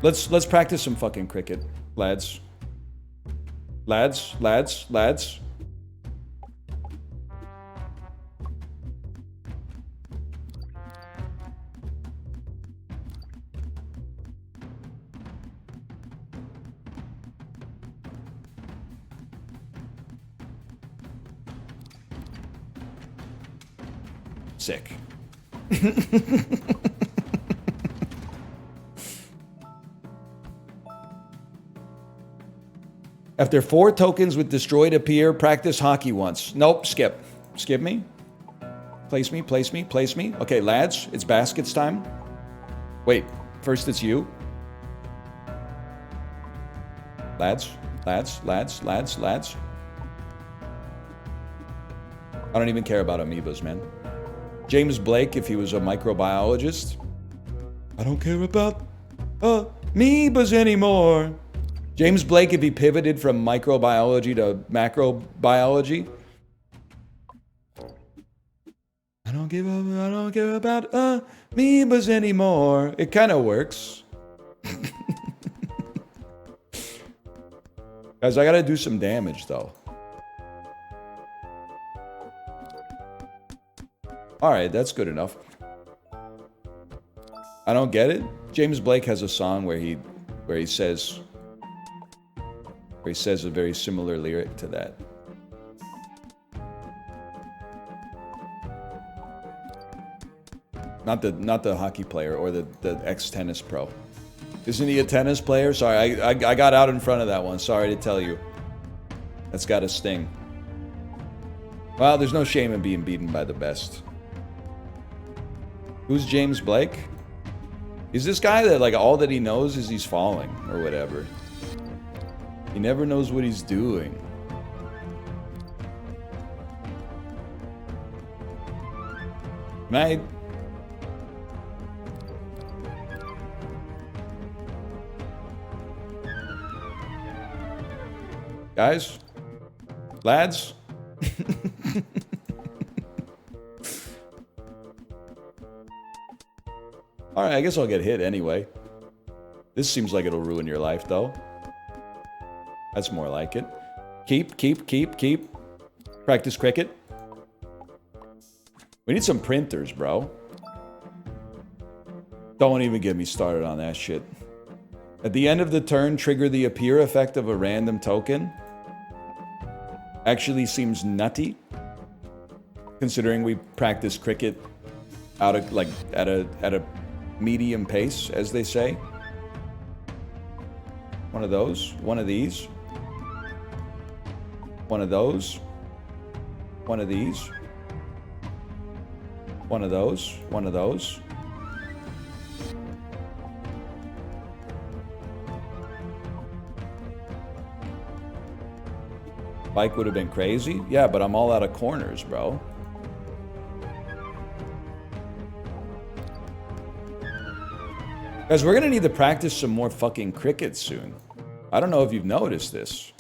Let's practice some fucking cricket, lads. Lads. Sick. After 4 tokens with destroyed appear, practice hockey once. Nope, skip. Skip me. Place me. Okay, lads, it's baskets time. Wait, first it's you. Lads. I don't even care about amoebas, man. James Blake, if he was a microbiologist. I don't care about amoebas anymore. James Blake, if he pivoted from microbiology to macrobiology. I don't care about amoebas anymore. It kind of works. Guys, I gotta do some damage, though. Alright, that's good enough. I don't get it. James Blake has a song where he says a very similar lyric to that. Not the hockey player or the ex-tennis pro. Isn't he a tennis player? Sorry, I got out in front of that one. Sorry to tell you. That's got a sting. Well, there's no shame in being beaten by the best. Who's James Blake? He's this guy that, like, all that he knows is he's falling or whatever. He never knows what he's doing. Can I... Guys? Lads? Alright, I guess I'll get hit anyway. This seems like it'll ruin your life, though. That's more like it. Keep. Practice cricket. We need some printers, bro. Don't even get me started on that shit. At the end of the turn, trigger the appear effect of a random token. Actually seems nutty, considering we practice cricket out of, like, at a medium pace, as they say. One of those, one of these, one of those, one of these, one of those, one of those. Bike would have been crazy. Yeah, but I'm all out of corners, bro. Guys, we're gonna need to practice some more fucking cricket soon. I don't know if you've noticed this.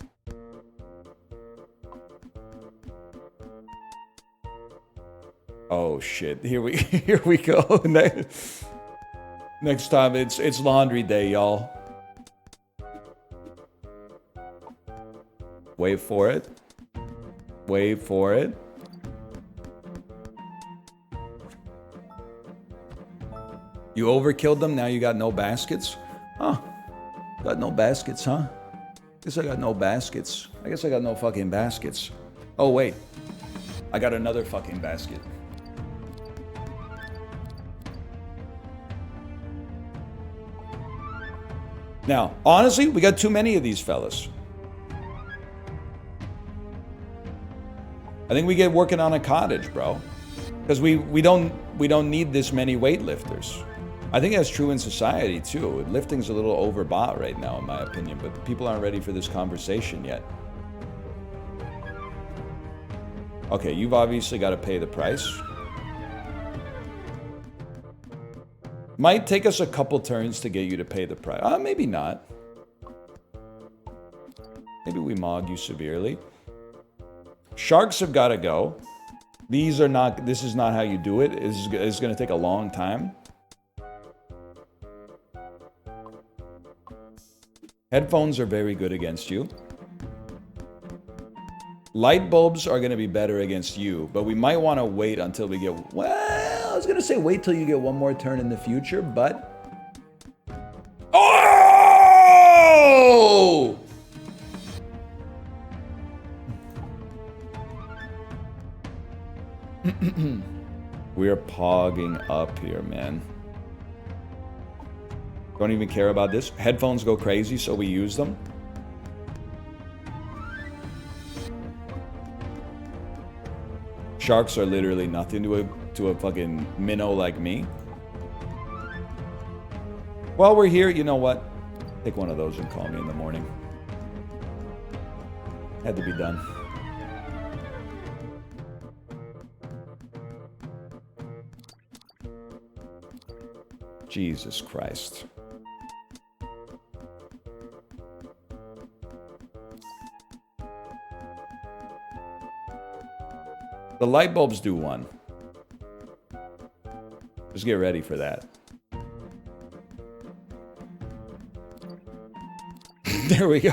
Oh shit! Here we go. Next time it's laundry day, y'all. Wait for it. Wait for it. You overkilled them, now you got no baskets? Huh. Got no baskets, huh? Guess I got no baskets. I guess I got no fucking baskets. Oh, wait. I got another fucking basket. Now, honestly, we got too many of these fellas. I think we get working on a cottage, bro. Because we don't need this many weightlifters. I think that's true in society too. Lifting's a little overbought right now, in my opinion, but people aren't ready for this conversation yet. Okay, you've obviously got to pay the price. Might take us a couple turns to get you to pay the price. Maybe not. Maybe we mog you severely. Sharks have got to go. This is not how you do it. It's going to take a long time. Headphones are very good against you. Light bulbs are going to be better against you, but we might want to wait until we get... Well, I was going to say wait till you get one more turn in the future, but... Oh! We're pogging up here, man. Don't even care about this. Headphones go crazy, so we use them. Sharks are literally nothing to a fucking minnow like me. While we're here, you know what? Take one of those and call me in the morning. Had to be done. Jesus Christ. The light bulbs do one. Just get ready for that. There we go.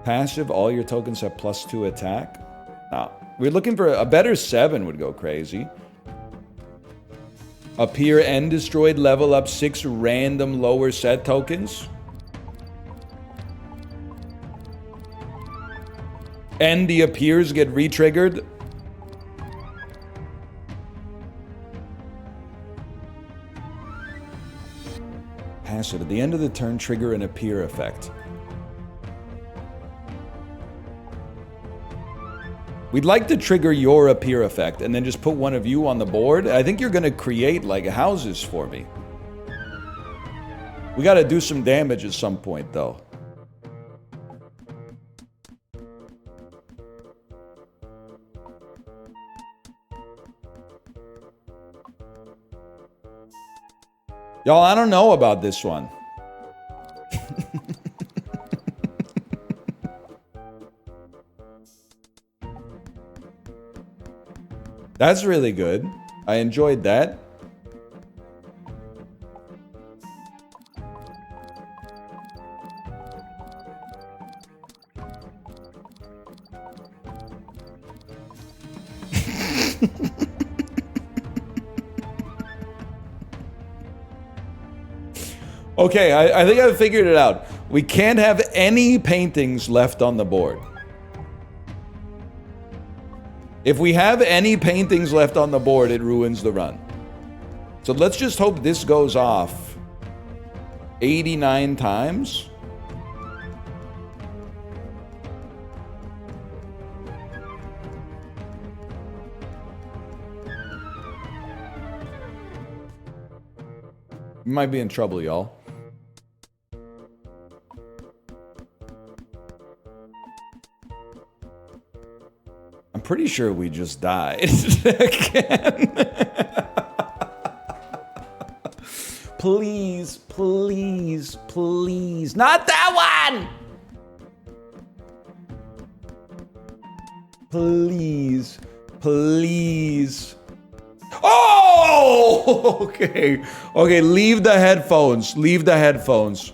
Passive, all your tokens have +2 attack. Nah, we're looking for a better 7 would go crazy. Appear and destroyed, level up 6 random lower set tokens. And the appears get re-triggered. Passive. At the end of the turn, trigger an appear effect. We'd like to trigger your appear effect and then just put one of you on the board. I think you're going to create like houses for me. We got to do some damage at some point though. Y'all, I don't know about this one. That's really good. I enjoyed that. Okay, I think I've figured it out. We can't have any paintings left on the board. If we have any paintings left on the board, it ruins the run. So let's just hope this goes off 89 times. We might be in trouble, y'all. I'm pretty sure we just died again. Please, please, please. Not that one! Please, please. Oh! Okay. Okay, leave the headphones. Leave the headphones.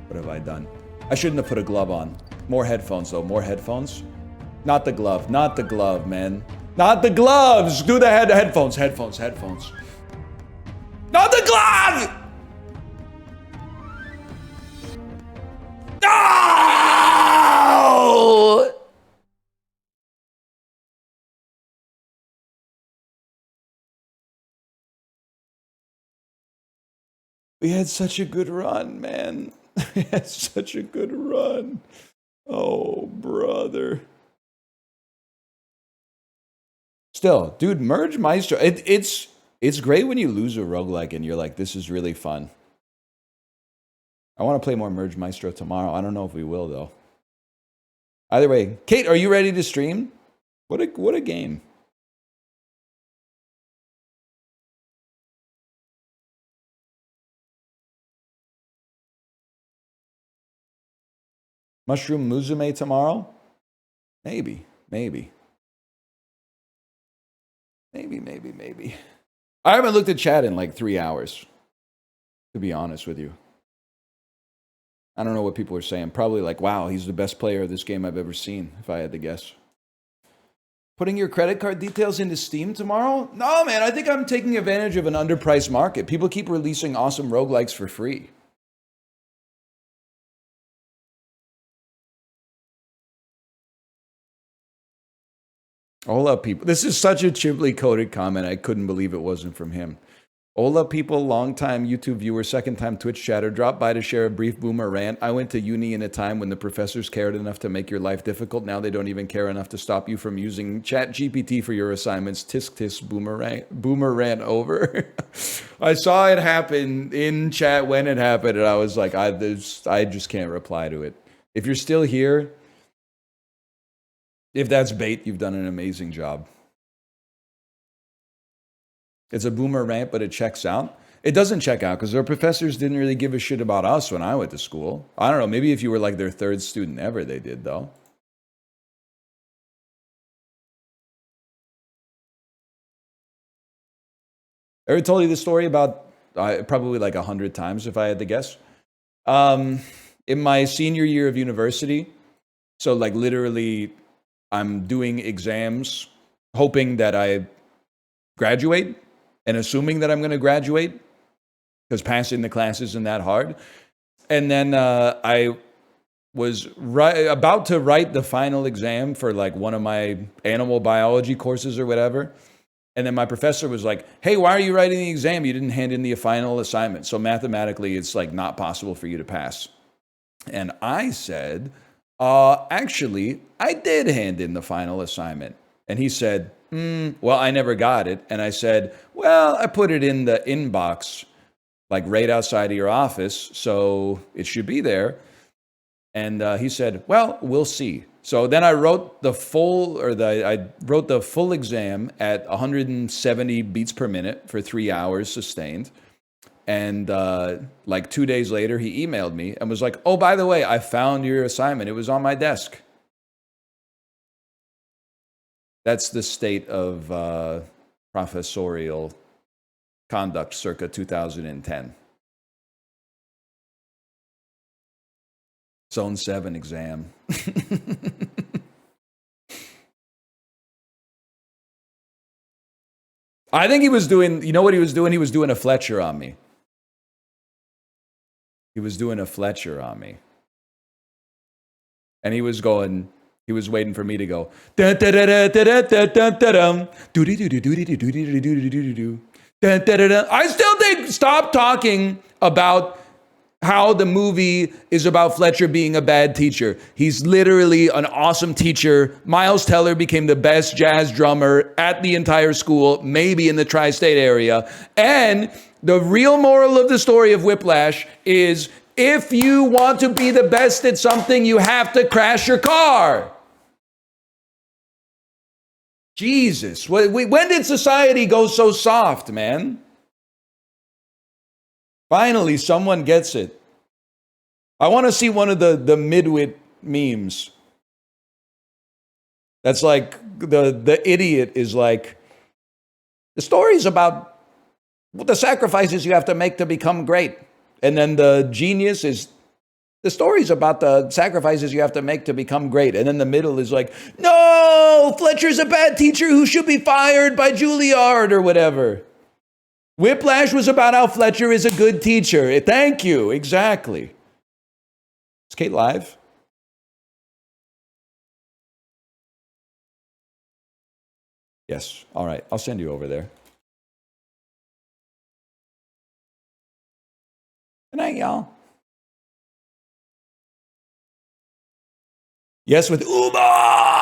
What have I done? I shouldn't have put a glove on. More headphones, though. More headphones. Not the glove. Not the glove, man. Not the gloves! Do the headphones. Headphones. Headphones. Not the glove! No! We had such a good run, man. We had such a good run. Oh, brother. Still, dude, merge Maestro. It's great when you lose a roguelike and you're like, this is really fun. I want to play more Merge Maestro tomorrow. I don't know if we will, though. Either way, Kate, are you ready to stream? What a game. Mushroom Musume tomorrow? Maybe. Maybe. Maybe. I haven't looked at chat in like 3 hours, to be honest with you. I don't know what people are saying. Probably like, wow, he's the best player of this game I've ever seen, if I had to guess. Putting your credit card details into Steam tomorrow? No, man, I think I'm taking advantage of an underpriced market. People keep releasing awesome roguelikes for free. Hola, people. This is such a chibly coded comment. I couldn't believe it wasn't from him. Hola, people. Long-time YouTube viewer, second-time Twitch chatter. Dropped by to share a brief boomer rant. I went to uni in a time when the professors cared enough to make your life difficult. Now they don't even care enough to stop you from using ChatGPT for your assignments. Tisk tisk boomer rant over. I saw it happen in chat when it happened, and I was like, I just can't reply to it. If you're still here, if that's bait, you've done an amazing job. It's a boomer rant, but it checks out. It doesn't check out because our professors didn't really give a shit about us when I went to school. I don't know. Maybe if you were like their third student ever, they did, though. I ever told you the story about probably like 100 times if I had to guess? In my senior year of university, so like literally I'm doing exams hoping that I graduate and assuming that I'm going to graduate because passing the class isn't that hard. And then I was about to write the final exam for like one of my animal biology courses or whatever. And then my professor was like, hey, why are you writing the exam? You didn't hand in the final assignment. So mathematically, it's like not possible for you to pass. And I said, actually, I did hand in the final assignment. And he said, well, I never got it. And I said, well, I put it in the inbox, like right outside of your office, so it should be there. And he said, well, we'll see. So then I wrote the full exam at 170 beats per minute for 3 hours sustained. And like 2 days later, he emailed me and was like, oh, by the way, I found your assignment. It was on my desk. That's the state of professorial conduct circa 2010. Zone 7 exam. I think he was doing, you know what he was doing? He was doing a Fletcher on me. He was doing a Fletcher on me. And he was waiting for me to go. I still think, stop talking about how the movie is about Fletcher being a bad teacher. He's literally an awesome teacher. Miles Teller became the best jazz drummer at the entire school, maybe in the tri-state area. And the real moral of the story of Whiplash is if you want to be the best at something, you have to crash your car. Jesus, when did society go so soft, man? Finally, someone gets it. I want to see one of the midwit memes. That's like the idiot is like, the story's about the sacrifices you have to make to become great. And then the genius is, the story's about the sacrifices you have to make to become great. And then the middle is like, no, Fletcher's a bad teacher who should be fired by Juilliard or whatever. Whiplash was about how Fletcher is a good teacher. Thank you. Exactly. Is Kate live? Yes. All right. I'll send you over there. Good night, y'all. Yes, with Uber.